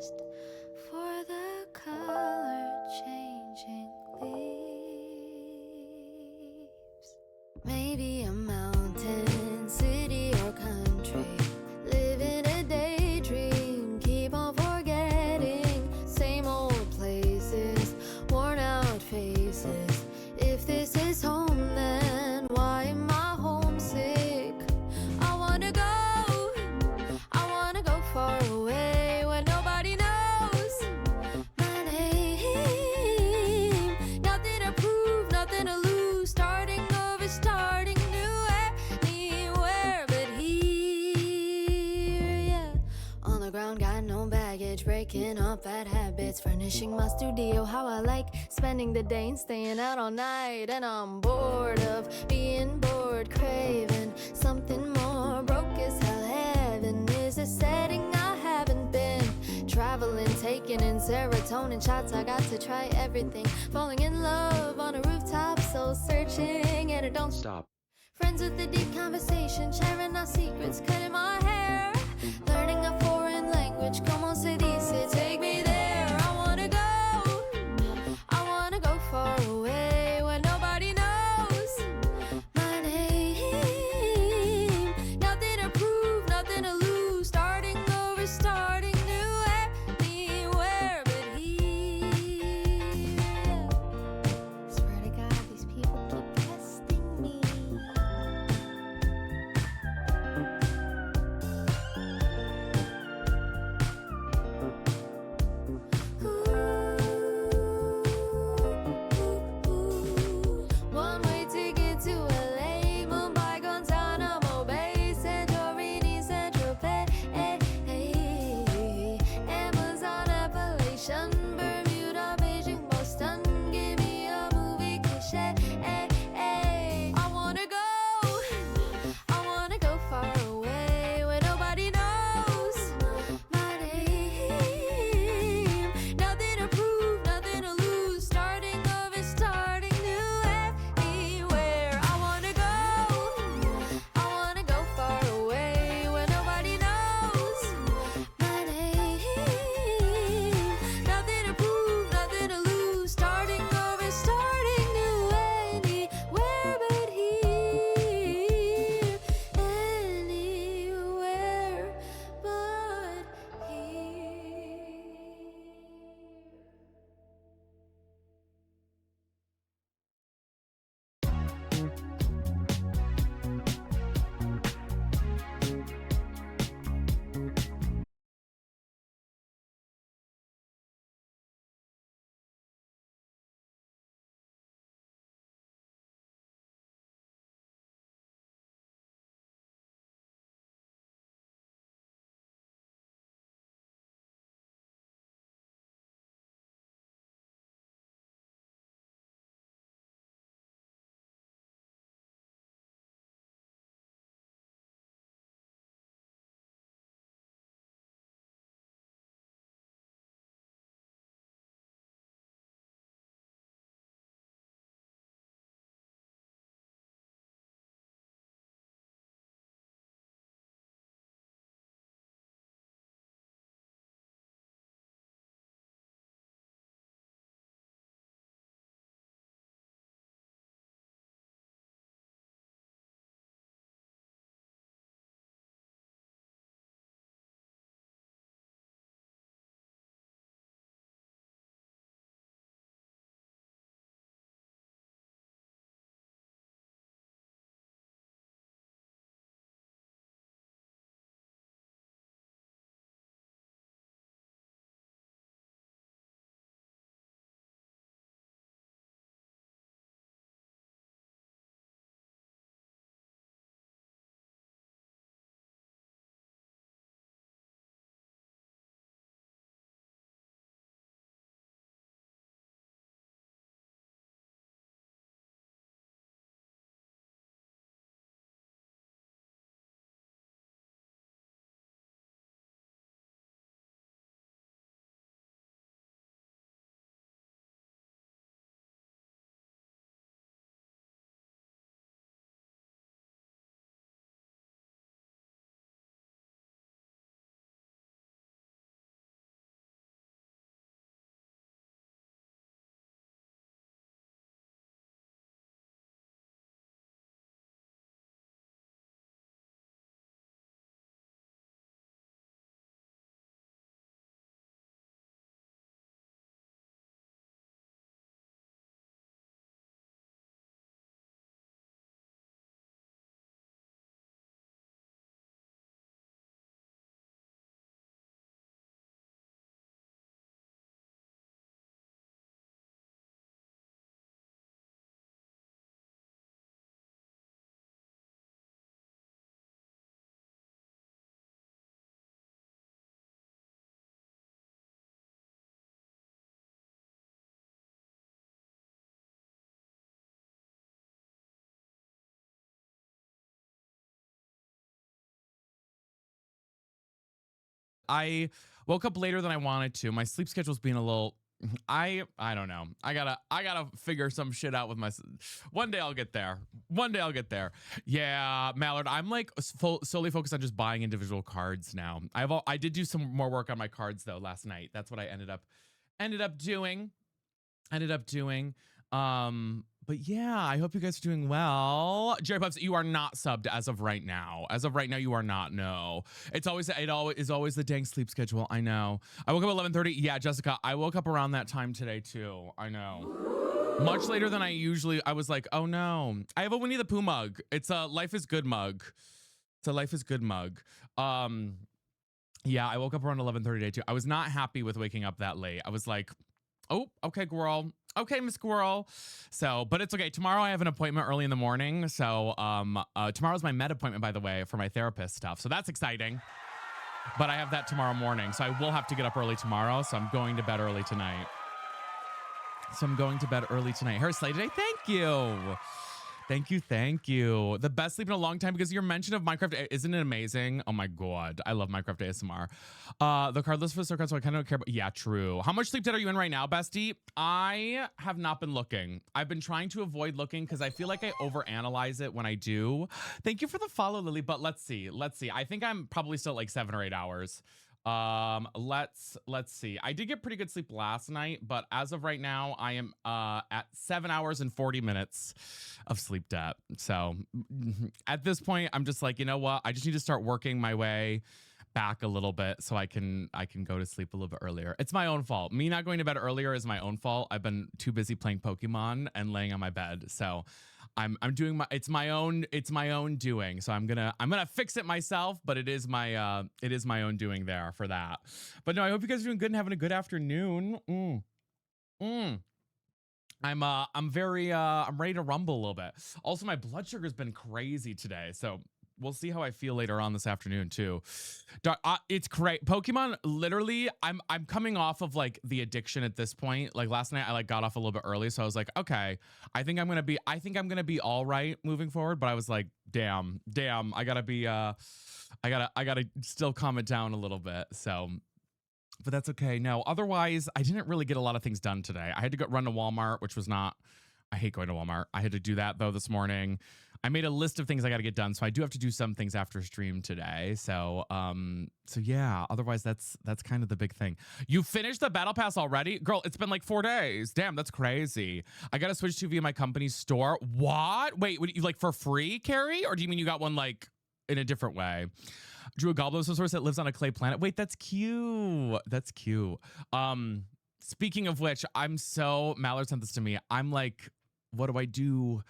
rest for the color changing leaves. Maybe a mountain, city, or country. Live in a daydream, keep on forgetting. Same old places, worn out faces. If this is home, then why am I homesick? I wanna go far away where nobody knows my name. Nothing to prove, nothing to lose. Starting over, starting new, anywhere but here, yeah. On the ground, got no baggage, breaking up bad habits, furnishing my studio how I like, spending the day and staying out all night. And I'm bored of being bored, craving something more. Broke as hell, heaven is a setting I haven't been. Traveling, taking in serotonin shots, I got to try everything. Falling in love on a rooftop, soul searching, and it don't Stop. Friends with a deep conversation, sharing our secrets, cutting my hair. Learning a foreign language, como se dice, take me there. I wanna go far away where nobody knows my name. Nothing to prove, nothing to lose. Starting over, starting new, anywhere but here. Swear to God, these people keep testing me. I woke up later than I wanted to. My sleep schedule's being a little. I don't know. I gotta figure some shit out with my. One day I'll get there. One day I'll get there. Yeah, Mallard. I'm like solely focused on just buying individual cards now. I did do some more work on my cards though last night. That's what I ended up doing. But yeah, I hope you guys are doing well. Jerry Puffs, you are not subbed as of right now. As of right now, you are not. No, it is always the dang sleep schedule. I know. I woke up at 11:30. Yeah, Jessica, I woke up around that time today too. I know. Much later than I usually. I was like, oh no, I have a Winnie the Pooh mug. It's a Life is Good mug. It's a Life is Good mug. Yeah, I woke up around 11:30 today too. I was not happy with waking up that late. I was like, oh, okay, squirrel. Okay, Miss Squirrel. So, but it's okay. Tomorrow I have an appointment early in the morning. So, tomorrow's my med appointment, by the way, for my therapist stuff. So that's exciting. But I have that tomorrow morning. So I will have to get up early tomorrow. So I'm going to bed early tonight. Harry Slay today. Thank you. Thank you. The best sleep in a long time because your mention of Minecraft, isn't it amazing? Oh my God. I love Minecraft ASMR. The card list for Circle, so I kind of don't care about. Yeah, true. How much sleep debt are you in right now, bestie? I have not been looking. I've been trying to avoid looking because I feel like I overanalyze it when I do. Thank you for the follow, Lily. But let's see. I think I'm probably still like 7 or 8 hours. Let's see. I did get pretty good sleep last night, but as of right now, I am at 7 hours and 40 minutes of sleep debt. So at this point, I'm just like, you know what? I just need to start working my way back a little bit so I can go to sleep a little bit earlier. It's my own fault. Me not going to bed earlier is my own fault. I've been too busy playing Pokemon and laying on my bed. So I'm doing it's my own doing. So I'm gonna fix it myself, but it is my own doing there for that. But no, I hope you guys are doing good and having a good afternoon. I'm ready to rumble a little bit. Also, my blood sugar's been crazy today, so we'll see how I feel later on this afternoon too. It's great. Pokemon, literally, I'm coming off of like the addiction at this point. Like last night, I like got off a little bit early, so I was like, okay, I think I'm gonna be all right moving forward. But I was like, damn, I gotta still calm it down a little bit. So. But that's okay. No, otherwise, I didn't really get a lot of things done today. I had to run to Walmart, which was not, I hate going to Walmart. I had to do that though this morning. I made a list of things I got to get done. So I do have to do some things after stream today. So, yeah, otherwise that's kind of the big thing. You finished the battle pass already? Girl, it's been like 4 days. Damn, that's crazy. I got to switch to via my company's store. What? Wait, you like for free, Carrie? Or do you mean you got one like in a different way? Drew a Gobblosaurus that lives on a clay planet. Wait, that's cute. That's cute. Speaking of which, Mallard sent this to me. I'm like, what do I do?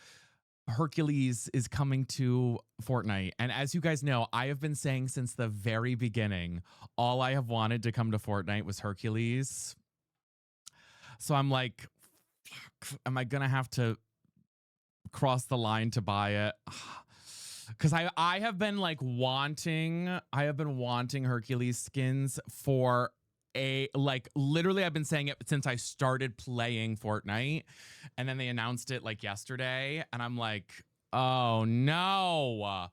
Hercules is coming to Fortnite. And as you guys know, I have been saying since the very beginning, all I have wanted to come to Fortnite was Hercules. So I'm like, am I going to have to cross the line to buy it? Because I have been like wanting Hercules skins for literally I've been saying it since I started playing Fortnite, and then they announced it like yesterday, and I'm like, oh no.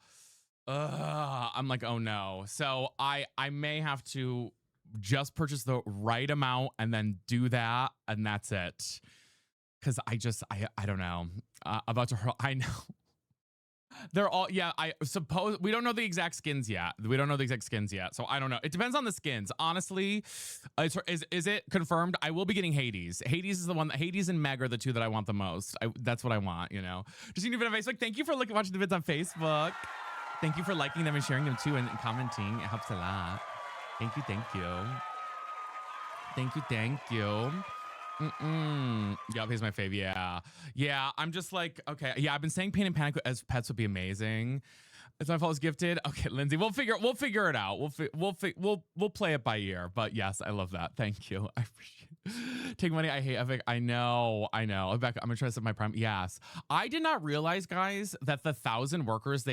I'm like, oh no. So I may have to just purchase the right amount and then do that, and that's it. Because I don't know. I know. They're all, yeah, I suppose we don't know the exact skins yet. So I don't know. It depends on the skins. Honestly, is it confirmed? I will be getting Hades. Hades is the one. Hades and Meg are the two that I want the most. That's what I want, you know. Just need to be on Facebook. Thank you for watching the vids on Facebook. Thank you for liking them and sharing them too and commenting. It helps a lot. Thank you. Yeah, he's my fave. Yeah. I'm just like, okay. Yeah, I've been saying Pain and Panic as pets would be amazing. It's my fault is gifted. Okay, Lindsay, we'll figure it out. We'll play it by ear. But yes, I love that. Thank you. I appreciate it. Take money. I hate Epic. I know. Rebecca, I'm gonna try to set my prime. Yes, I did not realize, guys, that the 1,000 workers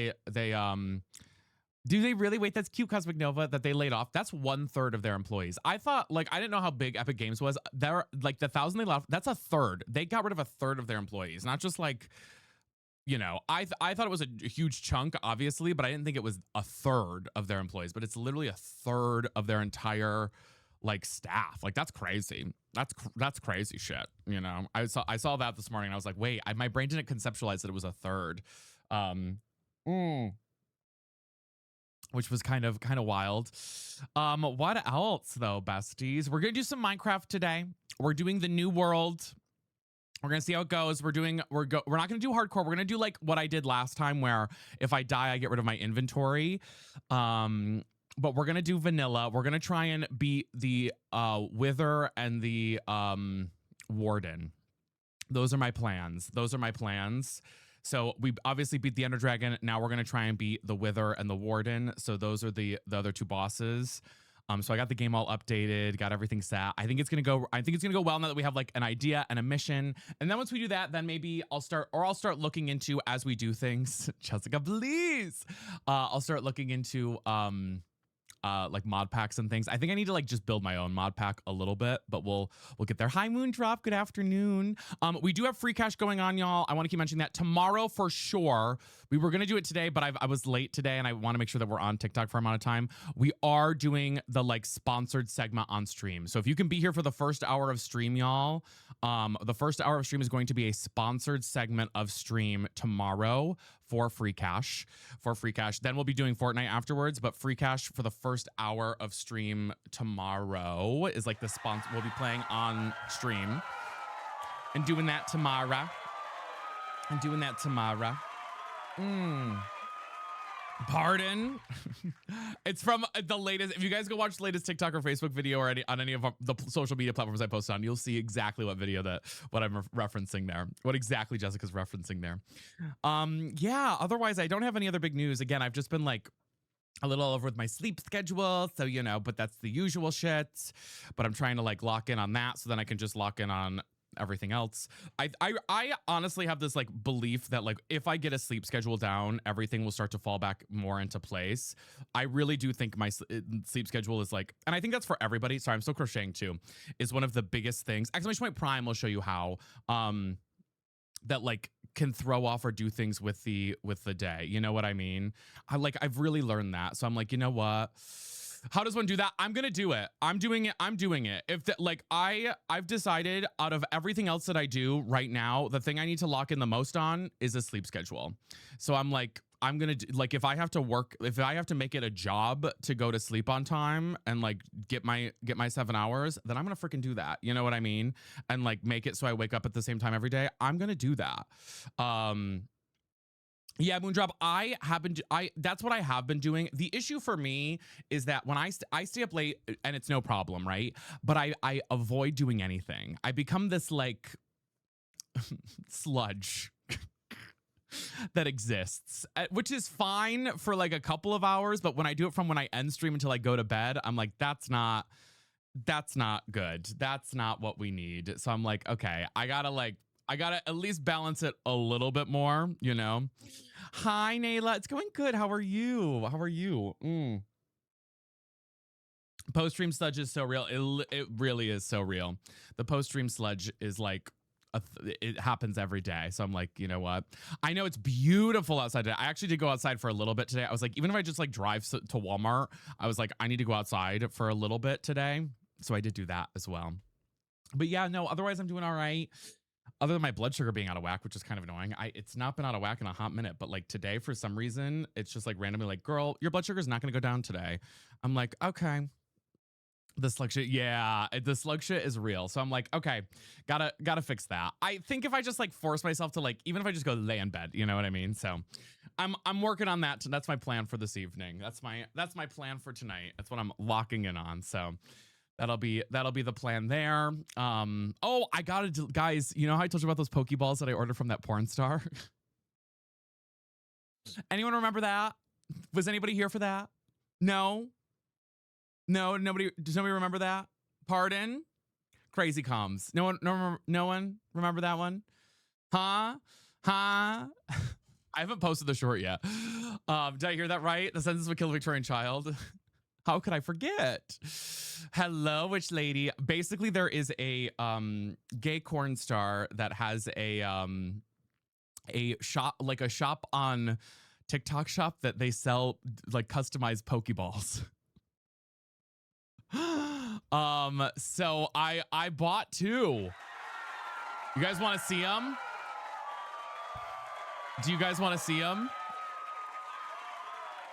do they really? Wait, that's cute, Cosmic Nova, that they laid off. That's 1/3 of their employees. I thought, like, I didn't know how big Epic Games was. They're like the 1,000 they left. That's a third. They got rid of 1/3 of their employees, not just like you know, I thought it was a huge chunk, obviously, but I didn't think it was a third of their employees. But it's literally a third of their entire like staff. Like that's crazy. That's crazy shit. You know, I saw that this morning. And I was like, wait, my brain didn't conceptualize that it was a third, um, which was kind of wild. What else though, besties? We're gonna do some Minecraft today. We're doing the new world. We're gonna see how it goes. We're not gonna do hardcore. We're gonna do like what I did last time, where if I die, I get rid of my inventory. But we're gonna do vanilla. We're gonna try and beat the Wither and the Warden. Those are my plans. So we obviously beat the Ender Dragon. Now we're gonna try and beat the Wither and the Warden. So those are the other two bosses. So I got the game all updated, got everything set. I think it's gonna go well now that we have like an idea and a mission. And then once we do that, then maybe I'll start looking into, as we do things. Jessica, please. I'll start looking into like mod packs and things. I think I need to like just build my own mod pack a little bit, but we'll get there. Hi Moon Drop, good afternoon. We do have free cash going on, y'all. I want to keep mentioning that tomorrow for sure. We were gonna do it today, but I was late today, and I want to make sure that we're on TikTok for a amount of time. We are doing the like sponsored segment on stream. So if you can be here for the first hour of stream, y'all, the first hour of stream is going to be a sponsored segment of stream tomorrow for free cash. Then we'll be doing Fortnite afterwards, but free cash for the first hour of stream tomorrow is like the sponsor. We'll be playing on stream and doing that tomorrow. Pardon. It's from the latest. If you guys go watch the latest TikTok or Facebook video or on any of the social media platforms I post on, you'll see exactly what I'm referencing there. What exactly Jessica's referencing there. Yeah, otherwise I don't have any other big news. Again, I've just been like a little over with my sleep schedule, so you know, but that's the usual shit. But I'm trying to like lock in on that so then I can just lock in on everything else. I honestly have this like belief that like if I get a sleep schedule down, everything will start to fall back more into place. I really do think my sleep schedule is like, and I think that's for everybody. Sorry, I'm still crocheting too. Is one of the biggest things. Exclamation point Prime will show you how that like can throw off or do things with the day. You know what I mean? I've really learned that. So I'm like, you know what? How does one do that? I'm gonna do it. I'm doing it. If the, like I've decided out of everything else that I do right now, the thing I need to lock in the most on is a sleep schedule. So I'm like, I'm gonna do, like if I have to make it a job to go to sleep on time and like get my 7 hours, then I'm gonna freaking do that. You know what I mean? And like make it so I wake up at the same time every day. I'm gonna do that. Yeah, Moondrop, that's what I have been doing. The issue for me is that when I stay up late and it's no problem, right? But I avoid doing anything. I become this like sludge that exists, which is fine for like a couple of hours. But when I do it from when I end stream until I go to bed, I'm like, that's not good. That's not what we need. So I'm like, okay, I gotta at least balance it a little bit more, you know? Hi, Nayla. It's going good. How are you? Post-stream sludge is so real. It really is so real. The post-stream sludge is like, it happens every day. So I'm like, you know what? I know it's beautiful outside today. I actually did go outside for a little bit today. I was like, even if I just like drive to Walmart, I was like, I need to go outside for a little bit today. So I did do that as well. But yeah, no, otherwise I'm doing all right. Other than my blood sugar being out of whack, which is kind of annoying. It's not been out of whack in a hot minute, but like today for some reason, it's just like randomly like, girl, your blood sugar is not going to go down today. I'm like, okay. The slug shit, yeah, the slug shit is real. So I'm like, okay, gotta fix that. I think if I just like force myself to like, even if I just go lay in bed, you know what I mean? So I'm working on that. That's my plan for this evening. That's my plan for tonight. That's what I'm locking in on. So that'll be the plan there. Oh, I gotta do, guys, you know how I told you about those Pokeballs that I ordered from that porn star? Anyone remember that? Was anybody here for that? No, nobody. Does nobody remember that? Pardon? Crazy comms. No one remember that one? Huh? I haven't posted the short yet. Did I hear that right? The sentence would kill a Victorian child. How could I forget? Hello, witch lady. Basically, there is a gay corn star that has a a shop, like a shop on TikTok shop that they sell like customized Pokeballs. So I bought 2. You guys want to see them? Do you guys want to see them?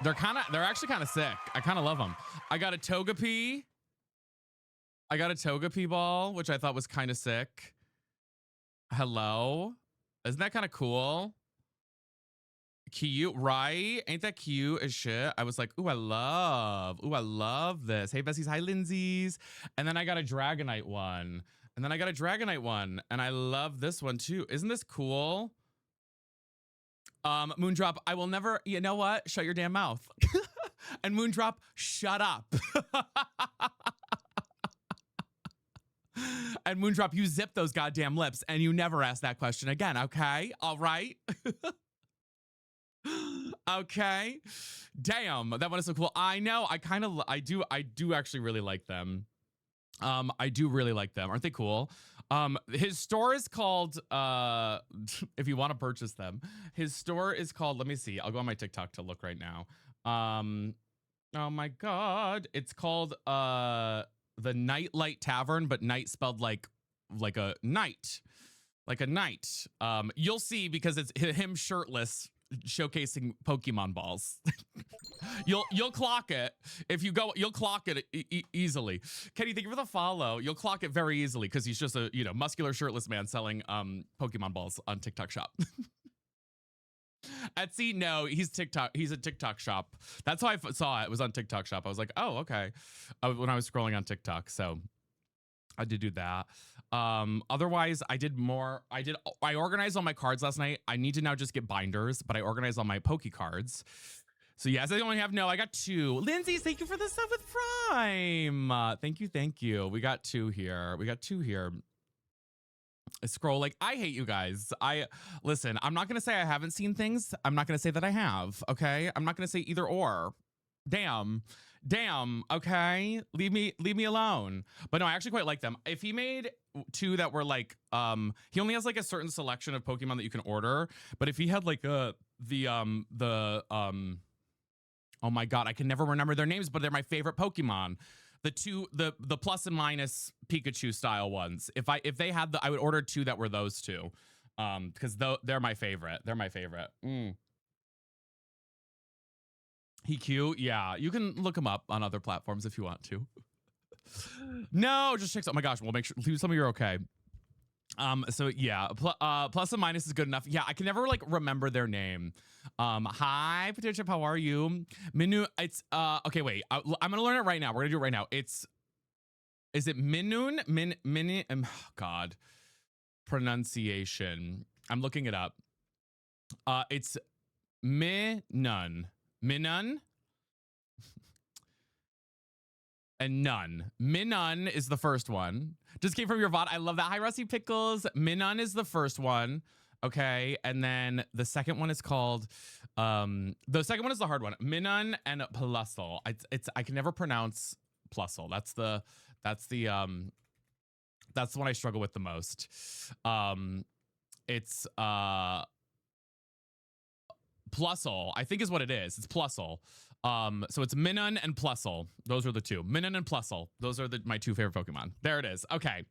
They're actually kind of sick. I kind of love them. I got a Togepi. I got a Togepi ball, which I thought was kind of sick. Hello. Isn't that kind of cool? Cute, right? Ain't that cute as shit? I was like, ooh, I love this. Hey, Bessies. Hi, Lindsay's. And then I got a Dragonite one. And then I got a Dragonite one. And I love this one too. Isn't this cool? Moondrop, I will never, you know what? Shut your damn mouth. And Moondrop, shut up. And Moondrop, you zip those goddamn lips and you never ask that question again, okay? All right? Okay. Damn, that one is so cool. I know. I do actually really like them. I do really like them. Aren't they cool? His store is called, if you want to purchase them, his store is called, let me see. I'll go on my TikTok to look right now. Oh my God. It's called, the Nightlight Tavern, but night spelled like a night, like a night. You'll see because it's him shirtless showcasing Pokemon balls. You'll clock it if you go. You'll clock it easily. Kenny, thank you for the follow. You'll clock it very easily because he's just a muscular shirtless man selling Pokemon balls on TikTok shop. Etsy, no, he's TikTok. He's a TikTok shop. That's how I saw it. It was on TikTok shop. I was like, oh, okay. When I was scrolling on TikTok, so I did do that. Otherwise, I organized all my cards last night. I need to now just get binders, but I organized all my Poke cards. So yes, I only have I got 2. Lindsay, thank you for the stuff with Prime. Thank you. We got 2 here. Scroll, like, I hate you guys. Listen, I'm not gonna say I haven't seen things. I'm not gonna say that I have, okay? I'm not gonna say either or. Damn, okay? Leave me alone. But no, I actually quite like them. If he made 2 that were like, he only has like a certain selection of Pokemon that you can order. But if he had like oh my God, I can never remember their names, but they're my favorite Pokemon. The plus and minus Pikachu style ones. If they had I would order 2 that were those 2, because they're my favorite. He cute, yeah. You can look him up on other platforms if you want to. No, just check. Oh my gosh, we'll make sure. Tell me you're okay. So yeah, plus and minus is good enough. Yeah, I can never like remember their name. Hi, Patricia, how are you? Minu, it's okay, wait. I'm gonna learn it right now. We're gonna do it right now. Is it Minun? God, pronunciation. I'm looking it up. It's Minun. And none. Minun is the first one. Just came from your VOD. I love that. Hi, Rusty Pickles. Minun is the first one. Okay. And then the second one is called, the second one is the hard one. Minun and Plusle. I can never pronounce Plusle. That's the one I struggle with the most. It's Plusle, I think is what it is. It's Plusle. So it's Minun and Plusle. Those are the 2. Minun and Plusle. Those are my 2 favorite Pokemon. There it is. Okay.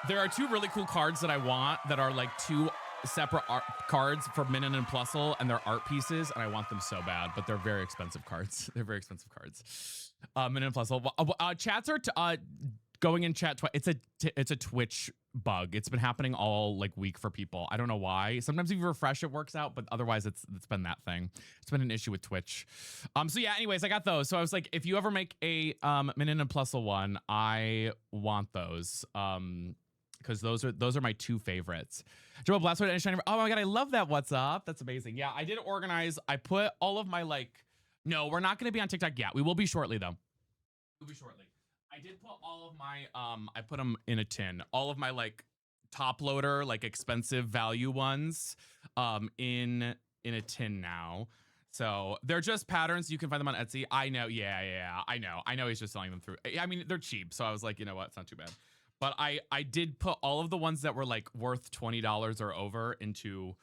There are 2 really cool cards that I want that are like 2 separate art cards for Minun and Plusle, and they're art pieces, and I want them so bad, but they're very expensive cards. They're very expensive cards. Minun and Plusle. Chats are going in chat. It's a Twitch bug. It's been happening all like week for people. I don't know why. Sometimes if you refresh, it works out, but otherwise it's been that thing. It's been an issue with Twitch. So yeah, anyways, I got those. So I was like, if you ever make a Minun and Plusle one, I want those. Because those are my 2 favorites. Joel Blastwood and Shiny. Oh my God, I love that. What's up? That's amazing. Yeah, I did organize. I put all of my no, we're not gonna be on TikTok yet. We will be shortly though. We'll be shortly. I did put all of my I put them in a tin. All of my top loader, expensive value ones in a tin now. So they're just patterns. You can find them on Etsy. I know. Yeah. I know he's just selling them through. I mean, they're cheap. So I was like, you know what? It's not too bad. But I did put all of the ones that were like worth $20 or over into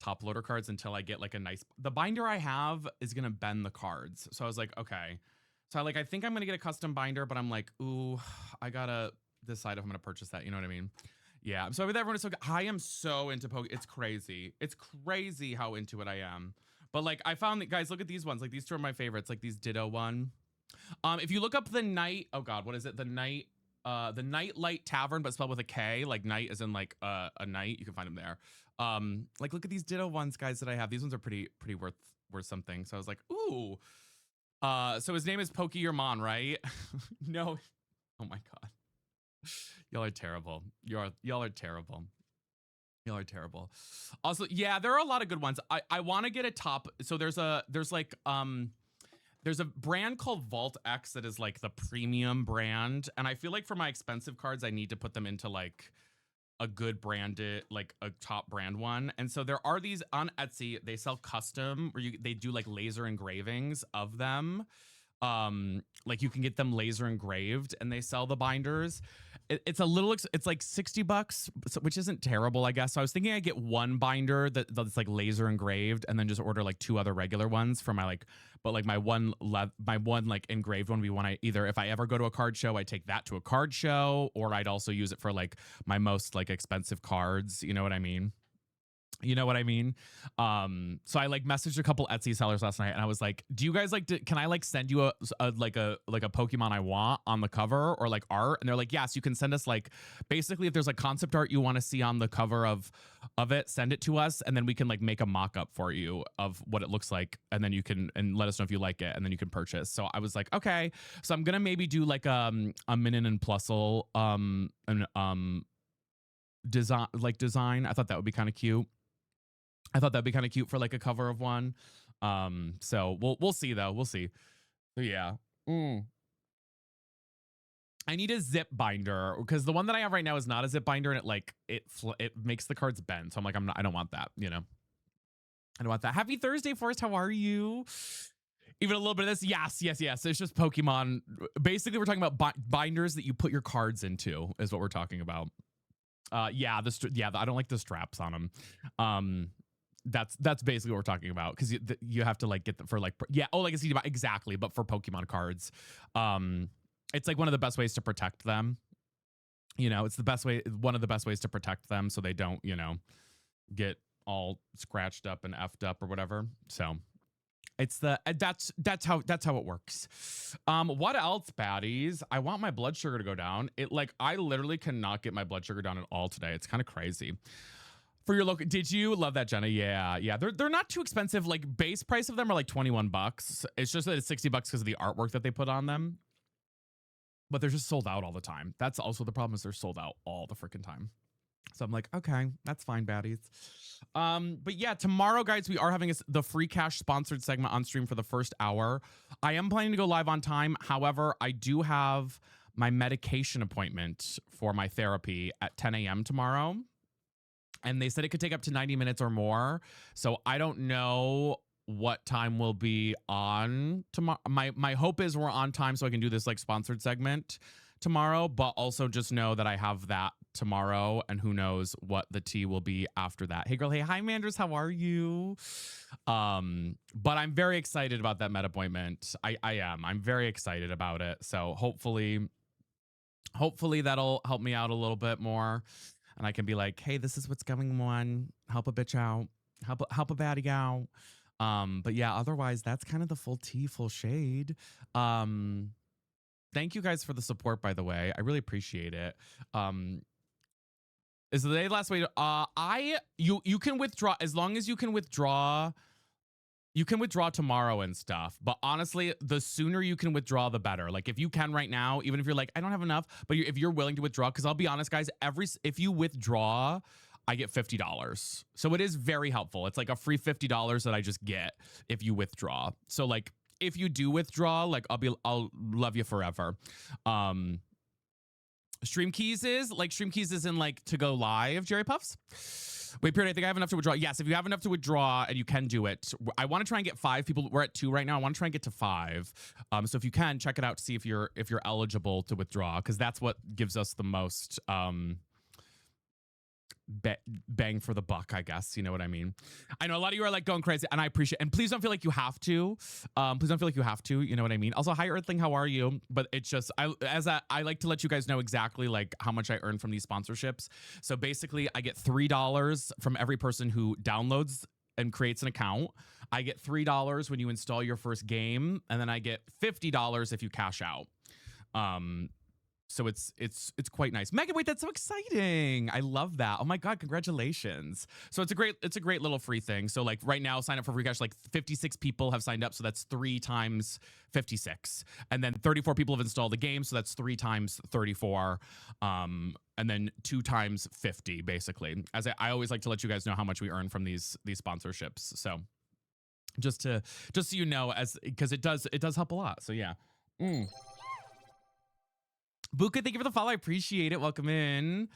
top loader cards until I get like a nice. The binder I have is gonna bend the cards, so I was like, okay. So I think I'm gonna get a custom binder, but I'm like, ooh, I gotta decide if I'm gonna purchase that. You know what I mean? Yeah. So with everyone is so good. I am so into Poke. It's crazy. It's crazy how into it I am. But like I found that, guys, look at these ones. Like these two are my favorites. Like these Ditto one. If you look up the night, oh god, what is it? The Night Light Tavern, but spelled with a K, like night as in like a night. You can find them there. Like look at these Ditto ones, guys, that I have. These ones are pretty worth something. So I was like, ooh. So his name is Pokey Yermon, right? No. Oh my god. Y'all are terrible. Y'all are terrible. Y'all are terrible. Also, yeah, there are a lot of good ones. I want to get a top. So there's a brand called Vault X that is like the premium brand, and I feel like for my expensive cards I need to put them into like a good branded, like a top brand one. And so there are these on Etsy. They sell custom, where they do like laser engravings of them. Like you can get them laser engraved, and they sell the binders. It's a little, it's like $60, which isn't terrible, I guess. So I was thinking I get one binder that's like laser engraved, and then just order like two other regular ones for my like, but like my one like engraved one. Either if I ever go to a card show, I take that to a card show, or I'd also use it for like my most like expensive cards. You know what I mean? You know what I mean? So I like messaged a couple Etsy sellers last night, and I was like, do you guys like can I like send you a Pokemon I want on the cover, or like art? And they're like, yes, you can send us like basically if there's like concept art you want to see on the cover of it, send it to us, and then we can like make a mock-up for you of what it looks like, and then you can let us know if you like it, and then you can purchase. So I was like, okay. So I'm gonna maybe do like a Minun and Plusle design. I thought that would be kind of cute. I thought that'd be kind of cute for like a cover of one. So we'll see though. We'll see. So yeah. I need a zip binder because the one that I have right now is not a zip binder, and it makes the cards bend. So I'm like, I don't want that, you know. I don't want that. Happy Thursday, Forrest. How are you? Even a little bit of this. Yes. It's just Pokemon. Basically, we're talking about binders that you put your cards into is what we're talking about. I don't like the straps on them. That's basically what we're talking about, because you have to like get them for like like a CD box, exactly, but for Pokemon cards. It's like one of the best ways to protect them. You know, it's one of the best ways to protect them so they don't, you know, get all scratched up and effed up or whatever. So it's that's how it works. What else, baddies? I want my blood sugar to go down. I literally cannot get my blood sugar down at all today. It's kind of crazy. For your local, did you love that, Jenna? Yeah. They're not too expensive. Like base price of them are like $21. It's just that it's $60 because of the artwork that they put on them. But they're just sold out all the time. That's also the problem, is they're sold out all the freaking time. So I'm like, okay, that's fine, baddies. But yeah, tomorrow, guys, we are having the free cash sponsored segment on stream for the first hour. I am planning to go live on time. However, I do have my medication appointment for my therapy at 10 a.m. tomorrow. And they said it could take up to 90 minutes or more. So I don't know what time we'll be on tomorrow. My hope is we're on time so I can do this like sponsored segment tomorrow, but also just know that I have that tomorrow, and who knows what the tea will be after that. Hey girl, hey, hi Manders, how are you? But I'm very excited about that med appointment. I am. I'm very excited about it. So hopefully that'll help me out a little bit more. And I can be like, hey, this is what's going on. Help a bitch out. Help a baddie out. But yeah, otherwise, that's kind of the full tea, full shade. Thank you guys for the support, by the way. I really appreciate it. Is the day last way to, you can withdraw as long as you can withdraw. You can withdraw tomorrow and stuff, but honestly, the sooner you can withdraw, the better. Like if you can right now, even if you're like, I don't have enough, but if you're willing to withdraw, because I'll be honest, guys, if you withdraw, I get $50. So it is very helpful. It's like a free $50 that I just get if you withdraw. So like if you do withdraw, like I'll love you forever. Stream keys is like stream keys is in like to go live, Jerry Puffs. Wait, period. I think I have enough to withdraw. Yes, if you have enough to withdraw and you can do it, I want to try and get 5 people. We're at 2 right now. I want to try and get to 5. So if you can, check it out to see if you're eligible to withdraw, because that's what gives us the most bang for the buck, I guess. You know what I mean? I know a lot of you are like going crazy, and I appreciate. And please don't feel like you have to. Please don't feel like you have to. You know what I mean? Also, hi Earthling, how are you? But it's just I like to let you guys know exactly like how much I earn from these sponsorships. So basically, I get $3 from every person who downloads and creates an account. I get $3 when you install your first game, and then I get $50 if you cash out. So it's quite nice. Megan, wait, that's so exciting. I love that. Oh my God, congratulations. So it's a great little free thing. So like right now, sign up for free cash. Like 56 people have signed up. So that's 3 times 56. And then 34 people have installed the game. So that's 3 times 34. And then 2 times 50, basically. As I always like to let you guys know how much we earn from these sponsorships. So just so you know, because it does help a lot. So yeah. Buka, thank you for the follow. I appreciate it. Welcome in.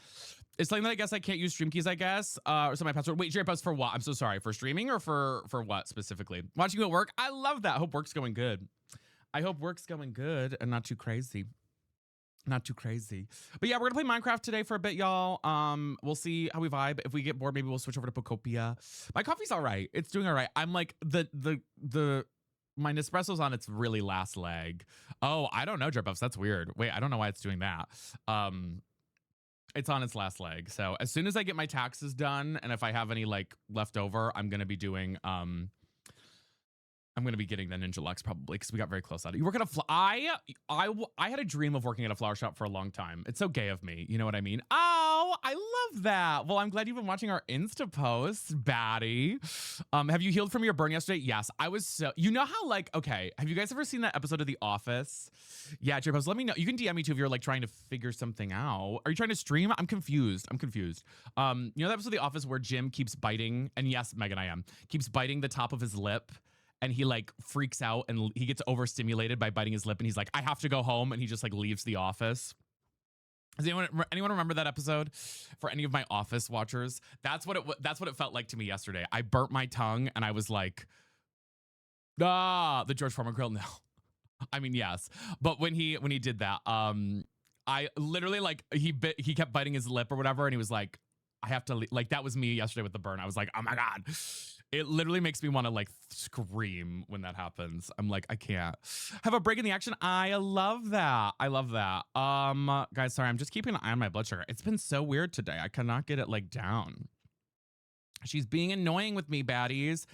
It's something that I guess I can't use stream keys, I guess. Or so my password. Wait, Jerry Post for what? I'm so sorry. For streaming or for what specifically? Watching you at work? I love that. I hope work's going good. I hope work's going good and not too crazy. Not too crazy. But yeah, we're gonna play Minecraft today for a bit, y'all. We'll see how we vibe. If we get bored, maybe we'll switch over to Pocopia. My coffee's all right. It's doing all right. I'm like my Nespresso's on its really last leg. Oh, I don't know, Drip-Ups. That's weird. Wait, I don't know why it's doing that. It's on its last leg. So as soon as I get my taxes done, and if I have any like left over, I'm gonna be doing I'm going to be getting the Ninja Luxe probably because we got very close at it. You work at a I had a dream of working at a flower shop for a long time. It's so gay of me. You know what I mean? Oh, I love that. Well, I'm glad you've been watching our Insta posts, baddie. Have you healed from your burn yesterday? Yes. I was so, you know how like, okay, have you guys ever seen that episode of The Office? Yeah, Jerry Post, let me know. You can DM me too if you're like trying to figure something out. Are you trying to stream? I'm confused. You know that episode of The Office where Jim keeps biting, and yes, Megan, I am, keeps biting the top of his lip. And he like freaks out and he gets overstimulated by biting his lip. And he's like, I have to go home. And he just like leaves the office. Does anyone remember that episode? For any of my Office watchers, that's what it felt like to me yesterday. I burnt my tongue and I was like, the George Foreman grill. No, I mean, yes. But when he did that, I literally like, he kept biting his lip or whatever. And he was like, I have to leave. Like, that was me yesterday with the burn. I was like, oh my God. It literally makes me want to like scream when that happens. I'm like, I can't have a break in the action. I love that. Guys, sorry. I'm just keeping an eye on my blood sugar. It's been so weird today. I cannot get it like down. She's being annoying with me, baddies.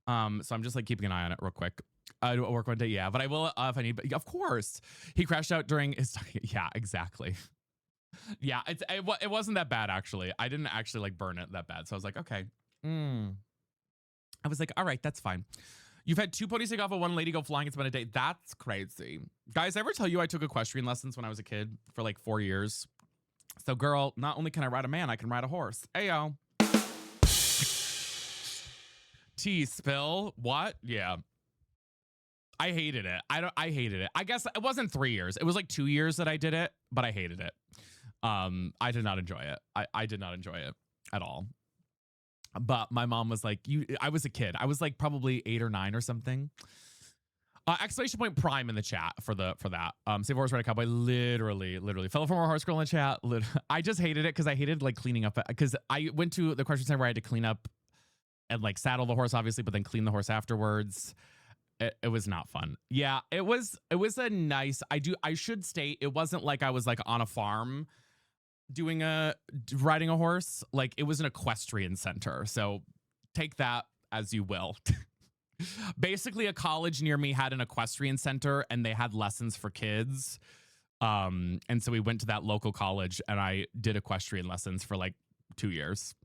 So I'm just like keeping an eye on it real quick. I don't work one day. Yeah, but I will if I need, but of course he crashed out during his, yeah, exactly. Yeah. It wasn't that bad. Actually, I didn't actually like burn it that bad. So I was like, okay. I was like, all right, that's fine. You've had 2 ponies take off and 1 lady go flying. It's been a day. That's crazy. Guys, I ever tell you I took equestrian lessons when I was a kid for like 4 years? So girl, not only can I ride a man, I can ride a horse. Ayo. Tea spill. What? Yeah. I hated it. I hated it. I guess it wasn't 3 years. It was like 2 years that I did it, but I hated it. I did not enjoy it. I did not enjoy it at all. But my mom was like, I was a kid. I was like probably 8 or 9 or something. Exclamation point prime in the chat for that. Save horse, ride a cowboy. Literally. Fellow former horse girl in the chat. I just hated it because I hated like cleaning up. Because I went to the question center where I had to clean up and like saddle the horse, obviously, but then clean the horse afterwards. It was not fun. Yeah, it was a nice. I should state it wasn't like I was like on a farm riding a horse. Like, it was an equestrian center, so take that as you will. Basically, a college near me had an equestrian center and they had lessons for kids, and so we went to that local college and I did equestrian lessons for like 2 years.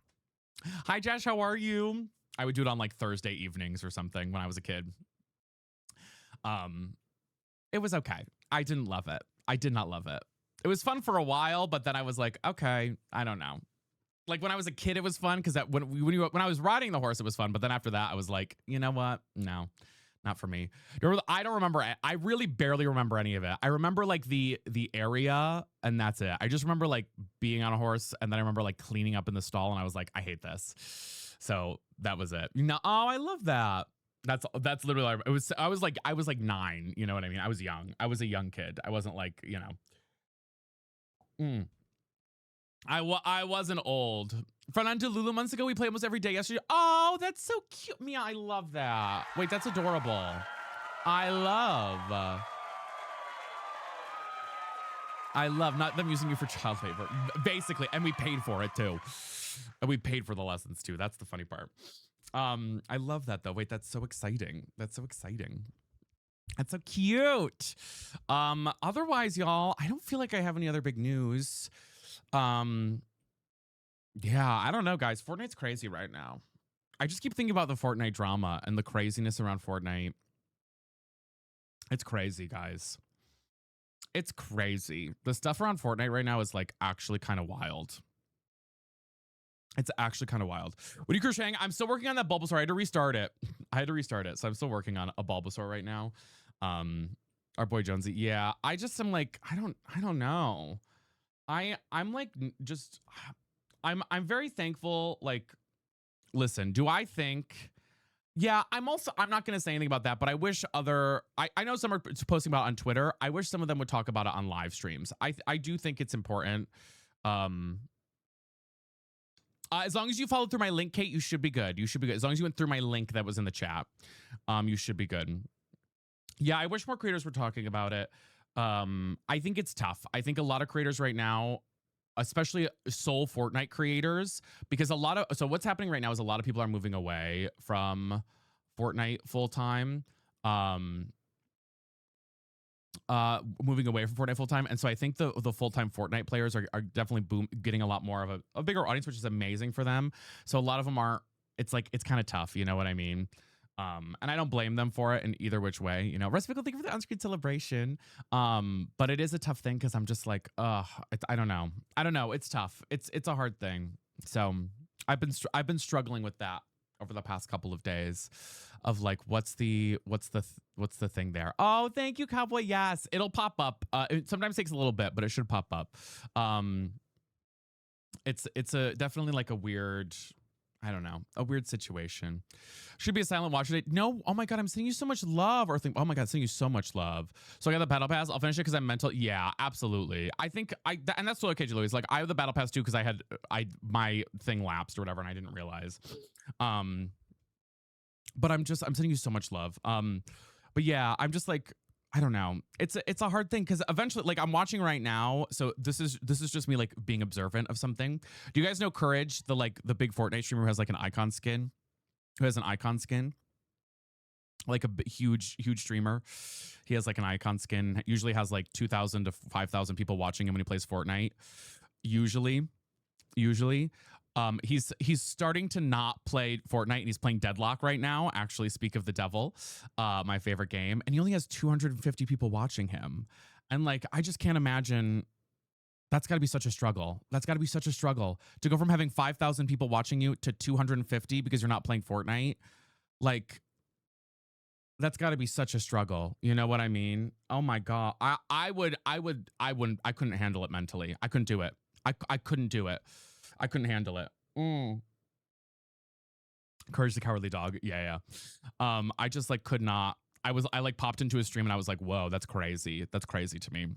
Hi Josh, how are you? I would do it on like Thursday evenings or something when I was a kid. It was okay. I didn't love it. I did not love it. It was fun for a while, but then I was like, okay, I don't know. Like when I was a kid, it was fun because when I was riding the horse, it was fun. But then after that, I was like, you know what? No, Not for me. I don't remember. I really barely remember any of it. I remember like the area, and that's it. I just remember like being on a horse, and then I remember like cleaning up in the stall, and I was like, I hate this. So that was it. No, oh, I love that. That's literally it was. I was like 9. You know what I mean? I was young. I was a young kid. I wasn't like, you know. Mm. I wasn't old. Fernando Lulu, months ago, we played almost every day yesterday. Oh, that's so cute. Mia, I love that. Wait, that's adorable. I love not them using you for child labor, basically. And we paid for it too. And we paid for the lessons too. That's the funny part. I love that though. Wait, that's so exciting. That's so exciting. That's so cute. Otherwise, y'all, I don't feel like I have any other big news. Yeah, I don't know, guys. Fortnite's crazy right now. I just keep thinking about the Fortnite drama and the craziness around Fortnite. It's crazy, guys. It's crazy. The stuff around Fortnite right now is like actually kind of wild. It's actually kind of wild. What are you crocheting? I'm still working on that Bulbasaur. I had to restart it. So I'm still working on a Bulbasaur right now. Our boy Jonesy. Yeah, I just am like, I don't know. I'm like just I'm very thankful. Like, listen, do I think? Yeah, I'm not going to say anything about that, but I wish I know some are posting about it on Twitter. I wish some of them would talk about it on live streams. I do think it's important. As long as you follow through my link, Kate, you should be good. You should be good. As long as you went through my link that was in the chat, you should be good. Yeah, I wish more creators were talking about it. I think it's tough. I think a lot of creators right now, especially sole Fortnite creators, because so what's happening right now is a lot of people are moving away from Fortnite full time. Moving away from Fortnite full time, and so I think the full time Fortnite players are definitely getting a lot more of a bigger audience, which is amazing for them. So a lot of them are. It's like it's kind of tough, you know what I mean? And I don't blame them for it in either which way. You know, Recipical, thank you for the on-screen celebration. But it is a tough thing because I'm just like, I don't know. I don't know. It's tough. It's a hard thing. So I've been struggling with that over the past couple of days of like, what's the thing there? Oh, thank you, Cowboy. Yes, it'll pop up. It sometimes takes a little bit, but it should pop up. It's a definitely like a weird, I don't know, a weird situation. Should be a silent watch today. No, oh my God, I'm sending you so much love. Oh my God, sending you so much love. So I got the battle pass. I'll finish it because I'm mental. Yeah, absolutely. I think and that's totally okay, Louise. Like I have the battle pass too because my thing lapsed or whatever and I didn't realize. But I'm sending you so much love. But yeah, I'm just like, I don't know. It's a hard thing because eventually, like I'm watching right now. So this is just me like being observant of something. Do you guys know Courage, the big Fortnite streamer who has like an icon skin? Who has an icon skin? Like a huge streamer. He has like an icon skin. Usually has like 2,000 to 5,000 people watching him when he plays Fortnite. Usually. He's starting to not play Fortnite and he's playing Deadlock right now. Actually, Speak of the Devil, my favorite game, and he only has 250 people watching him. And like, I just can't imagine. That's got to be such a struggle. That's got to be such a struggle to go from having 5,000 people watching you to 250 because you're not playing Fortnite. Like, that's got to be such a struggle. You know what I mean? Oh my God. I couldn't handle it mentally. I couldn't do it. I couldn't do it. I couldn't handle it. Courage the Cowardly Dog. Yeah. I just like could not. I like popped into his stream and I was like, whoa, that's crazy. That's crazy to me.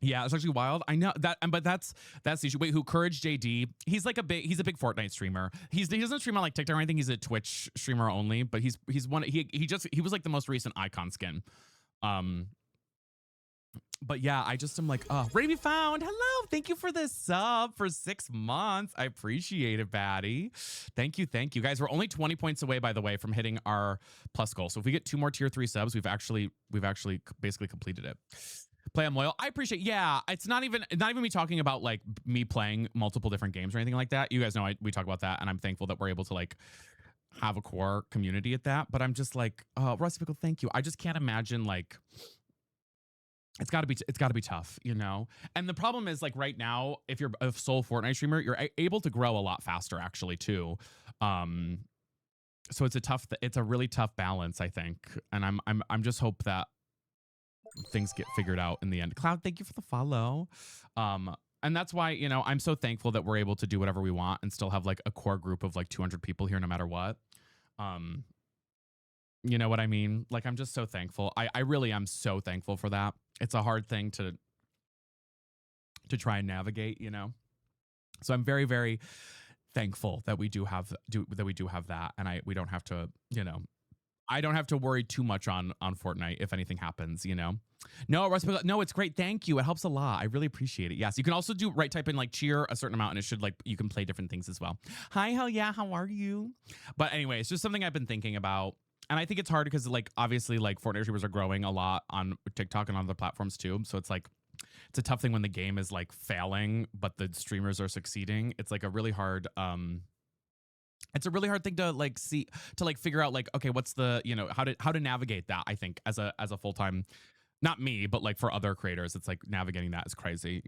Yeah, it's actually wild. I know that, but that's the issue. Wait, who? Courage JD? He's a big Fortnite streamer. He doesn't stream on like TikTok or anything. He's a Twitch streamer only. But he was like the most recent icon skin. But yeah, I just am like, oh, ready to be found. Hello, thank you for the sub for 6 months. I appreciate it, Batty. Thank you, guys. We're only 20 points away, by the way, from hitting our plus goal. So if we get 2 more tier 3 subs, we've actually basically completed it. Play on loyal. I appreciate. Yeah, it's not even me talking about like me playing multiple different games or anything like that. You guys know we talk about that, and I'm thankful that we're able to like have a core community at that. But I'm just like, oh, Rusty Pickle, thank you. I just can't imagine like. It's got to be tough, you know? And the problem is like right now, if you're a sole Fortnite streamer, you're able to grow a lot faster actually too. So it's a really tough balance, I think. And I'm just hope that things get figured out in the end. Cloud, thank you for the follow. And that's why, I'm so thankful that we're able to do whatever we want and still have like a core group of like 200 people here no matter what. Um, you know what I mean? Like, I'm just so thankful. I really am so thankful for that. It's a hard thing to try and navigate, So I'm very, very thankful that we do have that, and we don't have to, I don't have to worry too much on Fortnite if anything happens, No, no, it's great. Thank you. It helps a lot. I really appreciate it. Yes, you can also type in like cheer a certain amount, and it should you can play different things as well. Hi, hell yeah, how are you? But anyway, it's just something I've been thinking about. And I think it's hard because obviously Fortnite streamers are growing a lot on TikTok and on other platforms too. So it's it's a tough thing when the game is failing, but the streamers are succeeding. It's a really hard it's a really hard thing to see, to figure out okay, what's the, how to navigate that. I think as a full-time, not me, but for other creators, it's navigating that is crazy,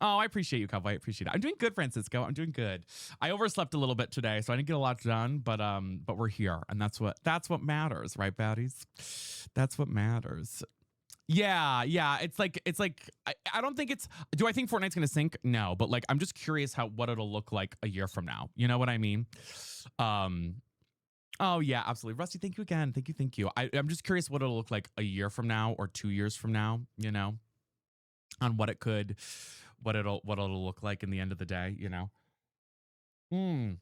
Oh, I appreciate you, Cowboy. I appreciate it. I'm doing good, Francisco. I'm doing good. I overslept a little bit today, so I didn't get a lot done, but we're here, and that's what matters, right, baddies? That's what matters. Yeah, it's I don't think it's, do I think Fortnite's gonna sink? No, but I'm just curious what it'll look like a year from now. You know what I mean? Oh yeah, absolutely. Rusty, thank you again. Thank you. I'm just curious what it'll look like a year from now or 2 years from now, on what it'll look like in the end of the day, Hmm.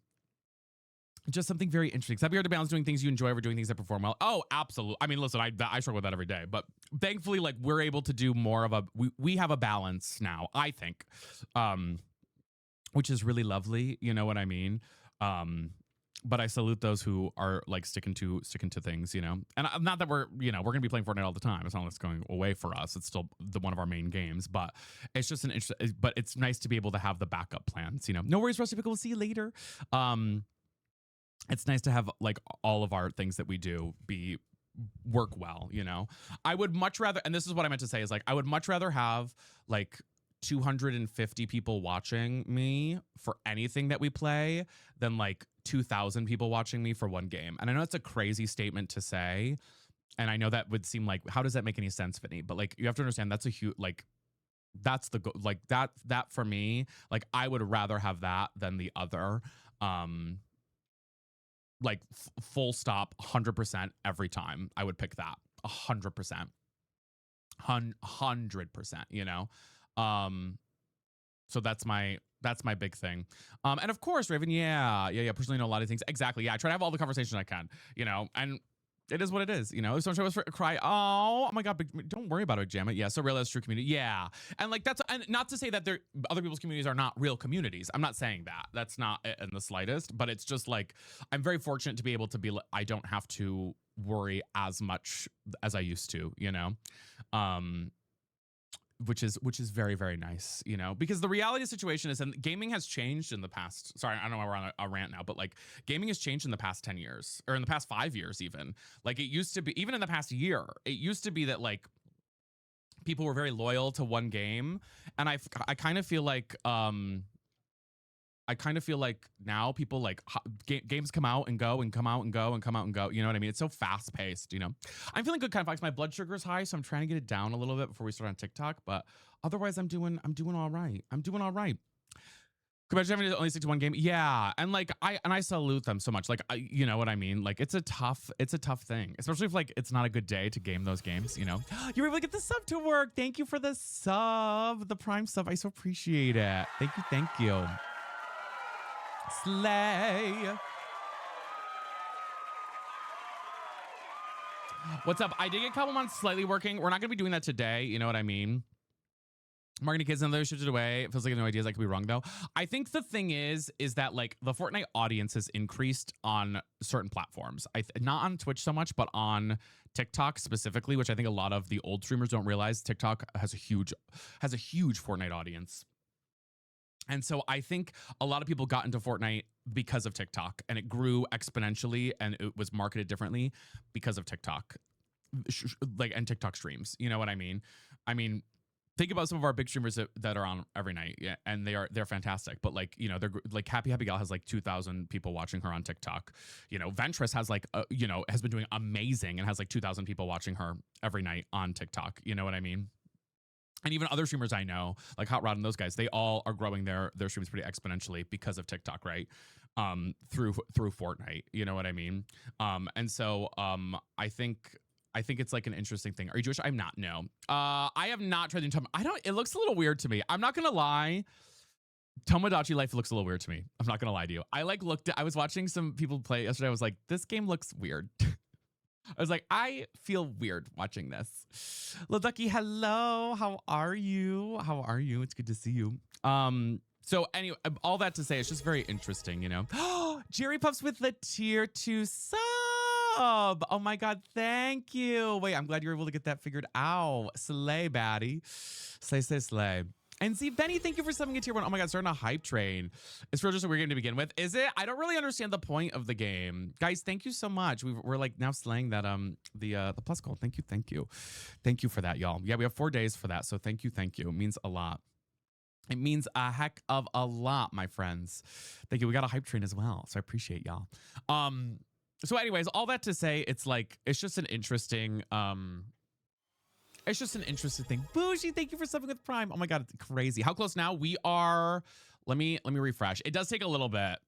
Just something very interesting. Except you have to balance doing things you enjoy over doing things that perform well. Oh, absolutely. I mean, listen, I struggle with that every day, but thankfully, we're able to do more of we have a balance now, I think, which is really lovely. You know what I mean? But I salute those who are sticking to things, and not that we're gonna be playing Fortnite all the time. It's not like it's going away for us. It's still one of our main games, but it's just but it's nice to be able to have the backup plans, No worries, Rusty Pickle. We'll see you later. It's nice to have all of our things that we do work well, I would much rather, and this is what I meant to say, is I would much rather have 250 people watching me for anything that we play than 2,000 people watching me for one game. And I know it's a crazy statement to say, and I know that would seem how does that make any sense, Vinny? But you have to understand that's a huge that's the that for me, I would rather have that than the other. Full stop, 100% every time. I would pick that 100%, 100%. So that's my big thing. And of course, Raven, yeah. Personally, know a lot of things. Exactly. Yeah, I try to have all the conversations I can. And it is what it is, So I was for a cry. Oh my God, but don't worry about it, Jam it. Yeah, so real as true community. Yeah, and that's, and not to say that other people's communities are not real communities. I'm not saying that. That's not in the slightest. But it's just I'm very fortunate to be able to be. I don't have to worry as much as I used to, which is very, very nice, because the reality of the situation is, and gaming has changed in the past. Sorry, I don't know why we're on a rant now, but gaming has changed in the past 10 years, or in the past 5 years even. It used to be, even in the past year, it used to be that people were very loyal to one game, and I kind of feel now people games come out and go and come out and go and come out and go. You know what I mean? It's so fast paced, I'm feeling good, kind of my blood sugar is high, so I'm trying to get it down a little bit before we start on TikTok. But otherwise, I'm doing all right. I'm doing all right. Imagine having to only stick to one game. Yeah. And I salute them so much. You know what I mean? It's a tough thing, especially if it's not a good day to game those games, You're able to get the sub to work. Thank you for the sub, the Prime sub. I so appreciate it. Thank you. Slay. What's up? I did get a couple months slightly working. We're not going to be doing that today. You know what I mean? Marketing kids and those shifted away. It feels like no ideas. I could be wrong though. I think the thing is that the Fortnite audience has increased on certain platforms. Not on Twitch so much, but on TikTok specifically, which I think a lot of the old streamers don't realize. TikTok has a huge Fortnite audience. And so I think a lot of people got into Fortnite because of TikTok, and it grew exponentially, and it was marketed differently because of TikTok, and TikTok streams. You know what I mean? think about some of our big streamers that are on every night, yeah, and they're fantastic. But like, you know, they're like Happy Gal has like 2,000 people watching her on TikTok. You know, Ventress has like you know, has been doing amazing and has like 2,000 people watching her every night on TikTok. You know what I mean? And even other streamers I know, like Hot Rod and those guys, they all are growing their streams pretty exponentially because of TikTok, right? Through Fortnite, you know what I mean? And so I think it's like an interesting thing. Are you Jewish? I'm not. No. I have not tried the I don't. It looks a little weird to me. I'm not gonna lie. Tomodachi Life looks a little weird to me. I'm not gonna lie to you. I like looked at. I was watching some people play yesterday. I was like, this game looks weird. I was like, I feel weird watching this. Loducky, hello. How are you? How are you? It's good to see you. So anyway, all that to say, it's just very interesting, you know. Jerry Puffs with the tier 2 sub. Oh my God, thank you. Wait, I'm glad you were able to get that figured out. Slay, baddie. Slay. And see, Benny, thank you for subbing a tier 1. Oh my God, starting a hype train. It's real just a weird game to begin with. Is it? I don't really understand the point of the game. Guys, thank you so much. We're like now slaying that the plus goal. Thank you. Thank you for that, y'all. Yeah, we have 4 days for that. So thank you. It means a lot. It means a heck of a lot, my friends. Thank you. We got a hype train as well. So I appreciate y'all. So anyways, all that to say, it's just an interesting thing. Bougie, thank you for subbing with Prime. Oh my God, it's crazy. How close now? We are, let me refresh. It does take a little bit.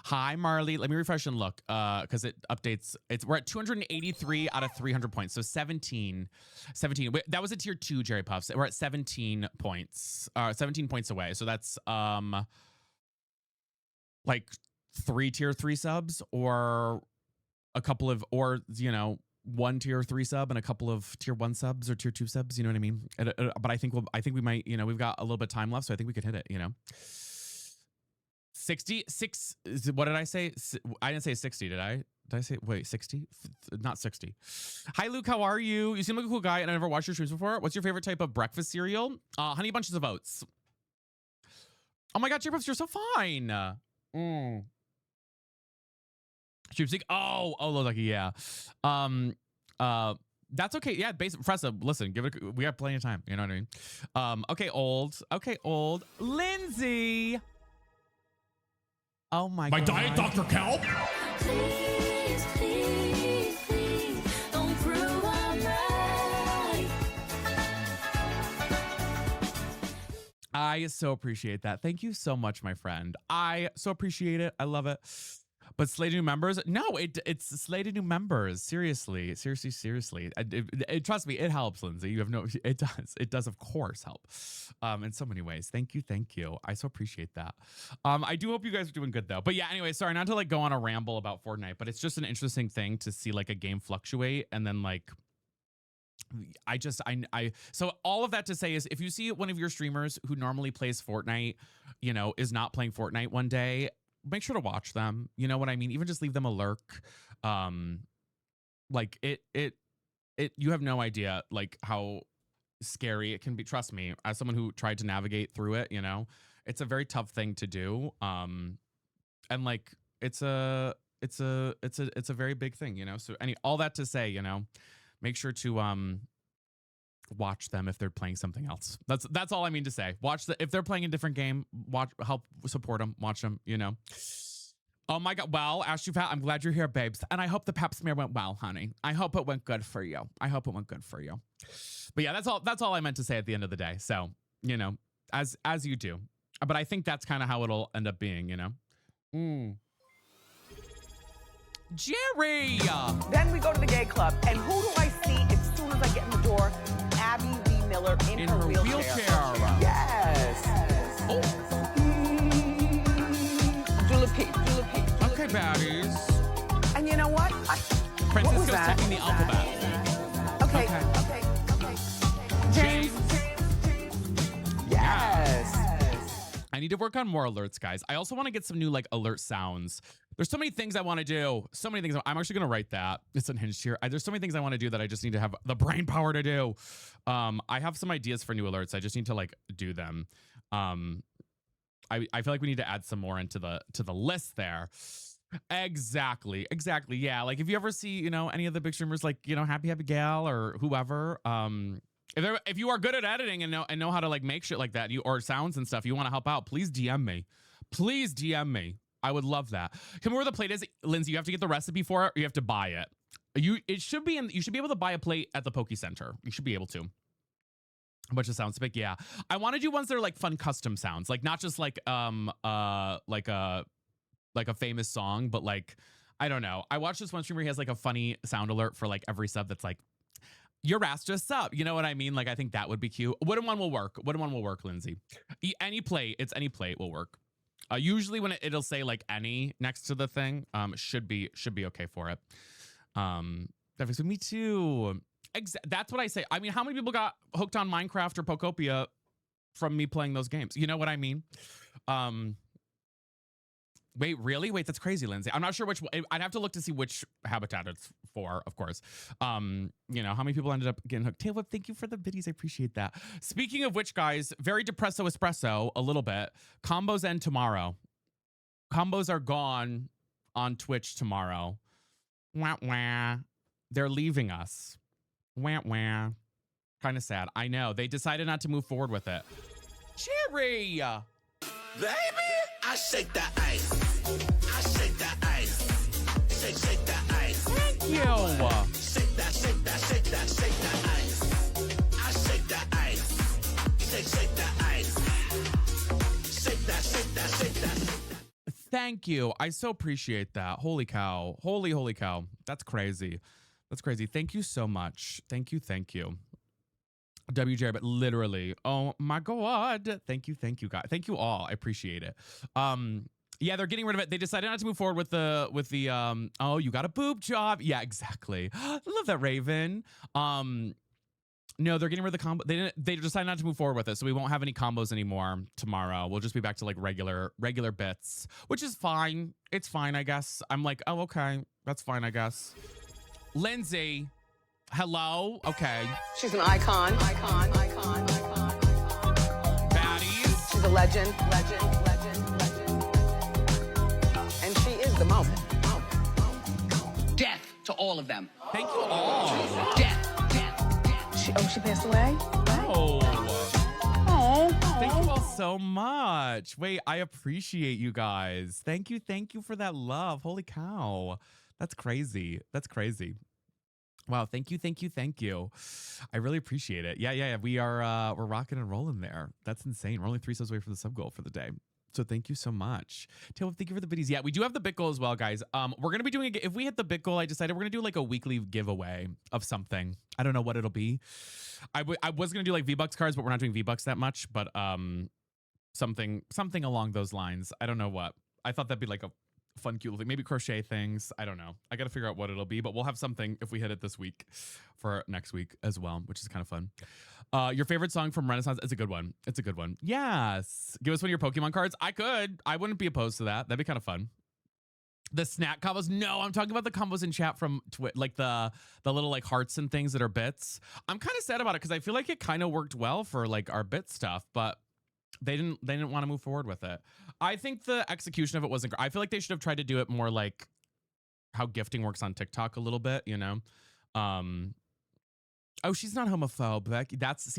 Hi, Marley. Let me refresh and look because it updates. We're at 283 out of 300 points. So 17. Wait, that was a tier 2, Jerry Puffs. We're at 17 points. 17 points away. So that's like 3 tier 3 subs or a couple of, or, you know, 1 tier 3 sub and a couple of tier 1 subs or tier 2 subs. You know what I mean? But I think we might, you know, we've got a little bit of time left. So I think we could hit it, you know. 66. What did I say? I didn't say 60, did I? Did I say, wait, 60? Not 60. Hi, Luke. How are you? You seem like a cool guy and I never watched your streams before. What's your favorite type of breakfast cereal? Honey Bunches of Oats. Oh my God, Cheer Puffs, you're so fine. Streamsync. Oh, lucky, yeah. That's okay. Yeah, Fressa, listen, give it. We have plenty of time. You know what I mean? Okay, old. Lindsay. Oh my God. My diet, Dr. Kelp. Please, don't prove I'm right. I so appreciate that. Thank you so much, my friend. I so appreciate it. I love it. But slated new members? No, it's slated new members. Seriously. Trust me, it helps, Lindsay. You have no, it does. It does, of course, help in so many ways. Thank you. I so appreciate that. I do hope you guys are doing good though. But yeah, anyway, sorry, not to like go on a ramble about Fortnite, but it's just an interesting thing to see like a game fluctuate and then like, so all of that to say is if you see one of your streamers who normally plays Fortnite, you know, is not playing Fortnite one day, make sure to watch them. You know what I mean? Even just leave them a lurk. Like it you have no idea like how scary it can be. Trust me, as someone who tried to navigate through it, you know, it's a very tough thing to do. And like it's a very big thing, you know? So all that to say, you know, make sure to watch them if they're playing something else. That's all I mean to say. If they're playing a different game, help support them, watch them, you know. Oh my God. Well, Ash, I'm glad you're here, babes. And I hope the pap smear went well, honey. I hope it went good for you. But yeah, that's all I meant to say at the end of the day. So, you know, as you do. But I think that's kind of how it'll end up being, you know. Jerry! Then we go to the gay club, and who do I see as soon as I get in the door? Abby Lee Miller in her wheelchair. Yes. Oh. Dula P. Okay, baddies. And you know what? Francisco's that? taking the alphabet. Okay. James. Yes. I need to work on more alerts, guys. I also want to get some new like alert sounds. There's so many things I want to do. So many things. I'm actually going to write that. It's unhinged here. There's so many things I want to do that I just need to have the brain power to do. I have some ideas for new alerts. I just need to like do them. I feel like we need to add some more into the list there. Exactly. Yeah. Like if you ever see, you know, any of the big streamers like, you know, Happy Gal or whoever, If you are good at editing and know how to like make shit like that, or sounds and stuff, you want to help out, please DM me. Please DM me. I would love that. Tell me where the plate is, Lindsay. You have to get the recipe for it, or you have to buy it. You should be able to buy a plate at the Poke Center. You should be able to. A bunch of sounds pick, yeah. I want to do ones that are like fun custom sounds, like not just like a famous song, but like I don't know. I watched this one streamer. He has like a funny sound alert for like every sub that's like, your ass just up. You know what I mean? Like I think that would be cute. Wooden one will work. Wooden one will work, Lindsay. Any plate. It's any plate will work. Usually when it'll say like any next to the thing, should be okay for it. Definitely. Me too. That's what I say. I mean, how many people got hooked on Minecraft or Pokopia from me playing those games? You know what I mean? Wait, really? Wait, that's crazy, Lindsay. I'm not sure which. I'd have to look to see which habitat it's for, of course. You know, how many people ended up getting hooked? Tailwhip, thank you for the biddies. I appreciate that. Speaking of which, guys, very depresso espresso, a little bit. Combos end tomorrow. Combos are gone on Twitch tomorrow. Wah, wah. They're leaving us. Wah, wah. Kind of sad. I know. They decided not to move forward with it. Cherry! Baby, I shake that ice. I shake that ice. Shake that ice. Thank you. Shake that ice. I shake that ice. Shake that ice. Shake that. Thank you. I so appreciate that. Holy cow. Holy cow. That's crazy. That's crazy. Thank you so much. Thank you. WJ, but literally, oh my God. Thank you, guys. Thank you all. I appreciate it. Yeah, they're getting rid of it. They decided not to move forward with the oh, you got a boob job. Yeah, exactly. I love that, Raven. No, they're getting rid of the combo. They decided not to move forward with it, so we won't have any combos anymore tomorrow. We'll just be back to like regular bits, which is fine. It's fine, I guess. I'm like, oh, okay. That's fine, I guess. Lindsay. Hello? Okay. She's an icon. Baddies. She's a legend. And she is the moment. Death to all of them. Thank you all. Death. She passed away? Oh. Oh. Thank you all so much. Wait, I appreciate you guys. Thank you for that love. Holy cow. That's crazy. Wow, thank you. I really appreciate it. Yeah. We are we're rocking and rolling there. That's insane. We're only 3 subs away from the sub goal for the day. So thank you so much. Taylor, thank you for the biddies. Yeah, we do have the bit goal as well, guys. We're gonna be doing if we hit the bit goal, I decided we're gonna do like a weekly giveaway of something. I don't know what it'll be. I was gonna do like V-Bucks cards, but we're not doing V-Bucks that much. But something along those lines. I don't know what. I thought that'd be like a fun, cute thing. Maybe crochet things. I don't know. I got to figure out what it'll be, but we'll have something if we hit it this week for next week as well, which is kind of fun. Your favorite song from Renaissance? It's a good one. Yes. Give us one of your Pokemon cards. I wouldn't be opposed to that. That'd be kind of fun. The snack combos? No, I'm talking about the combos in chat from like the little like hearts and things that are bits. I'm kind of sad about it because I feel like it kind of worked well for like our bit stuff, but they didn't want to move forward with it. I think the execution of it wasn't great. I feel like they should have tried to do it more like how gifting works on TikTok a little bit, you know? Oh, she's not homophobe.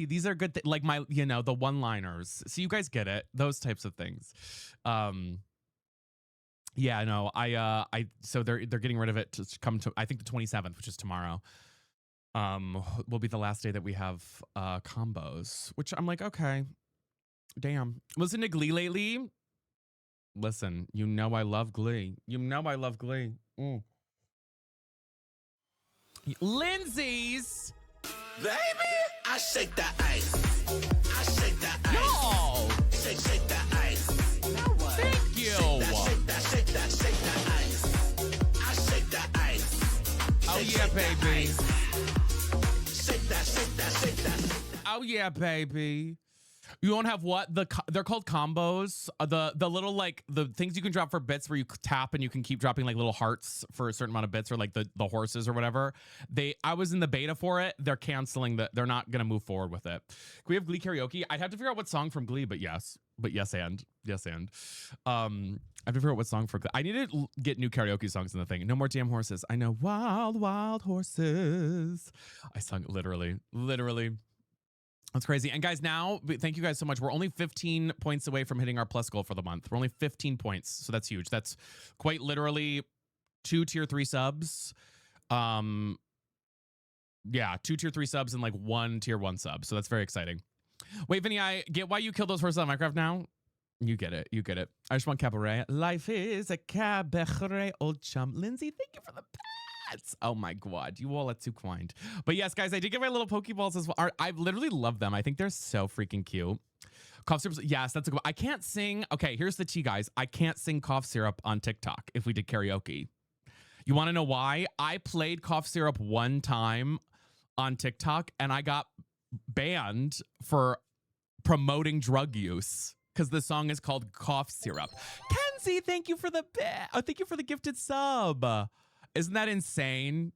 These are good. Like the one-liners. So you guys get it. Those types of things. Yeah, no, so they're getting rid of it to come to, I think the 27th, which is tomorrow. Will be the last day that we have combos, which I'm like, okay. Damn. Listen to Glee lately? Listen, you know I love Glee. Lindsay's. Baby, I shake that ice. I shake that ice. Y'all. Shake that ice. Thank you. Shake that ice. I shake that ice. Oh yeah, baby. Shake that. Oh yeah, baby. You don't have what? They're called combos. The little like the things you can drop for bits where you tap and you can keep dropping like little hearts for a certain amount of bits, or like the horses or whatever. I was in the beta for it. They're canceling they're not gonna move forward with it. Can we have Glee karaoke? I'd have to figure out what song from Glee, but yes and. I have to figure out what song for Glee. I need to get new karaoke songs in the thing. No more damn horses. I know wild horses. I sung literally. That's crazy. And guys, now, thank you guys so much. We're only 15 points away from hitting our plus goal for the month. We're only 15 points. So that's huge. That's quite literally 2 tier 3 subs. Yeah, 2 tier 3 subs and like 1 tier 1 sub. So that's very exciting. Wait, Vinny, I get why you killed those horses on Minecraft now. You get it. You get it. I just want cabaret. Life is a cabaret, old chum. Lindsay, thank you for the pets. Oh my God. You all are too kind. But yes, guys, I did get my little Pokeballs as well. I literally love them. I think they're so freaking cute. Cough syrup. Yes, that's a good one. I can't sing. Okay, here's the tea, guys. I can't sing cough syrup on TikTok if we did karaoke. You want to know why? I played cough syrup one time on TikTok and I got banned for promoting drug use because the song is called Cough Syrup. Kenzie, thank you for the thank you for the gifted sub. Isn't that insane?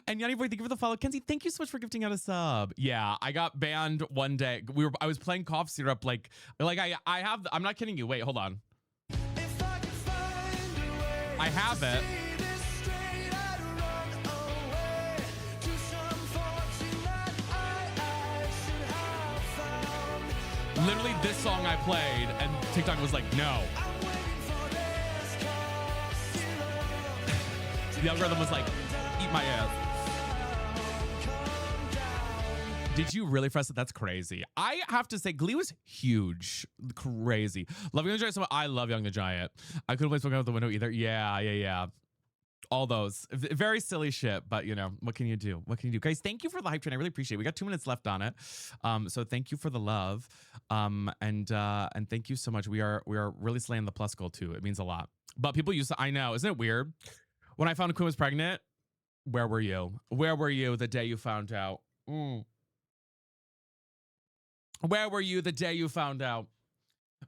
And Yanni Boy, thank you for the follow. Kenzie, thank you so much for gifting out a sub. Yeah, I got banned one day. I was playing Cough Syrup like I have. I'm not kidding you. Wait, hold on. I have it. Literally this song I played and TikTok was like, no. The algorithm was like, eat my ass. Did you really press it? That's crazy. I have to say, Glee was huge. Crazy. Love Young the Giant so much. I love Young the Giant. I couldn't play Smoking Out the Window either. Yeah. All those. Very silly shit, but you know, what can you do? What can you do? Guys, thank you for the hype train. I really appreciate it. We got 2 minutes left on it. So thank you for the love. And thank you so much. We are really slaying the plus goal too. It means a lot. But people used to, I know, isn't it weird? When I found Quinn was pregnant, where were you? Where were you the day you found out? Where were you the day you found out?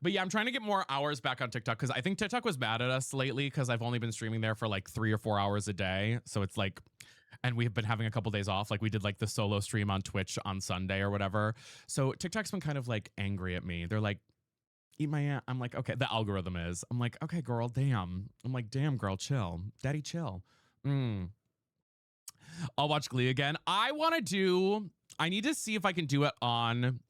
But yeah, I'm trying to get more hours back on TikTok because I think TikTok was mad at us lately because I've only been streaming there for like 3 or 4 hours a day. So it's like, and we've been having a couple days off. Like we did like the solo stream on Twitch on Sunday or whatever. So TikTok's been kind of like angry at me. They're like, eat my ass. I'm like, okay, the algorithm is. I'm like, okay, girl, damn. I'm like, damn, girl, chill. Daddy, chill. I'll watch Glee again. I need to see if I can do it on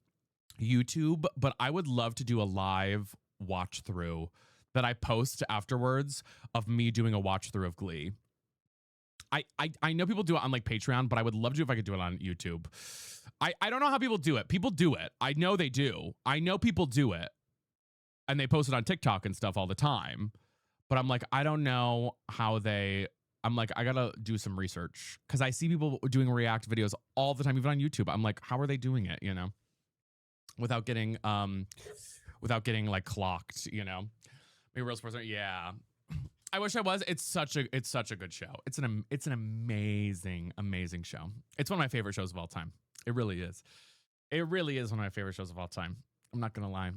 YouTube, but I would love to do a live watch through that I post afterwards of me doing a watch through of Glee. I know people do it on like Patreon, but I would love to if I could do it on YouTube. I don't know how people do it. People do it. I know they do. I know people do it. And they post it on TikTok and stuff all the time. But I'm like, I don't know how I'm like, I gotta do some research because I see people doing react videos all the time, even on YouTube. I'm like, how are they doing it, you know? Without getting like clocked, you know. Maybe Real Sports. Yeah, I wish I was. It's such a good show. It's an amazing show. It's one of my favorite shows of all time. It really is. It really is one of my favorite shows of all time. I'm not gonna lie.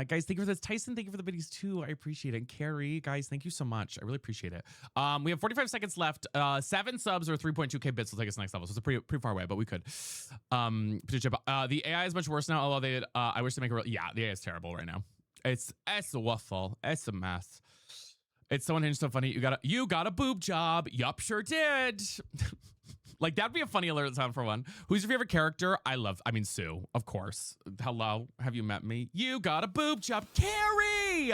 Guys, thank you for this. Tyson, thank you for the biddies too. I appreciate it. And Carrie, guys, thank you so much. I really appreciate it. We have 45 seconds left. 7 subs or 3.2k bits will take us to the next level. So it's pretty far away, but we could. The AI is much worse now, although I wish to make yeah, the AI is terrible right now. It's waffle. It's a mess. It's so unhinged, so funny. You got a boob job. Yup, sure did. Like, that'd be a funny alert sound for one. Who's your favorite character? Sue, of course. Hello, have you met me? You got a boob job. Carrie!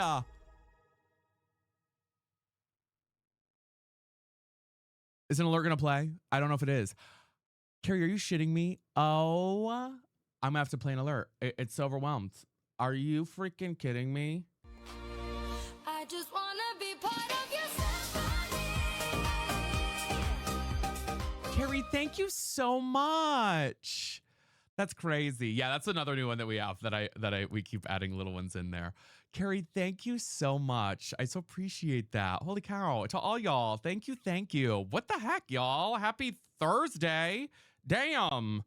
Is an alert gonna play? I don't know if it is. Carrie, are you shitting me? Oh, I'm gonna have to play an alert. It's overwhelmed. Are you freaking kidding me? I just wanna be part of your symphony. Carrie, thank you so much. That's crazy. Yeah, that's another new one that we have we keep adding little ones in there. Carrie, thank you so much. I so appreciate that. Holy cow. To all y'all, thank you. What the heck, y'all? Happy Thursday. Damn,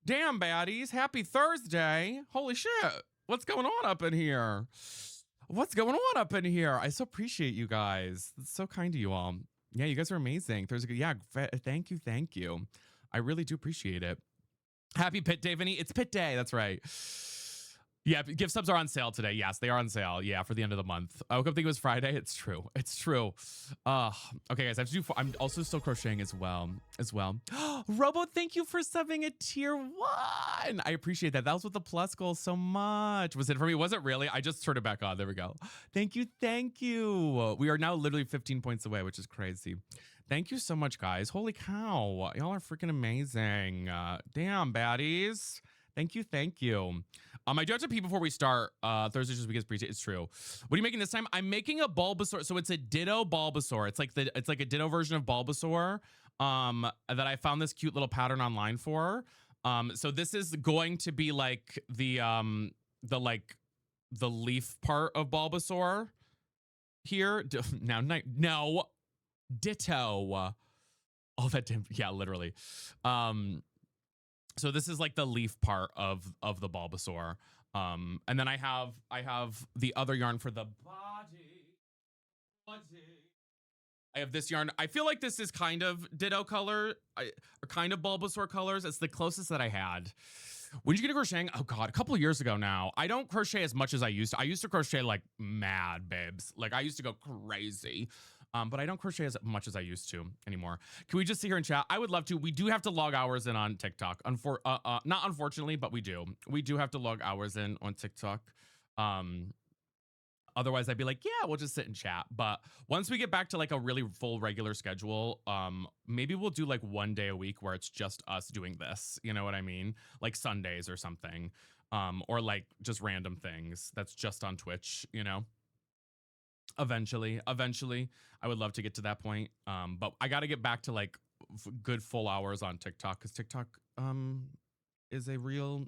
baddies. Happy Thursday. Holy shit. What's going on up in here? I so appreciate you guys. It's so kind of you all. Yeah, you guys are amazing. Thank you. I really do appreciate it. Happy Pit Day, Vinny. It's Pit Day. That's right. Yeah, gift subs are on sale today. Yes, they are on sale. Yeah, for the end of the month. I woke up thinking it was Friday. It's true. It's true. Okay, guys, I have to do. I'm also still crocheting as well. Robo, thank you for subbing a tier 1. I appreciate that. That was with the plus goal so much. Was it for me? Was it really? I just turned it back on. There we go. Thank you. Thank you. We are now literally 15 points away, which is crazy. Thank you so much, guys. Holy cow. Y'all are freaking amazing. Damn, baddies. Thank you. Thank you. I do have to pee before we start. Thursday's just because it's true. What are you making this time? I'm making a Bulbasaur. So it's a Ditto Bulbasaur. It's like a Ditto version of Bulbasaur. That I found this cute little pattern online for. So this is going to be like the leaf part of Bulbasaur here. No, Ditto. Oh, that didn't, yeah, literally. So this is like the leaf part of the Bulbasaur. And then I have the other yarn for the body. I have this yarn. I feel like this is kind of Ditto color, or kind of Bulbasaur colors. It's the closest that I had. When did you get to crocheting? Oh God, a couple of years ago now. I don't crochet as much as I used to. I used to crochet like mad, babes. Like I used to go crazy. But I don't crochet as much as I used to anymore. Can we just see here in chat? I would love to. We do have to log hours in on TikTok. Not unfortunately, but we do. We do have to log hours in on TikTok. Otherwise, I'd be like, yeah, we'll just sit and chat. But once we get back to like a really full regular schedule, maybe we'll do like one day a week where it's just us doing this. You know what I mean? Like Sundays or something. Or like just random things that's just on Twitch, you know? Eventually, I would love to get to that point. But I got to get back to like good full hours on TikTok because TikTok is a real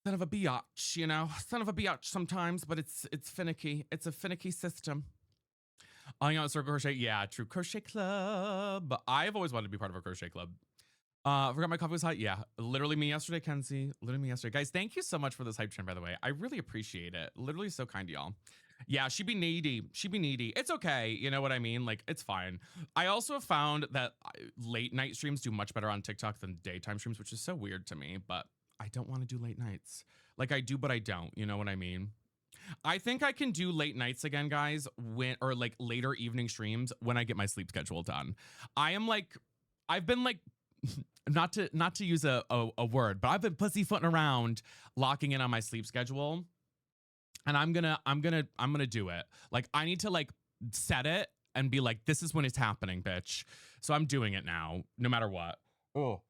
son of a biatch, you know, son of a biatch sometimes, but it's finicky. It's a finicky system. You know, Circle Crochet, yeah, true. Crochet Club. I've always wanted to be part of a crochet club. Forgot my coffee was hot. Yeah, literally me yesterday, Kenzie. Literally me yesterday. Guys, thank you so much for this hype train, by the way. I really appreciate it. Literally so kind to y'all. Yeah, she'd be needy. She'd be needy. It's okay. You know what I mean? Like, it's fine. I also have found that late night streams do much better on TikTok than daytime streams, which is so weird to me, but I don't want to do late nights. Like I do, but I don't. You know what I mean? I think I can do late nights again, guys, or like later evening streams when I get my sleep schedule done. I've been like, not to use a word, but I've been pussyfooting around locking in on my sleep schedule. And I'm gonna do it. Like I need to like set it and be like, this is when it's happening, bitch. So I'm doing it now, no matter what. Oh.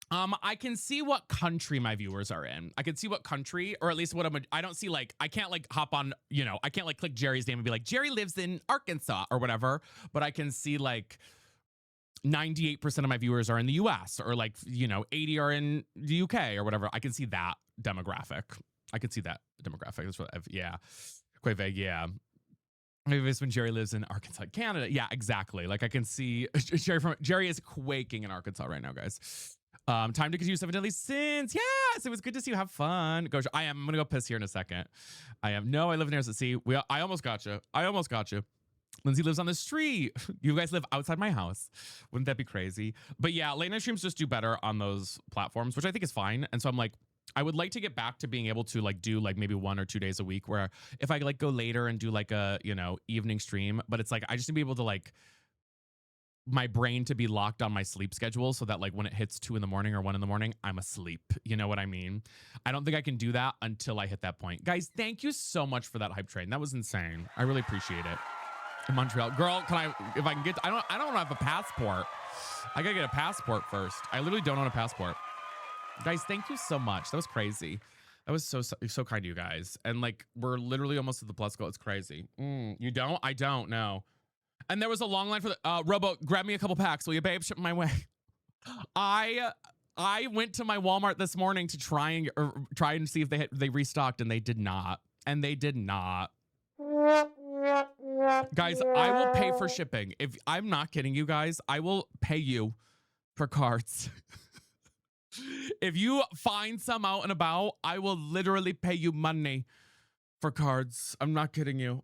I can see what country my viewers are in. I can see what country, or at least what I don't see like, I can't like hop on, you know, I can't like click Jerry's name and be like, Jerry lives in Arkansas or whatever. But I can see like 98% of my viewers are in the US or like, you know, 80 are in the UK or whatever. I can see that demographic. That's what yeah. Quite vague, yeah. Maybe it's when Jerry lives in Arkansas, Canada. Yeah, exactly. Like I can see Jerry is quaking in Arkansas right now, guys. Time to continue 7 Deadly Sins. Yes, it was good to see you. Have fun. Go. I'm gonna go piss here in a second. I live near the sea. I almost got you. Lindsay lives on the street. You guys live outside my house. Wouldn't that be crazy? But yeah, late night streams just do better on those platforms, which I think is fine. And so I'm like, I would like to get back to being able to like do like maybe 1 or 2 days a week where if I like go later and do like a, you know, evening stream, but it's like, I just need to be able to like my brain to be locked on my sleep schedule so that like when it hits 2 in the morning or 1 in the morning, I'm asleep. You know what I mean? I don't think I can do that until I hit that point. Guys, thank you so much for that hype train. That was insane. I really appreciate it. In Montreal, girl, if I can get, I don't have a passport. I gotta get a passport first. I literally don't own a passport. Guys, thank you so much. That was crazy. That was so kind to you guys. And like, we're literally almost at the plus goal. It's crazy. You don't? I don't know. And there was a long line for the, Robo, grab me a couple packs. Will you, babe? Ship my way. I went to my Walmart this morning to try and see if they restocked, and they did not. Guys, I will pay for shipping. If I'm not kidding you guys, I will pay you for cards. If you find some out and about, I will literally pay you money for cards. I'm not kidding you.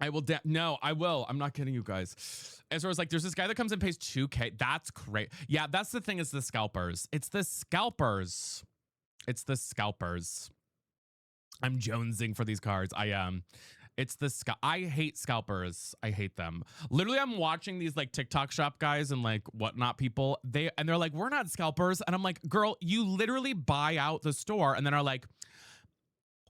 I will. No, I will. I'm not kidding you guys. As far as like, there's this guy that comes and pays 2K. That's great. Yeah, that's the thing is the scalpers. It's the scalpers. It's the scalpers. I'm jonesing for these cards. I am. It's the I hate scalpers. I hate them. Literally, I'm watching these like TikTok shop guys and like whatnot people. They're like, we're not scalpers. And I'm like, girl, you literally buy out the store and then are like,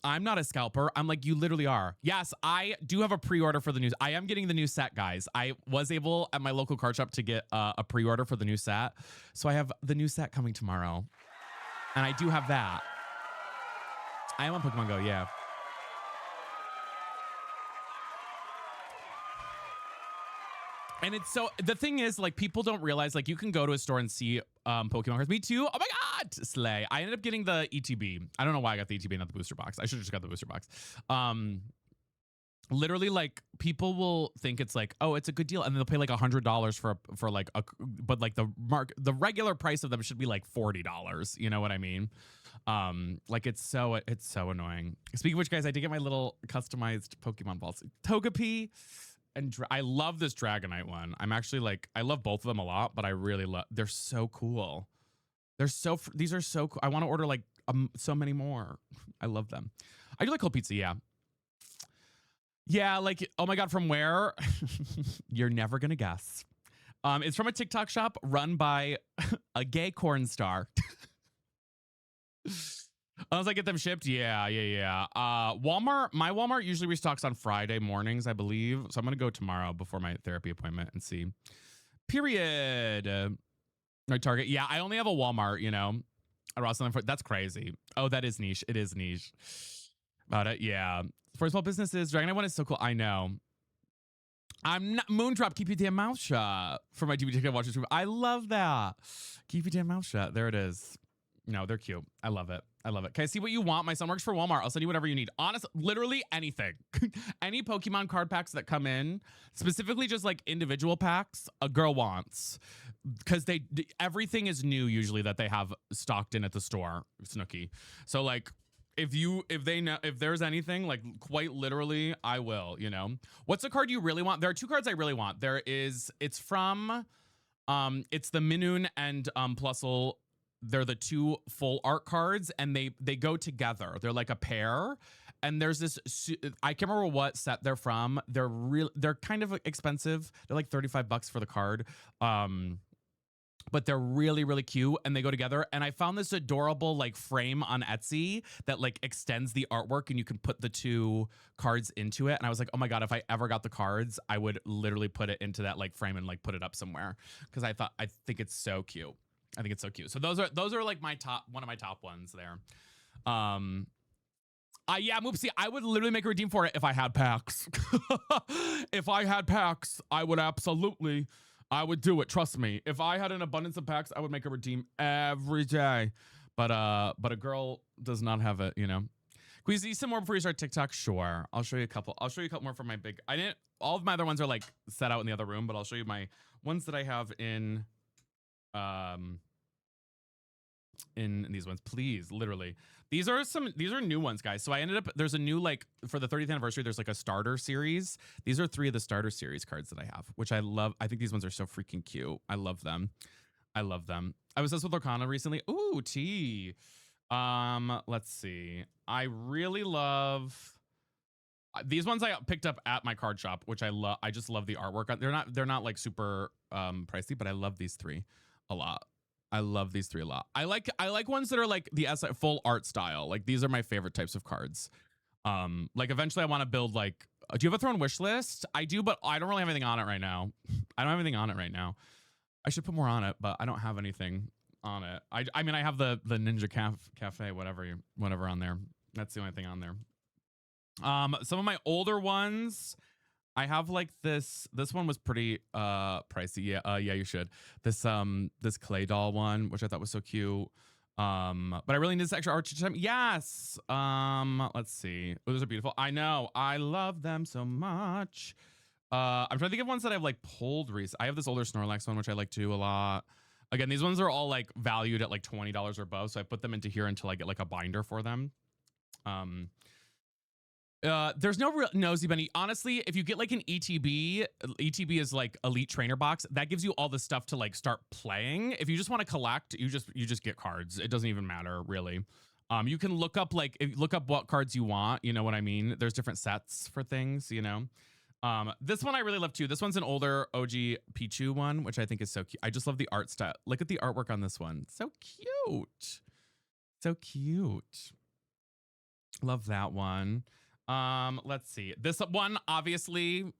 I'm not a scalper. I'm like, you literally are. Yes, I do have a pre-order for the new. I am getting the new set, guys. I was able at my local card shop to get a pre-order for the new set. So I have the new set coming tomorrow. And I do have that. I am on Pokemon Go, yeah. And it's so, the thing is, like, people don't realize, like, you can go to a store and see Pokemon cards. Me too. Oh my God, slay. I ended up getting the ETB. I don't know why I got the ETB, not the booster box. I should have just got the booster box. Literally, like, people will think it's like, oh, it's a good deal, and then they'll pay like $100 for like a, but like the regular price of them should be like $40. You know what I mean? Like it's so annoying. Speaking of which, guys, I did get my little customized Pokemon balls. Togepi. And I love this Dragonite one. I'm actually like, I love both of them a lot, but I really love, they're so cool. These are so cool. I want to order like so many more. I love them. I do like cold pizza, yeah. Yeah, like, oh my God, from where? You're never going to guess. It's from a TikTok shop run by a gay corn star. Unless I get them shipped, yeah. Walmart, my Walmart usually restocks on Friday mornings, I believe. So I'm gonna go tomorrow before my therapy appointment and see. Period. My Target, yeah. I only have a Walmart, you know. That's crazy. Oh, that is niche. It is niche. About it, yeah. For small businesses, Dragonite one is so cool. I know. I'm not Moondrop. Keep your damn mouth shut. For my DVD watchers, I love that. Keep your damn mouth shut. There it is. No, they're cute. I love it. I love it. Can I see what you want? My son works for Walmart. I'll send you whatever you need. Honestly, literally anything. Any Pokemon card packs that come in, specifically just like individual packs, a girl wants. Because everything is new usually that they have stocked in at the store, Snooki. So like if there's anything, like quite literally, I will, you know. What's the card you really want? There are two cards I really want. It's from it's the Minoon and Plusle. They're the two full art cards and they go together. They're like a pair. And there's this, I can't remember what set they're from. They're kind of expensive. They're like $35 for the card. But they're really, really cute and they go together. And I found this adorable like frame on Etsy that like extends the artwork and you can put the two cards into it. And I was like, oh my God, if I ever got the cards, I would literally put it into that like frame and like put it up somewhere. Cause I think it's so cute. I think it's so cute. So those are like one of my top ones there. Yeah, Moopsie, I would literally make a redeem for it if I had packs. If I had packs, I would do it. Trust me. If I had an abundance of packs, I would make a redeem every day. But a girl does not have it, you know. Can we see some more before you start TikTok? Sure. I'll show you a couple. I'll show you a couple more from my big. All of my other ones are like set out in the other room, but I'll show you my ones that I have in these ones, please. Literally, these are new ones, guys. So I ended up, there's a new, like, for the 30th anniversary, there's like a starter series. These are 3 of the starter series cards that I have, which I love. I think these ones are so freaking cute. I love them. I was just with Lorcana recently. Ooh, tea. Let's see. I really love these ones. I picked up at my card shop, which I love. I just love the artwork. They're not like super pricey, but I love these 3 a lot. I love these 3 a lot. I like ones that are like the full art style. Like these are my favorite types of cards. Like eventually I want to build like, do you have a Throne wish list? I do, but I don't really have anything on it right now. I should put more on it, but I don't have anything on it. I mean, I have the Ninja Cafe, whatever on there. That's the only thing on there. Some of my older ones, I have like this one was pretty pricey. Yeah, you should. This clay doll one, which I thought was so cute. But I really need this extra art time. Yes. Let's see. Oh, those are beautiful. I know. I love them so much. I'm trying to think of ones that I've like pulled recently. I have this older Snorlax one, which I like too a lot. Again, these ones are all like valued at like $20 or above. So I put them into here until I get like a binder for them. There's no real nosy bunny. Honestly, if you get like an ETB is like Elite Trainer Box. That gives you all the stuff to like start playing. If you just want to collect, you just get cards. It doesn't even matter really. You can look up what cards you want. You know what I mean? There's different sets for things. You know. This one I really love too. This one's an older OG Pichu one, which I think is so cute. I just love the art style. Look at the artwork on this one. So cute. So cute. Love that one. Let's see. This one, obviously,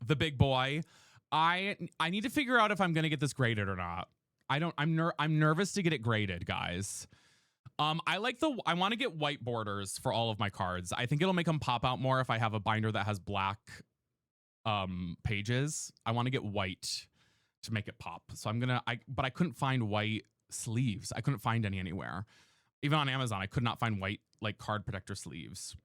the big boy. I need to figure out if I'm gonna get this graded or not. I'm nervous to get it graded, guys. I want to get white borders for all of my cards. I think it'll make them pop out more if I have a binder that has black pages. I want to get white to make it pop. So but I couldn't find white sleeves. I couldn't find any anywhere. Even on Amazon, I could not find white like card protector sleeves.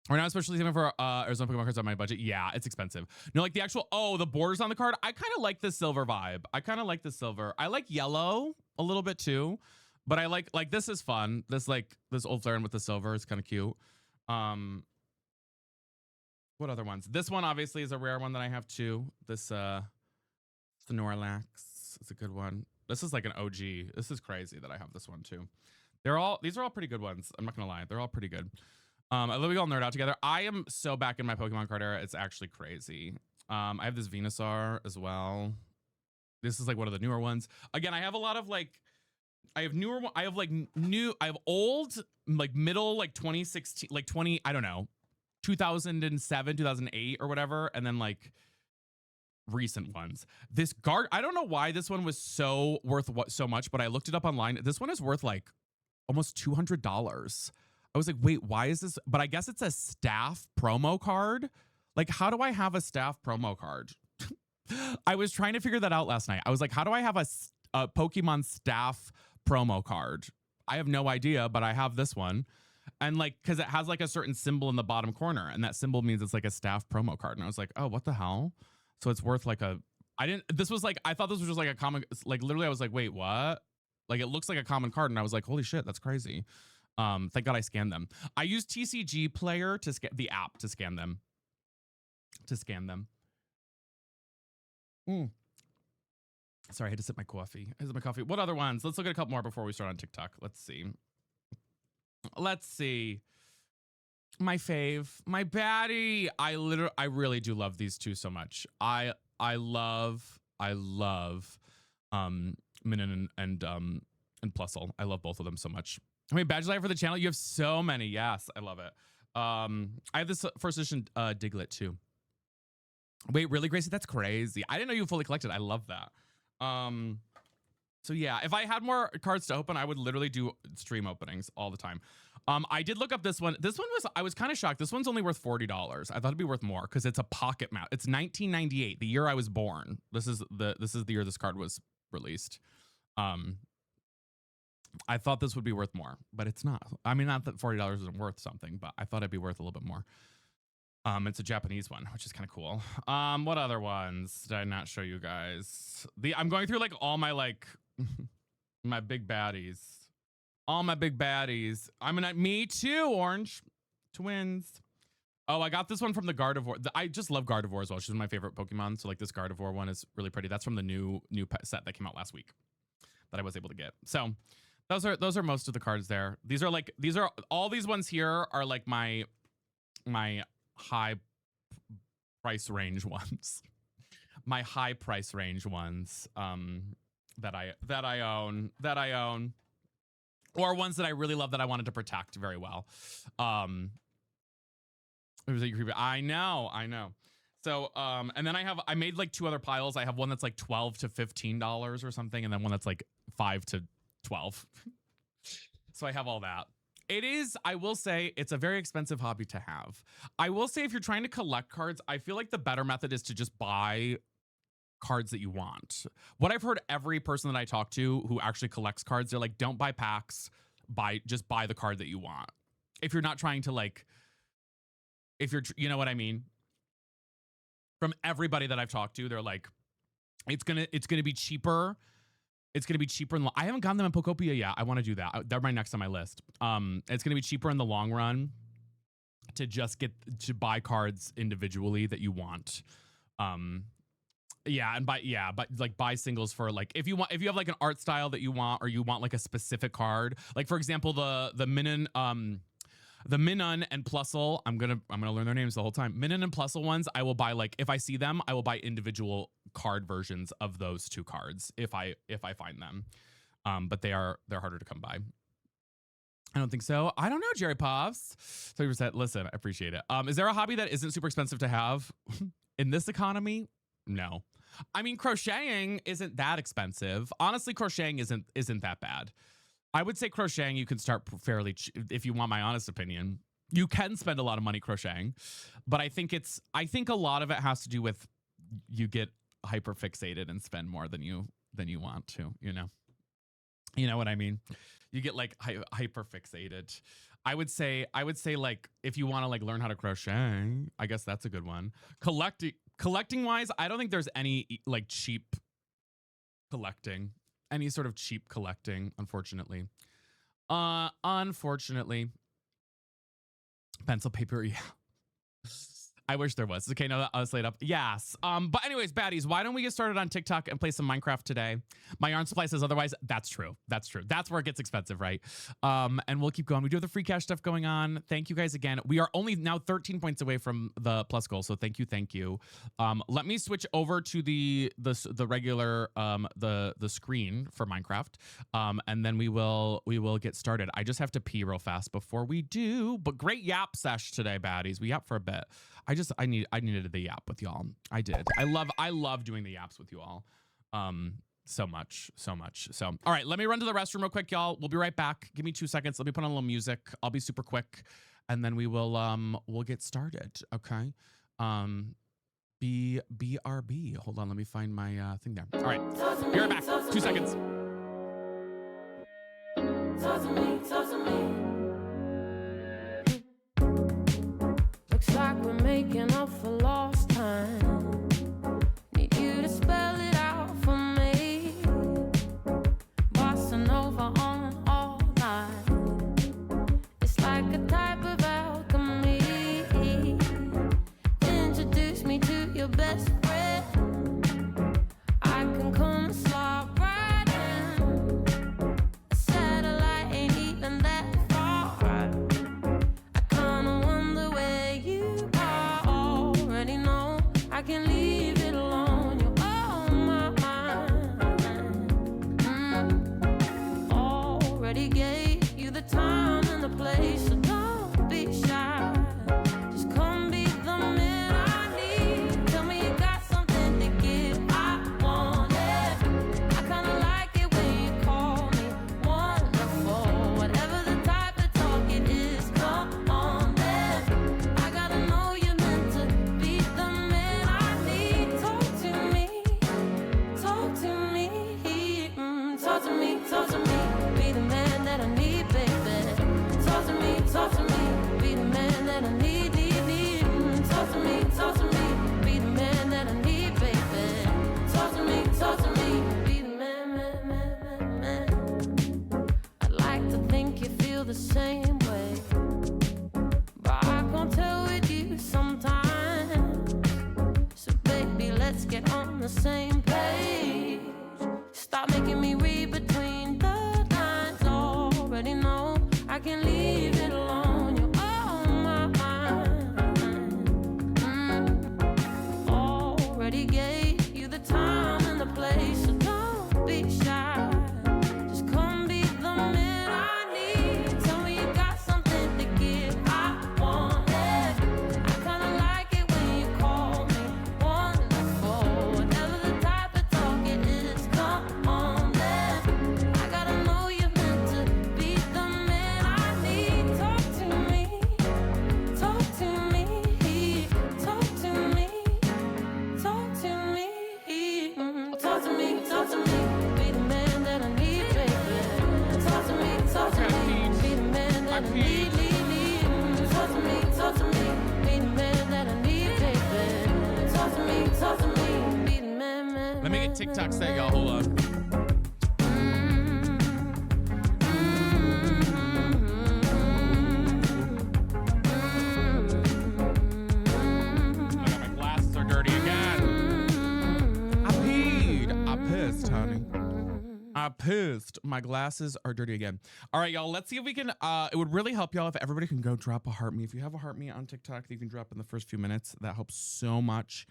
Right now, especially saving for Arizona Pokemon cards on my budget. Yeah, it's expensive. No, like the actual, the borders on the card. I kind of like the silver vibe. I kind of like the silver. I like yellow a little bit too, but I like this is fun. This old Flaren with the silver is kind of cute. What other ones? This one obviously is a rare one that I have too. This Snorlax is a good one. This is like an OG. This is crazy that I have this one too. These are all pretty good ones. I'm not gonna lie. They're all pretty good. I love we all nerd out together. I am so back in my Pokemon card era. It's actually crazy. I have this Venusaur as well. This is like one of the newer ones. Again, I have a lot of like, I have newer, I have like new, I have old, like middle, like 2016, like 20, I don't know, 2007, 2008 or whatever. And then like recent ones. This I don't know why this one was so worth so much, but I looked it up online. This one is worth like almost $200. I was like, wait, why is this? But I guess it's a staff promo card. Like, how do I have a staff promo card? I was trying to figure that out last night. I was like, how do I have a Pokemon staff promo card? I have no idea, but I have this one. And like, because it has like a certain symbol in the bottom corner, and that symbol means it's like a staff promo card. And I was like, oh, what the hell? So it's worth like I thought this was just like a common, like literally I was like, wait, what? Like, it looks like a common card. And I was like, holy shit, that's crazy. Thank God I scanned them. I use TCG Player to scan the app to scan them. Sorry, I had to sip my coffee. What other ones? Let's look at a couple more before we start on TikTok. Let's see. My fave, my baddie. I really do love these two so much. I love Minun and Plusle. I love both of them so much. I mean, badge life for the channel. You have so many. Yes, I love it. I have this first edition Diglett too. Wait, really, Gracie? That's crazy. I didn't know you fully collected. I love that. So yeah, if I had more cards to open, I would literally do stream openings all the time. I did look up this one. I was kind of shocked. This one's only worth $40. I thought it'd be worth more because it's a pocket mount. It's 1998, the year I was born. This is the year this card was released. I thought this would be worth more, but it's not. I mean, not that $40 isn't worth something, but I thought it'd be worth a little bit more. It's a Japanese one, which is kind of cool. What other ones did I not show you guys? I'm going through like all my like my big baddies. All my big baddies. Me too, Orange. Twins. Oh, I got this one from the Gardevoir. I just love Gardevoir as well. She's my favorite Pokemon. So like this Gardevoir one is really pretty. That's from the new set that came out last week that I was able to get. So those are most of the cards there. These are all these ones here are like my high price range ones. My high price range ones that I own. Or ones that I really love that I wanted to protect very well. It was like creepy. I know. So and then I made like two other piles. I have one that's like $12 to $15 or something, and then one that's like $5 to $12. So I have all that. I will say, it's a very expensive hobby to have. I will say, if you're trying to collect cards, I feel like the better method is to just buy cards that you want. What I've heard every person that I talk to who actually collects cards, they're like, don't buy packs, just buy the card that you want. If you're not trying to like, you know what I mean? From everybody that I've talked to, they're like, it's gonna be cheaper. It's going to be cheaper. I haven't gotten them in Pokopia yet. I want to do that. They're my next on my list. It's going to be cheaper in the long run to just get to buy cards individually that you want. Yeah, and but like buy singles for like if you have like an art style that you want, or you want like a specific card. Like for example, the Minun and Plusle, I'm gonna learn their names the whole time. Minun and Plusle ones, I will buy, like if I see them, I will buy individual card versions of those two cards if I find them. But they're harder to come by. I don't think so. I don't know, Jerry Pops. 30%. Listen, I appreciate it. Is there a hobby that isn't super expensive to have in this economy? No. I mean, crocheting isn't that expensive. Honestly, crocheting isn't that bad. I would say crocheting you can start fairly if you want my honest opinion. You can spend a lot of money crocheting, but I think a lot of it has to do with you get hyper fixated and spend more than you want to, you know. You know what I mean? You get like hyper fixated. I would say like if you want to like learn how to crochet, I guess that's a good one. Collecting wise, I don't think there's any like cheap collecting, any sort of cheap collecting, unfortunately. Unfortunately. Pencil, paper, yeah. I wish there was. Okay, no, I was laid up. Yes. But anyways, baddies, why don't we get started on TikTok and play some Minecraft today? My yarn supply says otherwise. That's true. That's true. That's where it gets expensive, right? And we'll keep going. We do have the free cash stuff going on. Thank you guys again. We are only now 13 points away from the plus goal, so thank you. Let me switch over to the regular the screen for Minecraft, and then we will get started. I just have to pee real fast before we do. But great yap sesh today, baddies. We yapped for a bit. I needed the yap with y'all. I did. I love doing the yaps with you all. So much. So all right, let me run to the restroom real quick, y'all. We'll be right back. Give me 2 seconds. Let me put on a little music. I'll be super quick, and then we'll get started. Okay. BRB. Hold on, let me find my thing there. All right. Be right back. 2 seconds. Looks like we're making up for lost time. Need you to spell it out for me. Bossa Nova on all night. It's like a type of alchemy. Introduce me to your best friend. I can come and slide right in. A satellite ain't even that far. I kinda wonder where you are. Already know I can leave it alone. You're on my mind. Already gave you the time and the place, so don't be shy. Just come be the man I need. Tell me you got something to give. I want it. I kinda like it when you call me wonderful. Whatever the type of talk it is, come on then. I gotta know you're meant to be the man I need. Talk to me, talk to me, talk to me, talk to me. Be the man that I need, baby. Talk to me, be the man that I need. Talk to me, be the man that I need, baby. Talk to me, be the man. I'd like to think you feel the same way, but I can't tell with you sometimes. So baby, let's get on the same page. Stop making me read between the lines. Already know I can leave it alone. You're on my mind. Already gave you the time and the place, so don't be shy. Just come be the man I need. Tell me you pissed. My glasses are dirty again. All right, y'all. Let's see if we can. It would really help y'all if everybody can go drop a heart me. If you have a heart me on TikTok that you can drop in the first few minutes, that helps so much.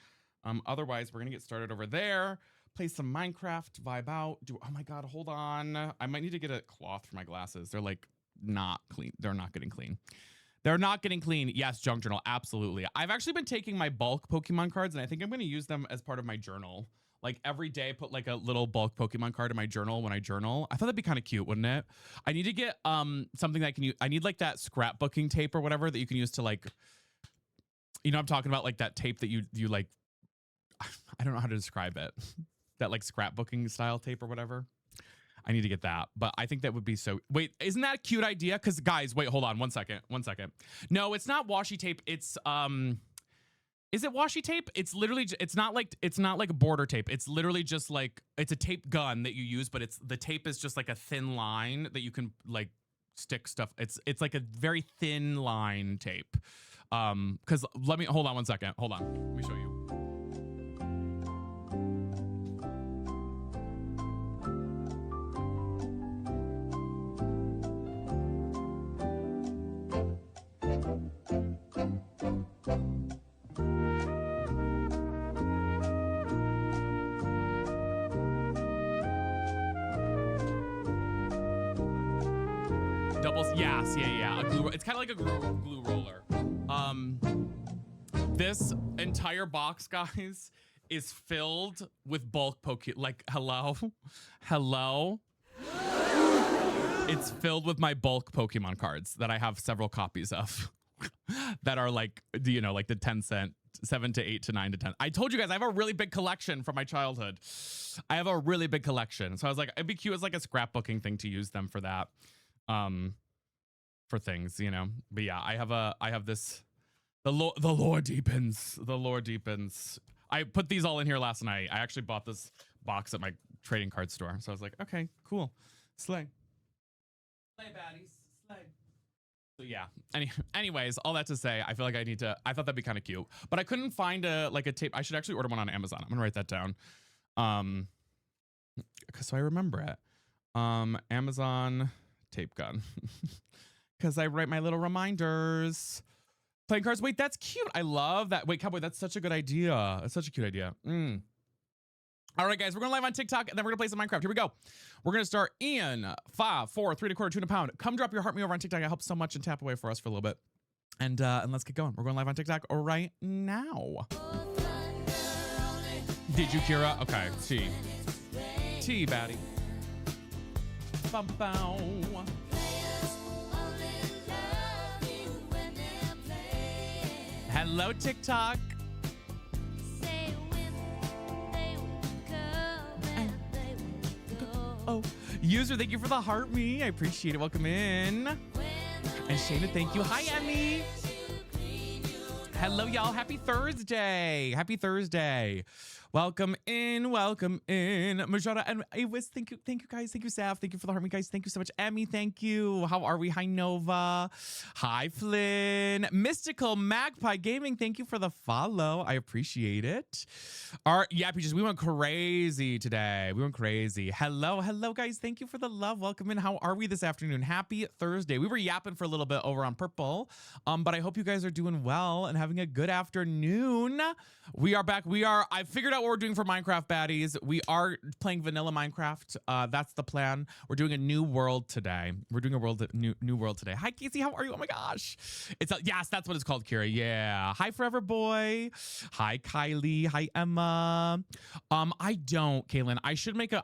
Otherwise, we're gonna get started over there. Play some Minecraft, vibe out. Oh my god, hold on. I might need to get a cloth for my glasses. They're like not clean. They're not getting clean. They're not getting clean. Yes, junk journal. Absolutely. I've actually been taking my bulk Pokemon cards, and I think I'm going to use them as part of my journal. Like every day, put like a little bulk Pokemon card in my journal when I journal. I thought that'd be kind of cute, wouldn't it? I need to get something that I can use. I need like that scrapbooking tape or whatever that you can use to like, you know, I'm talking about like that tape that you like. I don't know how to describe it. That like scrapbooking style tape or whatever. I need to get that, but I think that would be so. Wait, isn't that a cute idea? Because guys, wait, hold on, 1 second, 1 second. No, it's not washi tape. It's is it washi tape? It's literally, it's not like a border tape. It's literally just like it's a tape gun that you use, but the tape is just like a thin line that you can like stick stuff. It's like a very thin line tape. Because hold on 1 second. Hold on, let me show you. Yeah. It's kind of like a glue roller. This entire box, guys, is filled with bulk like hello. It's filled with my bulk Pokemon cards that I have several copies of that are like, you know, like the 10-cent, 7 to 8 to 9 to 10. I told you guys I have a really big collection from my childhood. I have a really big collection. So I was like, it'd be cute as like a scrapbooking thing to use them for that. For things, you know. But yeah, I have this. The lore deepens. The lore deepens. I put these all in here last night. I actually bought this box at my trading card store. So I was like, okay, cool. Slay. Slay, baddies. Slay. So yeah. Anyways, all that to say, I feel like I thought that'd be kind of cute. But I couldn't find a tape. I should actually order one on Amazon. I'm gonna write that down. So I remember it. Amazon tape gun. Because I write my little reminders. Playing cards. Wait, that's cute. I love that. Wait, Cowboy, that's such a good idea. That's such a cute idea. All right, guys, we're going live on TikTok, and then we're going to play some Minecraft. Here we go. We're going to start in 5, 4, 3 1/4, 2 1/4. Come drop your heart me over on TikTok. It helps so much, and tap away for us for a little bit. And let's get going. We're going live on TikTok right now. Did you, Kira? Okay, T, baddie. Bum-bow. Hello, TikTok. Oh, user, thank you for the heart me. I appreciate it. Welcome in. And Shayna, thank you. Hi, Emmy. Hello, y'all. Happy Thursday. Happy Thursday. Welcome in, Majora and Avis. Thank you, guys. Thank you, Saf. Thank you for the heart me, guys. Thank you so much, Emmy. Thank you. How are we? Hi, Nova. Hi, Flynn. Mystical Magpie Gaming. Thank you for the follow. I appreciate it. Yeah, Peaches, we went crazy today. We went crazy. Hello, guys. Thank you for the love. Welcome in. How are we this afternoon? Happy Thursday. We were yapping for a little bit over on Purple, but I hope you guys are doing well and having a good afternoon. We are back. I figured out what we're doing for Minecraft, baddies. We are playing vanilla Minecraft. That's the plan. We're doing a new world today. We're doing a new world today. Hi, Casey. How are you? Oh my gosh. Yes, that's what it's called, Kira. Yeah. Hi, Forever Boy. Hi, Kylie. Hi, Emma. I don't, Kaylin.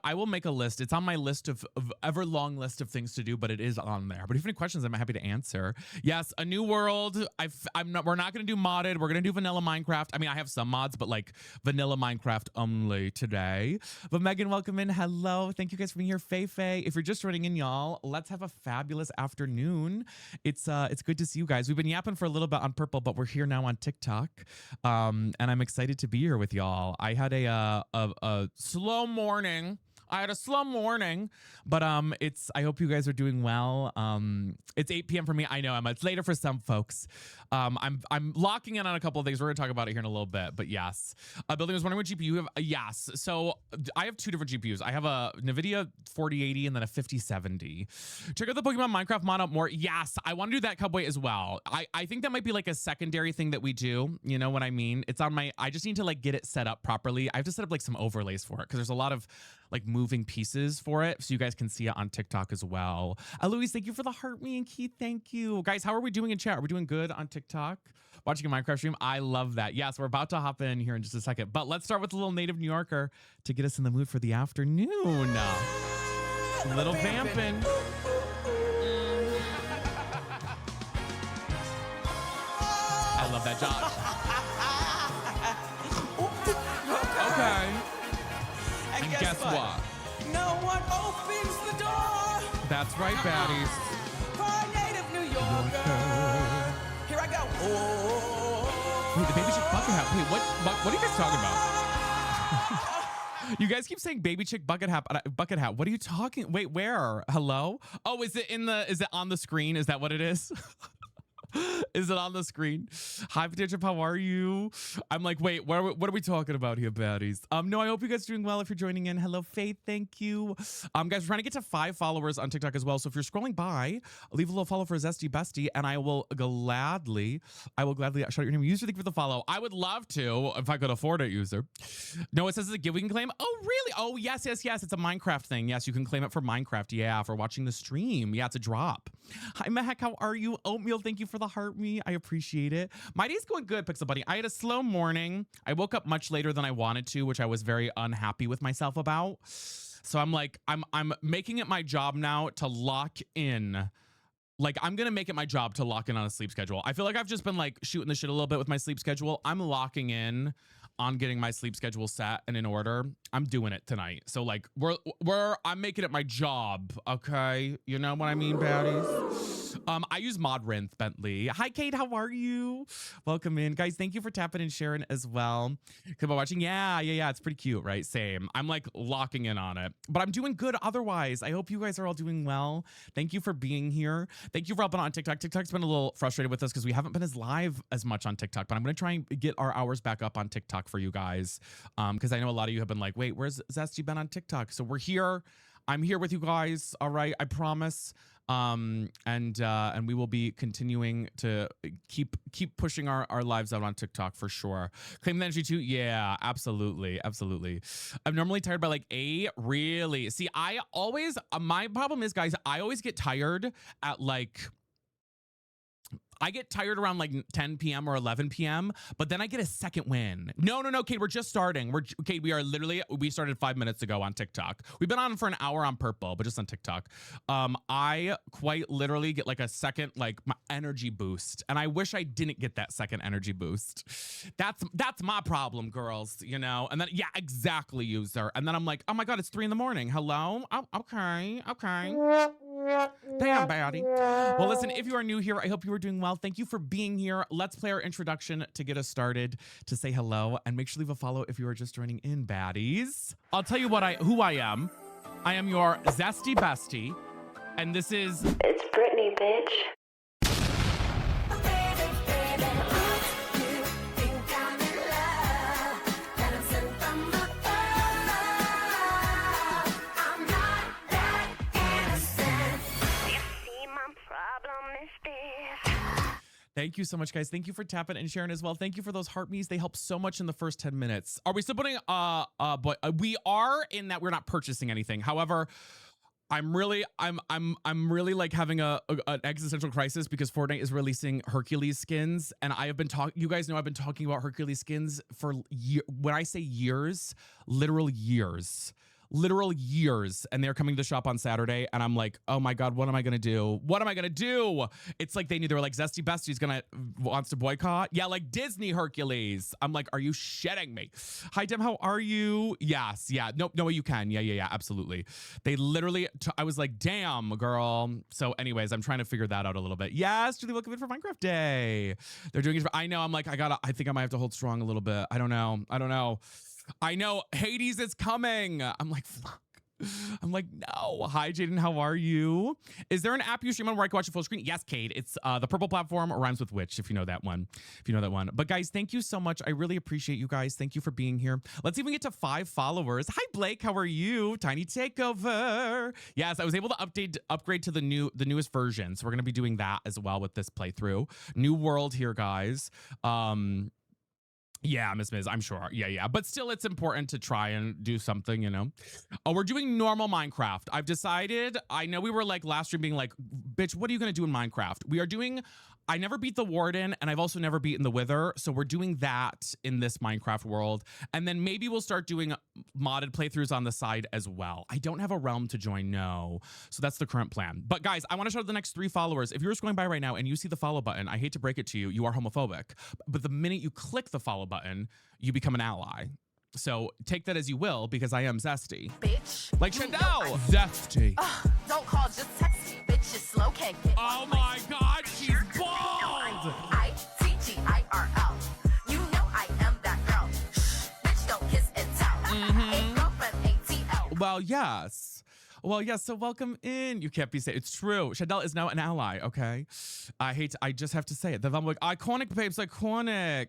I will make a list. It's on my list of ever long list of things to do, but it is on there. But if you have any questions, I'm happy to answer. Yes, a new world. We're not going to do modded. We're going to do vanilla Minecraft. I mean, I have some mods, but like vanilla Minecraft only today. But Megan, welcome in. Hello. Thank you guys for being here. Faye. If you're just running in, y'all, let's have a fabulous afternoon. It's good to see you guys. We've been yapping for a little bit on Purple, but we're here now on TikTok. And I'm excited to be here with y'all. I had a slow morning I had a slow morning, but I hope you guys are doing well. It's 8 p.m. for me. I know, Emma. It's later for some folks. I'm locking in on a couple of things. We're gonna talk about it here in a little bit, but yes. Building was wondering what GPU you have. Yes. So I have two different GPUs. I have a NVIDIA 4080 and then a 5070. Check out the Pokemon Minecraft mod up more. Yes, I want to do that, Cowboy, as well. I think that might be like a secondary thing that we do. You know what I mean? It's on my. I just need to like get it set up properly. I have to set up like some overlays for it because there's a lot of like moving pieces for it, so you guys can see it on TikTok as well. Louise, thank you for the heart. Me and Keith, thank you, guys. How are we doing in chat? Are we doing good on TikTok? Watching a Minecraft stream, I love that. Yes, we're about to hop in here in just a second, but let's start with a little native New Yorker to get us in the mood for the afternoon. Little vampin'. I love that, Josh. Okay. And guess what? No one opens the door. That's right, baddies. For a native New Yorker. Here I go. Oh. Wait, the baby chick bucket hat. Wait, what are you guys talking about? You guys keep saying baby chick bucket hat. Bucket hat. What are you talking? Wait, where? Hello? Oh, is it on the screen? Is that what it is? Is it on the screen? Hi, Potato, how are you? I'm like, wait, what are we talking about here, baddies? No, I hope you guys are doing well. If you're joining in, hello, Faith, thank you. Guys, we're trying to get to 5 followers on TikTok as well. So if you're scrolling by, leave a little follow for Zesty Bestie, and I will gladly shout out your name. User, thank you for the follow. I would love to if I could afford it, user. No, it says it's a gift we can claim. Oh, really? Oh, yes. It's a Minecraft thing. Yes, you can claim it for Minecraft. Yeah, for watching the stream. Yeah, it's a drop. Hi, Mehek, how are you? Oatmeal, thank you for the heart me. I appreciate it. My day's going good, Pixel Bunny. I had a slow morning. I woke up much later than I wanted to, which I was very unhappy with myself about. So I'm like, I'm making it my job now to lock in. Like, I'm going to make it my job to lock in on a sleep schedule. I feel like I've just been like shooting the shit a little bit with my sleep schedule. I'm locking in on getting my sleep schedule set and in order. I'm doing it tonight. So like I'm making it my job. Okay. You know what I mean, baddies? I use Modrinth Bentley. Hi, Kate. How are you? Welcome in, guys. Thank you for tapping and sharing as well. Come on, watching. Yeah. It's pretty cute, right? Same. I'm like locking in on it, but I'm doing good otherwise. I hope you guys are all doing well. Thank you for being here. Thank you for helping on TikTok. TikTok's been a little frustrated with us because we haven't been as live as much on TikTok, but I'm going to try and get our hours back up on TikTok for you guys. Because I know a lot of you have been like, wait, where's Zesty been on TikTok? So we're here. I'm here with you guys. All right. I promise. And we will be continuing to keep pushing our lives out on TikTok for sure. Claim the energy too. Yeah, absolutely. I'm normally tired by like 8. Really? See, I always, my problem is, guys, I always get tired at like, I get tired around like 10 p.m. or 11 p.m., but then I get a second win. No, Kate, we're just starting. We started 5 minutes ago on TikTok. We've been on for an hour on Purple, but just on TikTok. I quite literally get like a second, like my energy boost. And I wish I didn't get that second energy boost. That's my problem, girls, you know? And then, yeah, exactly, user. And then I'm like, oh my God, it's 3 a.m. Hello? Oh, okay. Damn, baddie. Well, listen, if you are new here, I hope you are doing well. Thank you for being here. Let's play our introduction to get us started, to say hello, and make sure to leave a follow if you are just joining in, baddies. I'll tell you who I am. I am your Zesty Bestie, and this is... It's Brittany, bitch. Thank you so much, guys. Thank you for tapping and sharing as well. Thank you for those heart me's. They help so much in the first 10 minutes. Are we still putting but we are in that we're not purchasing anything. However, I'm really like having an existential crisis because Fortnite is releasing Hercules skins, and I have been you guys know I've been talking about Hercules skins for when I say years, literal years, and they're coming to the shop on Saturday, and I'm like, oh my God, what am I gonna do? It's like they were like, Zesty Bestie's wants to boycott. Yeah, like Disney Hercules. I'm like, are you shitting me? Hi, Dem, how are you? Yes, yeah, no, you can. Yeah, absolutely. They literally, I was like, damn, girl. So anyways, I'm trying to figure that out a little bit. Yes, Julie, welcome in for Minecraft Day. They're doing it. I know, I'm like, I think I might have to hold strong a little bit. I don't know. I know Hades is coming. I'm like, fuck. I'm like, no. Hi, Jaden. How are you? Is there an app you stream on where I can watch a full screen? Yes, Cade. It's the purple platform, rhymes with witch, if you know that one. If you know that one. But guys, thank you so much. I really appreciate you guys. Thank you for being here. Let's even get to 5 followers. Hi, Blake. How are you? Tiny Takeover. Yes, I was able to upgrade to the newest version. So we're going to be doing that as well with this playthrough. New world here, guys. Yeah, Miss Miz, I'm sure. Yeah. But still, it's important to try and do something, you know? Oh, we're doing normal Minecraft. I've decided, I know we were like last stream being like, bitch, what are you going to do in Minecraft? We are doing, I never beat the Warden, and I've also never beaten the Wither. So we're doing that in this Minecraft world. And then maybe we'll start doing modded playthroughs on the side as well. I don't have a realm to join, no. So that's the current plan. But guys, I want to show the next 3 followers. If you're just going by right now and you see the follow button, I hate to break it to you, you are homophobic. But the minute you click the follow button, you become an ally. So take that as you will, because I am zesty. Bitch. Like Chanel. Zesty. Don't call, just text me. Bitch, it's slow, can't get Oh my God, she's bald. ITGIRL. You know I am that girl. Shh, bitch, don't kiss and tell. Ain't girlfriend, ATL. Well, yes. Well, yes. So welcome in. You can't be saying it's true. Chanel is now an ally. Okay. I just have to say it. I'm like, iconic, babes, iconic.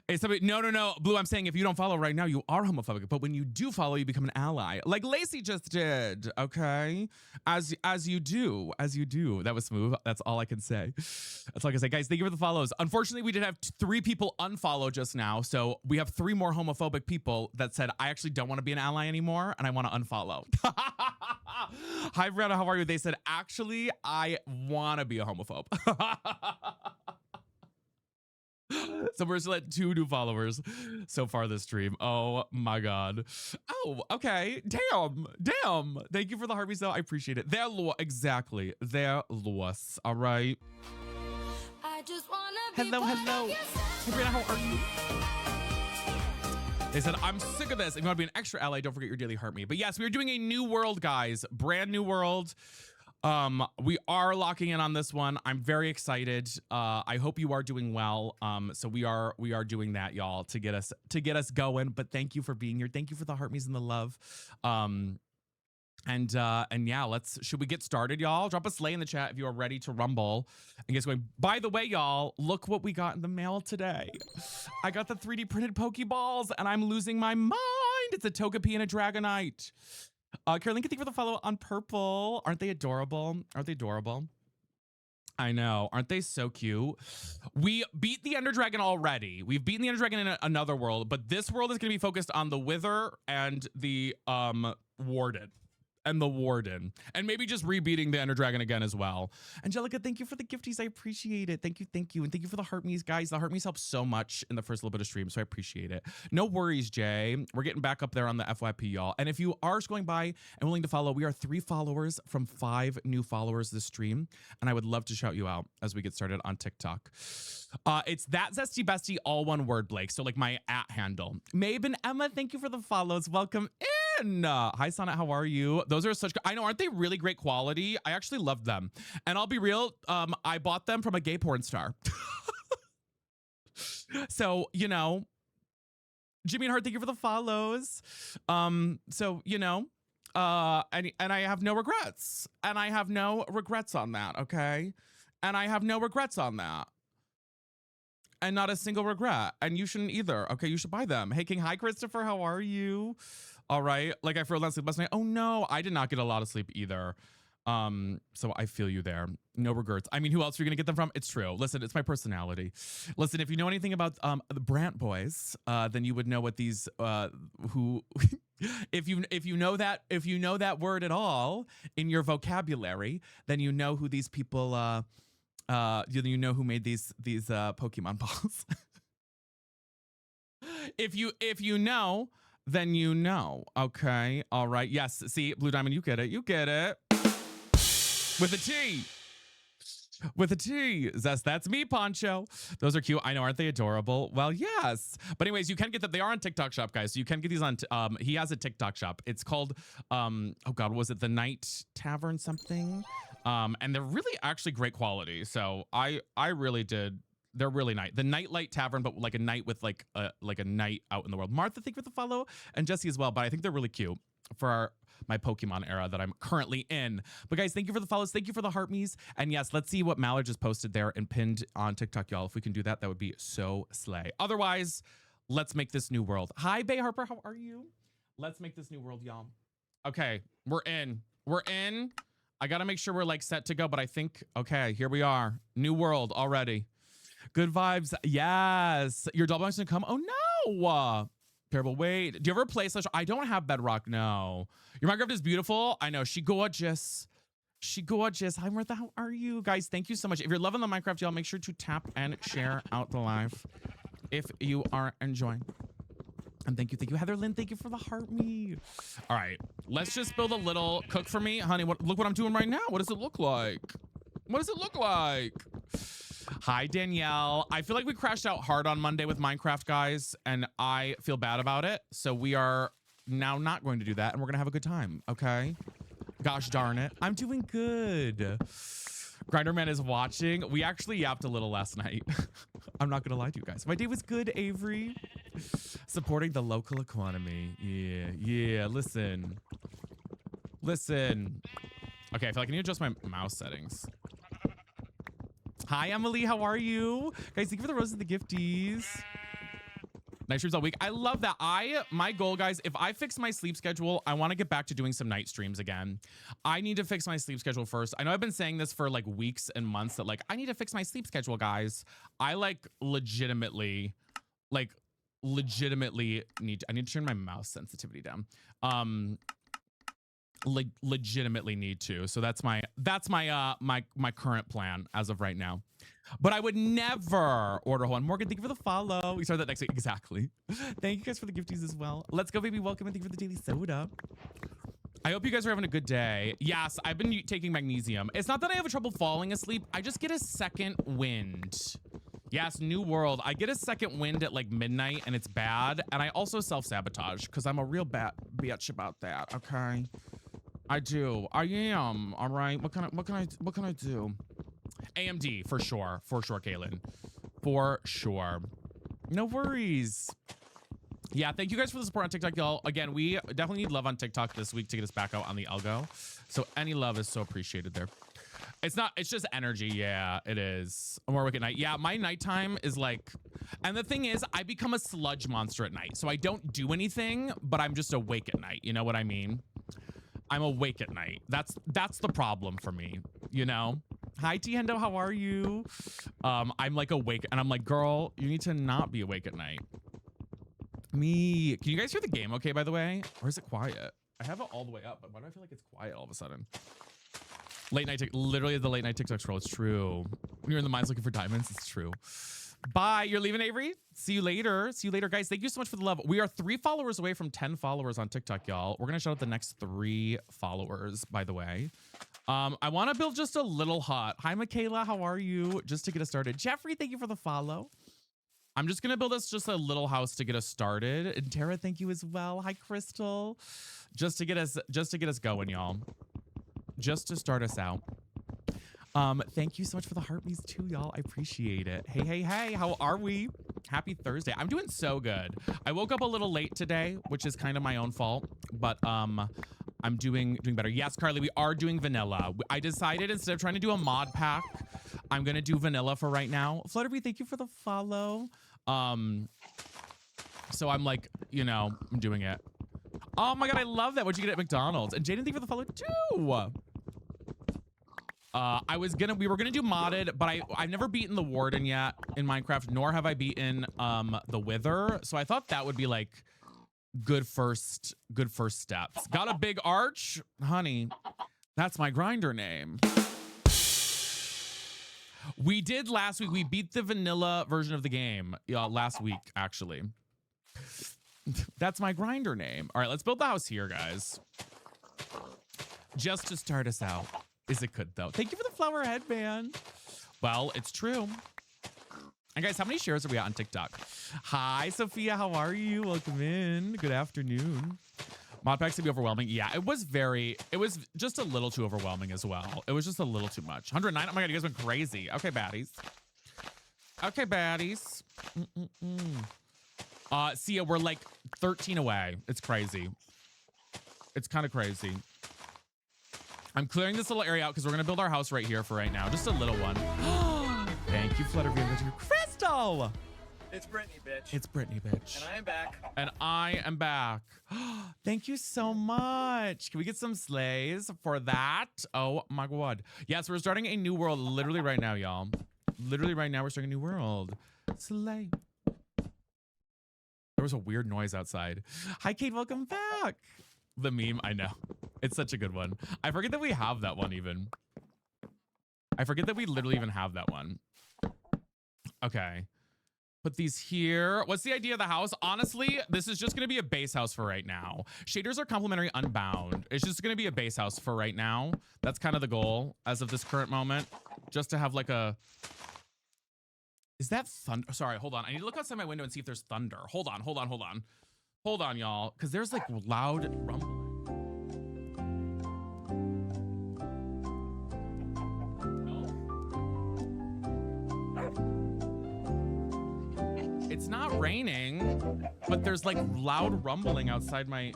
It's somebody, no. Blue, I'm saying if you don't follow right now, you are homophobic. But when you do follow, you become an ally. Like Lacey just did. Okay. As you do. That was smooth. That's all I can say. That's all I can say. Guys, thank you for the follows. Unfortunately, we did have 3 people unfollow just now. So we have 3 more homophobic people that said, I actually don't want to be an ally anymore. And I want to unfollow. Hi, Brianna, how are you? They said, actually, I want to be a homophobe. So we're still at 2 new followers so far this stream. Oh my God. Oh, okay. Damn. Thank you for the heartbeats though. I appreciate it. They're exactly. They're lost. All right. I just wanna be Hello. part of your Hey, Brianna, how are you? They said, I'm sick of this. If you want to be an extra ally, don't forget your daily heart me. But yes, we are doing a new world, guys. Brand new world. We are locking in on this one. I'm very excited. I hope you are doing well. So we are doing that, y'all, to get us going. But thank you for being here. Thank you for the heart me's and the love. And yeah, should we get started, y'all? Drop a slay in the chat if you are ready to rumble and get going. By the way, y'all, look what we got in the mail today. I got the 3D printed Pokeballs and I'm losing my mind. It's a Togepi and a Dragonite. Caroline, thank you for the follow on purple. Aren't they adorable? I know. Aren't they so cute? We beat the Ender Dragon already. We've beaten the Ender Dragon in another world, but this world is going to be focused on the Wither and the Warden. And maybe just rebeating the Ender Dragon again as well. Angelica, thank you for the gifties. I appreciate it. Thank you. And thank you for the heart me's, guys. The heart me's help so much in the first little bit of stream, so I appreciate it. No worries, Jay. We're getting back up there on the FYP, y'all. And if you are going by and willing to follow, we are 3 followers from 5 new followers this stream. And I would love to shout you out as we get started on TikTok. It's that Zesty Bestie, all one word, Blake. So like my @ handle. Mabe and Emma, thank you for the follows. Welcome in. Hi, Sonnet. How are you? Those are such, I know, aren't they really great quality? I actually love them. And I'll be real, I bought them from a gay porn star. So, you know, Jimmy and Hart, thank you for the follows. So, you know, and I have no regrets. And I have no regrets on that, okay? And I have no regrets on that. And not a single regret. And you shouldn't either. Okay, you should buy them. Hey, King. Hi, Christopher. How are you? All right. Like, I feel less sleep last night. Oh, no. I did not get a lot of sleep either. So I feel you there. No regrets. I mean, who else are you going to get them from? It's true. Listen, it's my personality. Listen, if you know anything about the Brant boys, then you would know what these who if you know that word at all in your vocabulary, then you know who these people you know who made these Pokemon balls. If you know, then you know. Okay. All right. Yes. See, Blue Diamond, you get it. With a T. With a T. That's me, Poncho. Those are cute. I know, aren't they adorable? Well, yes. But anyways, you can get them. They are on TikTok shop, guys. So you can get these on, he has a TikTok shop. It's called, oh God, was it the Night Tavern something? And they're really actually great quality. So I really did. They're really nice. The Nightlight Tavern, but like a night with like a night out in the world. Martha, thank you for the follow. And Jesse as well. But I think they're really cute. my Pokemon era that I'm currently in. But guys, thank you for the follows. Thank you for the heart me's. And yes, let's see what Mallard just posted there and pinned on TikTok, y'all. If we can do that, that would be so slay. Otherwise, let's make this new world. Hi, Bay Harper. How are you? Let's make this new world, y'all. Okay, we're in. We're in. I got to make sure we're like set to go, but I think, okay, here we are. New world already. Good vibes. Yes. Your double box gonna come. Oh no. Terrible. Wait, do you ever play Slash? I don't have Bedrock. No. Your Minecraft is beautiful. I know. She gorgeous. She gorgeous. Hi, Martha. How are you guys? Thank you so much. If you're loving the Minecraft, y'all, make sure to tap and share out the live if you are enjoying. And thank you, Heather Lynn. Thank you for the heart me. All right, let's just build a little cook for me, honey. Look what I'm doing right now. What does it look like? What does it look like? Hi, Danielle. I feel like we crashed out hard on Monday with Minecraft, guys, and I feel bad about it. So we are now not going to do that, and we're gonna have a good time. Okay. Gosh darn it. I'm doing good. Grinderman is watching. We actually yapped a little last night. I'm not gonna lie to you guys. My day was good, Avery. Supporting the local economy. Yeah. Listen. Okay, I feel like I need to adjust my mouse settings. Hi, Emily. How are you? Guys, thank you for the roses and the gifties. Night streams all week. I love that. My goal, guys, if I fix my sleep schedule, I want to get back to doing some night streams again. I need to fix my sleep schedule first. I know I've been saying this for like weeks and months that like, I need to fix my sleep schedule, guys. I like legitimately need to turn my mouse sensitivity down. Legitimately need to. So that's my current plan as of right now. But I would never order one. Morgan, thank you for the follow. We start that next week. Exactly. Thank you guys for the gifties as well. Let's go, baby. Welcome and thank you for the daily soda. I hope you guys are having a good day. Yes, I've been taking magnesium. It's not that I have trouble falling asleep. I just get a second wind. Yes, new world. I get a second wind at like midnight and it's bad. And I also self-sabotage because I'm a real bitch about that. Okay. I do. I am. All right. What can I do? AMD for sure. For sure, Kaylin. For sure. No worries. Yeah, thank you guys for the support on TikTok, y'all. Again, we definitely need love on TikTok this week to get us back out on the algo. So any love is so appreciated there. It's just energy. Yeah, it is. A more awake at night. Yeah, my nighttime is like, and the thing is, I become a sludge monster at night. So I don't do anything, but I'm just awake at night. You know what I mean? I'm awake at night. That's the problem for me, you know? Hi, T Hendo, how are you? I'm like awake and I'm like, girl, you need to not be awake at night. Can you guys hear the game okay, by the way? Or is it quiet? I have it all the way up, but why do I feel like it's quiet all of a sudden? Late night, literally the late night TikTok scroll. It's true. When you're in the mines looking for diamonds, it's true. Bye. You're leaving, Avery? See you later. See you later, guys. Thank you so much for the love. We are 3 followers away from 10 followers on TikTok, y'all. We're going to shout out the next 3 followers, by the way. I want to build just a little hut. Hi, Michaela. How are you? Just to get us started. Jeffrey, thank you for the follow. I'm just going to build us just a little house to get us started. And Tara, thank you as well. Hi, Crystal. Just to get us going, y'all. Just to start us out. Thank you so much for the heartbeats too, y'all. I appreciate it. Hey, how are we? Happy Thursday. I'm doing so good. I woke up a little late today, which is kind of my own fault, but I'm doing better. Yes, Carly, we are doing vanilla. I decided instead of trying to do a mod pack, I'm gonna do vanilla for right now. Flutterby, thank you for the follow. So I'm like, you know, I'm doing it. Oh my god, I love that. What'd you get at McDonald's? And Jaden, thank you for the follow too. We were gonna do modded, but I've never beaten the Warden yet in Minecraft, nor have I beaten the Wither. So I thought that would be like good first steps. Got a big arch, honey. That's my grinder name. We did last week. We beat the vanilla version of the game last week, actually. That's my grinder name. All right, let's build the house here, guys. Just to start us out. Is it good though? Thank you for the flower headband. Well, it's true. And guys, how many shares are we at on TikTok? Hi, Sophia. How are you? Welcome in. Good afternoon. Mod packs can be overwhelming. Yeah, it was just a little too overwhelming as well. It was just a little too much. 109. Oh my god, you guys went crazy. Okay, baddies. Okay, baddies. See, we're like 13 away. It's crazy. It's kind of crazy. I'm clearing this little area out because we're going to build our house right here for right now. Just a little one. Thank you, Flutterby. Crystal! It's Brittany, bitch. It's Brittany, bitch. And I am back. And I am back. Thank you so much. Can we get some slays for that? Oh my God. Yes, we're starting a new world literally right now, y'all. Literally right now, we're starting a new world. Slay. There was a weird noise outside. Hi, Kate. Welcome back. The meme, I know. It's such a good one. I forget that we have that one even. I forget that we literally even have that one. Okay. Put these here. What's the idea of the house? Honestly, this is just going to be a base house for right now. Shaders are complementary unbound. It's just going to be a base house for right now. That's kind of the goal as of this current moment. Just to have like a... Is that thunder? Sorry, hold on. I need to look outside my window and see if there's thunder. Hold on, hold on, hold on. Hold on, y'all. Because there's like loud rumbling. It's not raining, but there's like loud rumbling outside my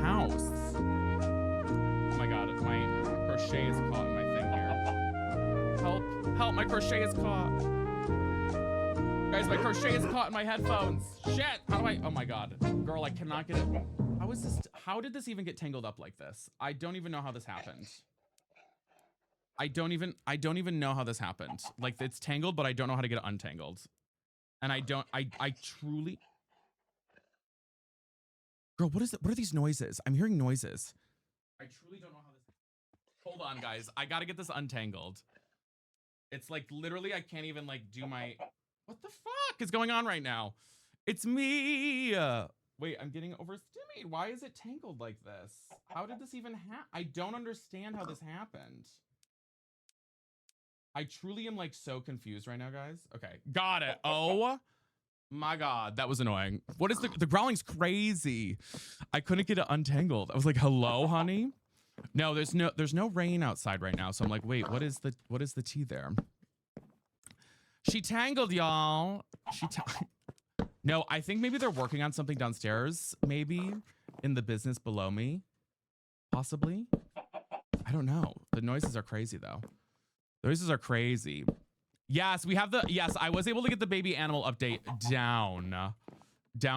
house. Oh my God, my crochet is caught in my thing here. Help, help, my crochet is caught. Guys, my crochet is caught in my headphones. Shit, how do I, oh my God. Girl, I cannot get it. How is this, how did this even get tangled up like this? I don't even know how this happened. I don't even know how this happened. Like it's tangled, but I don't know how to get it untangled. And I truly... Girl, what is it? What are these noises? I'm hearing noises. I truly don't know how this... Hold on, guys. I gotta get this untangled. It's like, literally, I can't even, like, do my... What the fuck is going on right now? It's me! Wait, I'm getting overstimulated. Why is it tangled like this? How did this even happen? I don't understand how this happened. I truly am like so confused right now, guys. Okay, got it. Oh my God, that was annoying. What is the growling's crazy. I couldn't get it untangled. I was like, hello, honey. No, there's no rain outside right now. So I'm like, wait, what is the tea there? She tangled, y'all. No, I think maybe they're working on something downstairs, maybe in the business below me, possibly. I don't know. The noises are crazy though. The noises are crazy. Yes, we have the, yes, I was able to get the baby animal update down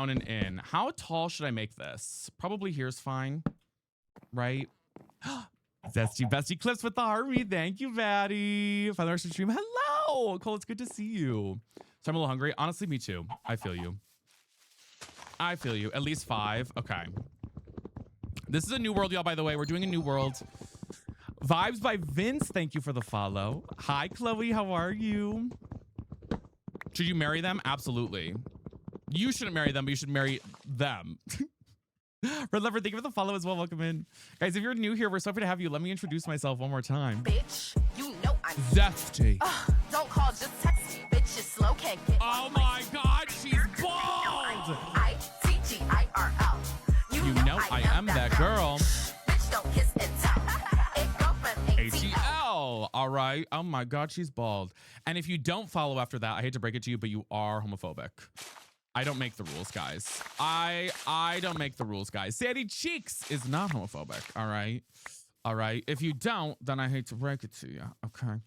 and in. How tall should I make this? Probably here's fine, right? Zesty bestie clips with the army. Thank you, Maddie. Father stream. Hello, Cole. It's good to see you. So I'm a little hungry. Honestly, me too. I feel you. I feel you. At least 5. Okay. This is a new world, y'all, by the way. We're doing a new world. Vibes by Vince. Thank you for the follow. Hi, Chloe. How are you? Should you marry them? Absolutely. You shouldn't marry them, but you should marry them. Red Lover, thank you for the follow as well. Welcome in. Guys, if you're new here, we're so happy to have you. Let me introduce myself one more time. Bitch, you know I'm Zesty. don't call, just text me. Bitch, you're slow, can't get Oh my God, she's bald. I-T-G-I-R-L. You know I am that girl. Bitch, don't kiss and tell. Girlfriend, ATL. All right. Oh my God, she's bald. And if you don't follow after that, I hate to break it to you, but you are homophobic. I don't make the rules, guys. I don't make the rules, guys. Sandy Cheeks is not homophobic. All right. All right. If you don't, then I hate to break it to you. Okay.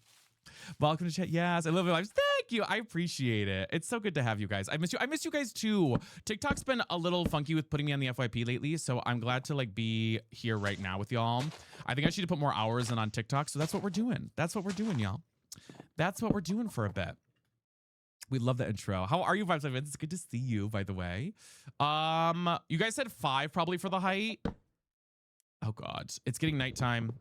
Welcome to chat. Yes, I love your lives. Thank you. I appreciate it. It's so good to have you guys. I miss you. I miss you guys too. TikTok's been a little funky with putting me on the FYP lately, so I'm glad to like be here right now with y'all. I think I should put more hours in on TikTok, so that's what we're doing. That's what we're doing, y'all. That's what we're doing for a bit. We love the intro. How are you, Vibes? It's good to see you, by the way. You guys said 5 probably for the height. Oh God, it's getting nighttime,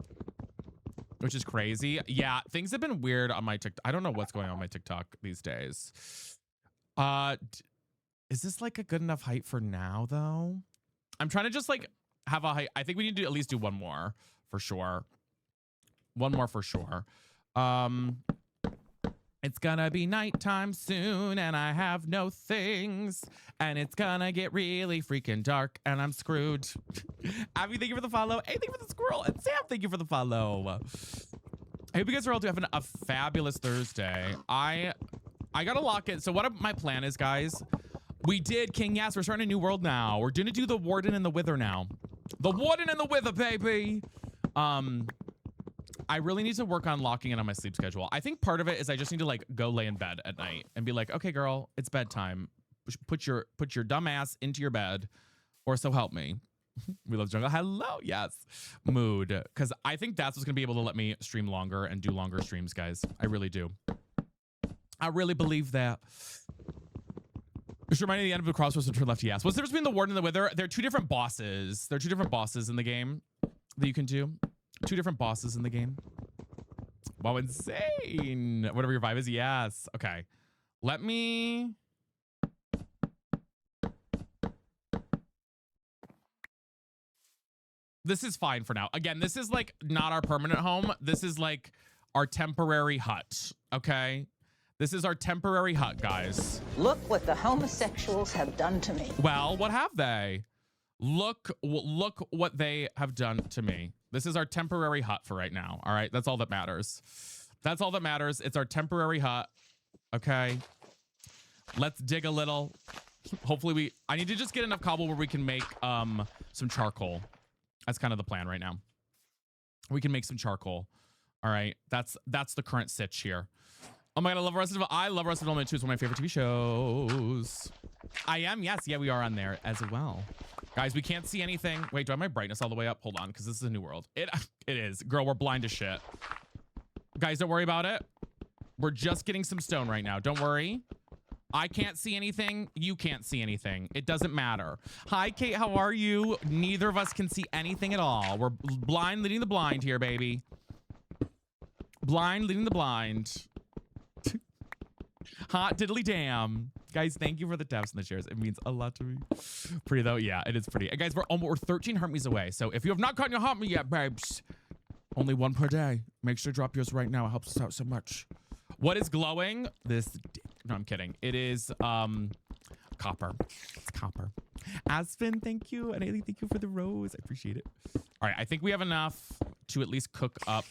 which is crazy. Yeah, things have been weird on my TikTok. I don't know what's going on my TikTok these days. Is this like a good enough height for now though? I'm trying to just like have a height. I think we need to at least do one more for sure. One more for sure. It's gonna be nighttime soon and I have no things and it's gonna get really freaking dark and I'm screwed. Abby, thank you for the follow. Hey, thank you for the squirrel. And Sam, thank you for the follow. I hope you guys are all having a fabulous Thursday. I gotta lock it. So what my plan is, guys, we did King Yes. We're starting a new world now. We're gonna do the Warden and the Wither now. The warden and the wither, baby. I really need to work on locking in on my sleep schedule. I think part of it is I just need to like go lay in bed at night and be like, okay, girl, it's bedtime. Put your dumb ass into your bed, or so help me. We love jungle. Hello, yes. Mood, because I think that's what's gonna be able to let me stream longer and do longer streams, guys. I really do. I really believe that. Just reminding me the end of the crossroads and turn left. Yes. What's the difference between the warden and the wither? They're two different bosses. There are two different bosses in the game that you can do. Two different bosses in the game. Wow, insane. Whatever your vibe is. Yes. Okay. Let me. This is fine for now. Again, this is like not our permanent home. This is like our temporary hut. Okay. This is our temporary hut, guys. Look what the homosexuals have done to me. Well, what have they? Look what they have done to me. This is our temporary hut for right now. All right. That's all that matters. That's all that matters. It's our temporary hut. Okay. Let's dig a little. Hopefully I need to just get enough cobble where we can make some charcoal. That's kind of the plan right now. We can make some charcoal. All right. That's the current sitch here. Oh my God, I love Arrested Development. I love Arrested Development too. It's one of my favorite TV shows. I am, yes. Yeah, we are on there as well. Guys, we can't see anything. Wait, do I have my brightness all the way up? Hold on, because this is a new world. It is. Girl, we're blind as shit. Guys, don't worry about it. We're just getting some stone right now. Don't worry. I can't see anything. You can't see anything. It doesn't matter. Hi, Kate. How are you? Neither of us can see anything at all. We're blind leading the blind here, baby. Blind leading the blind. Hot diddly damn. Guys, thank you for the taps and the shares. It means a lot to me. Pretty though? Yeah, it is pretty. And guys, we're 13 Hermes away. So if you have not gotten your Hermes yet, babes, only one per day. Make sure to drop yours right now. It helps us out so much. What is glowing? This, no, I'm kidding. It is copper. It's copper. Aspen, thank you. And Ailey, thank you for the rose. I appreciate it. All right, I think we have enough to at least cook up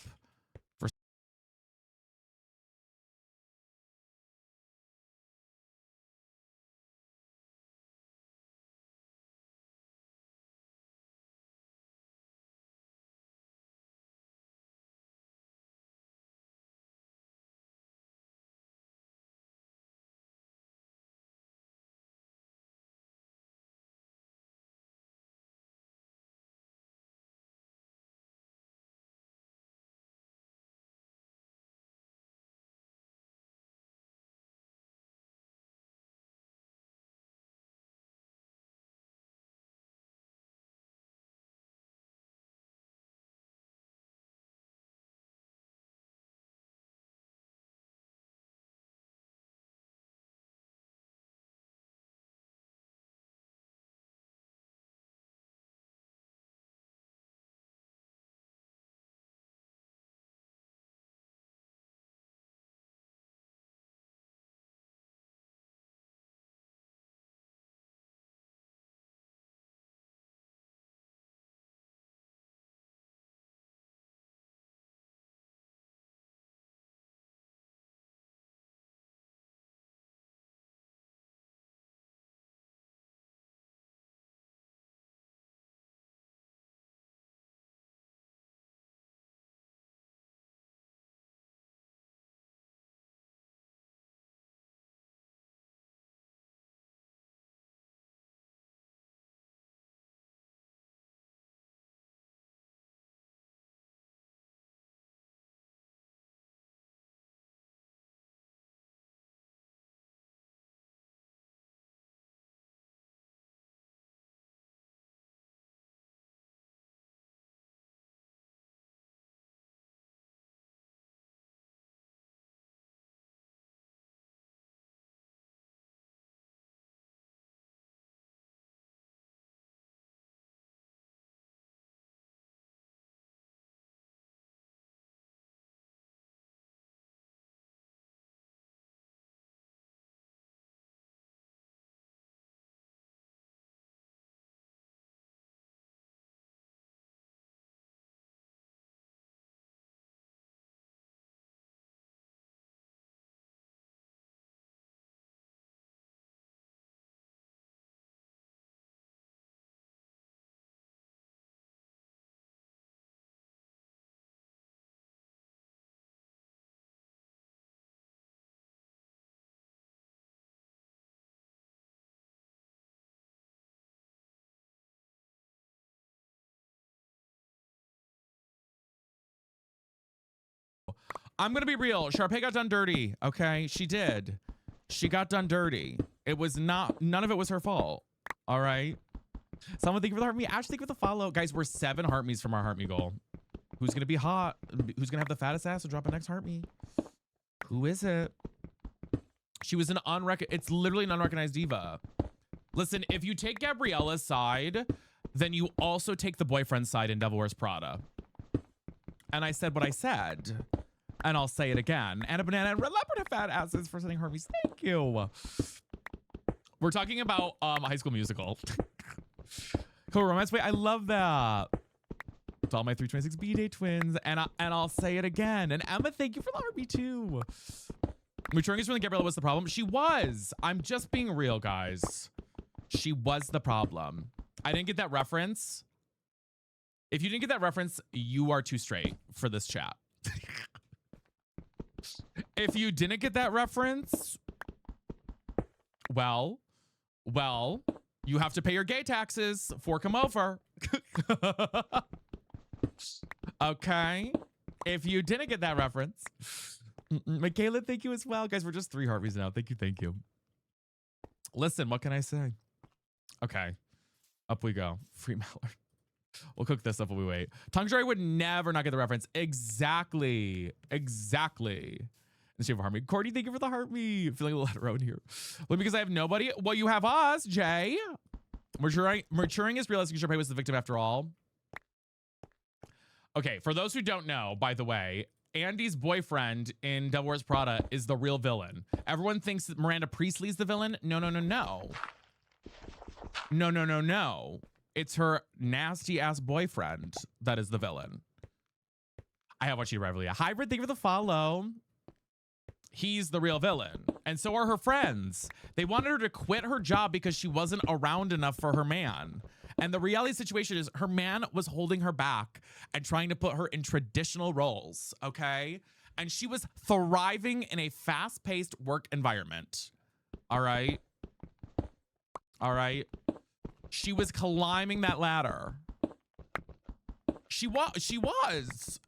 I'm gonna be real. Sharpay got done dirty. Okay, she did. She got done dirty. It was not. None of it was her fault. All right. Someone thank you for the heart me. Ashley, thank you for the follow, guys. We're 7 heart me's from our heart me goal. Who's gonna be hot? Who's gonna have the fattest ass to drop a next heart me? Who is it? She was an It's literally an unrecognized diva. Listen, if you take Gabriella's side, then you also take the boyfriend's side in Devil Wears Prada. And I said what I said. And I'll say it again. And a banana and red leopard have fat asses for sending Hermes. Thank you. We're talking about High School Musical. Cool romance. Wait, I love that. It's all my 326 B-Day twins. And I'll say it again. And Emma, thank you for the RB too. Maturing is when Gabriella was the problem. She was. I'm just being real, guys. She was the problem. I didn't get that reference. If you didn't get that reference, you are too straight for this chat. If you didn't get that reference, well, you have to pay your gay taxes. Fork 'em over. Okay. If you didn't get that reference. Michaela, thank you as well. Guys, we're just 3 Harveys now. Thank you. Listen, what can I say? Okay. Up we go. Free Mallard. We'll cook this up while we wait. Tongue Joy would never not get the reference. Exactly. In the shape of Harmony. Courtney, thank you for the heart me. Feeling a little around here. Well, because I have nobody. Well, you have us, Jay. Maturing is realizing Sharpay was the victim after all. Okay, for those who don't know, by the way, Andy's boyfriend in Devil Wears Prada is the real villain. Everyone thinks that Miranda Priestley's the villain. No. No. It's her nasty ass boyfriend that is the villain. I have watched you rivalry. Hybrid, thank you for the follow. He's the real villain. And so are her friends. They wanted her to quit her job because she wasn't around enough for her man. And the reality situation is her man was holding her back and trying to put her in traditional roles, okay? And she was thriving in a fast-paced work environment. All right? She was climbing that ladder. She was.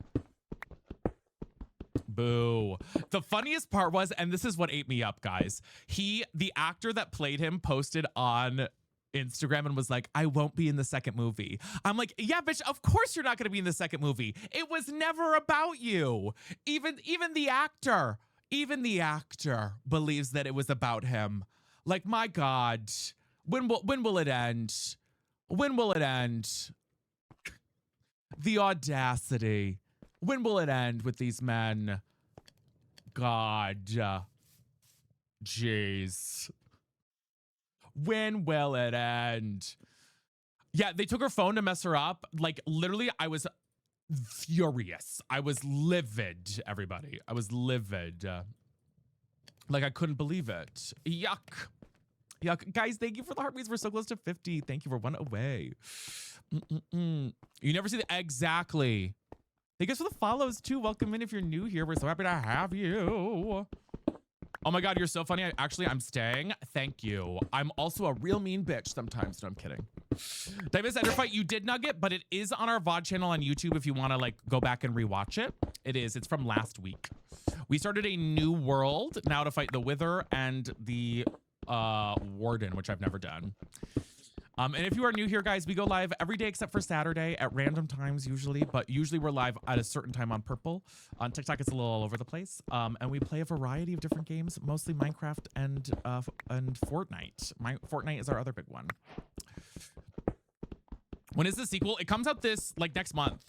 Boo. The funniest part was, and this is what ate me up, guys. The actor that played him posted on Instagram and was like, I won't be in the second movie. I'm like, yeah, bitch, of course you're not going to be in the second movie. It was never about you. Even the actor believes that it was about him. Like, my God, when will it end? When will it end? The audacity. When will it end with these men? God. Jeez. When will it end? Yeah, they took her phone to mess her up. Like, literally, I was furious. I was livid, everybody. I was livid. Like, I couldn't believe it. Yuck. Guys, thank you for the heartbeats. We're so close to 50. Thank you. We're 1 away. You never see the... Exactly. Thank you guys for the follows, too. Welcome in if you're new here. We're so happy to have you. Oh my God, you're so funny. I'm staying. Thank you. I'm also a real mean bitch sometimes. No, I'm kidding. Davis Ender Fight, you did nugget, but it is on our VOD channel on YouTube if you want to like go back and rewatch it. It is. It's from last week. We started a new world now to fight the Wither and the Warden, which I've never done. And if you are new here, guys, we go live every day except for Saturday at random times usually, but usually we're live at a certain time on Purple. On TikTok, it's a little all over the place. And we play a variety of different games, mostly Minecraft and Fortnite. Fortnite is our other big one. When is the sequel? It comes out next month.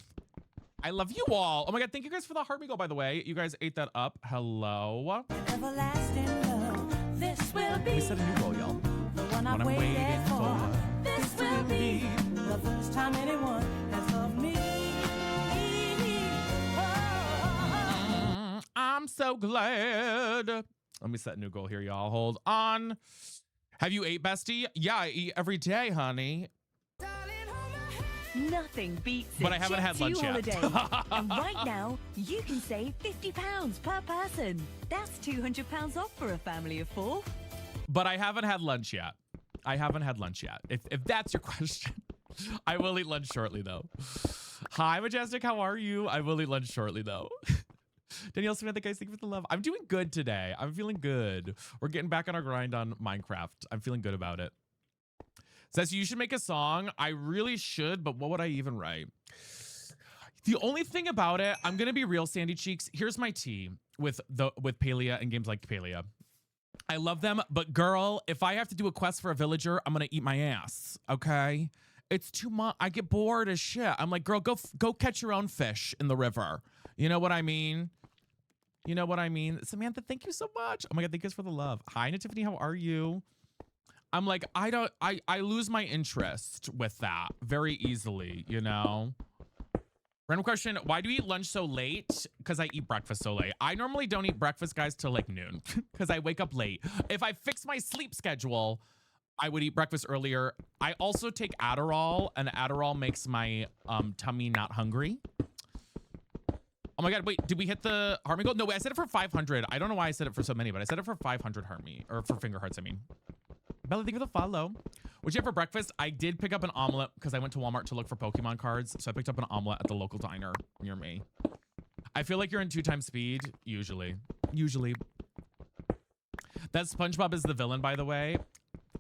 I love you all. Oh my God, thank you guys for the heart go, by the way. You guys ate that up. Hello. Everlasting love, this will be We set a new goal, y'all. the one I'm waiting for. This will be the first time anyone has loved me. I'm so glad. Let me set a new goal here, y'all. Hold on. Have you ate, bestie? Yeah, I eat every day, honey. Nothing beats But I haven't had lunch yet. And right now, you can save £50 per person. That's £200 off for a family of 4. But I haven't had lunch yet. If that's your question. I will eat lunch shortly, though. Hi, Majestic. How are you? I will eat lunch shortly, though. Danielle Samantha, guys, thank you for the love. I'm doing good today. I'm feeling good. We're getting back on our grind on Minecraft. I'm feeling good about it. Says you should make a song. I really should, but what would I even write? The only thing about it, I'm gonna be real, Sandy Cheeks. Here's my tea with Palia and games like Palia. I love them, but girl, if I have to do a quest for a villager, I'm gonna eat my ass. Okay, it's too much. I get bored as shit. I'm like, girl, go catch your own fish in the river. You know what I mean? You know what I mean? Samantha, thank you so much. Oh my God, thank you for the love. Hi, Nativity, how are you? I'm like, I lose my interest with that very easily, you know? Random question, why do you eat lunch so late? Because I eat breakfast so late. I normally don't eat breakfast, guys, till like noon because I wake up late. If I fix my sleep schedule, I would eat breakfast earlier. I also take Adderall, and Adderall makes my tummy not hungry. Oh my God, wait, did we hit the heart me goal? No, I said it for 500. I don't know why I said it for so many, but I said it for 500 heart me, or for finger hearts, I mean. Bella, thank you for the follow. What'd you have for breakfast? I did pick up an omelet because I went to Walmart to look for Pokemon cards. So I picked up an omelet at the local diner near me. I feel like you're in 2x speed. Usually. That SpongeBob is the villain, by the way.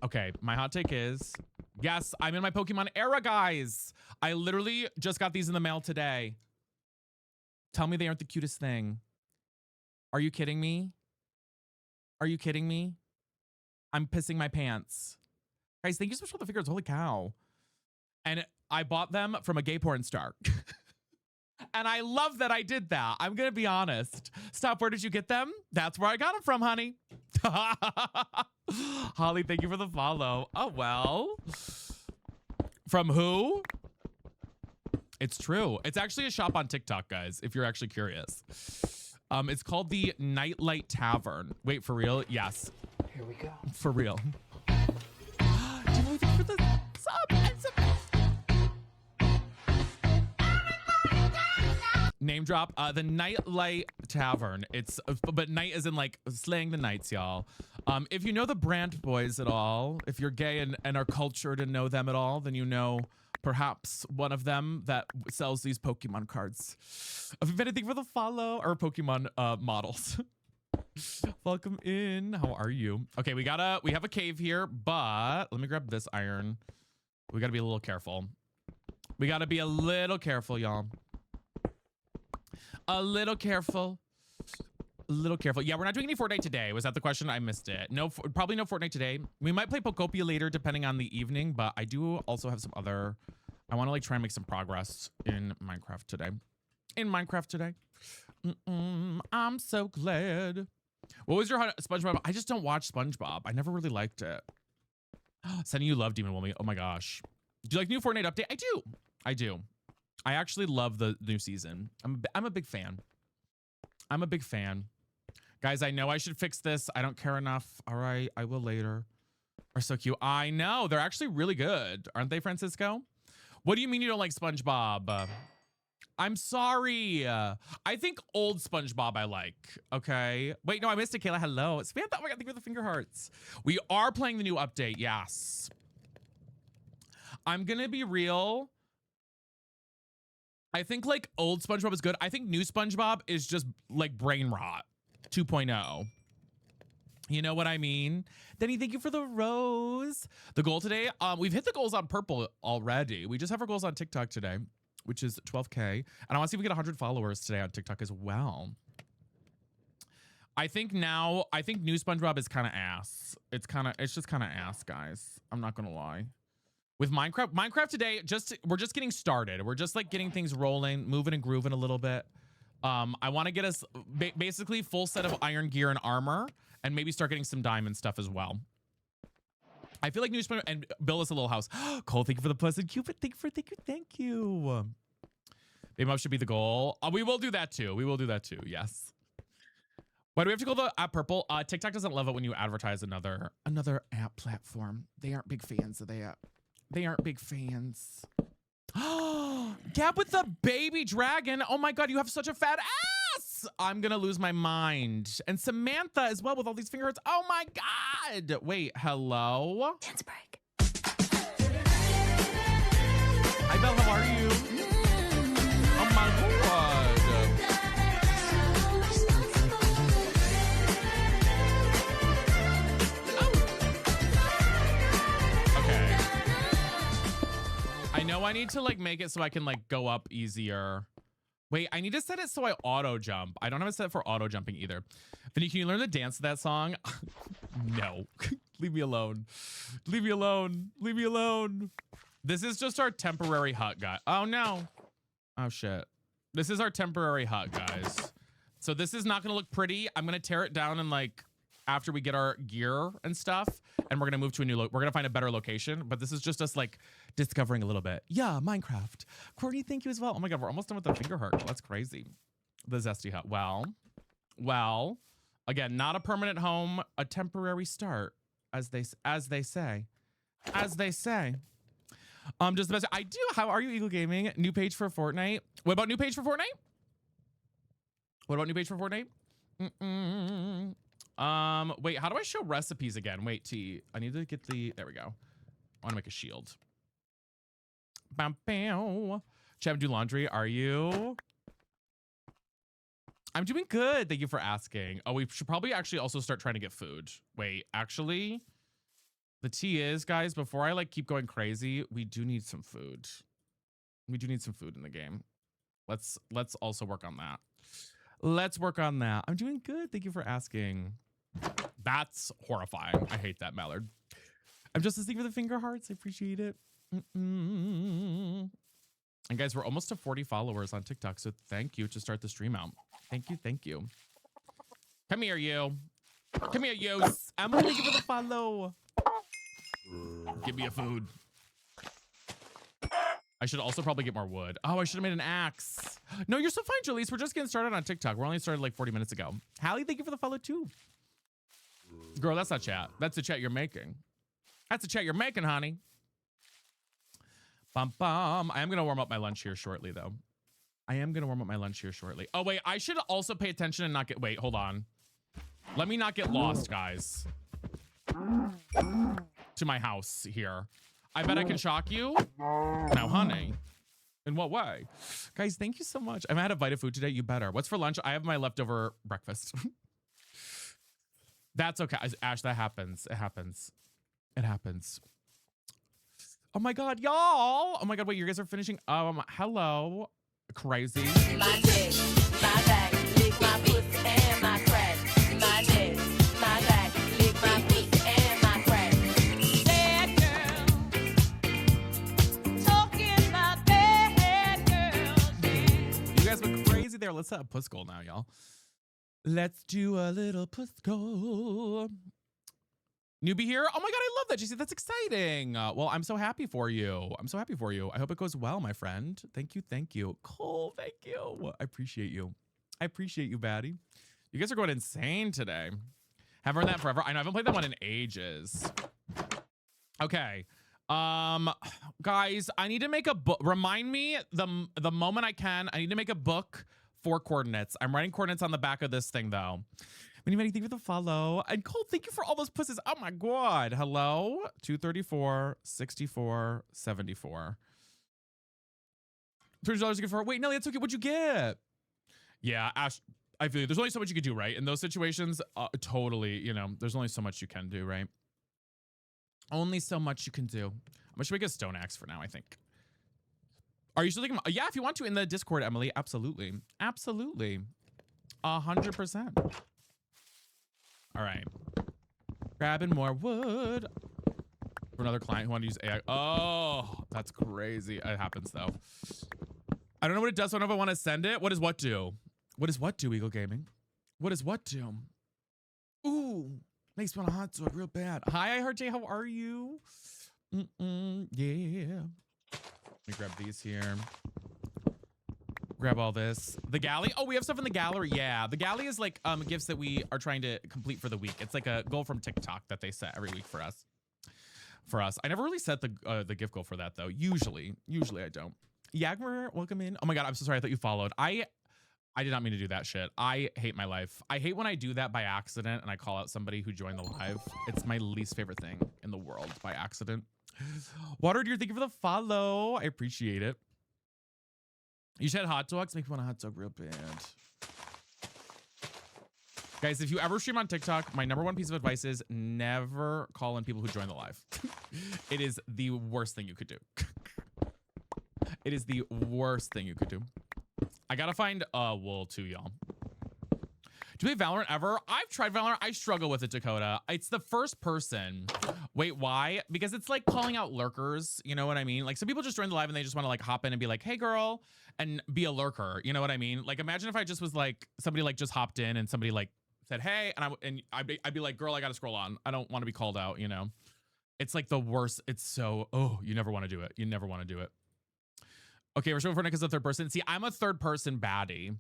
Okay, my hot take is, yes, I'm in my Pokemon era, guys. I literally just got these in the mail today. Tell me they aren't the cutest thing. Are you kidding me? Are you kidding me? I'm pissing my pants. Guys, thank you so much for the figures. Holy cow. And I bought them from a gay porn star. And I love that I did that. I'm going to be honest. Stop, where did you get them? That's where I got them from, honey. Holly, thank you for the follow. Oh, well. From who? It's true. It's actually a shop on TikTok, guys, if you're actually curious. It's called the Nightlight Tavern. Wait, for real? Yes. Here we go. For real. Thank you for the sub. Name drop. The Nightlight Tavern. It's but night as in like slaying the nights, y'all. If you know the Brand Boys at all, if you're gay and are cultured and know them at all, then you know perhaps one of them that sells these Pokemon cards. If you've anything for the follow or Pokemon models. Welcome in. How are you? Okay, we have a cave here, but let me grab this iron. We gotta be a little careful. We gotta be a little careful, y'all. A little careful. A little careful. Yeah, we're not doing any Fortnite today. Was that the question? I missed it. No, probably no Fortnite today. We might play Pokopia later, depending on the evening, but I do also have some other. I want to like try and make some progress in Minecraft today. I'm so glad. What was your SpongeBob? I just don't watch SpongeBob. I never really liked it. Sending you love, Demon Woman. Oh my gosh. Do you like new Fortnite update? I do. I actually love the new season. I'm a big fan. I'm a big fan. Guys, I know I should fix this. I don't care enough. All right, I will later. Are so cute. I know. They're actually really good. Aren't they, Francisco? What do you mean you don't like SpongeBob? I'm sorry. I think old SpongeBob I like. Okay. Wait, no, I missed it, Kayla. Hello. Samantha. Oh my God, thank you for the finger hearts. We are playing the new update. Yes. I'm going to be real. I think like old SpongeBob is good. I think new SpongeBob is just like brain rot 2.0. You know what I mean? Denny, thank you for the rose. The goal today, we've hit the goals on Purple already. We just have our goals on TikTok today, which is 12K. And I want to see if we get 100 followers today on TikTok as well. I think new SpongeBob is kind of ass. It's just kind of ass, guys. I'm not gonna lie. With Minecraft today, we're just getting started. We're just like getting things rolling, moving and grooving a little bit. I want to get us basically full set of iron gear and armor, and maybe start getting some diamond stuff as well. I feel like new SpongeBob and build us a little house. Cole, thank you for the pleasant Cupid. Thank you. Baby Mom should be the goal. We will do that too. Yes. Why do we have to call the app Purple? TikTok doesn't love it when you advertise another app platform. They aren't big fans of the app. They aren't big fans. Gab with the baby dragon. Oh my God, you have such a fat ass. I'm gonna lose my mind. And Samantha as well with all these finger hearts. Oh my God. Wait, hello? Dance break. Hi, Belle, how are you? Oh my God. I need to like make it so I can like go up easier. Wait, I need to set it so I auto jump. I don't have it set for auto jumping either. Vinny, can you learn the dance to that song? No. Leave me alone. Leave me alone. Leave me alone. This is just our temporary hut, guy. Oh no. Oh shit. This is our temporary hut, guys. So this is not gonna look pretty. I'm gonna tear it down and like after we get our gear and stuff, and we're gonna move to a new we're gonna find a better location, but this is just us like discovering a little bit. Yeah, Minecraft. Courtney, thank you as well. Oh my god, we're almost done with the finger heart. That's crazy. The zesty hut. Well, again, not a permanent home, a temporary start, as they say. Just the best. I do. How are you, Eagle Gaming? New page for Fortnite. What about new page for Fortnite? What about new page for Fortnite? Wait, how do I show recipes again? Wait, T. I need to get the, there we go. I want to make a shield. Bam, bam. Chad, do laundry. Are you? I'm doing good. Thank you for asking. Oh, we should probably actually also start trying to get food. Wait, actually, the tea is, guys, before I like keep going crazy, we do need some food. We do need some food in the game. Let's also work on that. Let's work on that. I'm doing good. Thank you for asking. That's horrifying. I hate that, Mallard. I'm just listening for the finger hearts. I appreciate it. And guys, we're almost to 40 followers on TikTok, so thank you to start the stream out. Thank you, thank you. Come here, you. Come here, you. Emily, thank you for the follow. Give me a food. I should also probably get more wood. Oh, I should have made an axe. No, you're so fine, Jaleese. We're just getting started on TikTok. We're only started like 40 minutes ago. Hallie, thank you for the follow too. Girl, that's not chat. That's the chat you're making. That's the chat you're making, honey. Bum, bum. I am going to warm up my lunch here shortly, though. I am going to warm up my lunch here shortly. Oh, wait. I should also pay attention and not get... Wait, hold on. Let me not get lost, guys. To my house here. I bet I can shock you. Now, honey. In what way? Guys, thank you so much. I'm out of Vita food today. You better. What's for lunch? I have my leftover breakfast. That's okay. Ash, that happens. It happens. It happens. Oh my God, y'all. Oh my God, wait, you guys are finishing. Hello. Crazy. My dick, my back, lick my pussy and my crack. My dick, my back, lick my pussy and my crack. Bad girl, talking about bad girls. You guys went crazy there. Let's set a puss goal now, y'all. Let's do a little puss goal. Newbie here. Oh my God, I love that, JC. That's exciting. Well, I'm so happy for you. I'm so happy for you. I hope it goes well, my friend. Thank you. Thank you. Cole, thank you. I appreciate you. I appreciate you, baddie. You guys are going insane today. Haven't heard that forever. I know I haven't played that one in ages. Okay. Guys, I need to make a book. Remind me the moment I can. I need to make a book for coordinates. I'm writing coordinates on the back of this thing, though. Anybody, thank you for the follow. And Cole, thank you for all those pusses. Oh my God. Hello. 234, 64, 74. $30 to get for. Wait, Nelly, that's okay. What'd you get? Yeah, Ash, I feel you. There's only so much you can do, right? In those situations, totally, you know, there's only so much you can do, right? Only so much you can do. I'm going to make a stone axe for now, I think. Are you still thinking? Yeah, if you want to in the Discord, Emily. Absolutely. Absolutely. 100%. All right. Grabbing more wood for another client who wanted to use AI. Oh, that's crazy. It happens though. I don't know what it does. So I don't know if I want to send it. What does what do? What does what do, Eagle Gaming? What does what do? Ooh, makes me want a hot dog real bad. Hi, I heard Jay. How are you? Yeah. Let me grab these here. Grab all this. The galley. Oh, we have stuff in the gallery. Yeah, the galley is like gifts that we are trying to complete for the week. It's like a goal from TikTok that they set every week for us. I never really set the gift goal for that though. Usually I don't. Yagmer, welcome in. Oh my God, I'm so sorry. I thought you followed. I did not mean to do that shit. I hate my life. I hate when I do that by accident and I call out somebody who joined the live. It's my least favorite thing in the world by accident. Water Deer, thank you for the follow. I appreciate it. You said hot dogs? Make me want a hot dog real bad. Guys, if you ever stream on TikTok, my #1 piece of advice is never call in people who join the live. It is the worst thing you could do. It is the worst thing you could do. I gotta find wool too, y'all. Do we play Valorant ever? I've tried Valorant. I struggle with it, Dakota. It's the first person. Wait, why? Because it's like calling out lurkers. You know what I mean? Like some people just join the live and they just want to like hop in and be like, hey girl, and be a lurker. You know what I mean? Like imagine if I just was like, somebody like just hopped in and somebody like said, hey, and I'd be like, girl, I gotta scroll on. I don't want to be called out, you know? It's like the worst. It's so, oh, you never want to do it. You never want to do it. Okay, we're showing for Nick as a third person. See, I'm a third person baddie.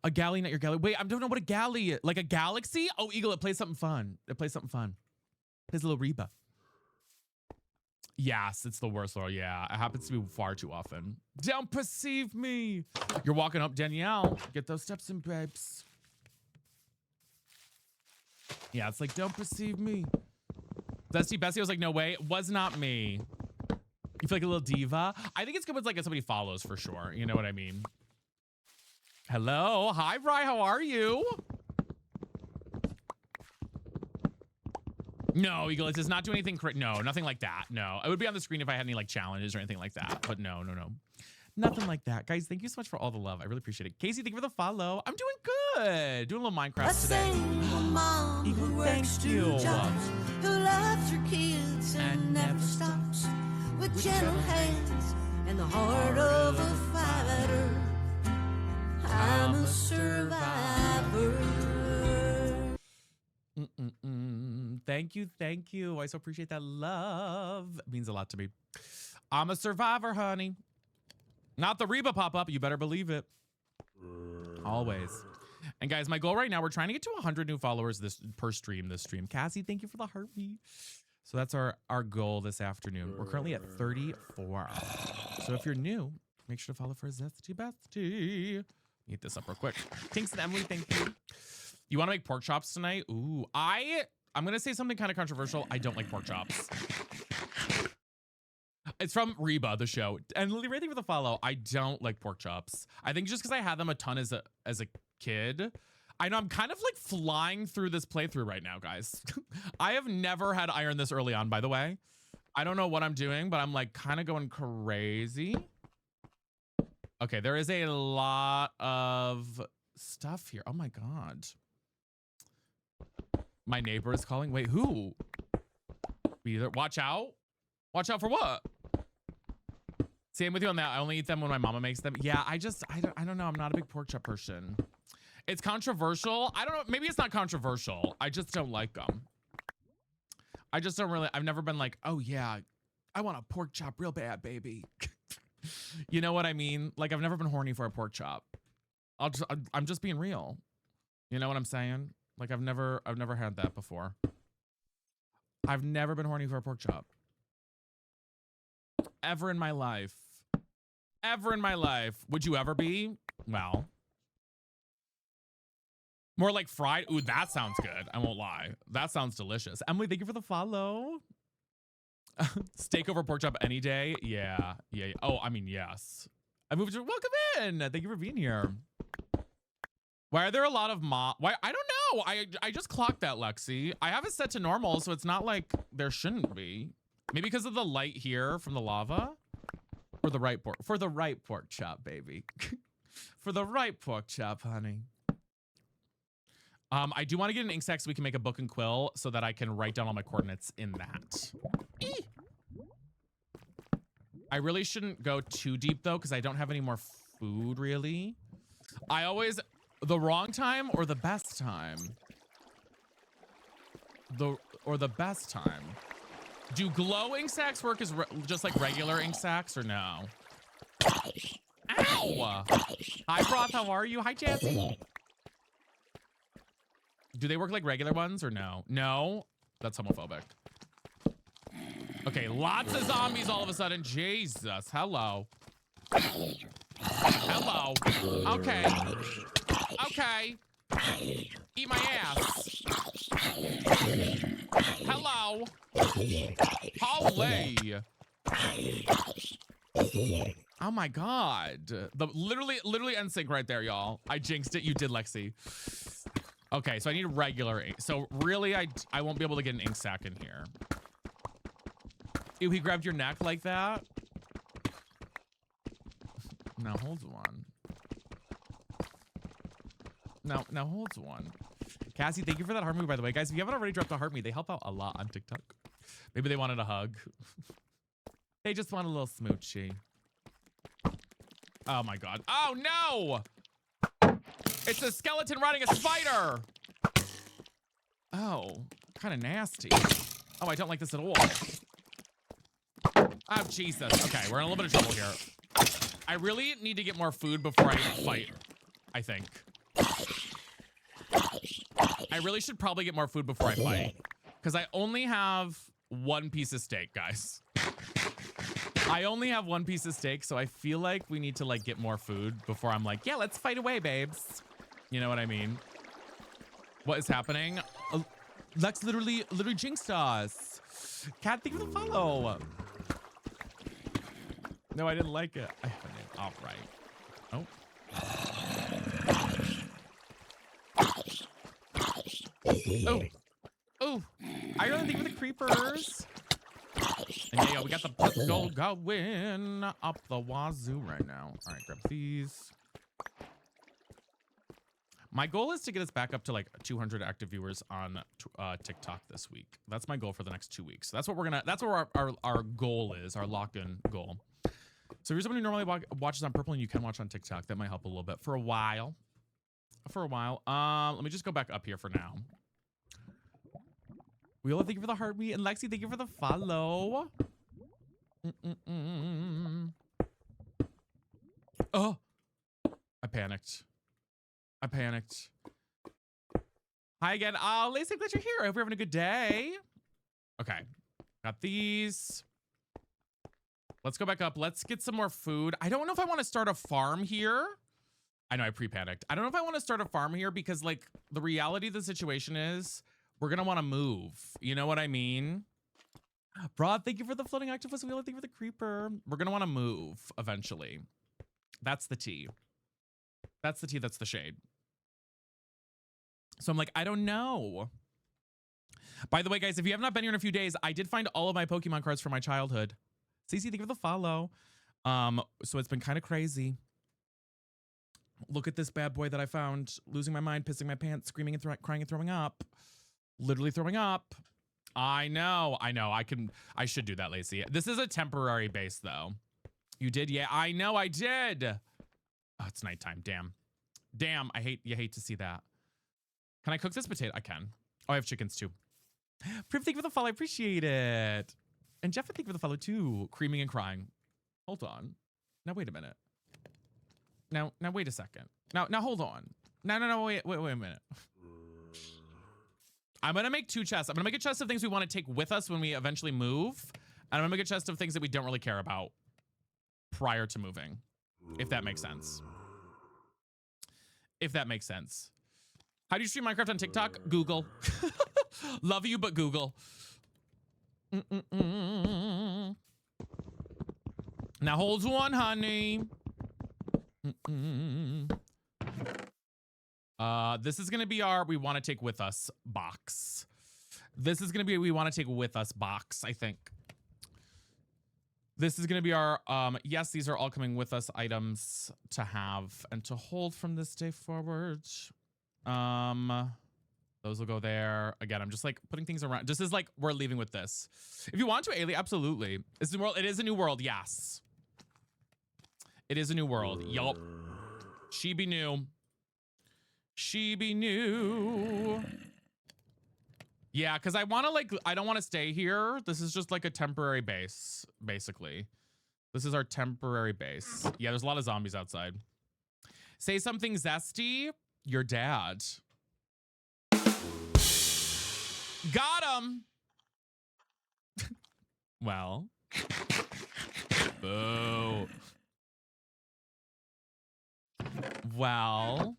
A galley, not your galley. Wait, I don't know what a galley is. Like a galaxy? Oh, Eagle, it plays something fun. It plays something fun. It plays a little Reba. Yes, it's the worst, Laura. Yeah, it happens to me far too often. Don't perceive me. You're walking up, Danielle. Get those steps in, babes. Yeah, it's like, don't perceive me. Bessie was like, no way. It was not me. You feel like a little diva? I think it's good when like somebody follows for sure. You know what I mean? Hello. Hi, Bri. How are you? No, Eagle, it does not do anything. No, nothing like that. No, I would be on the screen if I had any like challenges or anything like that. But no. Nothing like that. Guys, thank you so much for all the love. I really appreciate it. Casey, thank you for the follow. I'm doing good. Doing a little Minecraft today. Eagle, thank you. Who loves her kids and never stops, with gentle hands and the heart of a fighter. I'm a survivor. Thank you. I so appreciate that love. It means a lot to me. I'm a survivor, honey. Not the Reba pop-up. You better believe it. Always. And guys, my goal right now, we're trying to get to 100 new followers per stream this stream. Cassie, thank you for the heartbeat. So that's our goal this afternoon. We're currently at 34. So if you're new, make sure to follow for Zesty Bestie. Eat this up real quick. Thanks, Emily. Thank you. You want to make pork chops tonight? Ooh, I'm going to say something kind of controversial. I don't like pork chops. It's from Reba, the show. And Lily, right there with the follow. I don't like pork chops. I think just because I had them a ton as a kid. I know I'm kind of like flying through this playthrough right now, guys. I have never had iron this early on, by the way. I don't know what I'm doing, but I'm like kind of going crazy. Okay, there is a lot of stuff here. Oh my God. My neighbor is calling. Wait, who? Either watch out. Watch out for what? Same with you on that. I only eat them when my mama makes them. Yeah, I don't know. I'm not a big pork chop person. It's controversial. I don't know. Maybe it's not controversial. I just don't like them. I just don't really. I've never been like, oh yeah, I want a pork chop real bad, baby. You know what I mean? Like I've never been horny for a pork chop. I'm just being real. You know what I'm saying? Like I've never had that before. I've never been horny for a pork chop. Ever in my life. Ever in my life. Would you ever be? Well. More like fried. Ooh, that sounds good. I won't lie. That sounds delicious. Emily, thank you for the follow. Steak over pork chop any day. Yeah. Oh, I mean, yes. I moved to welcome in. Thank you for being here. Why are there a lot of why? I don't know. I just clocked that, Lexi. I have it set to normal, so it's not like there shouldn't be. Maybe because of the light here from the lava. For the right pork chop, baby. For the right pork chop, honey. I do want to get an ink sac so we can make a book and quill so that I can write down all my coordinates in that. I really shouldn't go too deep though, because I don't have any more food really. I always, the wrong time or the best time? The best time. Do glow ink sacs work as just like regular ink sacs or no? Ow! Hi, Broth, how are you? Hi, Jazzy. Do they work like regular ones or no? No? That's homophobic. Okay, lots of zombies all of a sudden. Jesus, hello. Hello. Okay. Okay. Eat my ass. Hello. Holy. Oh my God. The literally NSYNC right there, y'all. I jinxed it. You did, Lexi. Okay, so I need regular ink. So really, I won't be able to get an ink sac in here. Ew, he grabbed your neck like that? Now hold on. Now hold on. Cassie, thank you for that heart me, by the way. Guys, if you haven't already dropped a heart me, they help out a lot on TikTok. Maybe they wanted a hug. They just want a little smoochie. Oh my god. Oh no! It's a skeleton riding a spider! Oh, kind of nasty. Oh, I don't like this at all. Oh, Jesus. Okay, we're in a little bit of trouble here. I really need to get more food before I fight, I think. I really should probably get more food before I fight. Because I only have one piece of steak, guys. I only have one piece of steak, so I feel like we need to like get more food before I'm like, yeah, let's fight away, babes. You know what I mean? What is happening? Lex literally jinxed us. Cat, thank you for the follow. No, I didn't like it. I haven't. All right. Oh. Oh. I really think with the creepers. And yeah, we got the pistol going up the wazoo right now. All right, grab these. My goal is to get us back up to like 200 active viewers on TikTok this week. That's my goal for the next 2 weeks. That's what we're gonna. That's what our goal is. Our lock-in goal. So if you're someone who normally watches on Purple and you can watch on TikTok, that might help a little bit for a while. Let me just go back up here for now. Wheeler, thank you for the heartbeat, and Lexi, thank you for the follow. Oh, I panicked. Hi again. Lacey, glad you're here. I hope you're having a good day. Okay, got these. Let's go back up. Let's get some more food. I don't know if I want to start a farm here. I know I pre-panicked. I don't know if I want to start a farm here because like the reality of the situation is we're going to want to move. You know what I mean? Broad, thank you for the floating octopus wheel. Thank you for the creeper. We're going to want to move eventually. That's the tea. That's the tea. That's the shade. So I'm like, I don't know. By the way, guys, if you have not been here in a few days, I did find all of my Pokemon cards from my childhood. Cece, thank you for the follow. So it's been kind of crazy. Look at this bad boy that I found. Losing my mind, pissing my pants, screaming and crying and throwing up. Literally throwing up. I know. I should do that, Lacey. This is a temporary base, though. You did? Yeah, I know I did. Oh, it's nighttime. Damn, you hate to see that. Can I cook this potato? I can. Oh, I have chickens, too. Priv, thank you for the follow. I appreciate it. And Jeff, thank you for the follow, too. Creaming and crying. Hold on. Now, wait a minute. Now, wait a second. Now, hold on. No, wait a minute. I'm going to make 2 chests. I'm going to make a chest of things we want to take with us when we eventually move. And I'm going to make a chest of things that we don't really care about prior to moving. If that makes sense. How do you stream Minecraft on TikTok? Google. Love you, but Google. Now hold on, honey. This is gonna be our we want to take with us box. This is gonna be we want to take with us box, I think. This is gonna be our yes, these are all coming with us items to have and to hold from this day forward. Those will go there. Again, I'm just like putting things around. Just as like we're leaving with this. If you want to, Ailey, absolutely. It's a new world. It is a new world, yes. It is a new world. Yup. She be new. Yeah, because I want to like, I don't want to stay here. This is just like a temporary base, basically. This is our temporary base. Yeah, there's a lot of zombies outside. Say something zesty. Your dad. Got him. Well. Boo. Well.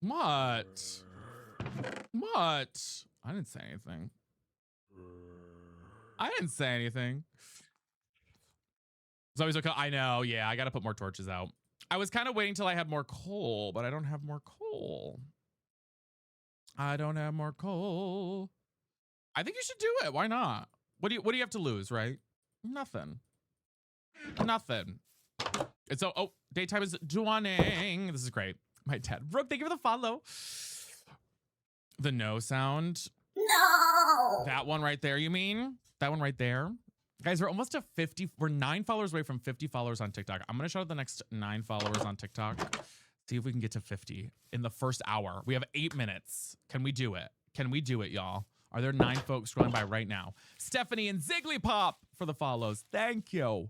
What? I didn't say anything. Zoe's okay. I know. Yeah, I got to put more torches out. I was kind of waiting till I had more coal, but I don't have more coal. I think you should do it. Why not? What do you have to lose, right? Nothing. It's oh, daytime is dawning. This is great. My dad. Brooke, thank you for the follow. The no sound. No. That one right there, you mean? That one right there? Guys, we're almost to 50. We're 9 followers away from 50 followers on TikTok. I'm going to shout out the next 9 followers on TikTok. See if we can get to 50 in the first hour. We have 8 minutes. Can we do it? Can we do it, y'all? Are there 9 folks scrolling by right now? Stephanie and Zigglypop for the follows. Thank you.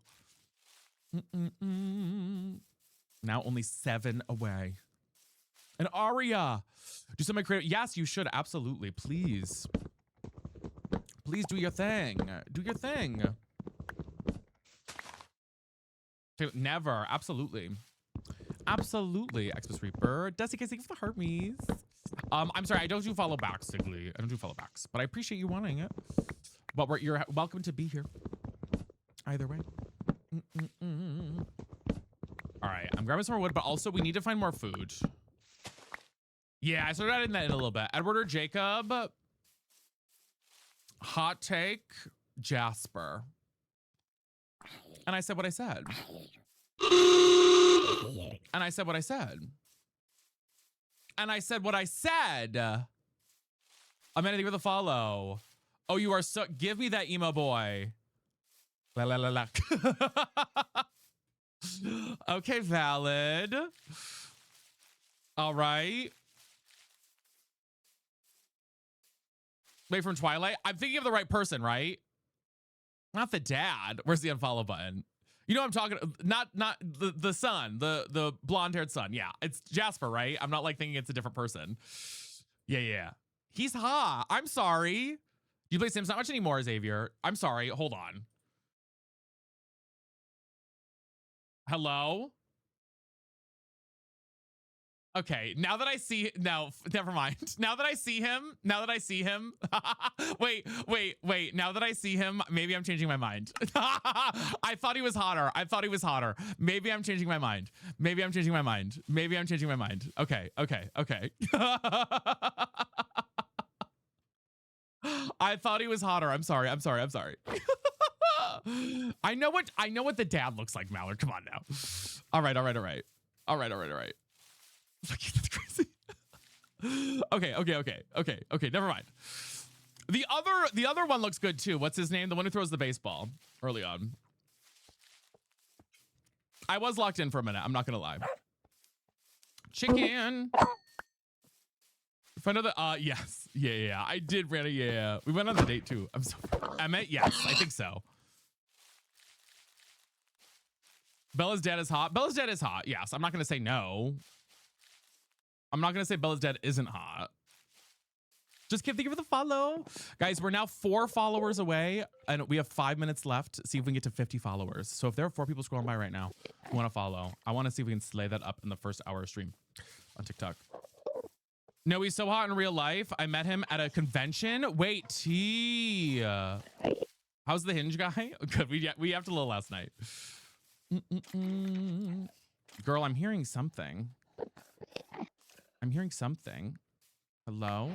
Now only 7 away. And Aria, do something creative. Yes, you should. Absolutely. Please. Please do your thing. Do your thing. Never. Absolutely. Absolutely. Xmas Reaper. Dusty K, thank you for the heartme's. I'm sorry, I don't do follow backs, Sigley. I don't do follow backs, but I appreciate you wanting it. But you're welcome to be here. Either way. All right, I'm grabbing some more wood, but also we need to find more food. Yeah, I started adding that in a little bit. Edward or Jacob? Hot take, Jasper. And I said what I said. And I said what I said. And I said what I said. Amanda, thank you for the follow. Oh, you are so... Give me that emo boy. La la la la. Okay, valid. All right. Wait, from Twilight? I'm thinking of the right person, right? Not the dad. Where's the unfollow button? You know what I'm talking, not the son, the blonde-haired son. Yeah, it's Jasper, right? I'm not like thinking it's a different person. Yeah. He's hot. I'm sorry. Do you play Sims not much anymore, Xavier? I'm sorry. Hold on. Hello? Okay, now that I see, no, never mind. Now that I see him, wait. Now that I see him, maybe I'm changing my mind. I thought he was hotter. Maybe I'm changing my mind. Okay. I thought he was hotter. I'm sorry. I know what the dad looks like, Mallard. Come on now. All right. That's crazy. Okay. Never mind. The other one looks good too. What's his name? The one who throws the baseball early on. I was locked in for a minute. I'm not gonna lie. Chicken. Friend of the yes. Yeah. I did, Randy. Yeah. We went on the date too. I'm so Emmett. Yes, I think so. Bella's dad is hot. Yes. I'm not gonna say no. I'm not going to say Bella's dad isn't hot. Just thank you for the follow. Guys, we're now 4 followers away and we have 5 minutes left. See if we can get to 50 followers. So if there are 4 people scrolling by right now who want to follow, I want to see if we can slay that up in the first hour of stream on TikTok. No, he's so hot in real life. I met him at a convention. Wait, T. How's the Hinge guy? Good. We have to little last night. Girl, I'm hearing something. Hello?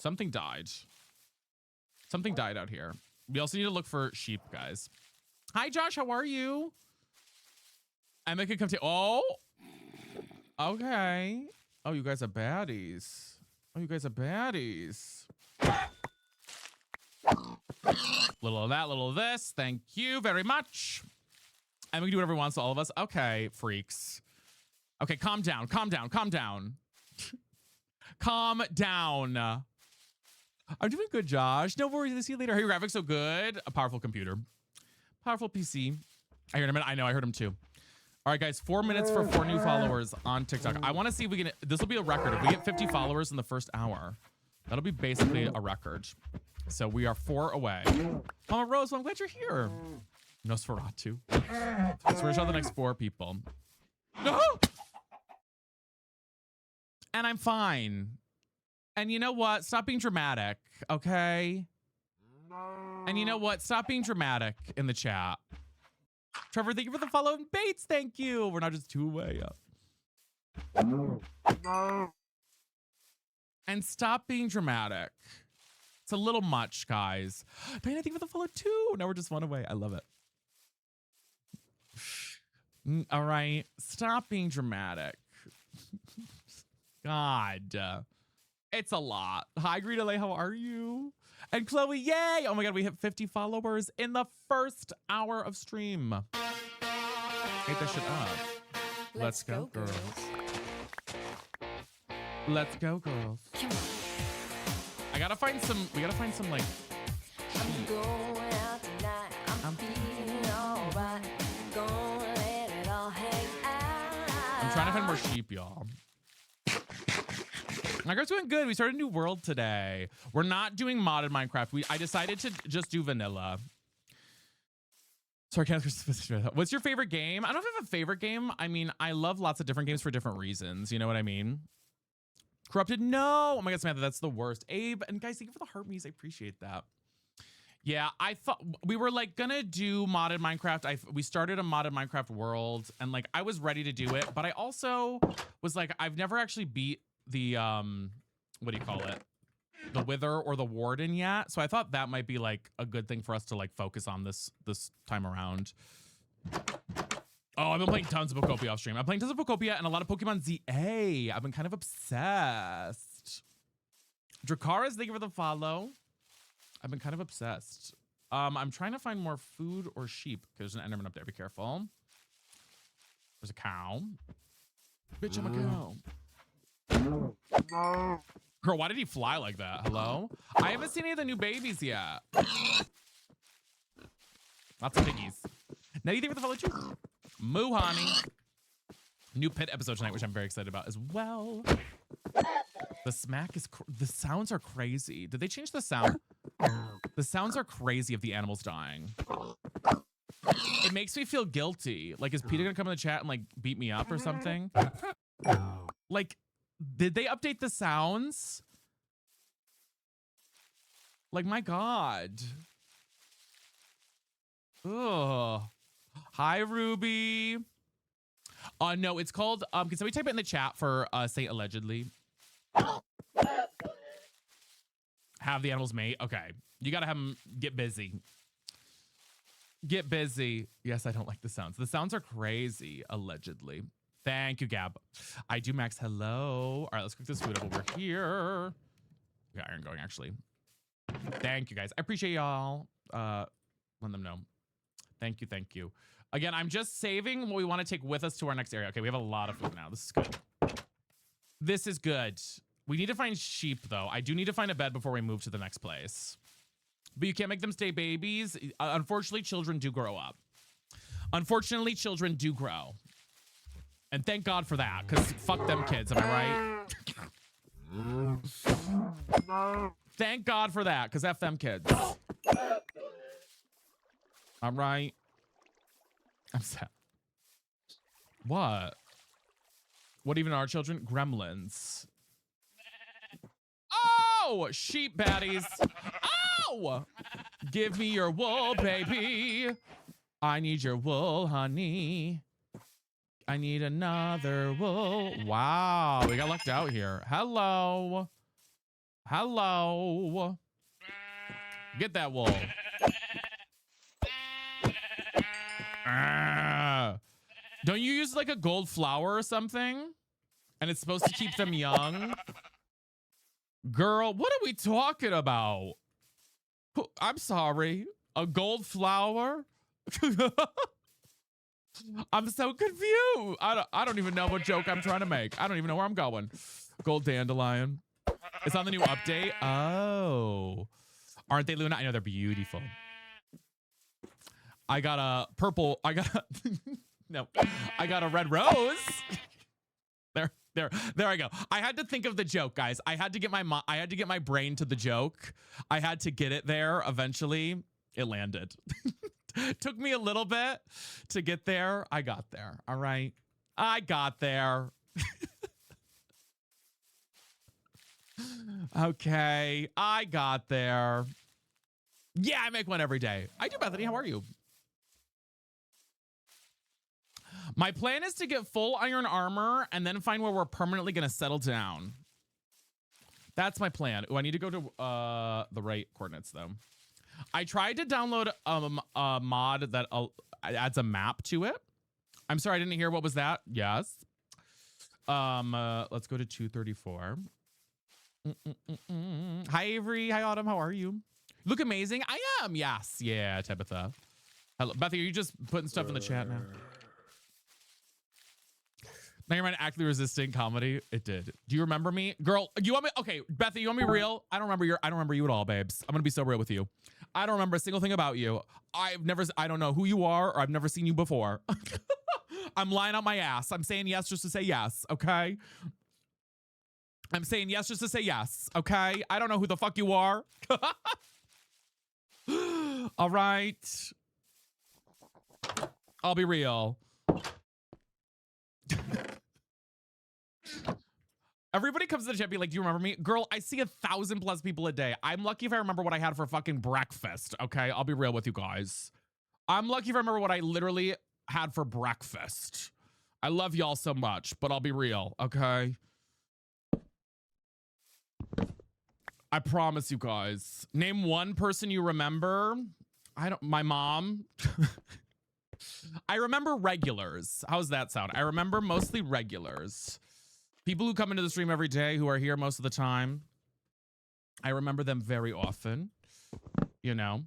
Something died. Something died out here. We also need to look for sheep, guys. Hi, Josh. How are you? Emma could come to... Oh! Okay. Oh, you guys are baddies. Little of that, little of this. Thank you very much. Emma can do whatever he wants to all of us. Okay, freaks. Okay, calm down. Calm down. I'm doing good, Josh. No worries. See you later. Are your graphics so good? A powerful computer. Powerful PC. I heard him. I know. I heard him too. All right, guys. 4 minutes for 4 new followers on TikTok. I want to see if we can... This will be a record. If we get 50 followers in the first hour, that'll be basically a record. So we are 4 away. Mama Rose, well, I'm glad you're here. Nosferatu. So we're going to show the next 4 people. No! And I'm fine. And you know what? Stop being dramatic, okay? And you know what? Stop being dramatic in the chat. Trevor, thank you for the follow. And Bates, thank you. We're not just 2 away. And stop being dramatic. It's a little much, guys. Dana, thank you for the follow too. Now we're just 1 away. I love it. All right. Stop being dramatic. God. It's a lot. Hi, Greta, how are you? And Chloe, yay! Oh my God, we hit 50 followers in the first hour of stream. Get that shit up. Let's go, girls. Let's go, girls. Come on. We gotta find some like. I'm going out tonight. I'm feeling alright. Gonna let it all hang out. I'm trying to find more sheep, y'all. My girl's doing good. We started a new world today. We're not doing modded Minecraft. I decided to just do vanilla. Sorry, what's your favorite game? I don't have a favorite game. I mean, I love lots of different games for different reasons. You know what I mean? Corrupted? No. Oh my God, Samantha, that's the worst. Abe, and guys, thank you for the heart me's. I appreciate that. Yeah, I thought we were like gonna do modded Minecraft. We started a modded Minecraft world, and like I was ready to do it, but I also was like, I've never actually beat the what do you call it, the Wither or the Warden yet, so I thought that might be like a good thing for us to like focus on this time around. Oh, I've been playing tons of Pokopia off stream. I'm playing tons of Pokopia and a lot of Pokemon ZA. I've been kind of obsessed. Dracaris, thank you for the follow. I've been kind of obsessed. I'm trying to find more food or sheep because there's an Enderman up there. Be careful. There's a cow. Bitch, I'm a cow. Girl, why did he fly like that? Hello? I haven't seen any of the new babies yet. Lots of piggies. Now you think with the follow too? Moo honey. New pit episode tonight, which I'm very excited about as well. The smack is the sounds are crazy. Did they change the sound? The sounds are crazy of the animals dying. It makes me feel guilty. Like, is Peter gonna come in the chat and like beat me up or something? Like, did they update the sounds? Like, my God. Ugh. Hi, Ruby. No, it's called, can somebody type it in the chat for Saint Allegedly? Have the animals mate. Okay. You gotta have them get busy. Get busy. Yes, I don't like the sounds. The sounds are crazy, allegedly. Thank you, Gab. I do, Max. Hello. All right, let's cook this food up over here. We got iron going, actually. Thank you, guys. I appreciate y'all. Let them know. Thank you, thank you. Again, I'm just saving what we want to take with us to our next area. Okay, we have a lot of food now. This is good. This is good. We need to find sheep, though. I do need to find a bed before we move to the next place. But you can't make them stay babies. Unfortunately, children do grow up. Unfortunately, children do grow. And thank God for that, because fuck them kids, am I right? Thank God for that, because F them kids. All right. I'm sad. What? What even are children? Gremlins. Oh, sheep baddies. Oh, give me your wool, baby. I need your wool, honey. I need another wool. Wow, we got lucked out here. Hello. Hello. Get that wool. Don't you use like a gold flower or something? And it's supposed to keep them young? Girl, what are we talking about? I'm sorry. A gold flower? I'm so confused. I don't even know what joke I'm trying to make. I don't even know where I'm going. Gold dandelion. It's on the new update. Oh. Aren't they, Luna? I know they're beautiful. I got a purple. I got no. I got a red rose. There I go. I had to think of the joke, guys. I had to get my brain to the joke. I had to get it there. Eventually, it landed. Took me a little bit to get there. I got there. All right. I got there. Okay. I got there. Yeah, I make one every day. I do, Bethany. How are you? My plan is to get full iron armor and then find where we're permanently going to settle down. That's my plan. Oh, I need to go to the right coordinates, though. I tried to download a mod that adds a map to it. I'm sorry, I didn't hear. What was that? Yes. Let's go to 234. Hi, Avery. Hi, Autumn. How are you? Look amazing. I am. Yes. Yeah, Tabitha. Hello. Bethy, are you just putting stuff in the chat now? Now you're actively resisting comedy. It did. Do you remember me? Girl, you want me? Okay, Bethy, you want me real? I don't remember you at all, babes. I'm gonna be so real with you. I don't remember a single thing about you. I don't know who you are, or I've never seen you before. I'm lying on my ass. I'm saying yes just to say yes, okay? I'm saying yes just to say yes, okay? I don't know who the fuck you are. All right. I'll be real. Everybody comes to the chat be like, do you remember me? Girl, I see 1,000+ people a day. I'm lucky if I remember what I had for fucking breakfast, okay? I'll be real with you guys. I'm lucky if I remember what I literally had for breakfast. I love y'all so much, but I'll be real, okay? I promise you guys. Name one person you remember. My mom. I remember regulars. How's that sound? I remember mostly regulars. People who come into the stream every day, who are here most of the time. I remember them very often. You know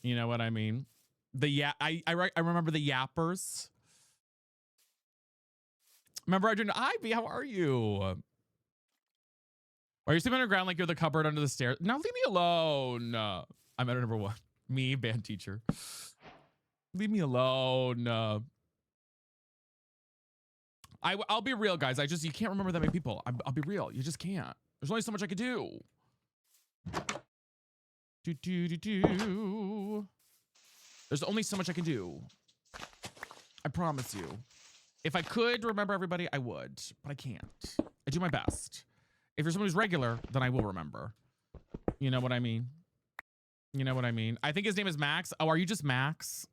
what I mean? I remember the yappers. Remember I didn't. Hi, B, how are you? Are you sleeping underground like you're the cupboard under the stairs? Now leave me alone. I'm at number 1. Me, band teacher. Leave me alone. I'll be real, guys. You can't remember that many people. I'll be real. You just can't. There's only so much I could do. There's only so much I can do. I promise you. If I could remember everybody, I would, but I can't. I do my best. If you're someone who's regular, then I will remember. You know what I mean? You know what I mean? I think his name is Max. Oh, are you just Max?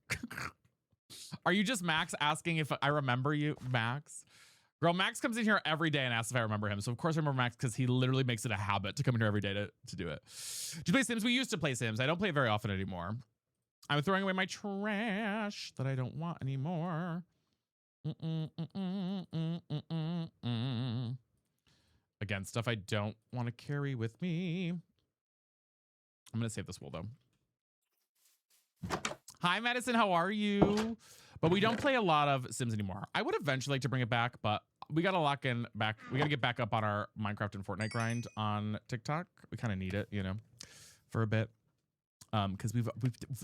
Are you just Max asking if I remember you, Max? Girl, Max comes in here every day and asks if I remember him. So of course I remember Max because he literally makes it a habit to come in here every day to do it. Do you play Sims? We used to play Sims. I don't play it very often anymore. I'm throwing away my trash that I don't want anymore. Again, stuff I don't want to carry with me. I'm going to save this wool, though. Hi, Madison. How are you? But we don't play a lot of Sims anymore. I would eventually like to bring it back, but we got to lock in back. We got to get back up on our Minecraft and Fortnite grind on TikTok. We kind of need it, for a bit. Because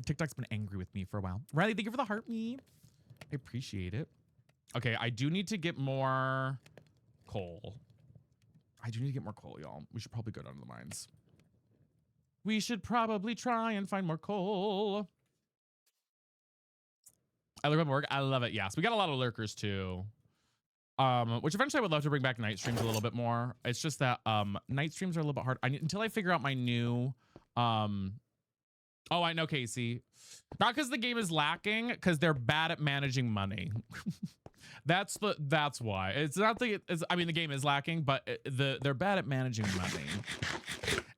TikTok's been angry with me for a while. Riley, thank you for the heart me. I appreciate it. Okay, I do need to get more coal. Y'all. We should probably go down to the mines. We should probably try and find more coal. I look at work. I love it. Yes, we got a lot of lurkers too. Which eventually I would love to bring back night streams a little bit more. It's just that night streams are a little bit hard. Until I figure out my new Oh, I know, Casey. Not because the game is lacking, because they're bad at managing money. That's why. It's not the. I mean, the game is lacking, but they're bad at managing money,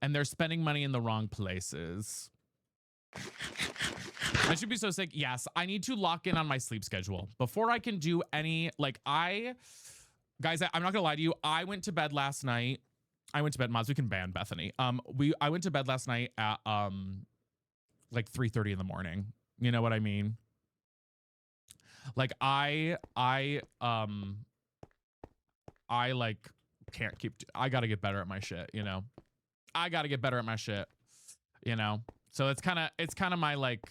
and they're spending money in the wrong places. I should be so sick. Yes, I need to lock in on my sleep schedule before I can do any. Guys, I'm not gonna lie to you. I went to bed last night. Mods, we can ban Bethany. I went to bed last night at like 3:30 in the morning. You know what I mean? Like I like can't keep. I gotta get better at my shit. I gotta get better at my shit. So it's kind of my like.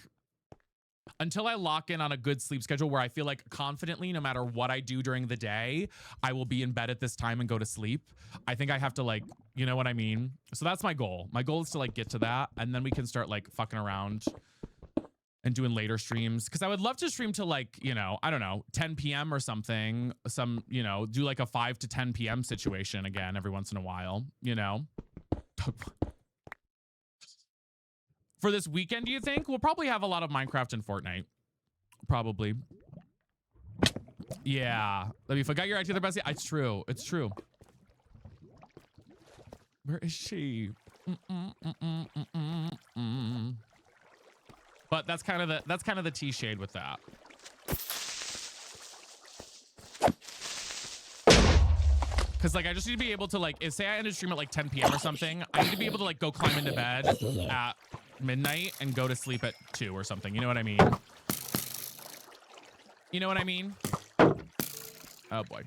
Until I lock in on a good sleep schedule where I feel like confidently, no matter what I do during the day, I will be in bed at this time and go to sleep. I think I have to like, you know what I mean? So that's my goal. My goal is to like get to that. And then we can start like fucking around and doing later streams. Cause I would love to stream to like, I don't know, 10 p.m. or something. Do like a 5 to 10 p.m. situation again every once in a while, For this weekend, do you think? We'll probably have a lot of Minecraft and Fortnite. Probably. Yeah. Let me forget your idea, Bessie. It's true. It's true. Where is she? But that's kind of the tea shade with that. Cause like I just need to be able to like, if say I end a stream at like 10 p.m. or something, I need to be able to like go climb into bed at midnight and go to sleep at 2 or something. You know what I mean? You know what I mean? Oh boy.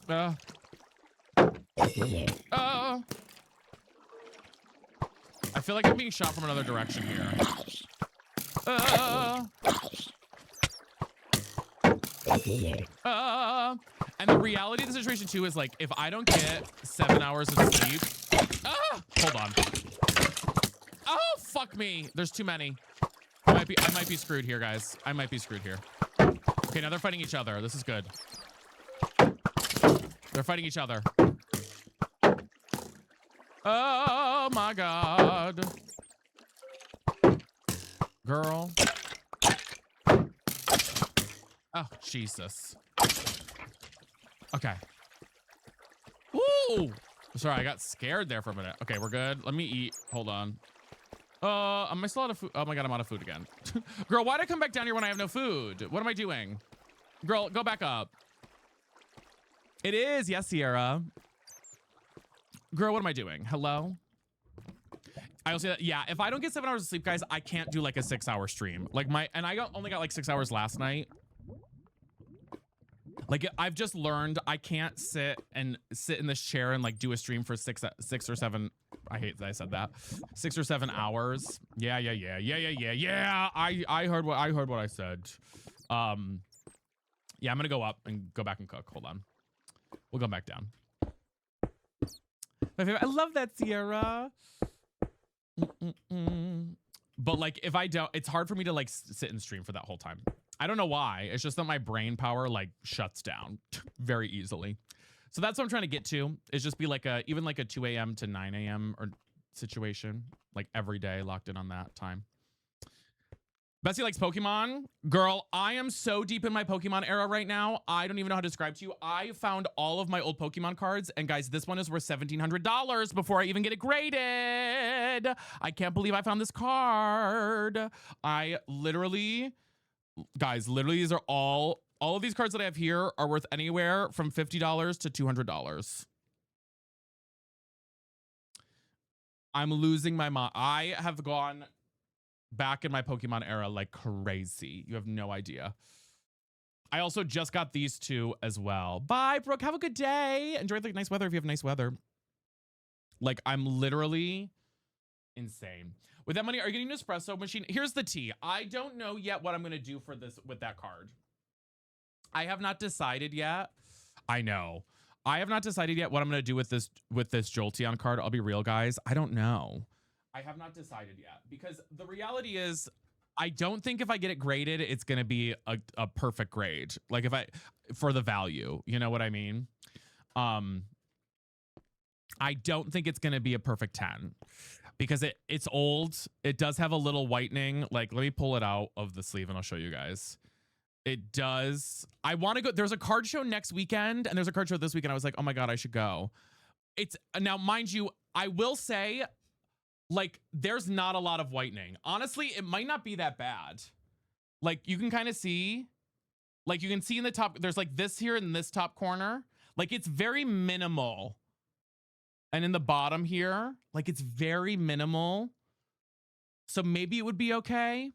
I feel like I'm being shot from another direction here. And the reality of the situation too is like, if I don't get 7 hours of sleep, hold on. Oh, fuck me. There's too many. I might be screwed here, guys. I might be screwed here. Okay, now they're fighting each other. This is good. They're fighting each other. Oh my God. Girl. Oh, Jesus. Okay. Ooh. Sorry, I got scared there for a minute. Okay, we're good. Let me eat. Hold on. Am I still out of food? Oh my God, I'm out of food again. Girl, why'd I come back down here when I have no food? What am I doing? Girl, go back up. It is. Yes, Sierra. Girl, what am I doing? Hello? I will say that, yeah, if I don't get 7 hours of sleep, guys, I can't do like a 6-hour stream. Like only got like 6 hours last night. Like I've just learned I can't sit in this chair and like do a stream for six or seven. I hate that I said that. 6 or 7 hours. Yeah. I heard what I said. Yeah, I'm gonna go up and go back and cook. Hold on. We'll go back down. My favorite. I love that, Sierra. But like if I don't, it's hard for me to like sit and stream for that whole time. I don't know why. It's just that my brain power like shuts down very easily. So that's what I'm trying to get to. Is just be like even like a 2 a.m. to 9 a.m. or situation, like every day locked in on that time. Bessie likes Pokemon. Girl, I am so deep in my Pokemon era right now. I don't even know how to describe to you. I found all of my old Pokemon cards. And guys, this one is worth $1,700 before I even get it graded. I can't believe I found this card. I literally, guys, literally these are all of these cards that I have here are worth anywhere from $50 to $200. I'm losing my mind. I have gone back in my Pokemon era like crazy. You have no idea. I also just got these two as well. Bye, Brooke. Have a good day. Enjoy the nice weather if you have nice weather. Like, I'm literally insane. With that money, are you getting an espresso machine? Here's the tea. I don't know yet what I'm going to do for this with that card. I have not decided yet. I know. I have not decided yet what I'm going to do with this Jolteon card. I'll be real, guys. I don't know. I have not decided yet because the reality is I don't think if I get it graded, it's going to be a perfect grade. Like for the value, you know what I mean? I don't think it's going to be a perfect 10 because it's old. It does have a little whitening. Like, let me pull it out of the sleeve and I'll show you guys. It does. I want to go. There's a card show next weekend and there's a card show this weekend. I was like, oh my God, I should go. It's now, mind you, I will say, like, there's not a lot of whitening. Honestly, it might not be that bad. Like, you can kind of see, like, you can see in the top, there's like this here in this top corner. Like, it's very minimal. And in the bottom here, like, it's very minimal. So maybe it would be okay.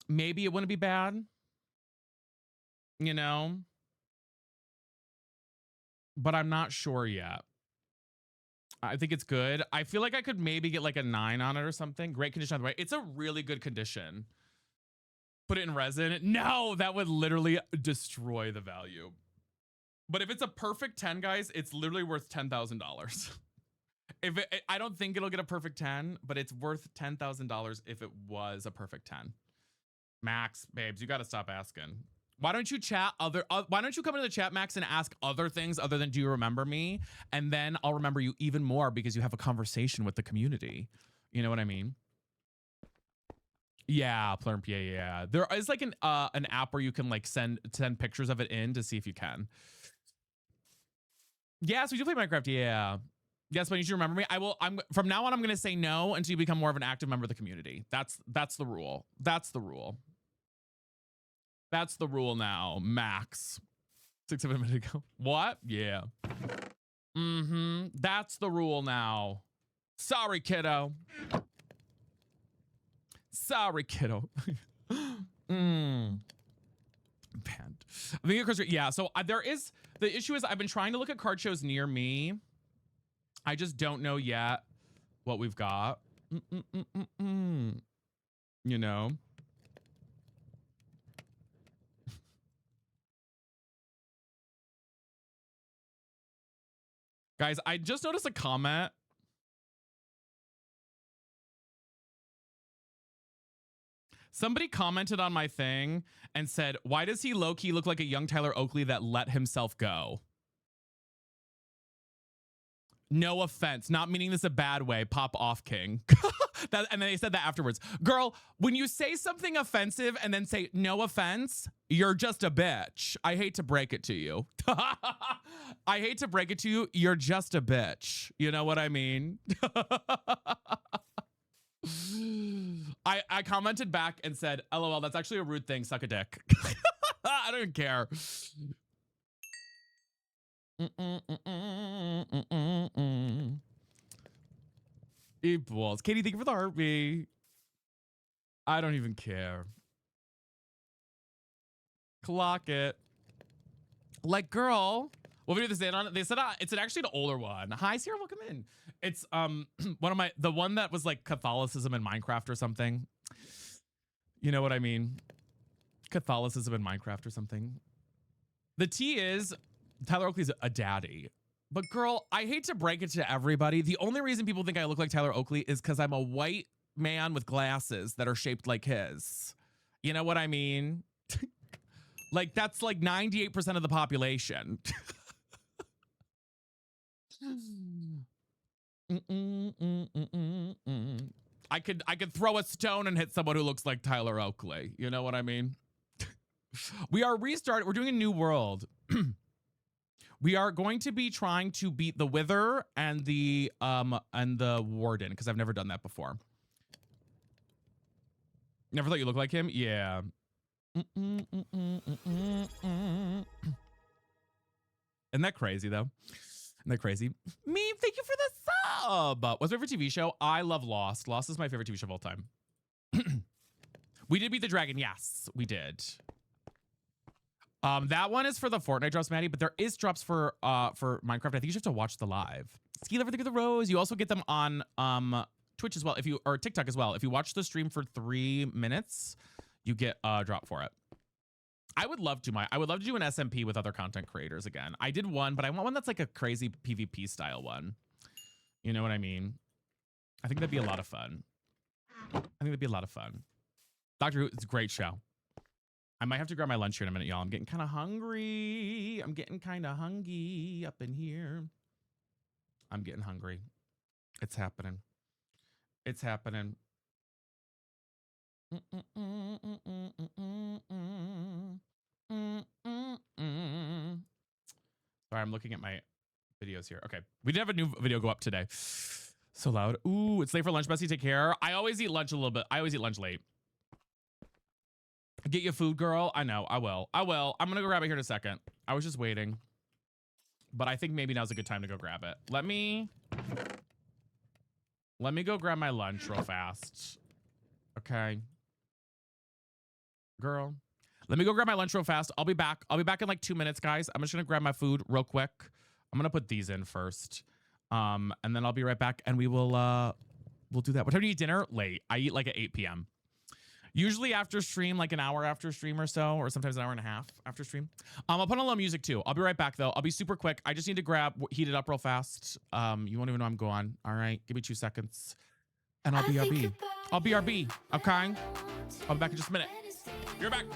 Maybe it wouldn't be bad. You know? But I'm not sure yet. I think it's good. I feel like I could maybe get like a 9 on it or something. Great condition on the way. It's a really good condition. Put it in resin. No, that would literally destroy the value. But if it's a perfect 10, guys, it's literally worth $10,000. I don't think it'll get a perfect 10, but it's worth $10,000 if it was a perfect 10. Max, babes, you got to stop asking. Why don't you chat why don't you come into the chat, Max, and ask other things other than do you remember me? And then I'll remember you even more because you have a conversation with the community. You know what I mean? Yeah, Plurm PA, yeah. There is like an app where you can like send pictures of it in to see if you can. Yes, we do play Minecraft, yeah. Yes, but you should remember me. From now on, I'm gonna say no until you become more of an active member of the community. That's the rule. That's the rule. That's the rule now, Max. 6-7 minutes ago. What? Yeah. That's the rule now. Sorry, kiddo. Sorry, kiddo. Bad. I think yeah. So there is the issue is I've been trying to look at card shows near me. I just don't know yet what we've got. You know. Guys, I just noticed a comment. Somebody commented on my thing and said, why does he low-key look like a young Tyler Oakley that let himself go? No offense, not meaning this a bad way. Pop off, king. And then they said that afterwards. Girl, when you say something offensive and then say no offense, you're just a bitch. I hate to break it to you. I hate to break it to you. You're just a bitch. You know what I mean? I commented back and said, LOL, that's actually a rude thing. Suck a dick. I don't even care. Equals. Katie, thank you for the heartbeat. I don't even care. Clock it. Like, girl, what video this on? They said it's actually an older one. Hi, Sierra, welcome in. It's the one that was like Catholicism in Minecraft or something. You know what I mean? Catholicism in Minecraft or something. The T is Tyler Oakley's a daddy. But girl, I hate to break it to everybody. The only reason people think I look like Tyler Oakley is because I'm a white man with glasses that are shaped like his. You know what I mean? Like, that's like 98% of the population. I could throw a stone and hit someone who looks like Tyler Oakley. You know what I mean? We are restarting. We're doing a new world. We are going to be trying to beat the Wither and the Warden, because I've never done that before. Never thought you looked like him? Yeah. Isn't that crazy though? Isn't that crazy? Meme, thank you for the sub. What's my favorite TV show? I love Lost. Lost is my favorite TV show of all time. We did beat the dragon. Yes, we did. That one is for the Fortnite drops, Maddie, but there is drops for Minecraft. I think you just have to watch the live. Ski Lover, think of the rose. You also get them on Twitch as well, or TikTok as well. If you watch the stream for 3 minutes, you get a drop for it. I would love to do an SMP with other content creators again. I did one, but I want one that's like a crazy PvP style one. You know what I mean? I think that'd be a lot of fun. Doctor Who, it's a great show. I might have to grab my lunch here in a minute, y'all. I'm getting kind of hungry. I'm getting kind of hungry up in here. I'm getting hungry. It's happening. It's happening. Sorry, I'm looking at my videos here. Okay, we did have a new video go up today. So loud. Ooh, it's late for lunch, Bessie. Take care. I always eat lunch a little bit. I always eat lunch late. Get you food, girl. I know. I will. I'm gonna go grab it here in a second. I was just waiting, but I think maybe now's a good time to go grab it. Let me go grab my lunch real fast. Okay, girl. Let me go grab my lunch real fast. I'll be back. I'll be back in like 2 minutes, guys. I'm just gonna grab my food real quick. I'm gonna put these in first, and then I'll be right back, and we'll do that. What time do you eat dinner? Late. I eat like at 8 p.m. Usually after stream, like an hour after stream or so, or sometimes an hour and a half after stream. I'll put on a little music too. I'll be right back though. I'll be super quick. I just need to heat it up real fast. You won't even know I'm gone. All right, give me 2 seconds, and I'll BRB. I'll BRB. Okay. I'll be back in just a minute. You're back.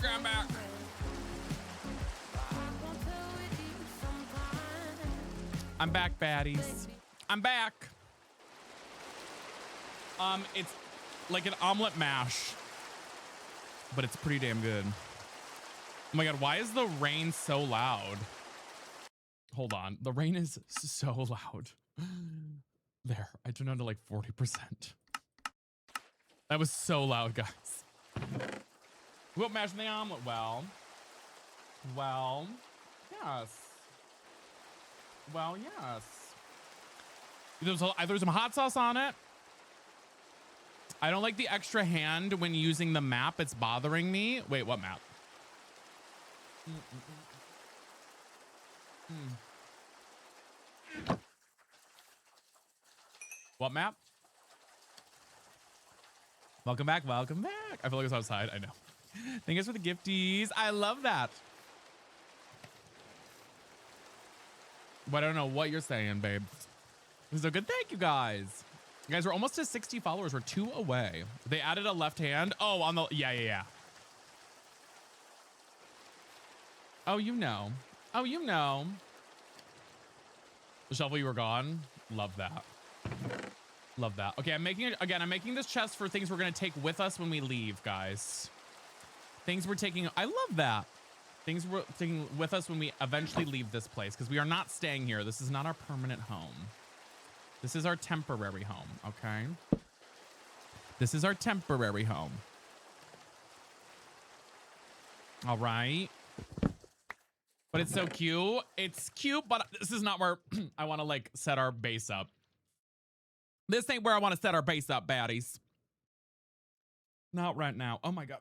Okay, I'm back. I'm back, baddies. I'm back. It's like an omelet mash, but it's pretty damn good. Oh my God, why is the rain so loud? Hold on, the rain is so loud. There, I turned on to like 40%. That was so loud, guys. What mashing the omelet? Well, yes. Well, yes. There's some hot sauce on it. I don't like the extra hand when using the map. It's bothering me. Wait, what map? What map? Welcome back. Welcome back. I feel like it's outside. I know. Thank you for the gifties. I love that. But I don't know what you're saying, babe. So good. Thank you guys. You guys, we're almost to 60 followers. We're 2 away. They added a left hand. Oh, on the yeah. Oh, you know. Oh, you know. The shovel, you were gone. Love that. Love that. Okay, I'm making it again. I'm making this chest for things we're gonna take with us when we leave, guys. Things we're taking. I love that. Things we're taking with us when we eventually leave this place, because we are not staying here. This is not our permanent home. This is our temporary home, okay? This is our temporary home. All right. But it's so cute. It's cute, but this is not where I want to like set our base up. This ain't where I want to set our base up, baddies. Not right now. Oh my God.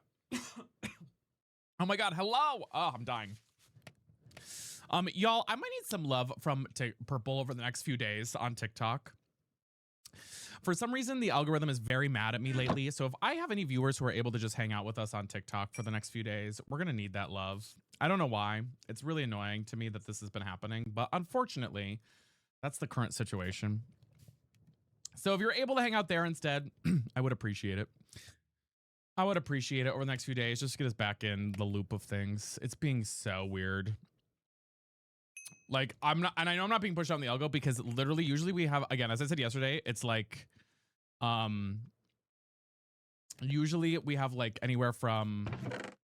Oh my God. Hello. Oh, I'm dying. Y'all, I might need some love from Purple over the next few days on TikTok. For some reason, the algorithm is very mad at me lately. So if I have any viewers who are able to just hang out with us on TikTok for the next few days, we're going to need that love. I don't know why. It's really annoying to me that this has been happening, but unfortunately, that's the current situation. So if you're able to hang out there instead, I would appreciate it. I would appreciate it over the next few days, just to get us back in the loop of things. It's being so weird. Like, I'm not, and I know I'm not being pushed on the algo because literally, usually we have, again, as I said yesterday, it's like, usually we have like anywhere from,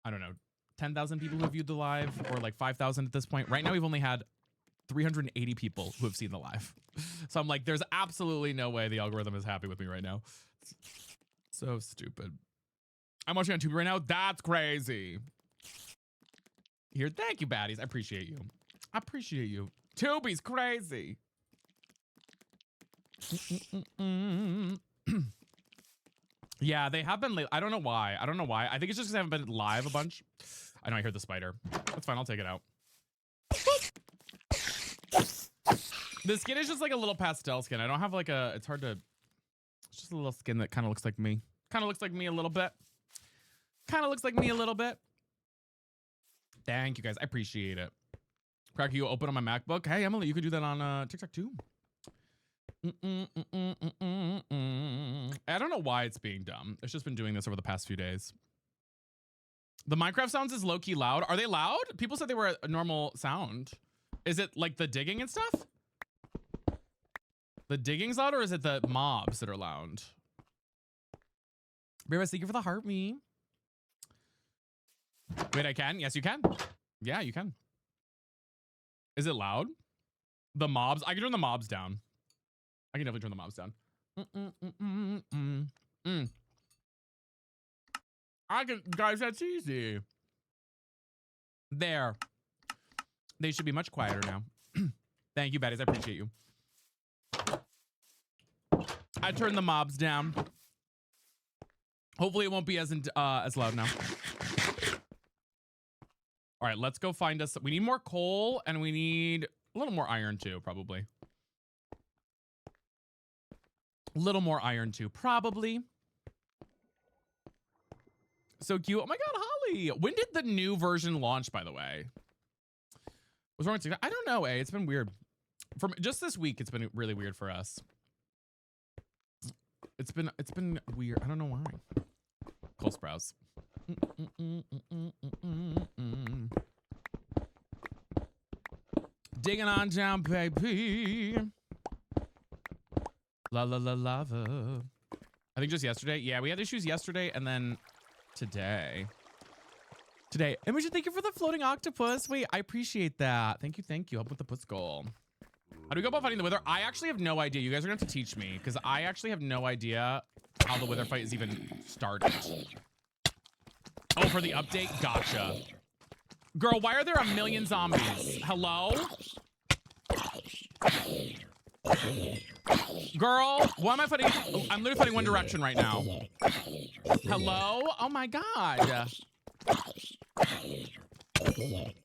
I don't know, 10,000 people who have viewed the live, or like 5,000 at this point. Right now, we've only had 380 people who have seen the live. So I'm like, there's absolutely no way the algorithm is happy with me right now. So stupid. I'm watching on Tubi right now. That's crazy. Here, thank you, baddies. I appreciate you. I appreciate you. Tubi's crazy. Yeah, they have been late. I don't know why. I don't know why. I think it's just because I haven't been live a bunch. I know I heard the spider. That's fine. I'll take it out. The skin is just like a little pastel skin. I don't have like a, it's hard to, it's just a little skin that kind of looks like me. Kind of looks like me a little bit. Kind of looks like me a little bit. Thank you guys. I appreciate it. Crack, you open on my MacBook. Hey, Emily, you could do that on TikTok too. I don't know why it's being dumb. It's just been doing this over the past few days. The Minecraft sounds is low-key loud. Are they loud? People said they were a normal sound. Is it like the digging and stuff? The digging's loud, or is it the mobs that are loud? Baby, thank you for the heart me. Wait, I can? Yes, you can. Yeah, you can. Is it loud? The mobs? I can turn the mobs down. I can definitely turn the mobs down. I can, guys, that's easy. There. They should be much quieter now. Thank you, baddies. I appreciate you. I turned the mobs down. Hopefully it won't be as loud now. All right, let's go find us. We need more coal, and we need a little more iron too, probably. A little more iron too, probably. So cute. Oh my God, Holly. When did the new version launch, by the way? What's wrong with TikTok? I don't know, It's been weird. From just this week, it's been really weird for us. It's been weird. I don't know why. Cole Sprouse. Digging on down, baby. La la la lava. I think just yesterday. Yeah, we had issues yesterday and then today. Imogen, thank you for the floating octopus. Wait, I appreciate that. Thank you, thank you. Help with the puss goal. How do we go about fighting the wither? I actually have no idea. You guys are going to have to teach me because I actually have no idea how the wither fight is even started. Oh, for the update? Gotcha. Girl, why are there a million zombies? Hello? Girl, why am I fighting? Oh, I'm literally fighting One Direction right now. Hello? Oh my god.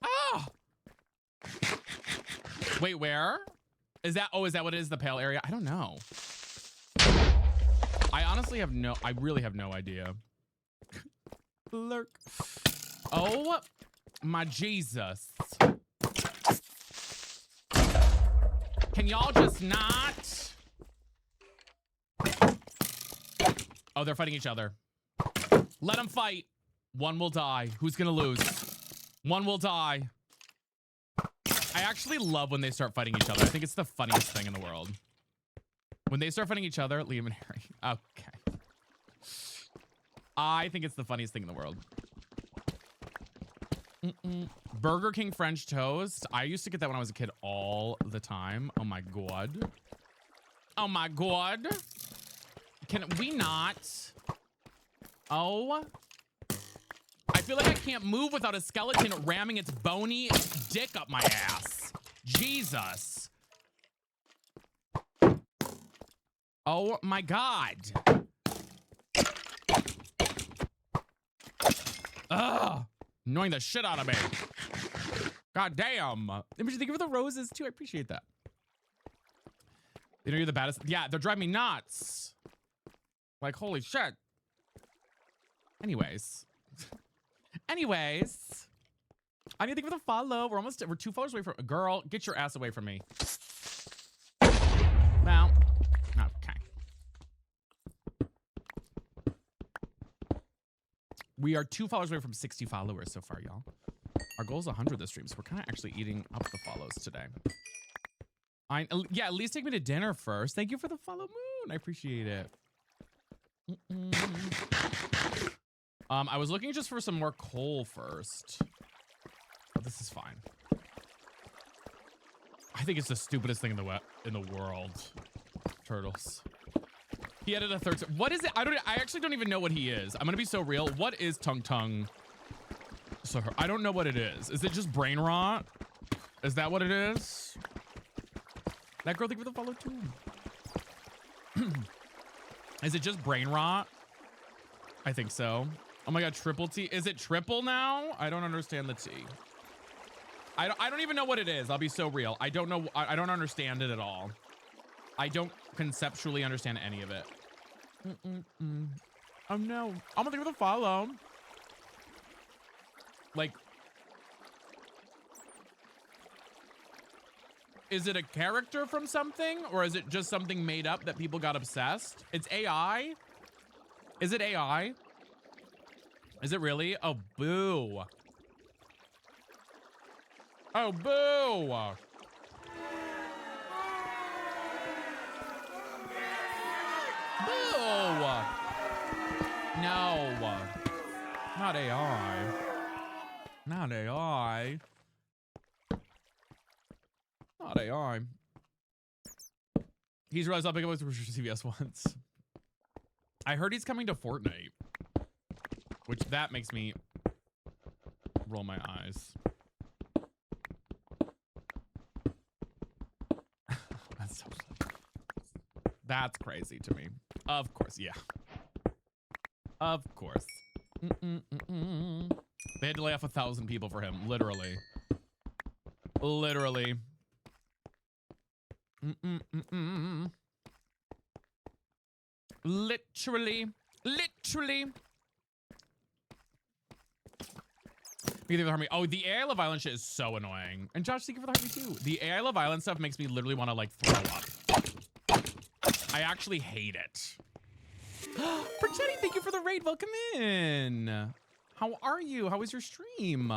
Oh! Wait, where? Is that, oh, is that what it is? The pale area? I don't know. I honestly have no, I really have no idea. Lurk. Oh my Jesus. Can y'all just not? Oh, they're fighting each other. Let them fight. One will die. Who's gonna lose? One will die. I actually love when they start fighting each other. I think it's the funniest thing in the world. When they start fighting each other, Liam and Harry. Okay. I think it's the funniest thing in the world. Burger King French toast. I used to get that when I was a kid all the time. Oh my god. Oh my god. Can we not? Oh. I feel like I can't move without a skeleton ramming its bony dick up my ass. Jesus. Oh my god. Ugh. Annoying the shit out of me. God damn. Imogen, thank you for the roses too. I appreciate that. You know you're the baddest. Yeah, they're driving me nuts. Like, holy shit. Anyways. Anyways. I need to thank you for the follow. We're 2 followers away from, girl, get your ass away from me. Well, okay. We are 2 followers away from 60 followers so far, y'all. Our goal is 100 this stream, so we're kind of actually eating up the follows today. Yeah, at least take me to dinner first. Thank you for the follow moon. I appreciate it. I was looking just for some more coal first. But this is fine. I think it's the stupidest thing in the world. Turtles. He added a third. What is it? I actually don't even know what he is. I'm gonna be so real. What is Tung Tung? So I don't know what it is. Is it just brain rot? Is that what it is? That girl, thank you for the follow too. Is it just brain rot? I think so. Oh my god, triple T. Is it triple now? I don't understand the T. I don't even know what it is. I'll be so real. I don't know. I don't understand it at all. I don't conceptually understand any of it. Oh no. I'm gonna think of the follow. Like, is it a character from something, or is it just something made up that people got obsessed? It's AI? Is it AI? Is it really? Oh, boo. Oh, boo. Boo. No. Not AI. Not AI. Not AI. He's realized how big it was for CBS once. I heard he's coming to Fortnite, which that makes me roll my eyes. That's so funny. That's crazy to me. Of course, yeah. Of course. They had to lay off 1,000 people for him, literally. Literally. Literally. Literally. Oh, the AI Love Island shit is so annoying. And Josh, thank you for the heartbeat too. The AI Love Island stuff makes me literally want to like throw up. I actually hate it. Perchetti, thank you for the raid. Welcome in. How are you? How was your stream?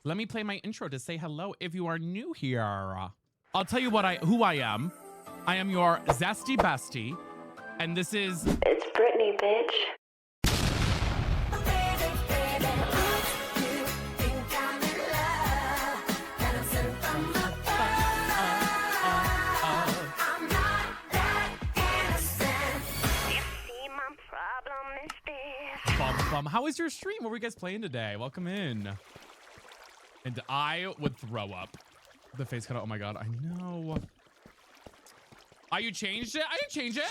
Let me play my intro to say hello if you are new here. I'll tell you who I am. I am your zesty bestie, and this is... It's Britney, bitch. How was your stream? What were you guys playing today? Welcome in. And I would throw up. The face cut out. Oh my god, I know. Oh, you changed it? I didn't change it.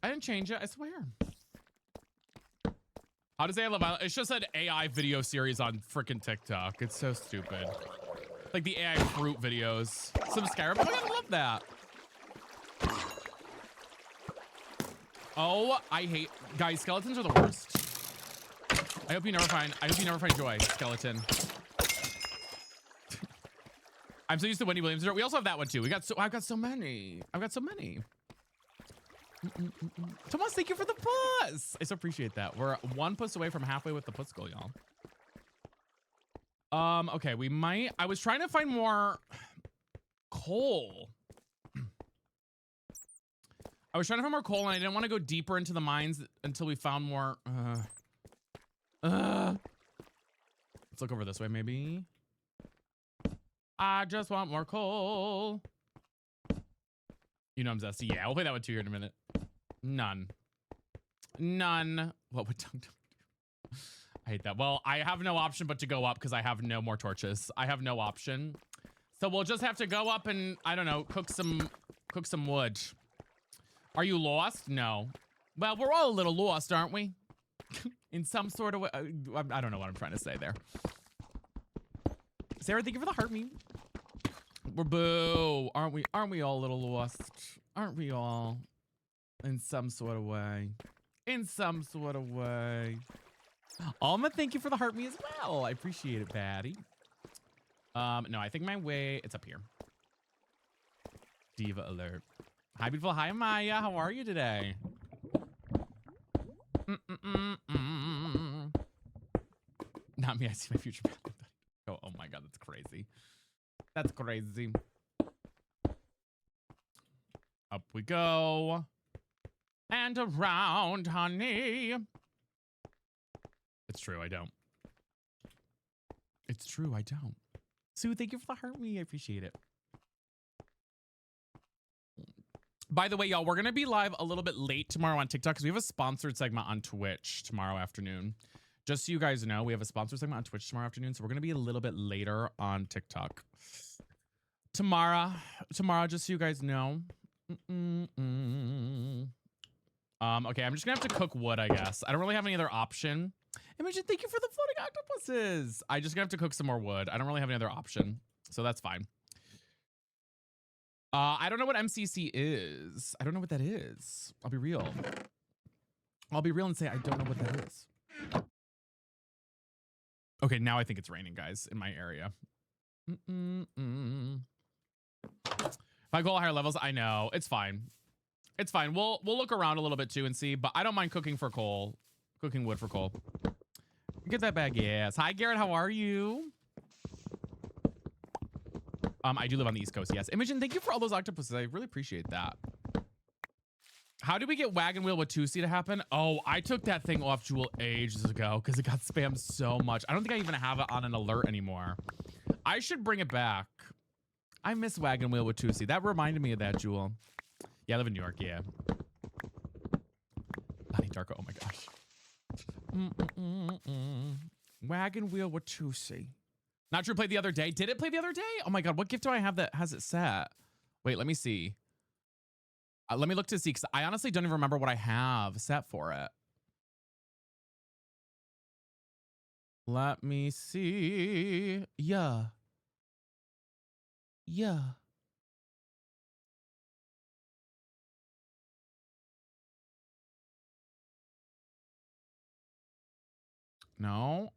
I didn't change it, I swear. How does AI Love Island? It's just an AI video series on freaking TikTok. It's so stupid. Like the AI fruit videos. Some Skyrim. Oh my god, I love that. Oh, I hate guys. Skeletons are the worst. I hope you never find joy, skeleton. I'm so used to Wendy Williams. We also have that one too. I've got so many. Thomas, thank you for the puss. I so appreciate that. We're one puss away from halfway with the puss goal, y'all. Okay, I was trying to find more coal. And I didn't want to go deeper into the mines until we found more. Let's look over this way, maybe. I just want more coal. You know I'm zesty. Yeah, we'll play that one too here in a minute. None. What would Tung Tung do? I hate that. Well, I have no option but to go up because I have no more torches. I have no option. So we'll just have to go up and, I don't know, cook some wood. Are you lost? No. Well, we're all a little lost, aren't we? In some sort of way. I don't know what I'm trying to say there. Sarah, thank you for the heart meme. We're boo. Aren't we all a little lost? Aren't we all? In some sort of way. Alma, thank you for the heart me as well. I appreciate it, Patty. No, I think my way, it's up here. Diva alert. Hi, beautiful. Hi, Maya. How are you today? Not me. I see my future. Oh my god, that's crazy. That's crazy. Up we go. And around, honey. It's true, I don't. Sue, thank you for the heart me. I appreciate it. By the way, y'all, we're going to be live a little bit late tomorrow on TikTok because we have a sponsored segment on Twitch tomorrow afternoon. Just so you guys know, we have a sponsored segment on Twitch tomorrow afternoon, so we're going to be a little bit later on TikTok. Tomorrow, just so you guys know. Okay, I'm just going to have to cook wood, I guess. I don't really have any other option. Imogen, thank you for the floating octopuses. I just going to have to cook some more wood. I don't really have any other option, so that's fine. I don't know what MCC is. I don't know what that is. I'll be real and say I don't know what that is. Okay, now I think it's raining, guys, in my area. If I go higher levels, I know. It's fine. It's fine. We'll look around a little bit too and see, but I don't mind cooking wood for coal. Get that bag, yes. Hi, Garrett, how are you? I do live on the East Coast, yes. Imogen, thank you for all those octopuses. I really appreciate that. How did we get Wagon Wheel Watusi to happen? Oh, I took that thing off Jewel ages ago because it got spammed so much. I don't think I even have it on an alert anymore. I should bring it back. I miss Wagon Wheel Watusi. That reminded me of that, Jewel. Yeah, I live in New York, yeah. Honey Darko, oh my gosh. Wagon Wheel Watusi. Not True played the other day. Did it play the other day? Oh my god, what gift do I have that has it set? Wait, let me see. Let me look to see, because I honestly don't even remember what I have set for it. Let me see. Yeah. No.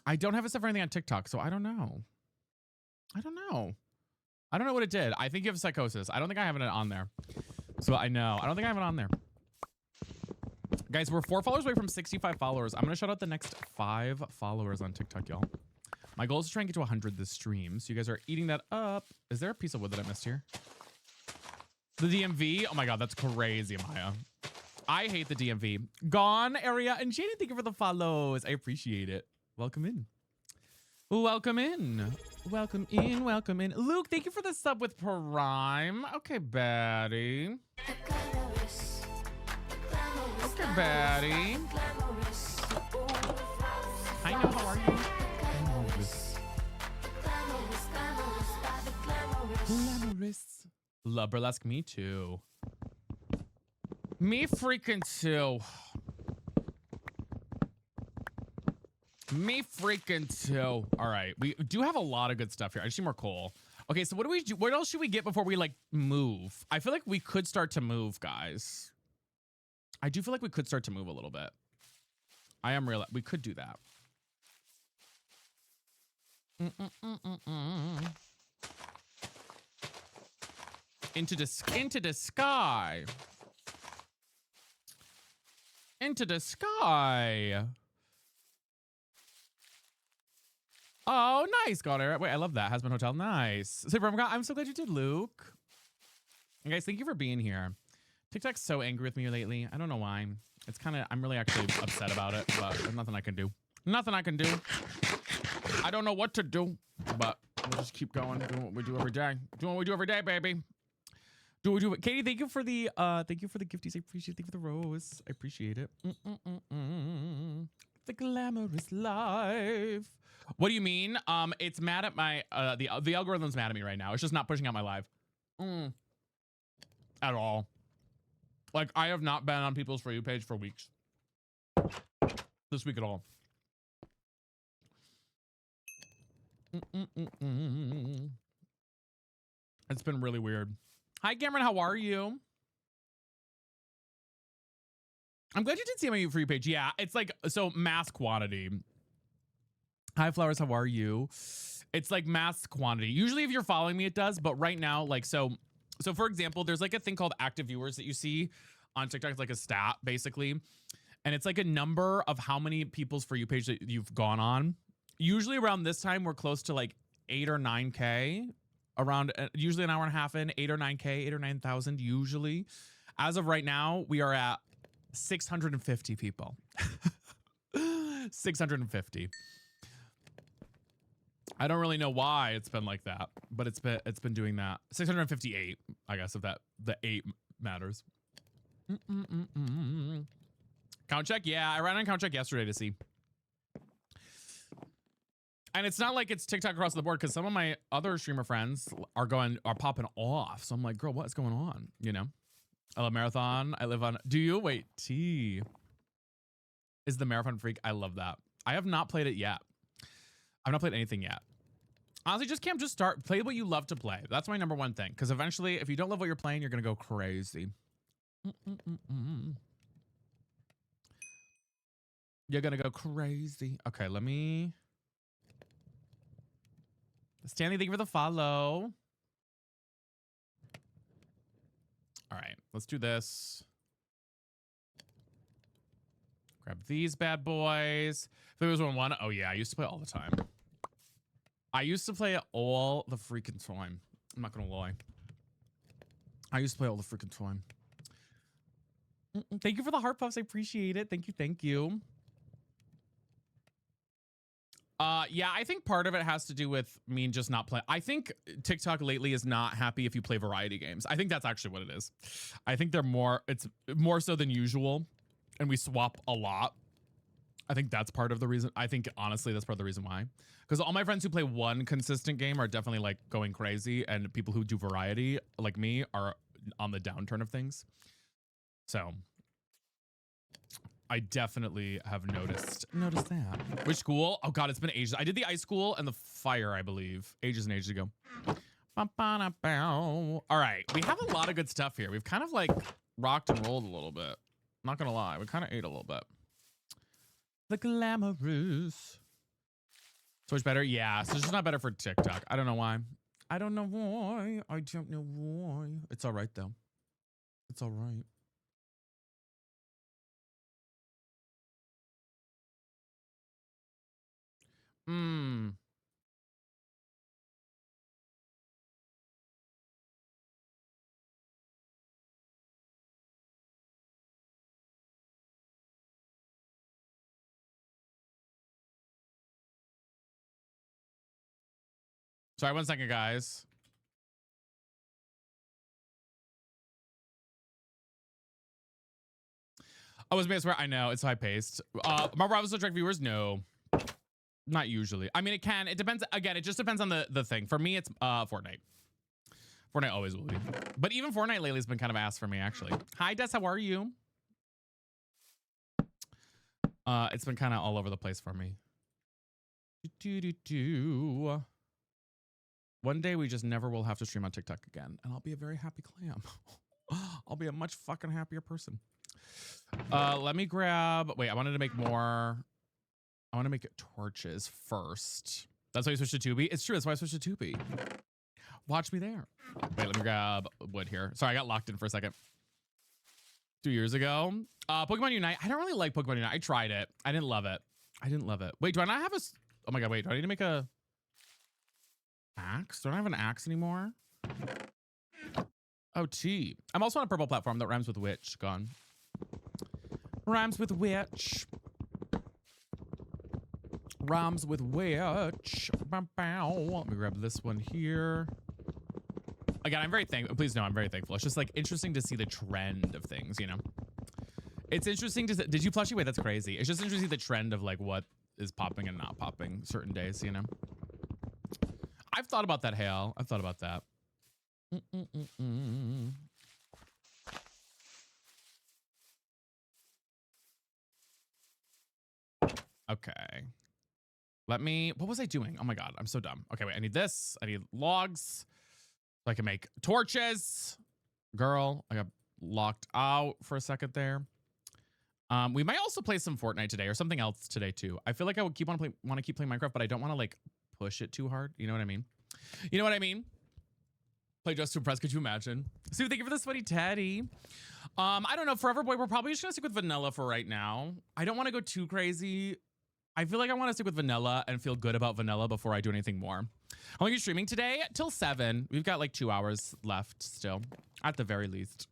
I don't have it set for anything on TikTok, so I don't know. I don't know what it did. I think you have psychosis. I don't think I have it on there. So I know. I don't think I have it on there. Guys, we're 4 followers away from 65 followers. I'm gonna shout out the next 5 followers on TikTok, y'all. My goal is to try and get to 100 this stream. So you guys are eating that up. Is there a piece of wood that I missed here? The DMV? Oh my God, that's crazy, Maya. I hate the DMV. Gone area. And Jaden, thank you for the follows. I appreciate it. Welcome in. Welcome in. Welcome in. Welcome in. Luke, thank you for the sub with Prime. Okay, baddie. Okay, baddie. Hi, no, how are you? Glamorous. Love burlesque, me too. Me freaking too. Me freaking too. All right, we do have a lot of good stuff here. I just need more coal. Okay, so what do we do? What else should we get before we like move? I feel like we could start to move, guys. I do feel like we could start to move a little bit. I am real. We could do that. Into the sky. Into the sky. Oh, nice. Got it. Wait, I love that. Husband Hotel. Nice. So I'm so glad you did, Luke. And guys, thank you for being here. TikTok's so angry with me lately. I don't know why. It's kind of, I'm really actually upset about it, but there's nothing I can do. Nothing I can do. I don't know what to do, but we'll just keep going, doing what we do every day. Doing what we do every day, baby. Do we do it? Katie, thank you for the gifties. I appreciate it. Thank you for the rose. I appreciate it. The glamorous life. What do you mean? It's mad at my the algorithm's mad at me right now. It's just not pushing out my live. At all. Like, I have not been on people's For You page for weeks. This week at all. It's been really weird. Hi, Cameron. How are you? I'm glad you did see my For You page. Yeah, it's like, so mass quantity. Hi, Flowers. How are you? It's like mass quantity. Usually if you're following me, it does. But right now, like, so for example, there's like a thing called active viewers that you see on TikTok. It's like a stat, basically. And it's like a number of how many people's For You page that you've gone on. Usually around this time, we're close to like 8 or 9K. Around usually an hour and a half in, 8 or 9K, 8 or 9,000 usually. As of right now, we are at 650 people. 650. I don't really know why it's been like that, but it's been doing that. 658, I guess, if that the 8 matters. Count check, yeah, I ran on count check yesterday to see. And it's not like it's TikTok across the board, because some of my other streamer friends are popping off. So I'm like, girl, what's going on? You know, I love Marathon. I live on. Do you? Wait, T is the Marathon freak. I love that. I have not played it yet. I've not played anything yet. Honestly, just start. Play what you love to play. That's my number one thing. Because eventually, if you don't love what you're playing, you're going to go crazy. You're going to go crazy. Okay, let me. Stanley, thank you for the follow. All right, let's do this. Grab these bad boys. If there was one, oh yeah, I used to play all the time. I used to play all the freaking time. I'm not gonna lie. I used to play all the freaking time. Thank you for the heart puffs. I appreciate it. Thank you. Thank you. Yeah, I think part of it has to do with me just not playing. I think TikTok lately is not happy if you play variety games. I think that's actually what it is. I think it's more so than usual, and we swap a lot. I think that's part of the reason. I think honestly, that's part of the reason why. Because all my friends who play one consistent game are definitely like going crazy, and people who do variety like me are on the downturn of things. So I definitely have noticed that. Which school? Oh God, it's been ages. I did the ice school and the fire, I believe, ages and ages ago. All right, we have a lot of good stuff here. We've kind of like rocked and rolled a little bit. Not gonna lie, we kind of ate a little bit. The glamorous. So much better? Yeah, so it's just not better for TikTok. I don't know why. I don't know why. I don't know why. It's all right though. It's all right. Sorry, 1 second, guys. Oh, it's swear. I know it's high paced. Marvel Rivals Trek viewers, no, not usually. I mean, it can. It depends. Again, it just depends on the thing. For me, it's Fortnite. Fortnite always will be. But even Fortnite lately has been kind of ass for me, actually. Hi, Des. How are you? It's been kind of all over the place for me. One day we just never will have to stream on TikTok again, and I'll be a very happy clam. I'll be a much fucking happier person. Let me grab. Wait, I wanted to make more. I want to make torches first. That's why you switched to Tubi. It's true. That's why I switched to Tubi. Watch me there. Wait, let me grab wood here. Sorry, I got locked in for a second. 2 years ago, Pokemon Unite. I don't really like Pokemon Unite. I tried it. I didn't love it. Wait, do I not have a? Oh my god, wait. Do I need to make a axe? Don't I have an axe anymore? Oh, T. I'm also on a purple platform that rhymes with witch. Gone. Rhymes with witch. Rhymes with witch. Bow, bow. Let me grab this one here. Again, I'm very thankful. Please know I'm very thankful. It's just like interesting to see the trend of things, you know? It's interesting to, did you plushie? Wait, that's crazy. It's just interesting to see the trend of like what is popping and not popping certain days, you know? I've thought about that, Hale. I've thought about that. Okay. Let me, what was I doing? Oh my God, I'm so dumb. Okay, wait, I need this. I need logs so I can make torches. Girl, I got locked out for a second there. We might also play some Fortnite today or something else today too. I feel like I would want to keep playing Minecraft, but I don't want to like push it too hard. You know what I mean? You know what I mean? Play just to impress. Could you imagine? Sue, thank you for the sweaty teddy. I don't know. Forever Boy, we're probably just gonna stick with vanilla for right now. I don't want to go too crazy. I feel like I want to stick with vanilla and feel good about vanilla before I do anything more. I'm gonna be streaming today till 7. We've got like 2 hours left still, at the very least.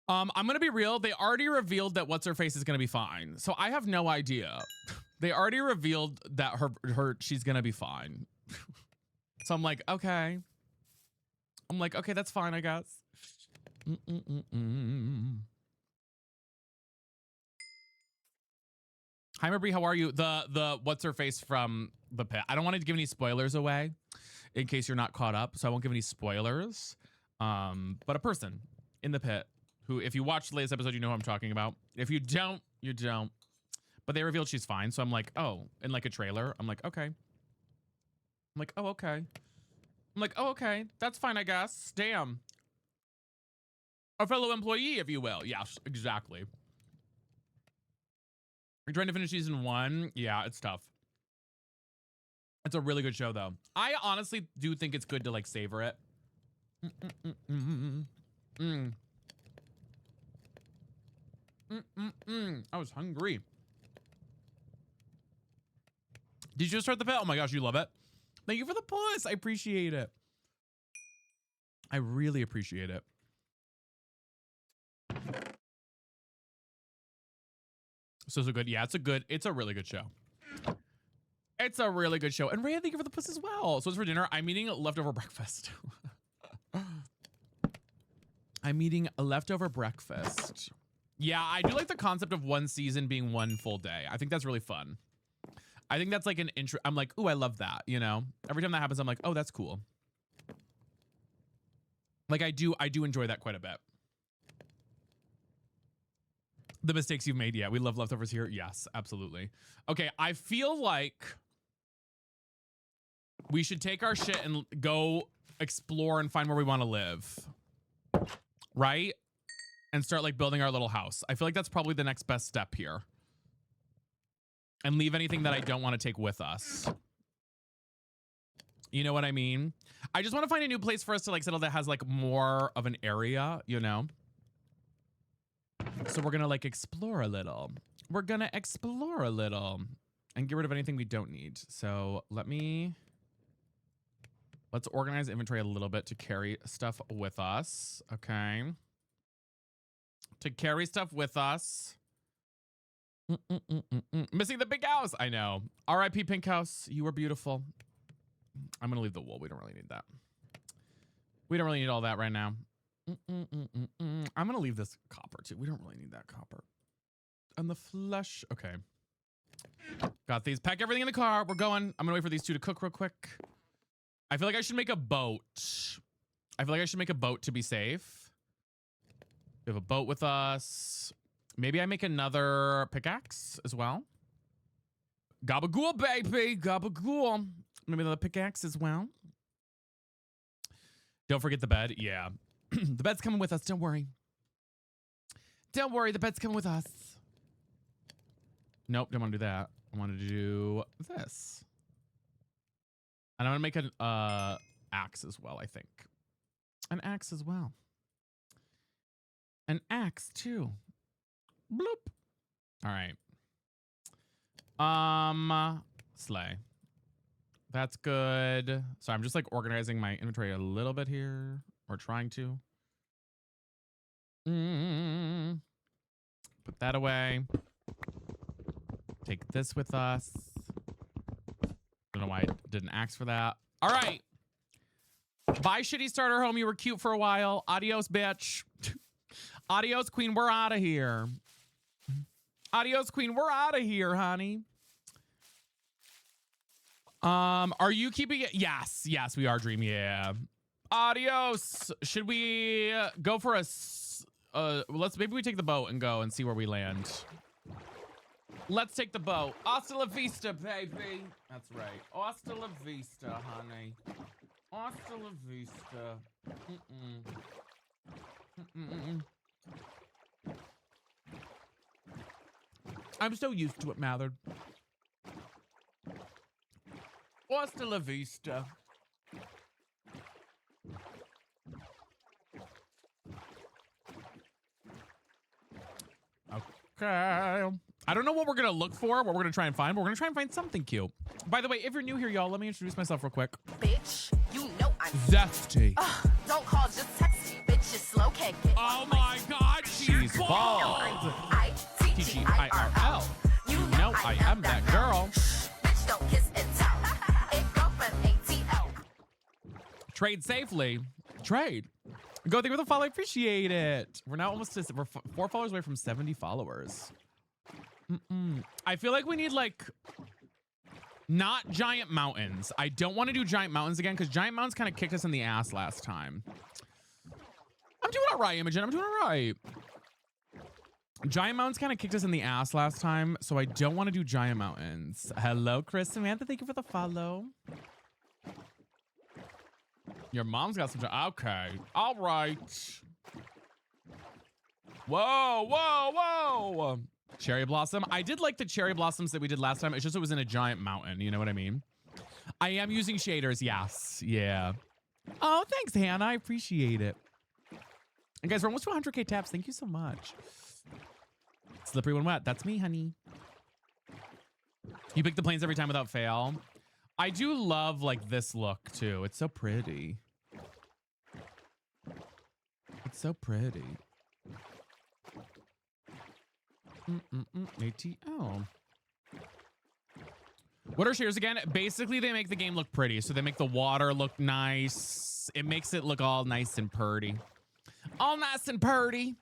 I'm gonna be real. They already revealed that what's her face is gonna be fine, so I have no idea. They already revealed that she's gonna be fine. So I'm like, okay. That's fine, I guess. Hi, Marie, how are you? The what's her face from the pit. I don't want to give any spoilers away in case you're not caught up, so I won't give any spoilers. But a person in the pit who, if you watched the latest episode, you know who I'm talking about. If you don't, you don't. But they revealed she's fine, so I'm like, oh, in like a trailer, I'm like, okay. I'm like, oh, okay. That's fine, I guess. Damn. A fellow employee, if you will. Yes, exactly. You're trying to finish season 1? Yeah, it's tough. It's a really good show, though. I honestly do think it's good to, like, savor it. I was hungry. Did you just start the pet? Oh my gosh, you love it. Thank you for the puss. I appreciate it. I really appreciate it. So good. Yeah, it's a really good show. It's a really good show. And Rhea, thank you for the puss as well. So it's for dinner. I'm eating leftover breakfast. I'm eating a leftover breakfast. Yeah, I do like the concept of one season being one full day. I think that's really fun. I think that's like an intro. I'm like, ooh, I love that. You know, every time that happens, I'm like, oh, that's cool. Like I do enjoy that quite a bit. The mistakes you've made. Yeah, we love leftovers here. Yes, absolutely. Okay, I feel like we should take our shit and go explore and find where we want to live. Right? And start like building our little house. I feel like that's probably the next best step here. And leave anything that I don't want to take with us. You know what I mean? I just want to find a new place for us to like settle that has like more of an area, you know? So we're gonna like explore a little. and get rid of anything we don't need. So let's organize inventory a little bit to carry stuff with us. Okay. To carry stuff with us. Missing the pink house. I know. R.I.P. Pink House. You were beautiful. I'm going to leave the wool. We don't really need that. We don't really need all that right now. I'm going to leave this copper too. We don't really need that copper. And the flesh. Okay. Got these. Pack everything in the car. We're going. I'm going to wait for these two to cook real quick. I feel like I should make a boat. I feel like I should make a boat to be safe. We have a boat with us. Maybe I make another pickaxe as well. Gabagool, baby. Gabagool. Maybe another pickaxe as well. Don't forget the bed. Yeah. The bed's coming with us. Don't worry. Don't worry. The bed's coming with us. Nope. Don't want to do that. I want to do this. And I'm going to make an axe as well, I think. An axe as well. An axe, too. Bloop. All right. Slay. That's good. So I'm just like organizing my inventory a little bit here. Or trying to. Put that away. Take this with us. Don't know why I didn't ask for that. All right. Bye, shitty starter home. You were cute for a while. Adios, bitch. Adios, queen. We're out of here. Adios, queen. We're out of here, honey. Are you keeping it? Yes. Yes, we are, Dream. Yeah. Adios. Should we go for a... maybe we take the boat and go and see where we land. Let's take the boat. Hasta la vista, baby. That's right. Hasta la vista, honey. Hasta la vista. I'm so used to it, Mathered. Hasta la vista. Okay. I don't know what we're going to look for, what we're going to try and find, but we're going to try and find something cute. By the way, if you're new here, y'all, let me introduce myself real quick. Bitch, you know I'm Zesty. Don't call, just text me. Bitch, you slow cake. Oh my God, she's bald. T-G-I-R-L. You know I am that girl. Bitch, don't kiss and tell. Girlfriend ATL. Trade safely. Trade. Go there with a follow. I appreciate it. We're now almost to, we're 4 followers away from 70 followers. I feel like we need like not giant mountains. I don't want to do giant mountains again because giant mountains kind of kicked us in the ass last time. I'm doing all right, Imogen. I'm doing all right. Giant mountains kind of kicked us in the ass last time, so I don't want to do giant mountains. Hello, Chris Samantha. Thank you for the follow. Your mom's got some. Okay. All right. Whoa, whoa, whoa. Cherry blossom. I did like the cherry blossoms that we did last time. It's just it was in a giant mountain. You know what I mean? I am using shaders. Yes. Yeah. Oh, thanks, Hannah. I appreciate it. And guys, we're almost to 100K taps. Thank you so much. Slippery when wet. That's me, honey. You pick the planes every time without fail. I do love like this look too. It's so pretty. It's so pretty. ATL. What are shares again? Basically, they make the game look pretty. So they make the water look nice. It makes it look all nice and purty. All nice and purty.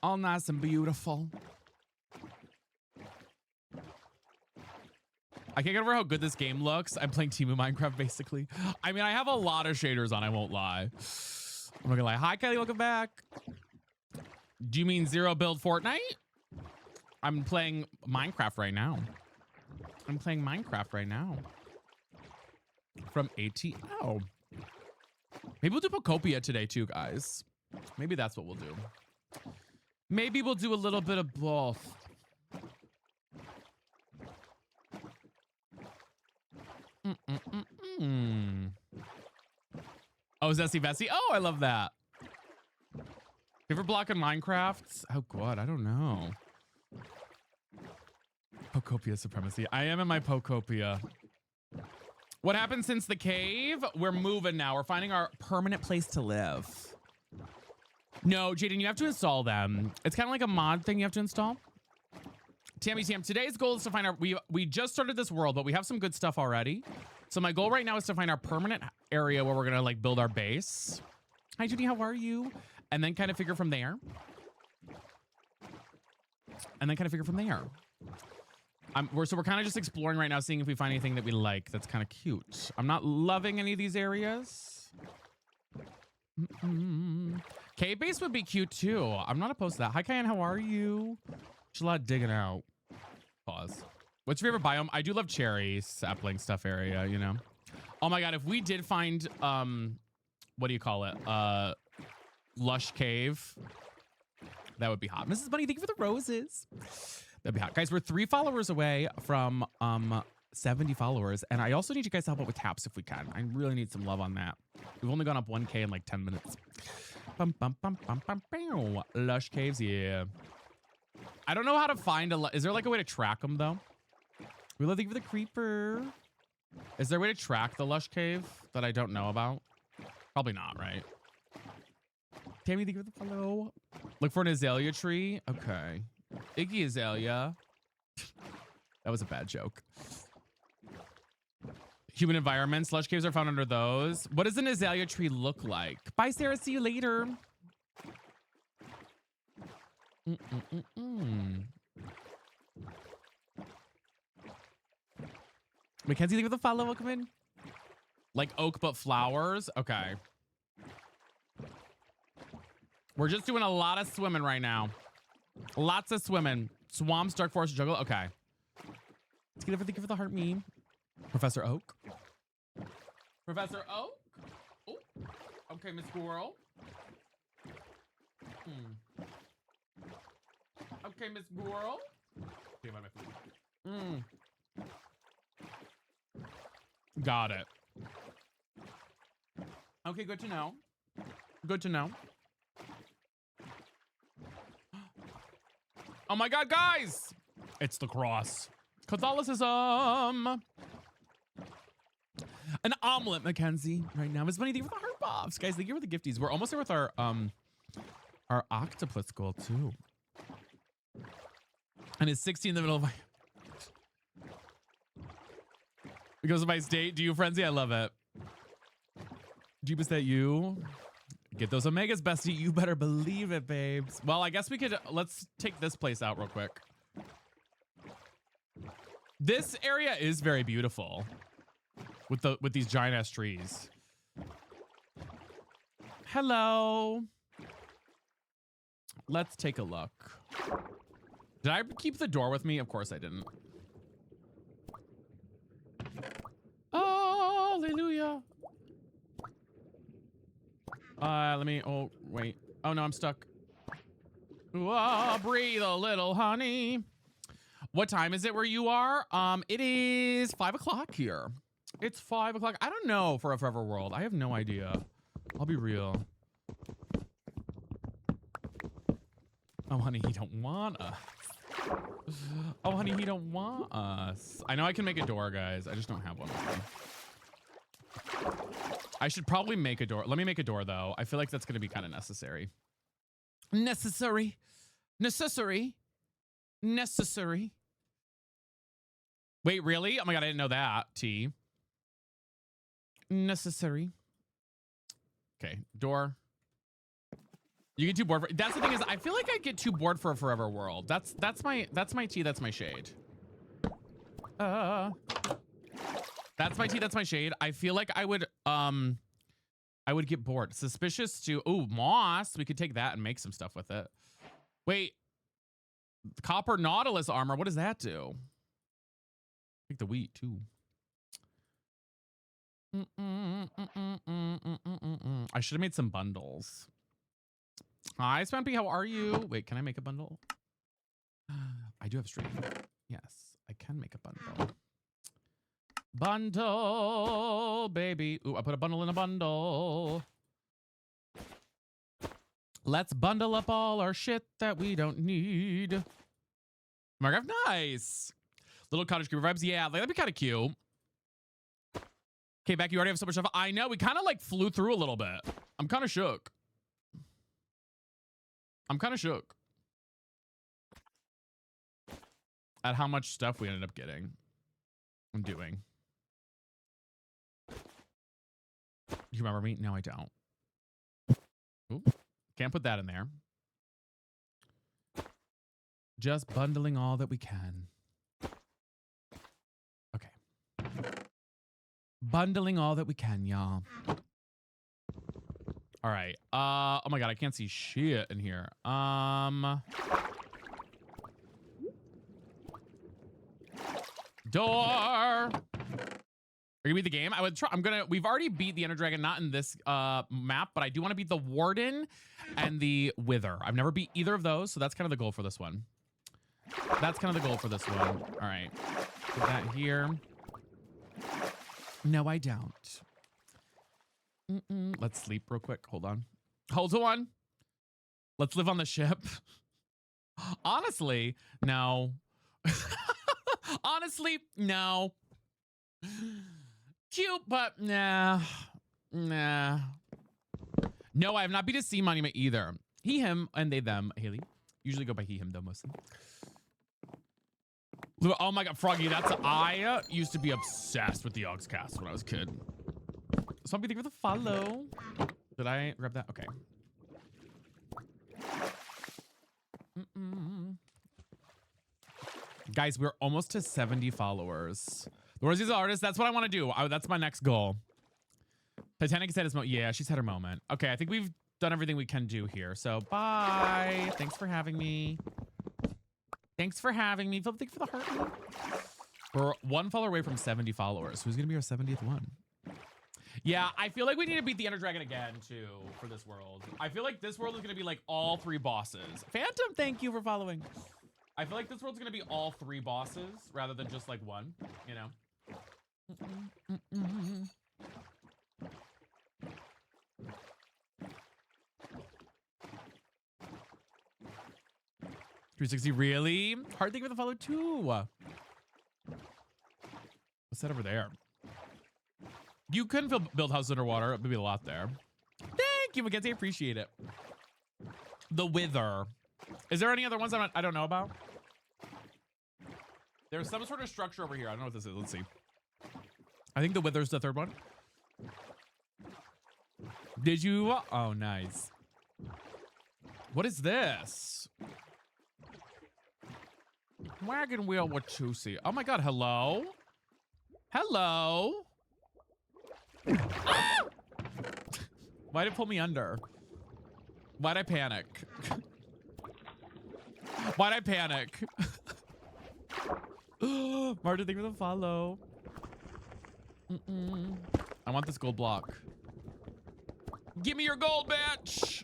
All nice and beautiful. I can't get over how good this game looks. I'm playing Temu Minecraft, basically. I mean, I have a lot of shaders on, I won't lie. I'm not gonna lie. Hi, Kelly, welcome back. Do you mean zero build Fortnite? I'm playing Minecraft right now. I'm playing Minecraft right now. From ATL. Maybe we'll do Pocopia today too, guys. Maybe that's what we'll do. Maybe we'll do a little bit of both. Oh, Zesty Vesty. Oh, I love that. Favorite block in Minecraft? Oh god, I don't know. Pokopia supremacy. I am in my Pokopia. What happened since the cave? We're moving now. We're finding our permanent place to live. No, Jaden, you have to install them. It's kind of like a mod thing you have to install. Tammy Tam, today's goal is to find our, we just started this world, but we have some good stuff already. So my goal right now is to find our permanent area where we're gonna like build our base. Hi Judy, how are you? And then kind of figure from there. So we're kind of just exploring right now, seeing if we find anything that we like that's kind of cute. I'm not loving any of these areas. Cave base would be cute too. I'm not opposed to that. Hi Cayenne, how are you? There's a lot of digging out. Pause. What's your favorite biome? I do love cherry sapling stuff area, you know. Oh my god, if we did find what do you call it? Lush cave. That would be hot. Mrs. Bunny, thank you for the roses. That'd be hot. Guys, we're 3 followers away from 70 followers. And I also need you guys to help out with taps if we can. I really need some love on that. We've only gone up 1K in like 10 minutes. Bum, bum, bum, bum, bum, bum. Lush caves, yeah. I don't know how to find is there like a way to track them though? We love, thank you for the creeper. Is there a way to track the lush cave that I don't know about? Probably not, right? Tammy, thank you for the follow. Look for an azalea tree. Okay. Iggy azalea. That was a bad joke. Human environments. Lush caves are found under those. What does an azalea tree look like? Bye, Sarah. See you later. Mackenzie, thank you for the follow. Welcome in. Like oak, but flowers. Okay. We're just doing a lot of swimming right now. Lots of swimming. Swamps, dark forest, jungle. Okay. Let's get it for thank you for the heart meme. Professor Oak. Professor Oak. Oh. Okay, Miss Squirrel. Okay, Miss Squirrel. Okay, my food. Got it. Okay, good to know. Good to know. Oh my god, guys! It's the cross. Catholicism. An omelet, Mackenzie. Right now. It's funny, thank you for the heart pops. Guys, thank you for the gifties. We're almost there with our octopus goal too. And it's 60 in the middle of my because of my state. Do you, Frenzy? I love it. Jeep, is that you? Get those omegas, bestie. You better believe it, babes. Well, I guess we could, let's take this place out real quick. This area is very beautiful with these giant ass trees. Hello. Let's take a look. Did I keep the door with me? Of course I didn't. Hallelujah. Let me, oh, wait. Oh no, I'm stuck. Oh, breathe a little, honey. What time is it where you are? It is 5 o'clock here. It's 5 o'clock. I don't know for a Forever World. I have no idea. I'll be real. Oh, honey, he don't want us. Oh, honey, he don't want us. I know I can make a door, guys. I just don't have one. I should probably make a door. Let me make a door, though. I feel like that's going to be kind of necessary. Necessary. Necessary. Necessary. Wait, really? Oh my god, I didn't know that. T. Necessary. Okay, door. You get too bored. That's the thing is, I feel like I get too bored for a Forever World. That's my tea. That's my shade. That's my tea. That's my shade. I feel like I would get bored. Suspicious to moss. We could take that and make some stuff with it. Wait, copper Nautilus armor. What does that do? Take the wheat too. I should have made some bundles. Hi, Swampy. How are you? Wait, can I make a bundle? I do have stream. Yes, I can make a bundle. Bundle, baby. Ooh, I put a bundle in a bundle. Let's bundle up all our shit that we don't need. Margraf, nice. Little cottage creeper vibes. Yeah, like, that'd be kind of cute. Okay, Becky, you already have so much stuff. I know. We kind of like flew through a little bit. I'm kind of shook. I'm kind of shook at how much stuff we ended up getting and doing. You remember me? No, I don't. Ooh, can't put that in there. Just bundling all that we can. Okay. Bundling all that we can, y'all. All right. Oh my God, I can't see shit in here. Door. Are you gonna beat the game? I would try. We've already beat the Ender Dragon, not in this map, but I do want to beat the Warden and the Wither. I've never beat either of those, so that's kind of the goal for this one. That's kind of the goal for this one. All right. Put that here. No, I don't. Let's sleep real quick. Hold on. Hold on. Let's live on the ship. Honestly, no. Honestly, no. Cute, but nah. Nah. No, I have not beat a sea monument either. He, him, and they, them. Haley. Usually go by he, him, though, mostly. Oh my God, Froggy, I used to be obsessed with the Yogscast when I was a kid. So I'm gonna give it a follow. Did I grab that? Okay. Guys, we're almost to 70 followers. The Rosie's an artist. That's what I want to do. That's my next goal. Titanic has had his moment. Yeah, she's had her moment. Okay, I think we've done everything we can do here. So bye. Thanks for having me. Thanks for having me. Thank you for the heart. We're one follower away from 70 followers. Who's gonna be our 70th one? Yeah, I feel like we need to beat the Ender Dragon again too for this world. I feel like this world is gonna be like all 3 bosses. Phantom, thank you for following. I feel like this world's gonna be all 3 bosses rather than just like one, you know? 360, really? Hard thing for the follow too. What's that over there? You couldn't build houses underwater. Maybe a lot there. Thank you, Mackenzie. I appreciate it. The Wither. Is there any other ones I don't know about? There's some sort of structure over here. I don't know what this is. Let's see. I think the Wither's the 3rd one. Did you? Oh, nice. What is this? Wagon wheel Watusi. Oh my God, hello? Hello? Ah! Why'd it pull me under? Why'd I panic? Why'd I panic? Marta, thank you for the follow. I want this gold block. Give me your gold, bitch!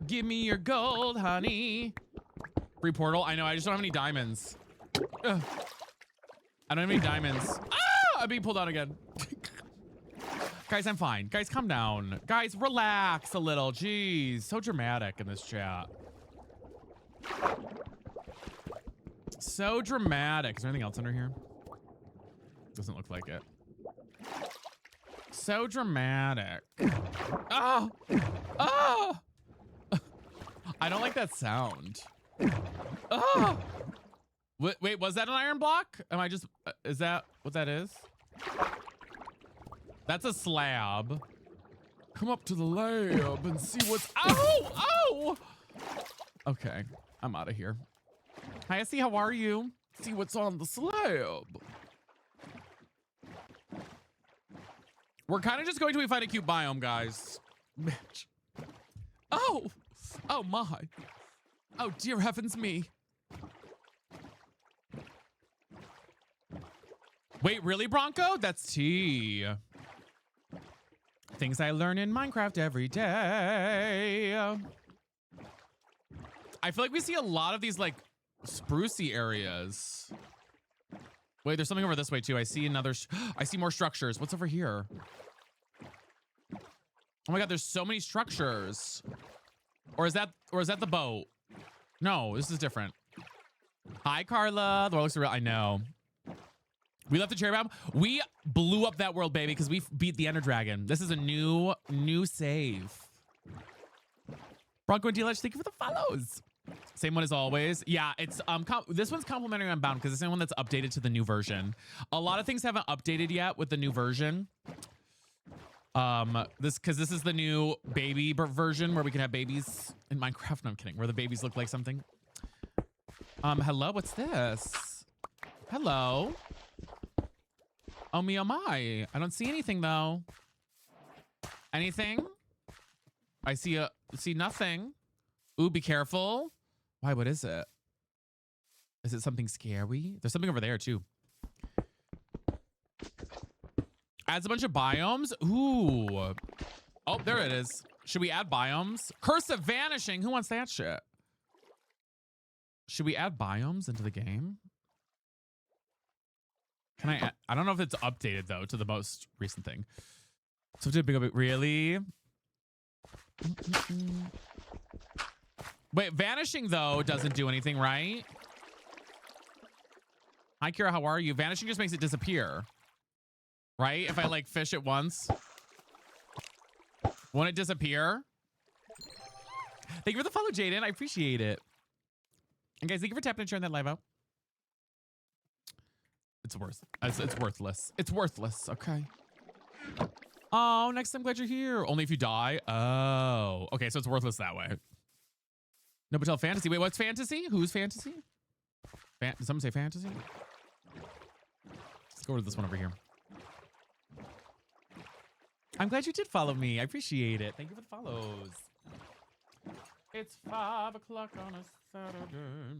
Give me your gold, honey. Free portal. I know. I just don't have any diamonds. Ugh. I don't have any diamonds. Ah! I'm being pulled out again. Guys, I'm fine. Guys, calm down. Guys, relax a little. Jeez. So dramatic in this chat. So dramatic. Is there anything else under here? Doesn't look like it. So dramatic. Oh! Oh! I don't like that sound. Oh! Wait, was that an iron block? Am I just... is that what that is? That's a slab. Come up to the lab and see what's... Ow! Ow! Okay, I'm out of here. Hi, Essie, how are you? See what's on the slab. We're kind of just going till we find a cute biome, guys. Bitch. Oh! Oh my. Oh, dear heavens me. Wait, really, Bronco? That's tea. Things I learn in Minecraft every day. I feel like we see a lot of these, like, sprucey areas. Wait, there's something over this way, too. I see another... I see more structures. What's over here? Oh my God, there's so many structures. Or is that the boat? No, this is different. Hi, Carla. The world looks real. I know. We left the cherry bomb. We blew up that world, baby, because we beat the Ender Dragon. This is a new save. Bronco and DLH, thank you for the follows. Same one as always. Yeah, it's this one's complimentary on Bound because it's the one that's updated to the new version. A lot of things haven't updated yet with the new version. This is the new baby version where we can have babies in Minecraft. No, I'm kidding. Where the babies look like something. Hello, what's this? Hello. Oh me, oh my. I don't see anything though. Anything? I see nothing. Ooh, be careful. Why, what is it? Is it something scary? There's something over there too. Adds a bunch of biomes. Ooh. Oh, there it is. Should we add biomes? Curse of Vanishing. Who wants that shit? Should we add biomes into the game? Can I add? I don't know if it's updated though to the most recent thing. So did big up really? Wait, Vanishing though doesn't do anything, right? Hi Kira, how are you? Vanishing just makes it disappear. Right? If I like fish it once. Won't it disappear? Thank you for the follow, Jaden. I appreciate it. And guys, thank you for tapping and sharing that live out. It's worthless. It's worthless. Okay. Oh, next I'm glad you're here. Only if you die. Oh. Okay, so it's worthless that way. No, but tell fantasy. Wait, what's fantasy? Who's fantasy? Did someone say fantasy? Let's go over to this one over here. I'm glad you did follow me. I appreciate it. Thank you for the follows. It's 5 o'clock on a Saturday.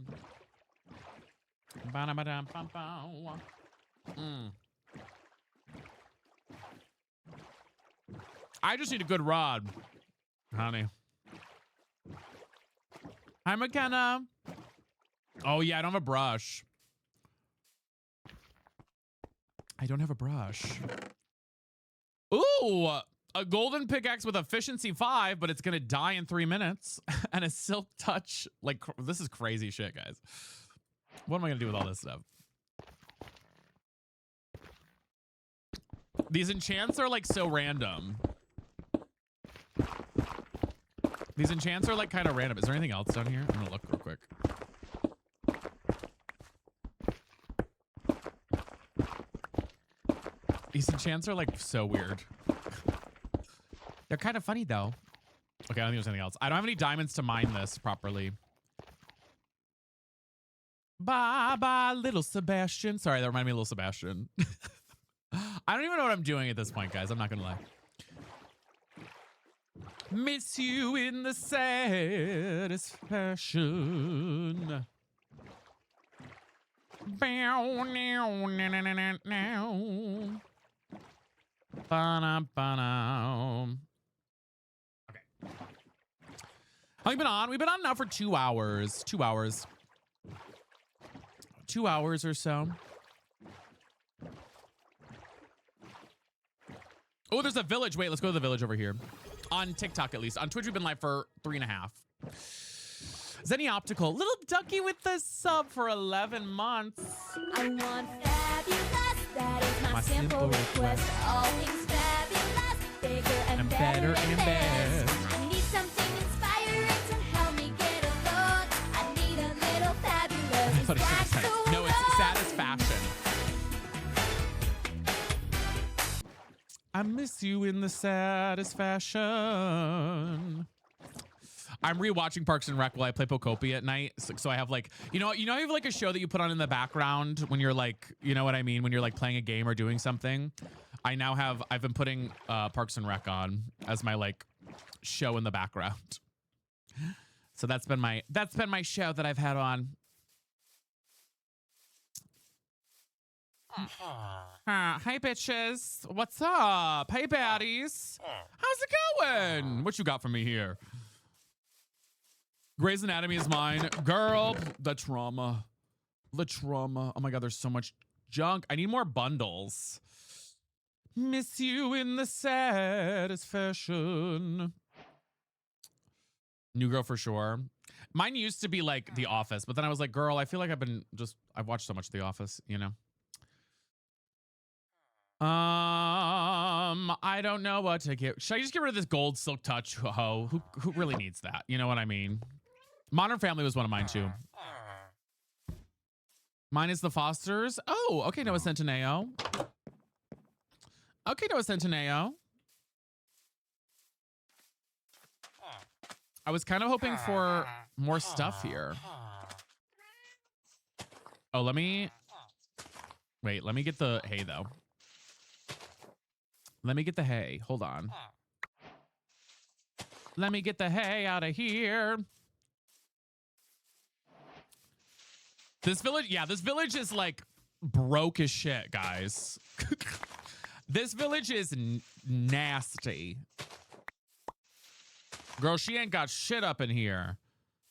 I just need a good rod, honey. Hi, McKenna. Oh, yeah, I don't have a brush. I don't have a brush. Ooh, a golden pickaxe with efficiency 5, but it's going to die in 3 minutes. And a silk touch. Like, this is crazy shit, guys. What am I going to do with all this stuff? These enchants are, like, so random. These enchants are, like, kind of random. Is there anything else down here? I'm going to look real quick. These enchants are, like, so weird. They're kind of funny, though. Okay, I don't think there's anything else. I don't have any diamonds to mine this properly. Bye-bye, little Sebastian. Sorry, that reminded me of little Sebastian. I don't even know what I'm doing at this point, guys. I'm not going to lie. Miss you in the saddest fashion. Bow, now, now. Ba-na-ba-na. Okay. How long you been on? We've been on now for 2 hours. 2 hours. 2 hours or so. Oh, there's a village. Wait, let's go to the village over here. On TikTok, at least. On Twitch, we've been live for 3.5. Zenny Optical. Little Ducky with the sub for 11 months. I want fabulous. That is my simple request. All things fabulous. Bigger and better and best. I need something inspiring to help me get along. I need a little fabulous. No, it's Satisfaction. I miss you in the Satisfaction. I'm rewatching Parks and Rec while I play Pocopia at night. So I have like, you know, you have like a show that you put on in the background when you're like, you know what I mean? When you're like playing a game or doing something. I've been putting Parks and Rec on as my like show in the background. So that's been my show that I've had on. Hi bitches, what's up? Hey baddies, how's it going? What you got for me here? Grey's Anatomy is mine. Girl, the trauma. Oh my God, there's so much junk. I need more bundles. Miss you in the saddest fashion. New Girl for sure. Mine used to be like The Office, but then I was like, girl, I feel like I've watched so much The Office, you know? I don't know what to get. Should I just get rid of this gold silk touch hoe? Who really needs that? You know what I mean? Modern Family was one of mine too. Mine is The Fosters. Oh, okay, Noah Centineo. Okay, Noah Centineo. I was kind of hoping for more stuff here. Oh, let me get the hay though. Let me get the hay. Hold on. Let me get the hay out of here. This village, yeah, this village is like broke as shit, guys. This village is nasty. Girl, she ain't got shit up in here.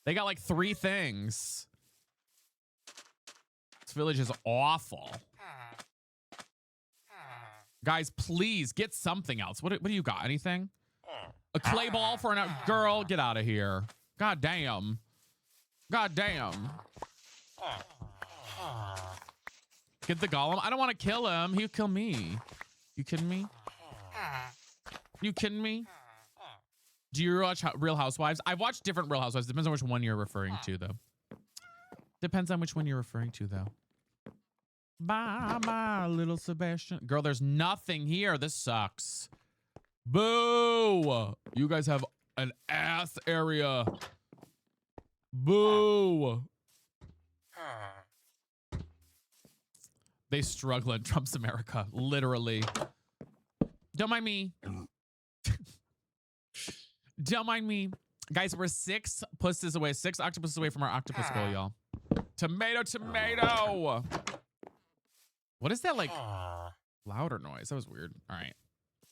They got like 3 things. This village is awful. Guys, please get something else. What do you got? Anything? A clay ball for an girl? Get out of here. God damn. God damn. Get the golem. I don't want to kill him. He'll kill me. You kidding me? You kidding me? Do you watch Real Housewives? I've watched different Real Housewives. Depends on which one you're referring to, though. Depends on which one you're referring to, though. Bye, bye, little Sebastian. Girl, there's nothing here. This sucks. Boo! You guys have an ass area. Boo! They struggle in Trump's America. Literally. Don't mind me. Don't mind me. Guys, we're 6 pussies away. 6 octopuses away from our octopus goal, y'all. Tomato, tomato. What is that, like, louder noise? That was weird. All right.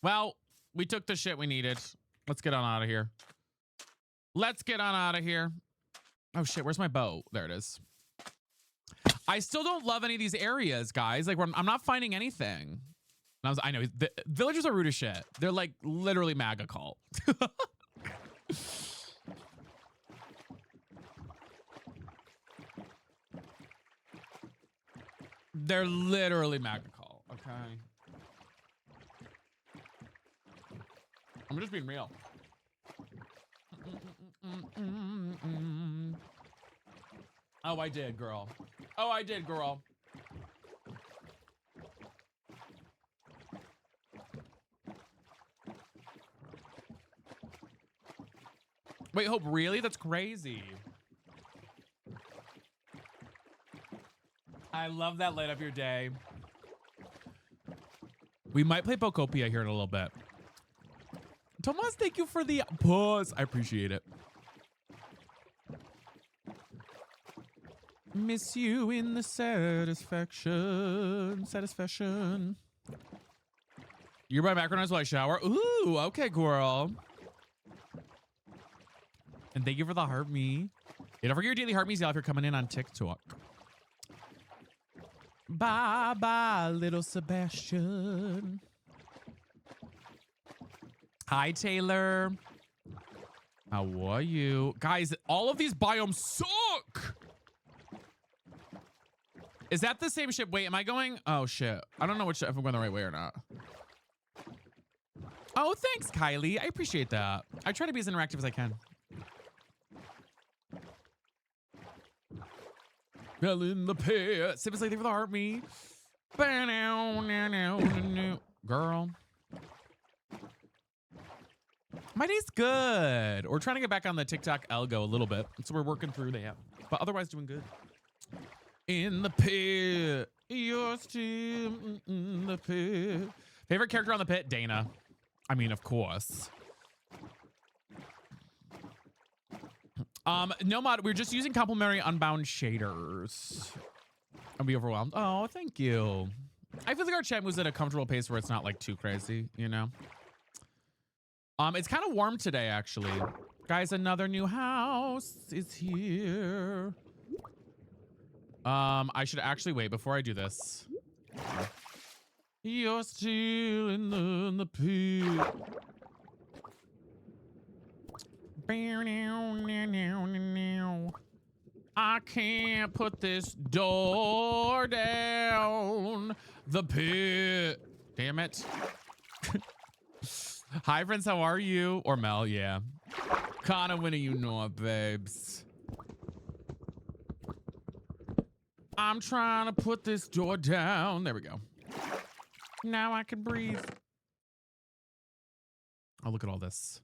Well, we took the shit we needed. Let's get on out of here. Let's get on out of here. Oh, shit. Where's my bow? There it is. I still don't love any of these areas, guys. Like, I'm not finding anything. I know. The villagers are rude as shit. They're, like, literally MAGA cult. They're literally MAGA cult, okay? I'm just being real. Oh, I did, girl. Oh, I did, girl. Wait, Hope, really? That's crazy. I love that light up your day. We might play Bokopia here in a little bit. Tomas, thank you for the pause. I appreciate it. Miss you in the satisfaction. Satisfaction. You're my background noise while I shower. Ooh, okay, girl. And thank you for the heart me. Yeah, don't forget your daily heart me's, y'all, if you're coming in on TikTok. Bye bye, little Sebastian. Hi, Taylor. How are you? Guys, all of these biomes suck. Is that the same ship? Wait, am I going? Oh, shit. I don't know if I'm going the right way or not. Oh, thanks, Kylie. I appreciate that. I try to be as interactive as I can. Fell in the pit. Sip is like, thank you for the heart me. Girl. My day's good. We're trying to get back on the TikTok algo a little bit. So we're working through that. But otherwise doing good. In the pit. You're still in the pit. Favorite character on the pit? Dana. I mean, of course. Nomad, we're just using complementary unbound shaders. I'll be overwhelmed. Oh, thank you. I feel like our chat moves at a comfortable pace where it's not like too crazy, you know? It's kind of warm today, actually. Guys, another new house is here. I should actually wait before I do this. You're still in the pit. I can't put this door down. The pit. Damn it. Hi, friends. How are you? Or Mel, yeah. Kinda winning, you know it, babes. I'm trying to put this door down. There we go. Now I can breathe. Oh, look at all this.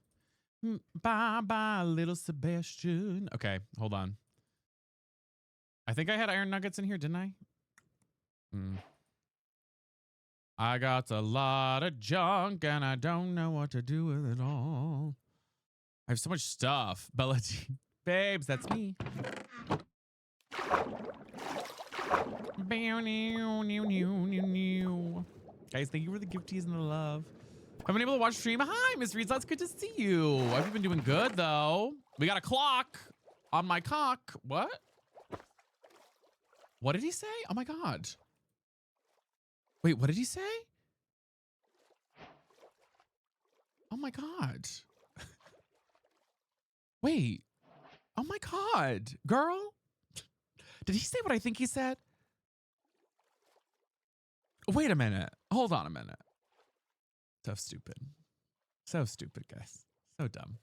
Bye bye, little Sebastian. Okay, hold on. I think I had iron nuggets in here, didn't I? I got a lot of junk and I don't know what to do with it all. I have so much stuff. Bella T. Babes, that's me. Guys, thank you for the gifties and the love. I've been able to watch stream. Hi, Miss Reeds. That's good to see you. Have you been doing good, though? We got a clock on my cock. What? What did he say? Oh, my God. Wait, what did he say? Oh, my God. Wait. Oh, my God. Girl? Did he say what I think he said? Wait a minute. Hold on a minute. So stupid. So stupid, guys. So dumb.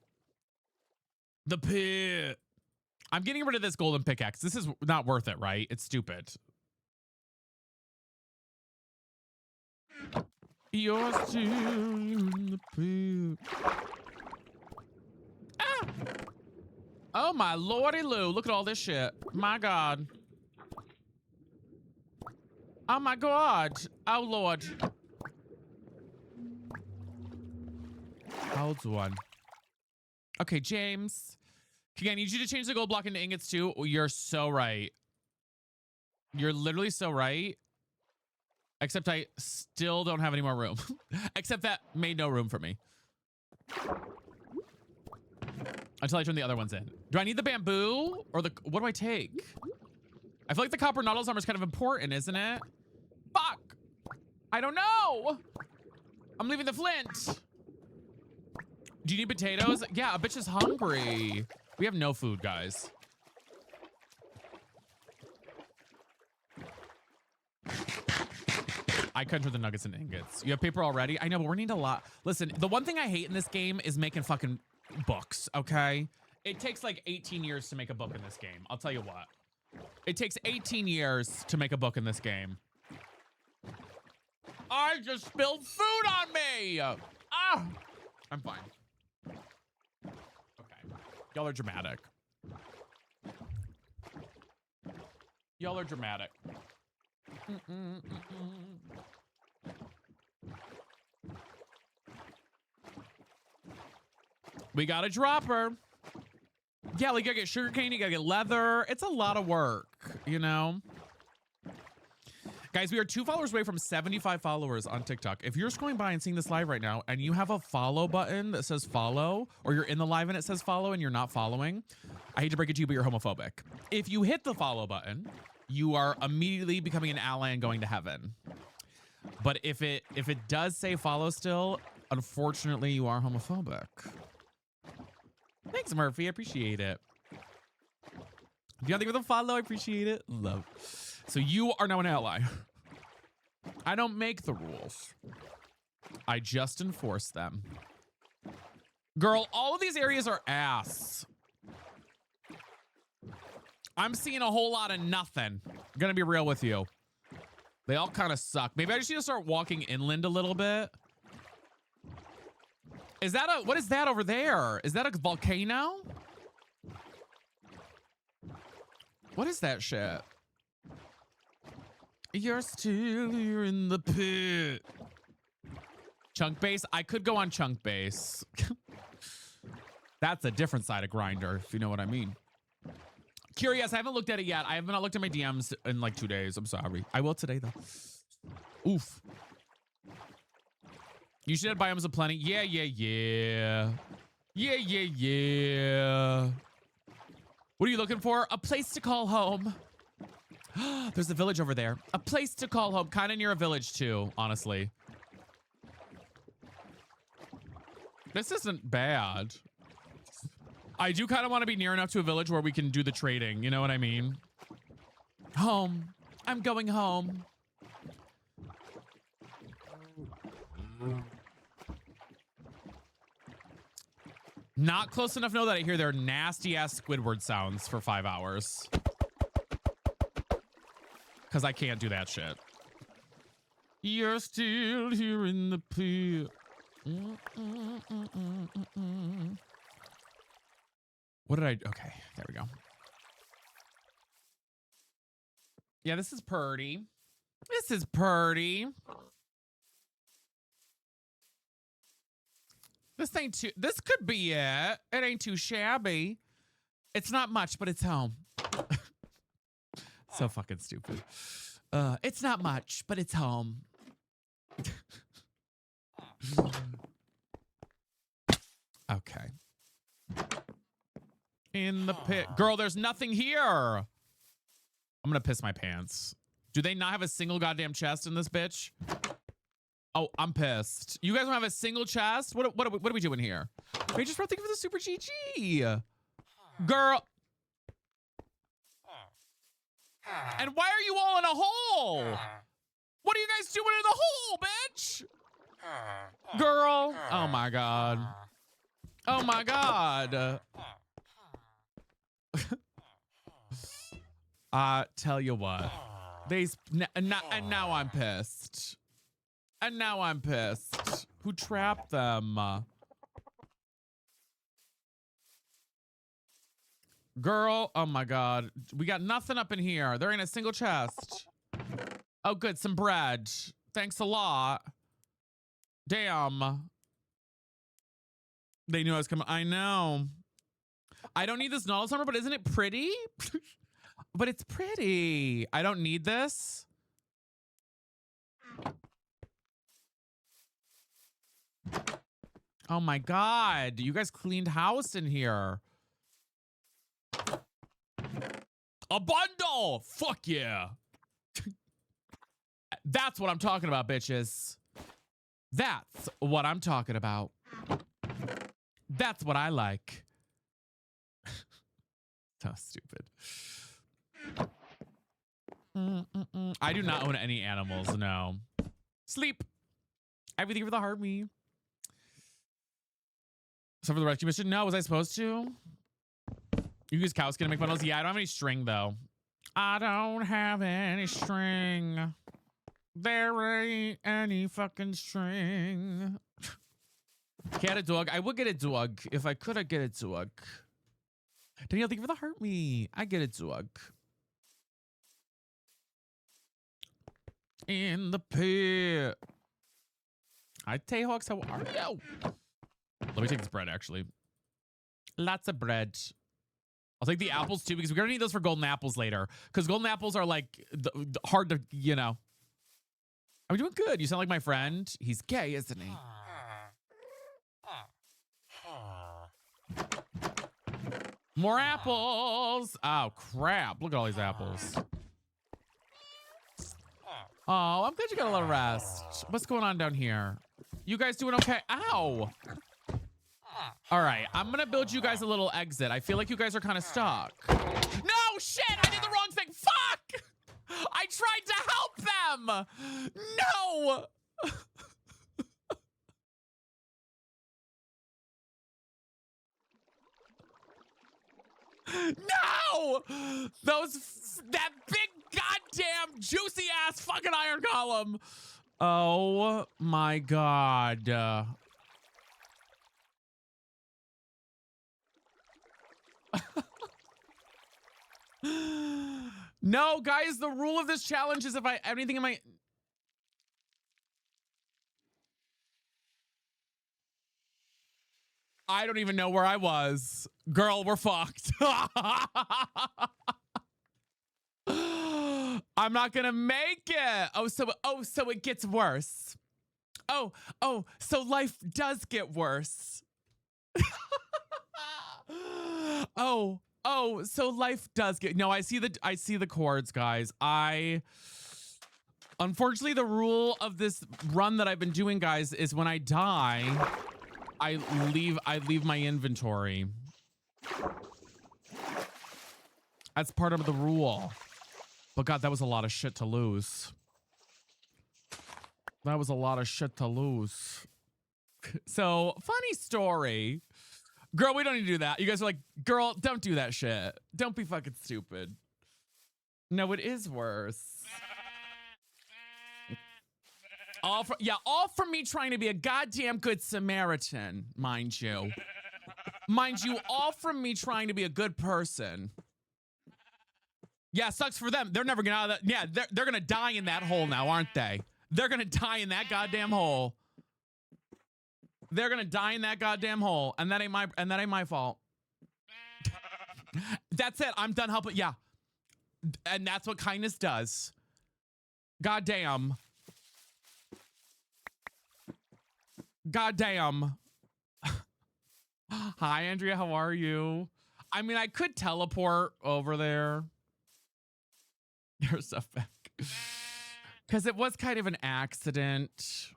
The pit. I'm getting rid of this golden pickaxe. This is not worth it, right? It's stupid. You're still in the pit. Ah! Oh my lordy Lou. Look at all this shit. My God. Oh my God. Oh Lord. Holds one. Okay, James. Okay, I need you to change the gold block into ingots too. Oh, you're so right. You're literally so right. Except I still don't have any more room. Except that made no room for me. Until I turn the other ones in. Do I need the bamboo? Or the... What do I take? I feel like the copper noddles armor is kind of important, isn't it? Fuck! I don't know! I'm leaving the flint. Do you need potatoes? Yeah, a bitch is hungry. We have no food, guys. I couldn't turn the nuggets into ingots. You have paper already? I know, but we're needing a lot. Listen, the one thing I hate in this game is making fucking books, okay? It takes like 18 years to make a book in this game. I'll tell you what. It takes 18 years to make a book in this game. I just spilled food on me! Ah! I'm fine. Okay. Y'all are dramatic. Y'all are dramatic. We got a dropper. Yeah, like you gotta get sugarcane, you gotta get leather. It's a lot of work, you know? Guys, we are 2 followers away from 75 followers on TikTok. If you're scrolling by and seeing this live right now and you have a follow button that says follow, or you're in the live and it says follow and you're not following, I hate to break it to you, but you're homophobic. If you hit the follow button, you are immediately becoming an ally and going to heaven. But if it does say follow still, unfortunately, you are homophobic. Thanks, Murphy. I appreciate it. If you don't think with a follow, I appreciate it. Love. So you are now an ally. I don't make the rules. I just enforce them. Girl, all of these areas are ass. I'm seeing a whole lot of nothing. I'm gonna be real with you. They all kind of suck. Maybe I just need to start walking inland a little bit. Is that a, what is that over there? Is that a volcano? What is that shit? You're still here in the pit. Chunk base? I could go on chunk base. That's a different side of Grindr, if you know what I mean. Curious, I haven't looked at it yet. I have not looked at my DMs in like 2 days. I'm sorry. I will today though. Oof. You should have biomes of plenty. Yeah. What are you looking for? A place to call home. There's a village over there. A place to call home. Kind of near a village too, honestly. This isn't bad. I do kind of want to be near enough to a village where we can do the trading. You know what I mean? Home. I'm going home. Not close enough to know that I hear their nasty ass Squidward sounds for 5 hours. Because I can't do that shit. You're still here in the pit. What did I? Okay, there we go. Yeah, this is purty. This is purty. This ain't too, this could be it. It ain't too shabby. It's not much, but it's home. So fucking stupid. It's not much, but it's home. Okay. In the pit. Girl, there's nothing here. I'm gonna piss my pants. Do they not have a single goddamn chest in this bitch? Oh, I'm pissed. You guys don't have a single chest? What are we doing here? We just wrote thank you for the super GG. Girl. And why are you all in a hole? What are you guys doing in the hole, bitch? Girl. Oh my God. Oh my God. Tell you what. And now I'm pissed. And now I'm pissed. Who trapped them? Girl, oh my God. We got nothing up in here. There ain't a single chest. Oh, good. Some bread. Thanks a lot. Damn. They knew I was coming. I know. I don't need this knowledge number, but isn't it pretty? But it's pretty. I don't need this. Oh my God. You guys cleaned house in here. A bundle. Fuck yeah. That's what I'm talking about, bitches. That's what I'm talking about. That's what I like. So stupid. I do not own any animals, no. Sleep. Everything for the heart me. So for the rescue mission, no, was I supposed to? You use cow skin to make bundles? Yeah, I don't have any string though. I don't have any string. There ain't any fucking string. Get a dog. I would get a dog. If I could, I'd get a dog. Danielle, thank you for the heart me. I get a dog. In the pit. Hi, Tayhawks. How are you? Let me take this bread, actually. Lots of bread. I'll take the apples, too, because we're going to need those for golden apples later. Because golden apples are, like, hard to, you know. I'm doing good. You sound like my friend. He's gay, isn't he? More apples. Oh, crap. Look at all these apples. Oh, I'm glad you got a little rest. What's going on down here? You guys doing okay? Ow. All right. I'm going to build you guys a little exit. I feel like you guys are kind of stuck. No, shit. I did the wrong thing. Fuck. I tried to help them. No. No! That big goddamn juicy ass fucking iron column. Oh my God. No, guys, the rule of this challenge is if I anything in my I don't even know where I was. Girl, we're fucked. I'm not gonna make it. So it gets worse. So life does get worse. Oh, so life does get. No, I see the chords, guys. Unfortunately, the rule of this run that I've been doing, guys, is when I die, I leave my inventory. That's part of the rule. But God, that was a lot of shit to lose. That was a lot of shit to lose. So, funny story. Girl, we don't need to do that. You guys are like, girl, don't do that shit. Don't be fucking stupid. No, it is worse. All from me trying to be a goddamn good Samaritan, mind you. Mind you, all from me trying to be a good person. Yeah, sucks for them. They're never gonna out of that. Yeah, they're gonna die in that hole now, aren't they? They're gonna die in that goddamn hole. They're gonna die in that goddamn hole, and that ain't my fault. That's it. I'm done helping. Yeah, and that's what kindness does. Goddamn. Goddamn. Hi, Andrea. How are you? I mean, I could teleport over there. Your stuff back. Because it was kind of an accident.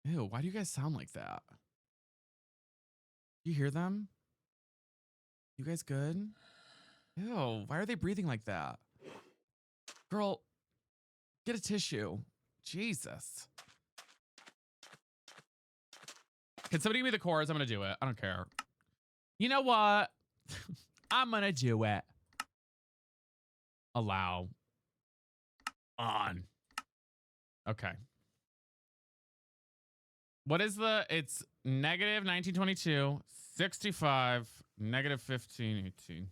Ew, why do you guys sound like that? You hear them? You guys good? Ew, why are they breathing like that? Girl, get a tissue. Jesus. Can somebody give me the chorus? I'm gonna do it. I don't care. You know what? I'm gonna do it. Allow. On. Okay. What is it's negative 1922, 65, negative 1518.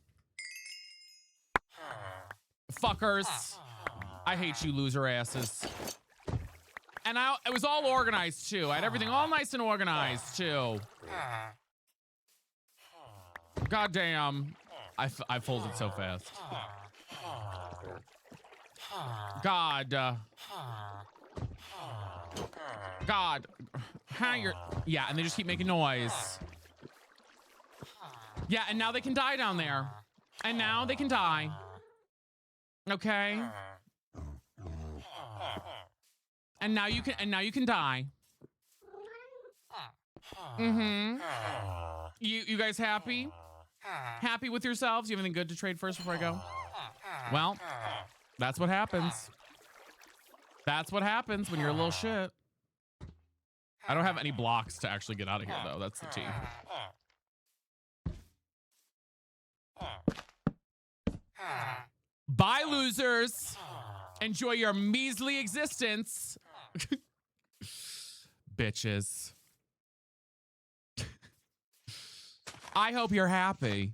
Fuckers. I hate you loser asses. And it was all organized too. I had everything all nice and organized too. God damn. I folded so fast. God. God. Yeah, and they just keep making noise. Yeah, and now they can die down there. And now they can die. Okay. And now you can die. Mm-hmm. You guys happy? Happy with yourselves? You have anything good to trade first before I go? Well, that's what happens. That's what happens when you're a little shit. I don't have any blocks to actually get out of here, though. That's the tea. Bye, losers. Enjoy your measly existence. Bitches. I hope you're happy.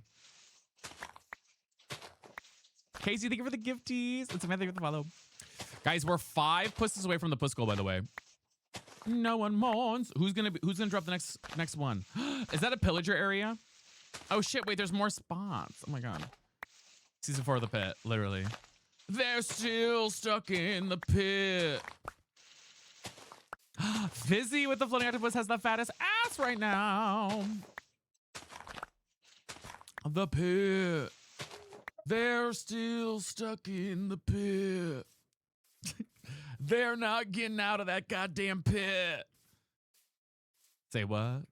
Casey, thank you for the gifties. And Samantha, thank you for the follow. Guys, we're 5 pusses away from the puss goal, by the way. No one mourns. Who's gonna drop the next one? Is that a pillager area? Oh shit, wait, there's more spots. Oh my god. Season 4 of the pit, literally. They're still stuck in the pit. Fizzy with the floating octopus has the fattest ass right now. The pit. They're still stuck in the pit. They're not getting out of that goddamn pit. Say what?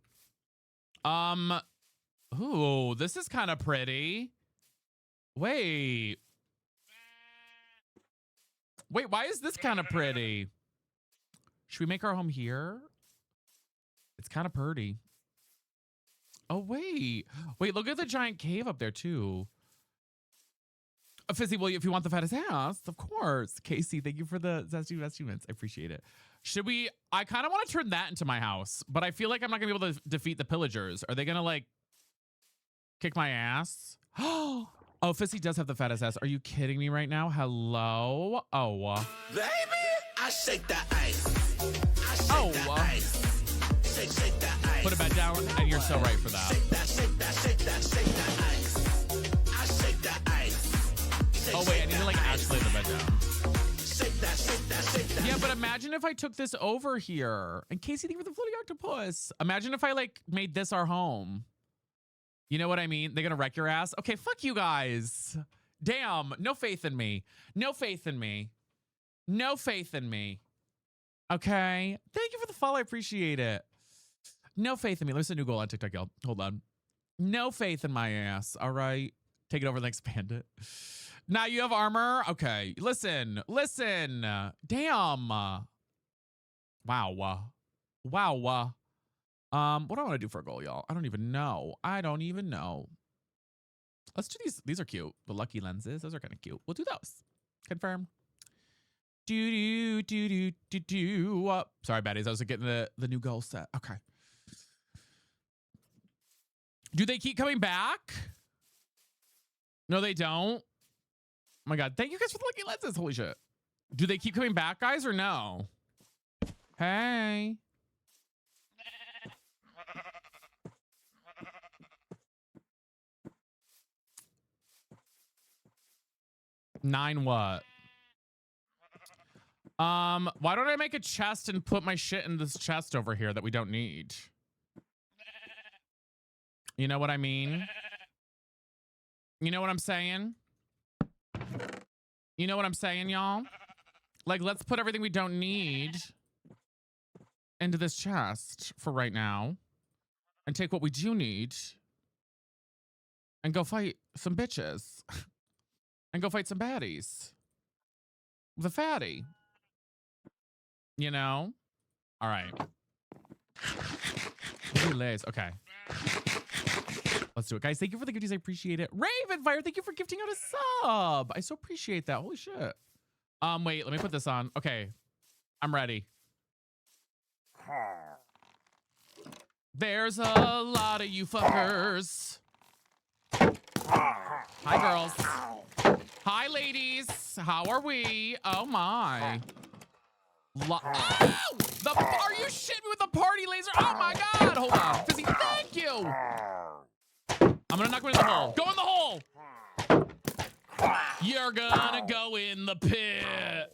Ooh, this is kind of pretty. Wait, why is this kind of pretty? Should we make our home here? It's kind of pretty. Oh, wait, look at the giant cave up there too. Fizzy, well, if you want the fattest ass, of course. Casey, thank you for the zesty vestments. I appreciate it. Should we? I kind of want to turn that into my house, but I feel like I'm not gonna be able to defeat the pillagers. Are they gonna like kick my ass? Oh, Fizzy does have the fattest ass. Are you kidding me right now? Hello? Oh. Baby, I shake that ice. I shake that ice. Shake that ice. Put it back down, and you're so right for that. Shake that ice. I shake that ice. Oh wait, I need to like actually lay the bed down. Shake that. Yeah, but imagine if I took this over here. And Casey, thank you for the floating octopus. Imagine if I like made this our home. You know what I mean? They're gonna wreck your ass. Okay, fuck you guys. Damn, no faith in me. No faith in me. No faith in me. Okay. Thank you for the follow. I appreciate it. No faith in me. There's a new goal on TikTok, y'all. Hold on. No faith in my ass. All right. Take it over and expand it. Now you have armor. Okay. Listen. Listen. Damn. Wow. Wow. What do I want to do for a goal, y'all? I don't even know. I don't even know. Let's do these. These are cute. The lucky lenses. Those are kind of cute. We'll do those. Confirm. Do. Sorry, baddies. I was getting the new goal set. Okay. Do they keep coming back? No, they don't. Oh my God. Thank you guys for the lucky lenses. Holy shit. Do they keep coming back, guys, or no? Hey. Nine what? Why don't I make a chest and put my shit in this chest over here that we don't need? You know what I mean? You know what I'm saying? You know what I'm saying, y'all? Like, let's put everything we don't need into this chest for right now and take what we do need and go fight some bitches and go fight some baddies. The fatty. You know? All right. Relays. Okay. Let's do it, guys. Thank you for the gifties. I appreciate it. Ravenfire, thank you for gifting out a sub. I so appreciate that. Holy shit. Wait, let me put this on. Okay. I'm ready. There's a lot of you fuckers. Hi, girls. Hi, ladies. How are we? Oh, my. Ow! Are you shitting me with the party laser? Oh, my God. Hold on. Fizzy, thank you. I'm going to knock him in the hole. Go in the hole. You're going to go in the pit.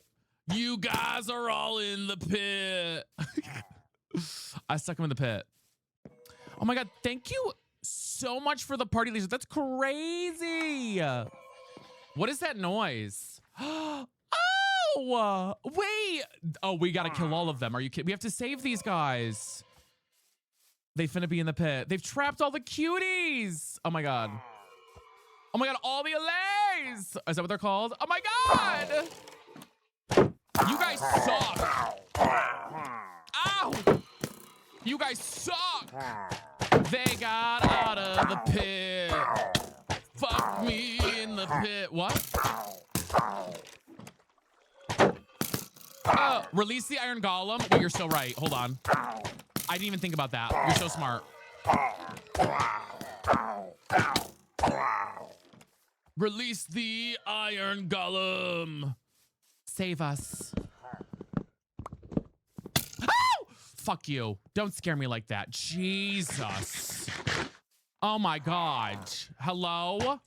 You guys are all in the pit. I stuck him in the pit. Oh, my God. Thank you so much for the party laser. That's crazy. What is that noise? Oh, wait. Oh, we got to kill all of them. Are you kidding? We have to save these guys. They finna be in the pit. They've trapped all the cuties. Oh, my God. Oh, my God. All the allays. Is that what they're called? Oh, my God. You guys suck. Ow. You guys suck. They got out of the pit. Fuck me in the pit. What? Release the Iron Golem. Wait, you're so right. Hold on. I didn't even think about that. You're so smart. Release the Iron Golem. Save us. Oh! Fuck you. Don't scare me like that. Jesus. Oh my God. Hello?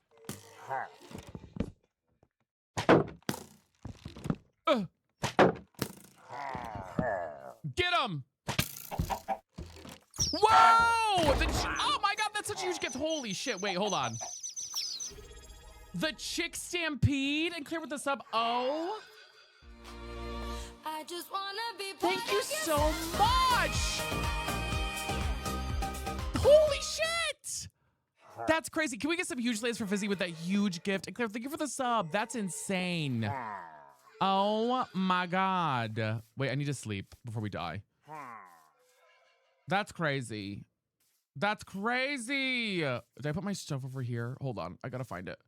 Get him! Whoa! Oh my God, that's such a huge gift. Holy shit. Wait, hold on. The Chick Stampede and clear with the sub. Oh. I just wanna be. Thank you so much. Holy shit. That's crazy. Can we get some huge lays for Fizzy with that huge gift? And Claire, thank you for the sub. That's insane. Oh my God. Wait, I need to sleep before we die. That's crazy. That's crazy. Did I put my stuff over here? Hold on. I gotta find it.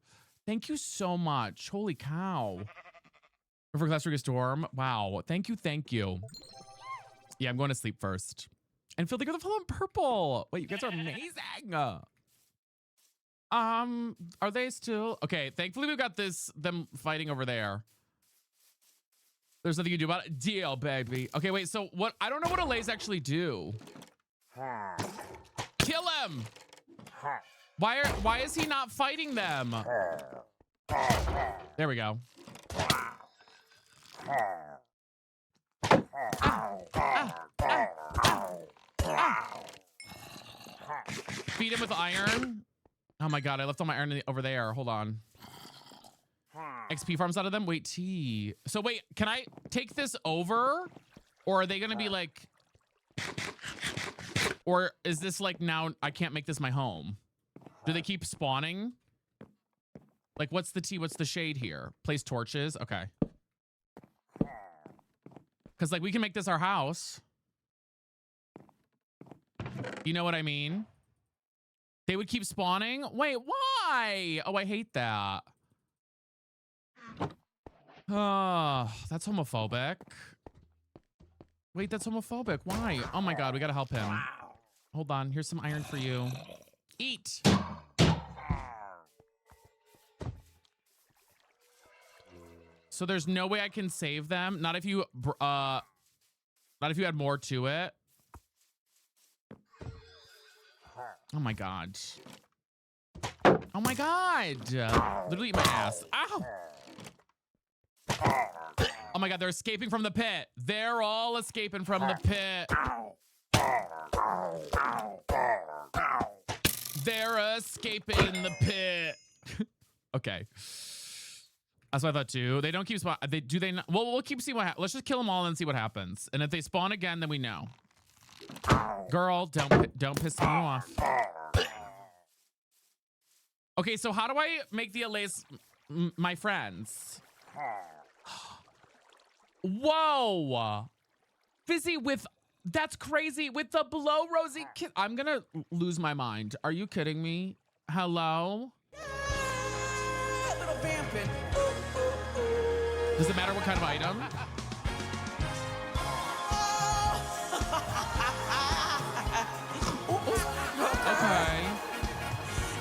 Thank you so much. Holy cow. For Class Riga Storm. Wow. Thank you. Thank you. Yeah, I'm going to sleep first. And Phil, thank you for the follow on purple. Wait, you guys are amazing. Are they still? Okay, thankfully we've got them fighting over there. There's nothing you can do about it. Deal, baby. Okay, wait, so what? I don't know what allays actually do. Kill him. Why is he not fighting them? There we go. feed him with iron. Oh my god, I left all my iron over there. Hold on. XP farms out of them. Wait, T. So wait, can I take this over? Or are they gonna be like... Or is this like now I can't make this my home? Do they keep spawning? Like what's the T? What's the shade here? Place torches? Okay. Because like we can make this our house. You know what I mean? They would keep spawning? Wait, why? Oh, I hate that. Oh, that's homophobic. Wait, that's homophobic. Why? Oh my god, we gotta help him. Hold on, here's some iron for you. Eat! So there's no way I can save them? Not if you add more to it. Oh my god. Oh my god! Literally eat my ass. Ow! Oh my god, they're escaping from the pit. They're all escaping from the pit. They're escaping the pit. Okay. That's what I thought too. They don't keep spawn. Do they not? Well, we'll keep seeing what happens. Let's just kill them all and see what happens. And if they spawn again, then we know. Girl, don't piss me off. Okay, so how do I make the Allays my friends? Whoa. Fizzy with... That's crazy. With the below rosy kid. I'm gonna lose my mind. Are you kidding me? Hello? A little vamping. Does it matter what kind of item? Okay.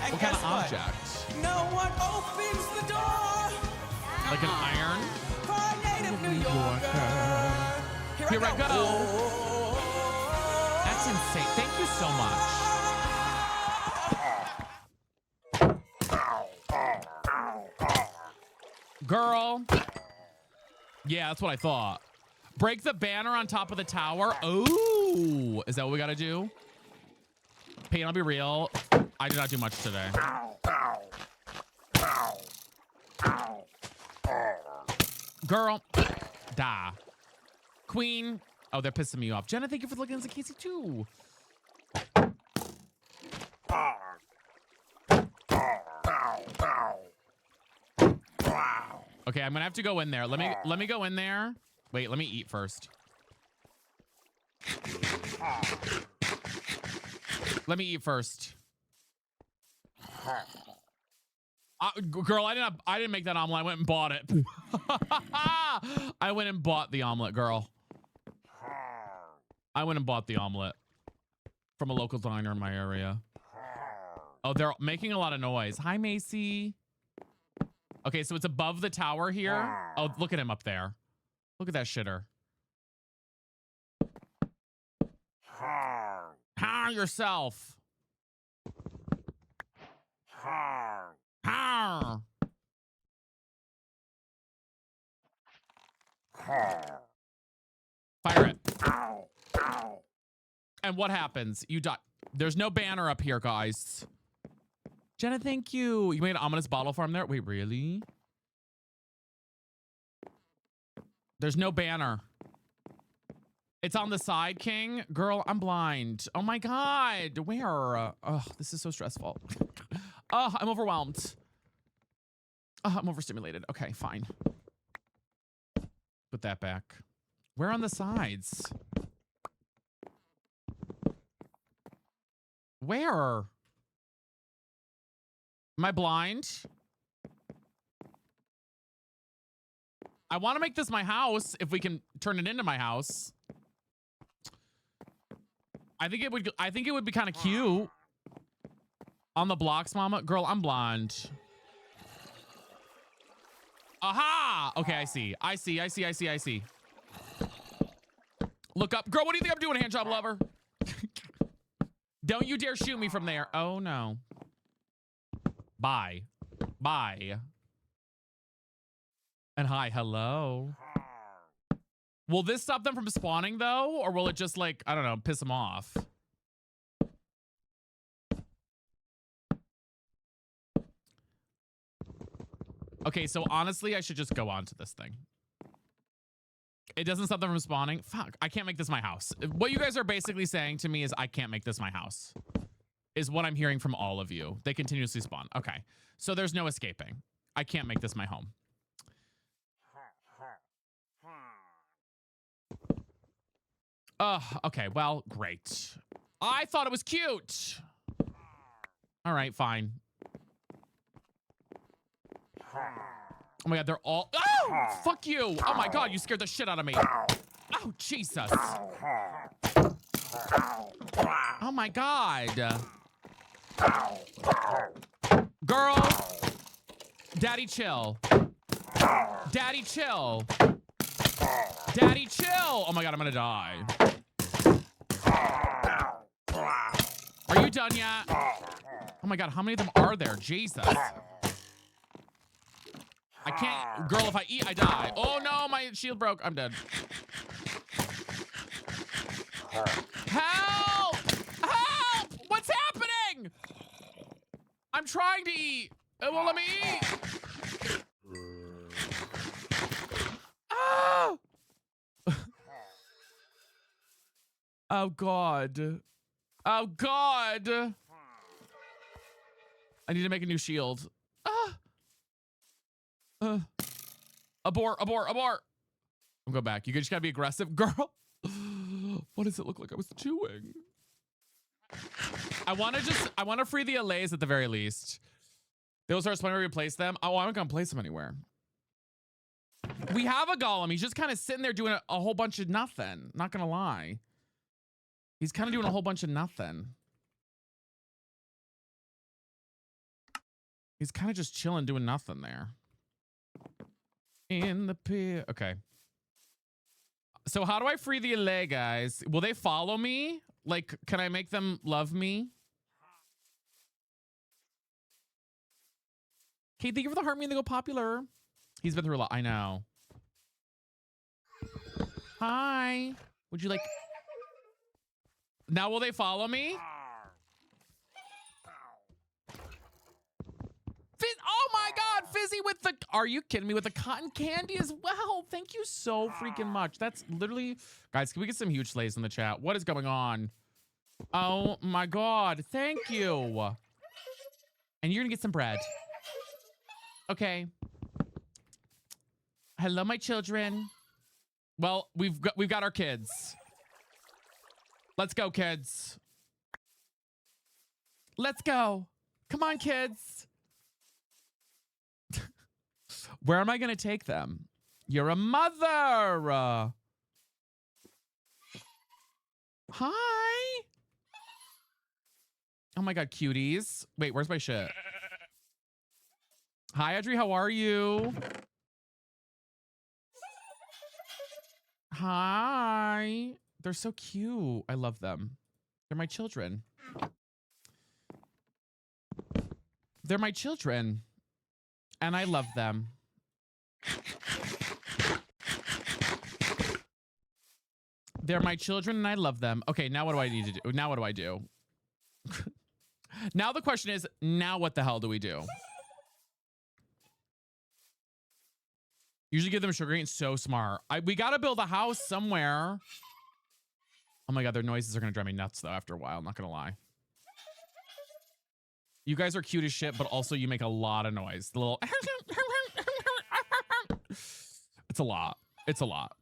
And What kind of guess what? object? No one opens the door. Like an iron? For a native New Yorker. Here I go. That's insane. Thank you so much. Girl. Yeah, that's what I thought. Break the banner on top of the tower. Oh, is that what we gotta do? Pain, I'll be real. I did not do much today. Girl. Da. Queen. Oh, they're pissing me off. Jenna, thank you for looking at Casey too. Okay, I'm gonna have to go in there. Let me go in there. Wait, let me eat first. Let me eat first. Girl, I didn't make that omelet. I went and bought it. I went and bought the omelet, girl. I went and bought the omelet from a local diner in my area. Oh, they're making a lot of noise. Hi, Macy. Okay, so it's above the tower here. Oh, look at him up there. Look at that shitter. Yourself. Fire it. And what happens? You die. There's no banner up here, guys. Jenna, thank you. You made an ominous bottle farm there? Wait, really? There's no banner. It's on the side, King. Girl, I'm blind. Oh my god. Where? Oh, this is so stressful. Oh, I'm overwhelmed. Oh, I'm overstimulated. Okay, fine. Put that back. Where on the sides? Where? Am I blind? I want to make this my house if we can turn it into my house. I think it would be kind of cute. On the blocks, mama. Girl, I'm blonde. Aha! Okay, I see. Look up. Girl, what do you think I'm doing, handjob lover? Don't you dare shoot me from there. Oh, no. Bye. Bye. And hi, hello. Will this stop them from spawning, though? Or will it just, like, I don't know, piss them off? Okay, so honestly, I should just go on to this thing. It doesn't stop them from spawning. Fuck, I can't make this my house. What you guys are basically saying to me is I can't make this my house. Is what I'm hearing from all of you. They continuously spawn. Okay, so there's no escaping. I can't make this my home. Okay, well, great. I thought it was cute. All right, fine. Oh my God, they're all, oh, fuck you. Oh my God, you scared the shit out of me. Oh, Jesus. Oh my God. Girl. Daddy, chill. Daddy, chill. Daddy, chill. Oh my God, I'm gonna die. Are you done yet? Oh my God, how many of them are there? Jesus. I can't, girl, if I eat, I die. Oh no, my shield broke. I'm dead. Help! Help! What's happening? I'm trying to eat. It won't let me eat. Ah! Oh God. Oh God. I need to make a new shield. Ah. Abort, abort, abort. I'll go back. You just gotta be aggressive. Girl, what does it look like I was chewing? I want to free the allays at the very least. Those are when we replace them. Oh, I'm not gonna place them anywhere. We have a golem. He's just kind of sitting there doing a whole bunch of nothing. Not gonna lie. He's kind of doing a whole bunch of nothing. He's kind of just chilling, doing nothing there. In the pit. Okay. So how do I free the allay, guys? Will they follow me? Like, can I make them love me? Okay, thank you for the heart me and they go popular. He's been through a lot. I know. Hi. Would you like... Now will they follow me? Oh my God, Fizzy with the... Are you kidding me? With the cotton candy as well. Thank you so freaking much. That's literally... Guys, can we get some huge slays in the chat? What is going on? Oh my God. Thank you. And you're gonna get some bread. Okay. Hello, my children. Well, we've got our kids. Let's go, kids. Let's go. Come on, kids. Where am I going to take them? You're a mother. Hi. Oh my God, cuties. Wait, where's my shit? Hi, Audrey. How are you? Hi. They're so cute. I love them. They're my children. They're my children. And I love them. They're my children and I love them. Okay, now what do I need to do? Now what do I do? Now the question is, now what the hell do we do? Usually give them sugar cane. So smart. We got to build a house somewhere. Oh my God, their noises are going to drive me nuts though after a while. I'm not going to lie. You guys are cute as shit, but also you make a lot of noise. The little... It's a lot. It's a lot.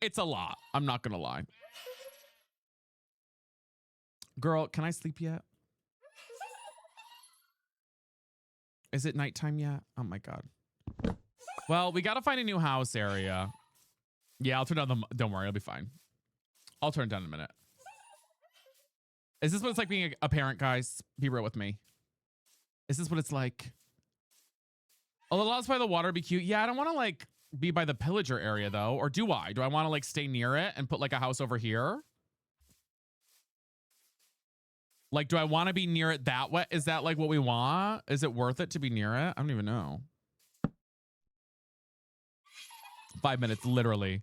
It's a lot. I'm not going to lie. Girl, can I sleep yet? Is it nighttime yet? Oh my God. Well, we got to find a new house area. Yeah, I'll turn down the... Don't worry, I'll be fine. I'll turn it down in a minute. Is this what it's like being a parent, guys? Be real with me. Is this what it's like? A little house by the water would be cute. Yeah, I don't want to like be by the pillager area though. Or do I? Do I want to like stay near it and put like a house over here? Like, do I want to be near it that way? Is that like what we want? Is it worth it to be near it? I don't even know. 5 minutes, literally.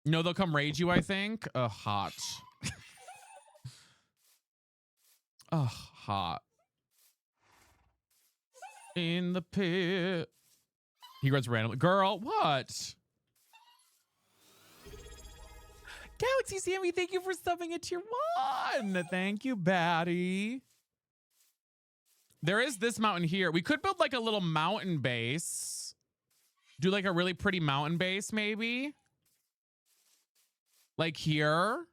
No, they'll come raid you, I think. Hot. Oh, hot. In the pit. He runs randomly. Girl, what? Galaxy Sammy, thank you for subbing at tier 1. Thank you, baddie. There is this mountain here. We could build like a little mountain base. Do like a really pretty mountain base, maybe. Like here.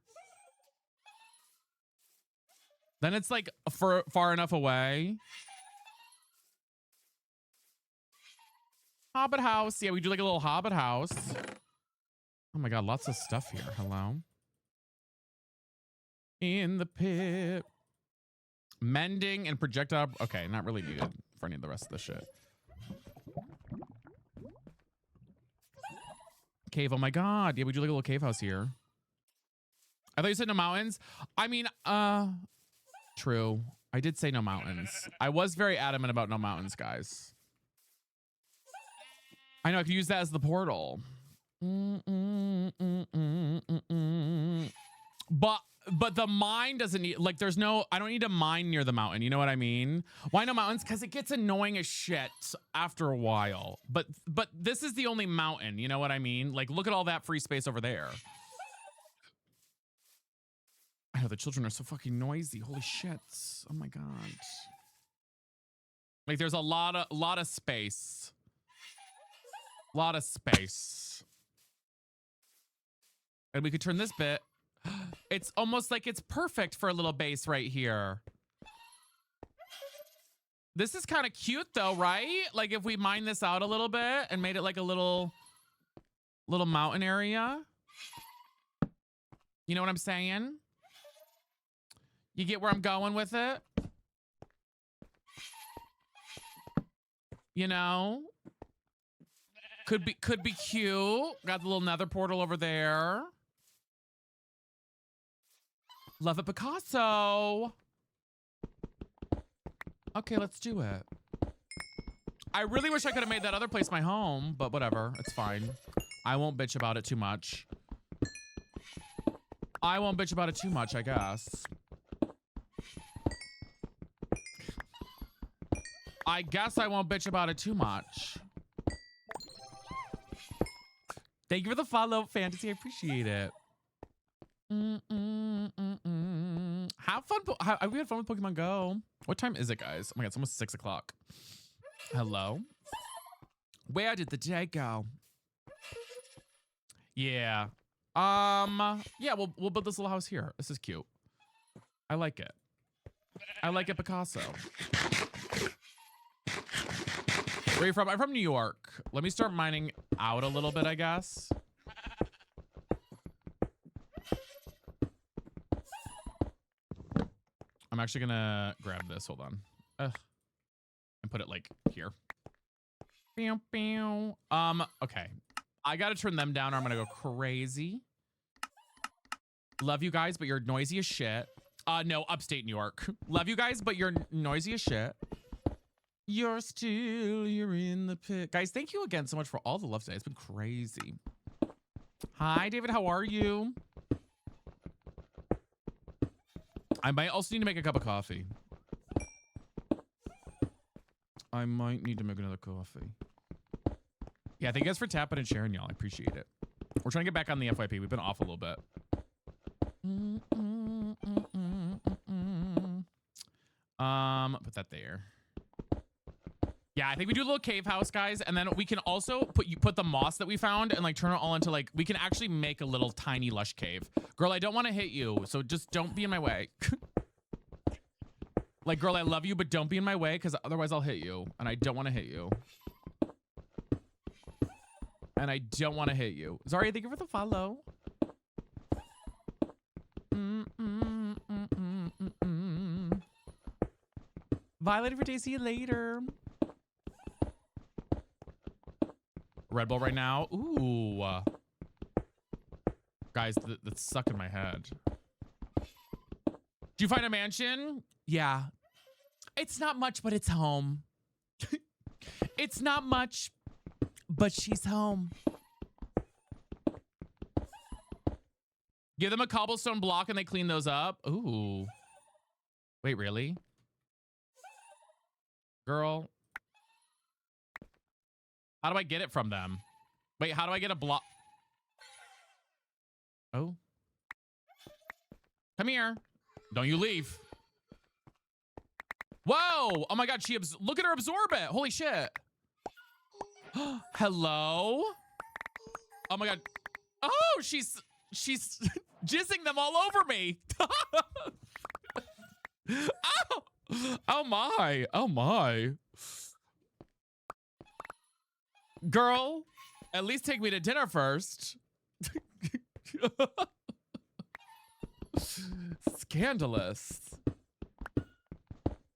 Then it's like far enough away. Hobbit house. Yeah, we do like a little Hobbit house. Oh my God, lots of stuff here. Hello. In the pit. Mending and projectile. Okay, not really needed for any of the rest of the shit. Cave. Oh my God. Yeah, we do like a little cave house here. I thought you said no mountains. I mean, true. I did say no mountains. I was very adamant about no mountains, guys. I know I could use that as the portal. But the mine doesn't need, like, there's no, I don't need a mine near the mountain. You know what I mean? Why no mountains? Because it gets annoying as shit after a while. But this is the only mountain. You know what I mean? Like, look at all that free space over there. I know the children are so fucking noisy. Holy shit. Oh my God. Like, there's a lot of space. Lot of space. And we could turn this bit. It's almost like it's perfect for a little base right here. This is kind of cute though, right? Like if we mine this out a little bit and made it like a little mountain area. You know what I'm saying? You get where I'm going with it? You know? Could be cute. Got the little nether portal over there. Love it, Picasso. Okay, let's do it. I really wish I could have made that other place my home, but whatever. It's fine. I won't bitch about it too much. I won't bitch about it too much, I guess. I guess I won't bitch about it too much. Thank you for the follow, Fantasy. I appreciate it. Have fun. Have we had fun with Pokemon Go? What time is it, guys? Oh my God, it's almost 6 o'clock. Hello. Where did the day go? Yeah. Yeah, we'll build this little house here. This is cute. I like it. I like it, Picasso. Where are you from? I'm from New York. Let me start mining out a little bit, I guess. I'm actually gonna grab this. Hold on. And put it like here. Okay. I gotta turn them down or I'm gonna go crazy. Love you guys, but you're noisy as shit. No, upstate New York. Love you guys, but you're noisy as shit. You're in the pit. Guys, thank you again so much for all the love today. It's been crazy. Hi, David. How are you? I might also need to make a cup of coffee. I might need to make another coffee. Yeah, thank you guys for tapping and sharing, y'all. I appreciate it. We're trying to get back on the FYP. We've been off a little bit. Put that there. Yeah, I think we do a little cave house, guys, and then we can also put the moss that we found and like turn it all into like, we can actually make a little tiny lush cave. Girl, I don't want to hit you, so just don't be in my way. Like, girl, I love you, but don't be in my way because otherwise I'll hit you, and I don't want to hit you. And I don't want to hit you. Zaria, thank you for the follow. Violet for day, see you later. Red Bull right now. Ooh. Guys, that's stuck in my head. Do you find a mansion? Yeah. It's not much, but it's home. It's not much, but she's home. Give them a cobblestone block and they clean those up. Ooh. Wait, really? Girl. How do I get it from them? Wait, how do I get a block? Oh. Come here. Don't you leave. Whoa. Oh my God. Look at her absorb it. Holy shit. Hello. Oh my God. Oh, she's jizzing them all over me. Oh. Oh my. Oh my. Girl, at least take me to dinner first. Scandalous.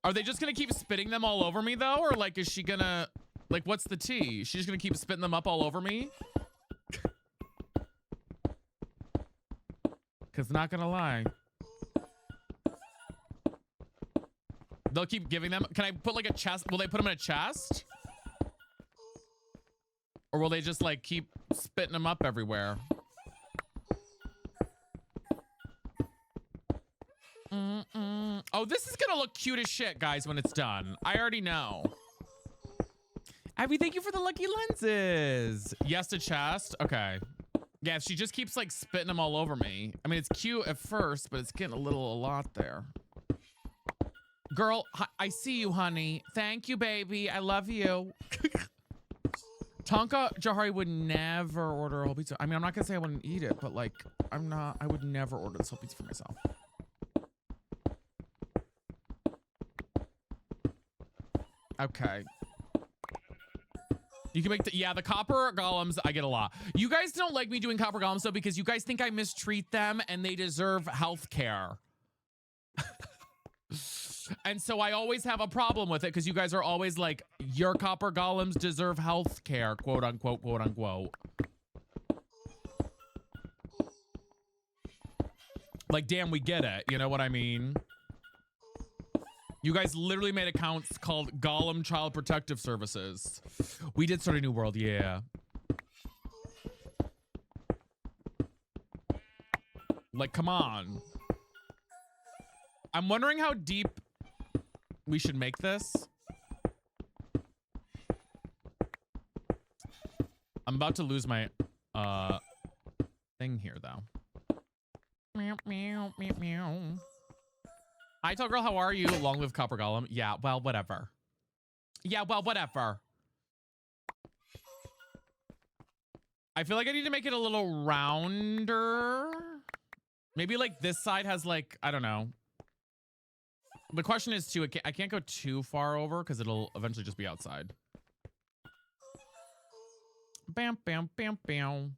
Are they just gonna keep spitting them all over me though? Or like, is she gonna, like, what's the tea? She's gonna keep spitting them up all over me? Cause not gonna lie. They'll keep giving them, can I put like a chest? Will they put them in a chest? Or will they just like keep spitting them up everywhere? Oh, this is gonna look cute as shit, guys, when it's done. I already know. Abby, thank you for the lucky lenses. Yes to chest. Okay. Yeah, she just keeps like spitting them all over me. I mean, it's cute at first, but it's getting a lot there. Girl, I see you, honey. Thank you, baby. I love you. Tonka Jahari would never order a whole pizza. I mean, I'm not gonna say I wouldn't eat it, but like, I would never order this whole pizza for myself. Okay. You can make the copper golems, I get a lot. You guys don't like me doing copper golems though because you guys think I mistreat them and they deserve health care. And so I always have a problem with it because you guys are always like, your copper golems deserve health care, quote unquote, quote unquote. Like, damn, we get it. You know what I mean? You guys literally made accounts called Golem Child Protective Services. We did start a new world, yeah. Like, come on. I'm wondering how deep we should make this. I'm about to lose my thing here though. Meow, meow, meow, meow. Hi, tall girl, how are you? Long live Copper Golem. Yeah, well, whatever. Yeah, well, whatever. I feel like I need to make it a little rounder. Maybe like this side has like, I don't know. The question is too, I can't go too far over because it'll eventually just be outside. Bam, bam, bam, bam.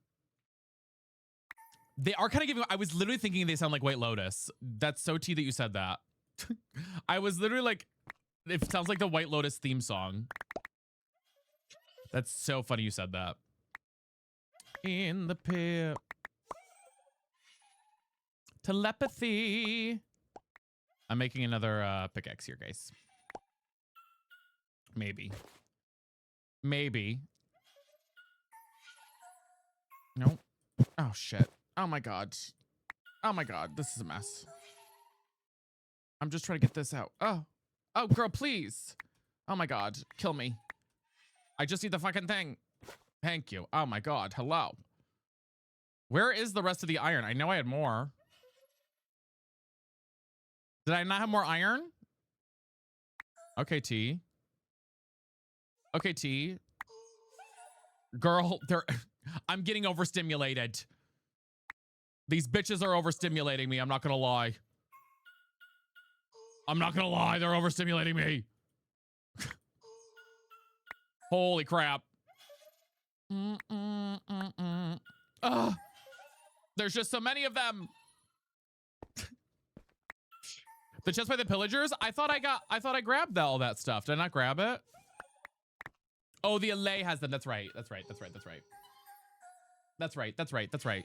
They are kind of giving, I was literally thinking they sound like White Lotus. That's so tea that you said that. I was literally like, it sounds like the White Lotus theme song. That's so funny you said that. In the pit. Telepathy. I'm making another pickaxe here, guys. Maybe. Maybe. Nope. Oh, shit. Oh, my God. Oh, my God. This is a mess. I'm just trying to get this out. Oh. Oh, girl, please. Oh, my God. Kill me. I just need the fucking thing. Thank you. Oh, my God. Hello. Where is the rest of the iron? I know I had more. Did I not have more iron? Okay, T. Okay, T. Girl, I'm getting overstimulated. These bitches are overstimulating me. I'm not gonna lie. I'm not gonna lie. They're overstimulating me. Holy crap. Ugh. There's just so many of them. The chest by the pillagers? I thought I grabbed all that stuff. Did I not grab it? Oh, the Allay has them. That's right. That's right. That's right. That's right. That's right. That's right. That's right.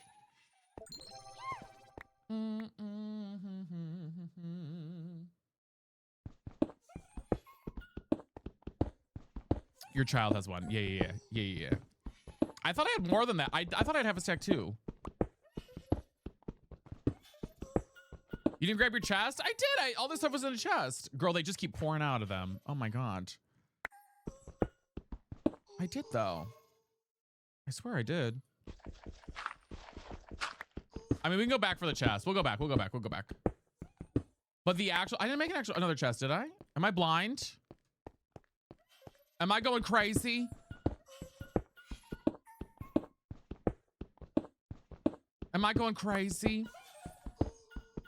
Your child has one. Yeah. I thought I had more than that. I thought I'd have a stack too. You didn't grab your chest? I did. All this stuff was in a chest. Girl, they just keep pouring out of them. Oh my God. I did though. I swear I did. I mean, we can go back for the chest. We'll go back. We'll go back. We'll go back. But the actual, I didn't make another chest, did I? Am I blind? Am I going crazy? Am I going crazy?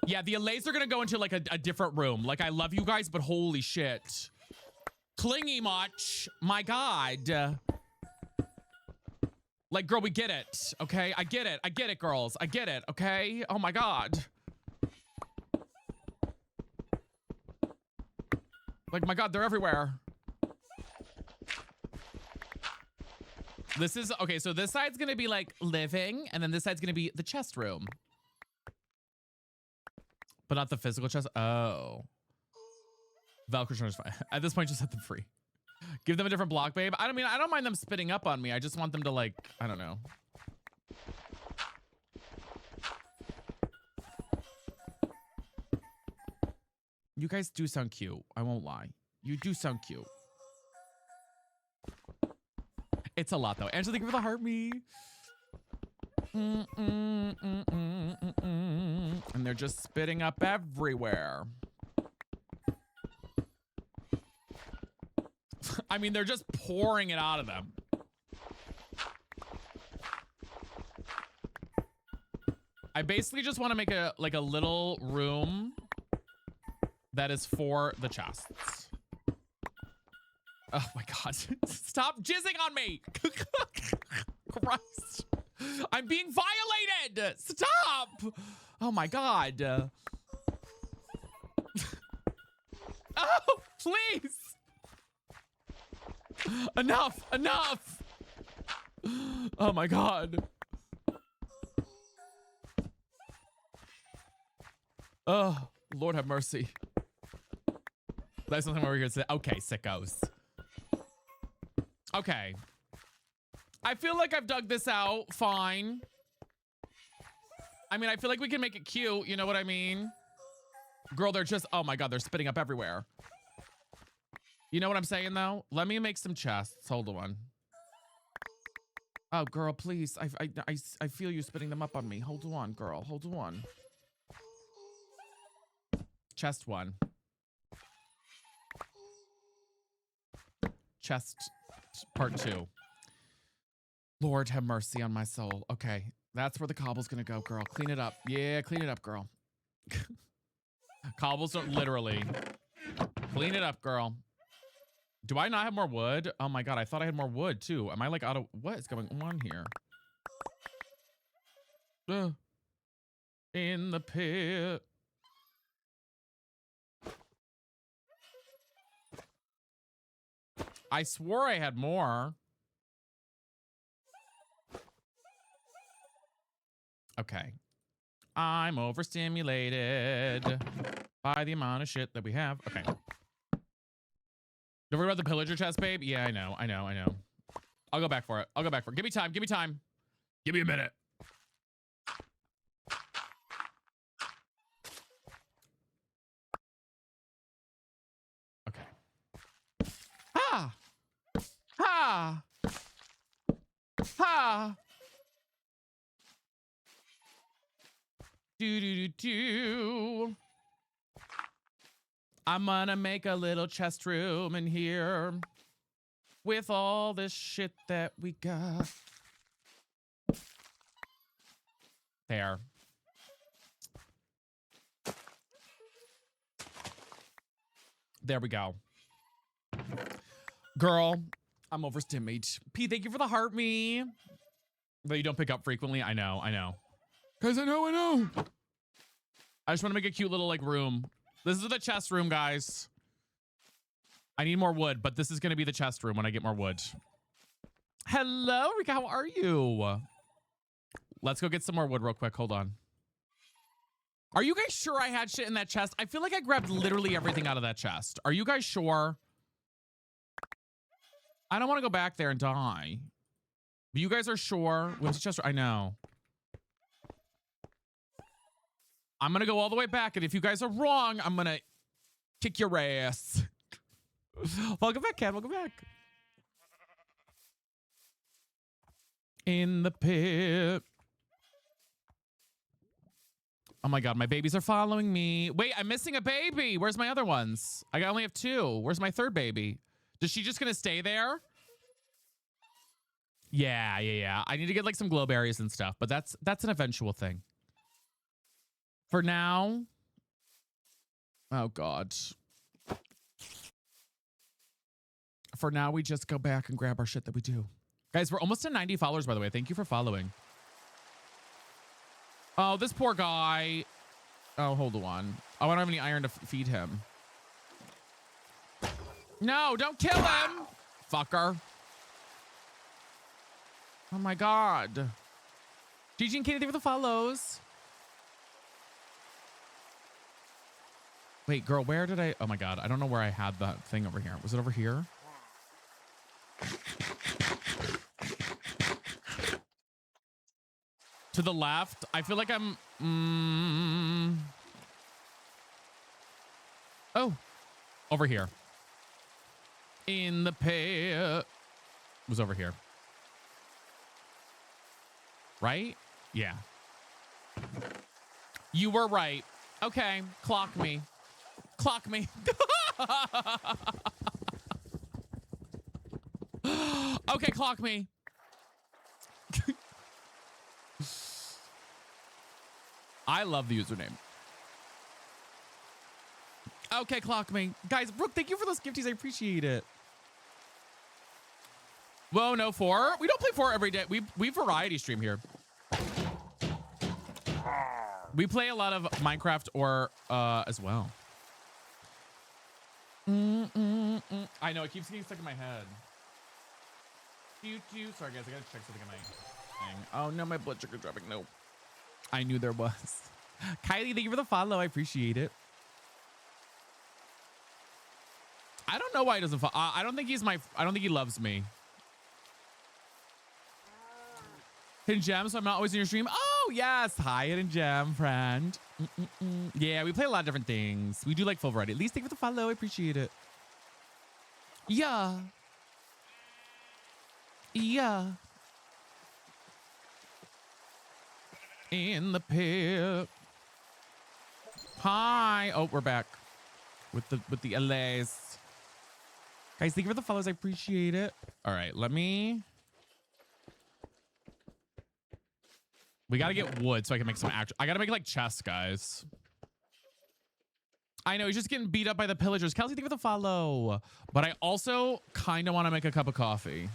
Yeah, the Allays are gonna go into like a different room. Like, I love you guys, but holy shit. Clingy much. My God. Like, girl, we get it, okay? I get it. I get it, girls. I get it, okay? Oh my God. Like, my God, they're everywhere. This is, okay, so this side's gonna be like living, and then this side's gonna be the chest room. But not the physical chest. Oh. Velcro is fine. At this point, just set them free. Give them a different block, babe. I mean, I don't mind them spitting up on me. I just want them to, like, I don't know. You guys do sound cute. I won't lie. You do sound cute. It's a lot, though. Angela, thank you for the heart me. And they're just spitting up everywhere. I mean, they're just pouring it out of them. I basically just want to make a little room that is for the chests. Oh my God. Stop jizzing on me. Christ. I'm being violated. Stop. Oh my God. Oh, please. Enough. Enough. Oh my God. Oh, Lord have mercy. That's something over here to say. Okay, sickos. Okay. I feel like I've dug this out fine. I mean, I feel like we can make it cute. You know what I mean? Girl, they're just, oh my God, they're spitting up everywhere. You know what I'm saying, though? Let me make some chests. Hold on. Oh, girl, please. I feel you spitting them up on me. Hold on, girl. Hold on. Chest 1. Chest part 2. Lord have mercy on my soul. Okay, that's where the cobble's gonna go, girl. Clean it up. Yeah, clean it up, girl. Cobbles don't literally. Clean it up, girl. Do I not have more wood? Oh my God, I thought I had more wood too. Am I like out of, what is going on here? In the pit. I swore I had more. Okay. I'm overstimulated by the amount of shit that we have. Okay. Don't worry about the pillager chest, babe. Yeah, I know. I'll go back for it. Give me time. Give me a minute. Okay. Ha! Ha! Ha! Do. I'm gonna make a little chest room in here with all this shit that we got. There. There we go. Girl, I'm overstimulated. P, thank you for the heart me. That you don't pick up frequently. I know. Guys, I know. I just want to make a cute little like room. This is the chest room, guys. I need more wood, but this is going to be the chest room when I get more wood. Hello, Rika. How are you? Let's go get some more wood real quick. Hold on. Are you guys sure I had shit in that chest? I feel like I grabbed literally everything out of that chest. Are you guys sure? I don't want to go back there and die. But you guys are sure? What's the chest? I know. I'm going to go all the way back. And if you guys are wrong, I'm going to kick your ass. Welcome back, Kat. Welcome back. In the pit. Oh my God, my babies are following me. Wait, I'm missing a baby. Where's my other ones? I only have 2. Where's my third baby? Is she just gonna stay there? Yeah. I need to get like some glow berries and stuff, but that's an eventual thing. For now. Oh God. For now, we just go back and grab our shit that we do. Guys, we're almost to 90 followers, by the way. Thank you for following. Oh, this poor guy. Oh, hold on. Oh, I don't have any iron to feed him. No, don't kill him, fucker. Oh my God. Gigi and Katie, thank you for the follows. Wait, girl, where did I? Oh my God, I don't know where I had that thing over here. Was it over here? To the left. I feel like I'm... Oh, over here. In the pit. Was over here. Right? Yeah. You were right. Okay, clock me. Clock me. Okay, clock me. I love the username. Okay, clock me. Guys, Brooke, thank you for those gifties. I appreciate it. Whoa, no 4? We don't play 4 every day. We variety stream here. We play a lot of Minecraft or as well. I know, it keeps getting stuck in my head. Sorry, guys, I gotta check something on my thing. Oh, no, my blood sugar dropping. No. I knew there was. Kylie, thank you for the follow. I appreciate it. I don't know why he doesn't follow. I don't think he's I don't think he loves me. Hidden Gem, so I'm not always in your stream. Oh, yes. Hi, Hidden Gem, friend. Yeah, we play a lot of different things. We do like full variety. At least thank you for the follow. I appreciate it. Yeah. Yeah. In the pit. Hi. Oh, we're back with the LAs. Guys, thank you for the follows. I appreciate it. All right, let me. We gotta get wood so I can make some action. I gotta make like chests, guys. I know he's just getting beat up by the pillagers. Kelsey, thank you for the follow. But I also kind of want to make a cup of coffee.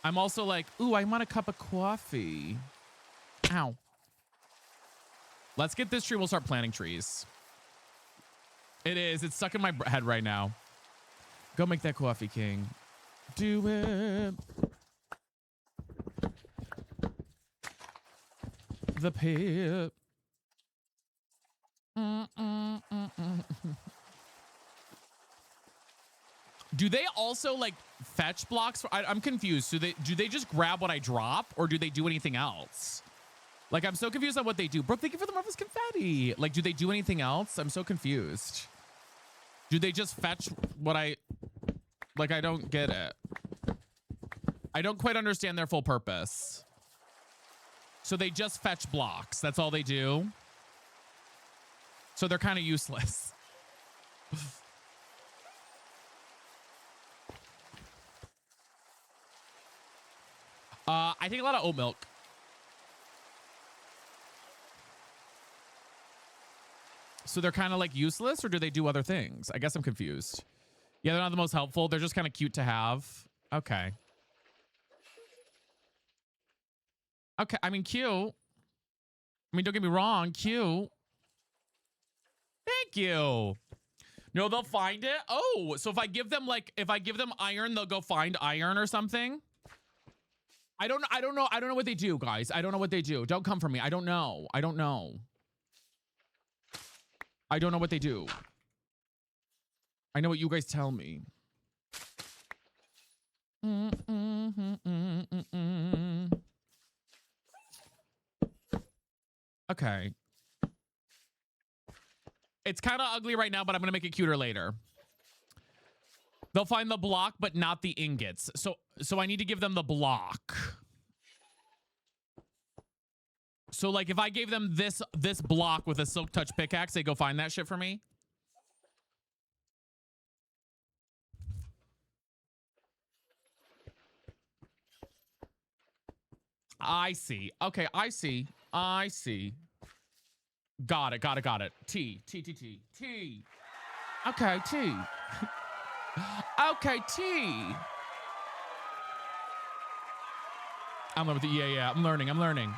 I'm also like, ooh, I want a cup of coffee. Ow. Let's get this tree. We'll start planting trees. It is. It's stuck in my head right now. Go make that coffee, King. Do it. The pit. Do they also like fetch blocks? I'm confused. Do they just grab what I drop, or do they do anything else? Like, I'm so confused on what they do. Brooke, thank you for the Marvelous confetti. Like, do they do anything else? I'm so confused. Do they just fetch what I... Like, I don't get it. I don't quite understand their full purpose. So they just fetch blocks. That's all they do. So they're kind of useless. I think a lot of oat milk. So they're kind of like useless, or do they do other things? I guess I'm confused. Yeah, they're not the most helpful. They're just kind of cute to have. Okay. Okay, I mean, cute. I mean, don't get me wrong, cute. Thank you. No, they'll find it. Oh, so if I give them iron, they'll go find iron or something. I don't know what they do, guys. I don't know what they do. Don't come for me. I don't know. I don't know what they do. I know what you guys tell me. Okay. It's kind of ugly right now, but I'm going to make it cuter later. They'll find the block, but not the ingots. So I need to give them the block. So like if I gave them this block with a silk touch pickaxe, they go find that shit for me? I see. Okay, I see. I see. Got it. T. Okay, T. Okay, T. I'm learning. Yeah. I'm learning.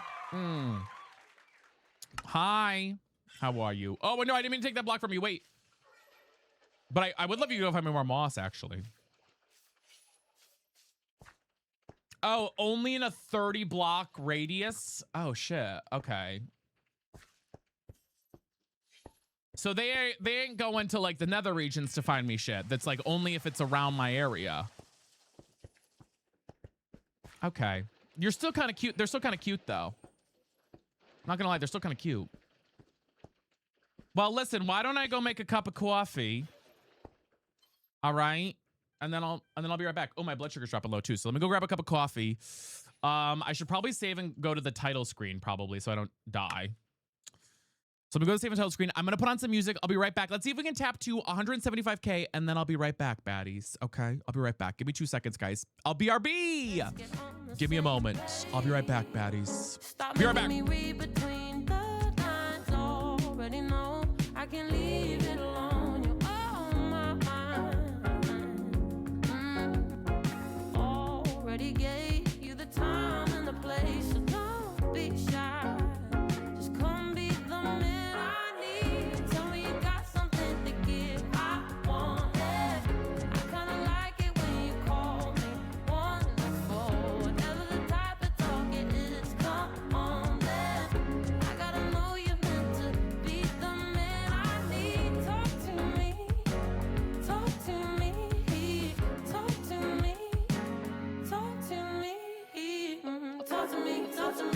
Hi. How are you? Oh, no, I didn't mean to take that block from you. Wait. But I would love you to go find me more moss, actually. Oh, only in a 30 block radius? Oh, shit. Okay. So they ain't going to like the nether regions to find me shit. That's like only if it's around my area. Okay. You're still kind of cute. They're still kind of cute though. Not gonna lie, they're still kind of cute. Well, listen, why don't I go make a cup of coffee? All right. And then I'll be right back. Oh, my blood sugar's dropping low too. So let me go grab a cup of coffee. I should probably save and go to the title screen probably so I don't die. So I'm gonna go to the save and title screen. I'm gonna put on some music. I'll be right back. Let's see if we can tap to 175K and then I'll be right back, baddies. Okay, I'll be right back. Give me 2 seconds, guys. I'll BRB. Give me a moment. I'll be right back, baddies. Be right back. I can leave it alone. You're on my mind. Already gave you the time and the place, so don't be shy. Just come be the man I need. Tell me you got something to give. I want it. I kinda like it when you call me wonderful. Whatever the type of talk it is, come on then. I gotta know you're meant to be the man I need. Talk to me, talk to me, talk to me, talk to me, talk to me, talk to me.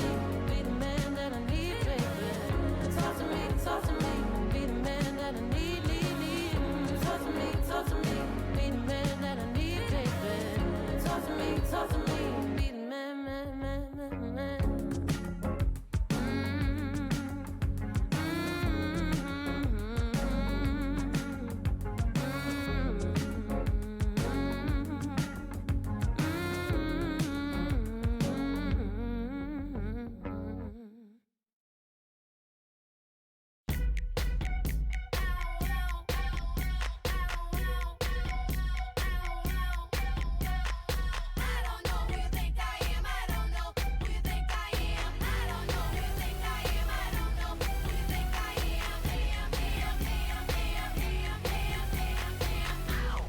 Be the man that I need, baby. Talk to me, be the man that I need, need. Talk to me, be the man that I need, baby. Talk to me, be the man, man.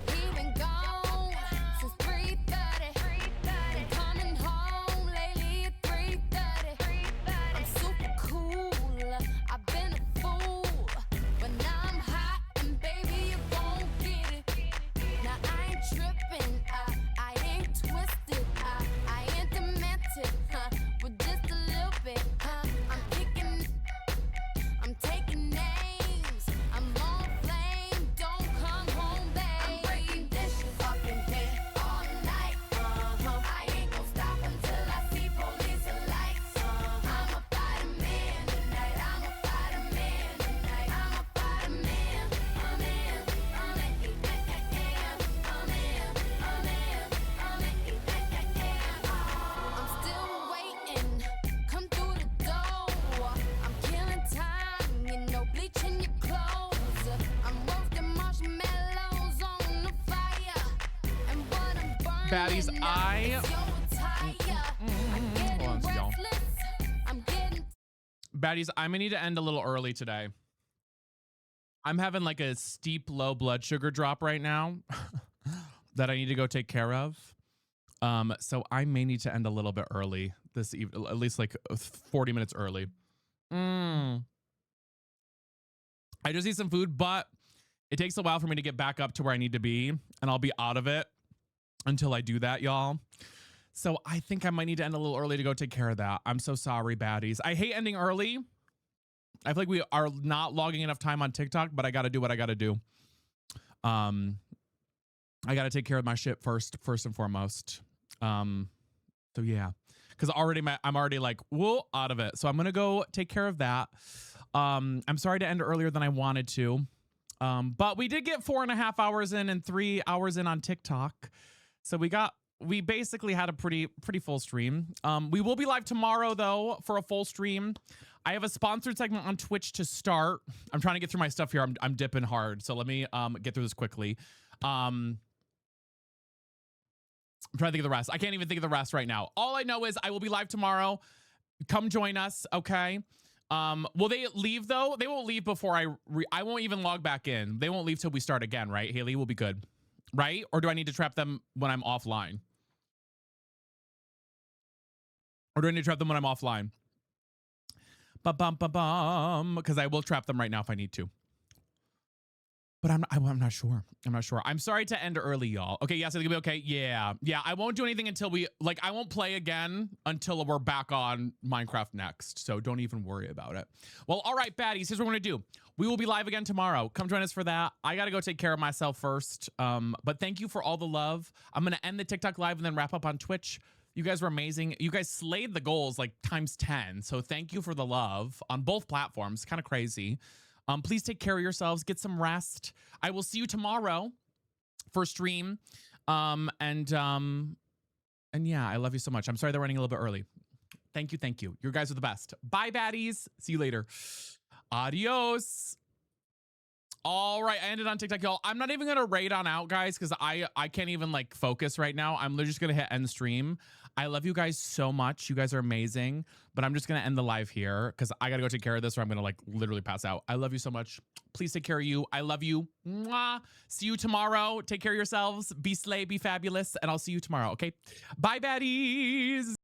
We've been gone since 3:30. Been coming home lately at 3:30. I'm super cool. I've been a fool, but now I'm hot and baby you gon' get it. Now I ain't tripping. I ain't twisted. I ain't demented. But just a little bit. I'm taking names. I'm on flame. Don't come home, babe. I'm breaking dishes up in bed all night. I ain't gon' stop until I see police and lights. I'm a fighter man tonight. I'm a fighter man tonight. I'm a fighter man. I'm in. I'm still waiting. Come through the door. I'm killing time, bleaching your clothes. I'm roasting marshmallows on the fire. And what I'm burning Baddies, up is your attire. I'm getting Hold on, y'all. restless. I'm getting Baddies, I'm gonna need to end a little early today. I'm having like a steep low blood sugar drop right now that I need to go take care of. So I may need to end a little bit early this evening, at least like 40 minutes early. I just need some food, but it takes a while for me to get back up to where I need to be, and I'll be out of it until I do that, y'all. So I think I might need to end a little early to go take care of that. I'm so sorry, baddies. I hate ending early. I feel like we are not logging enough time on TikTok, but I got to do what I got to do. I got to take care of my shit first and foremost. So yeah, because I'm already like, whoa, out of it. So I'm gonna go take care of that. I'm sorry to end earlier than I wanted to. But we did get 4.5 hours in and 3 hours in on TikTok. So we basically had a pretty full stream. We will be live tomorrow though for a full stream. I have a sponsored segment on Twitch to start. I'm trying to get through my stuff here. I'm dipping hard. So let me get through this quickly. I'm trying to think of the rest. I can't even think of the rest right now. All I know is I will be live tomorrow. Come join us, okay? Will they leave though? They won't leave before I won't even log back in. They won't leave till we start again, right? Haley will be good, right? Or do I need to trap them when I'm offline? Or do I need to trap them when I'm offline? Because I will trap them right now if I need to. But I'm not sure. I'm not sure. I'm sorry to end early, y'all. Okay, yes, it's gonna be okay. Yeah. I won't do anything until I won't play again until we're back on Minecraft next. So don't even worry about it. Well, all right, baddies, here's what we're gonna do. We will be live again tomorrow. Come join us for that. I gotta go take care of myself first. But thank you for all the love. I'm gonna end the TikTok live and then wrap up on Twitch. You guys were amazing. You guys slayed the goals like times 10. So thank you for the love on both platforms. Kind of crazy. Please take care of yourselves. Get some rest. I will see you tomorrow for stream. And yeah, I love you so much. I'm sorry they're running a little bit early. Thank you. Thank you. You guys are the best. Bye, baddies. See you later. Adios. All right, I ended on TikTok, y'all. I'm not even gonna raid on out, guys, because I can't even like focus right now. I'm literally just gonna hit end stream. I love you guys so much. You guys are amazing, but I'm just gonna end the live here because I gotta go take care of this or I'm gonna like literally pass out. I love you so much. Please take care of you. I love you. Mwah. See you tomorrow. Take care of yourselves. Be slay, be fabulous, and I'll see you tomorrow. Okay, bye, baddies.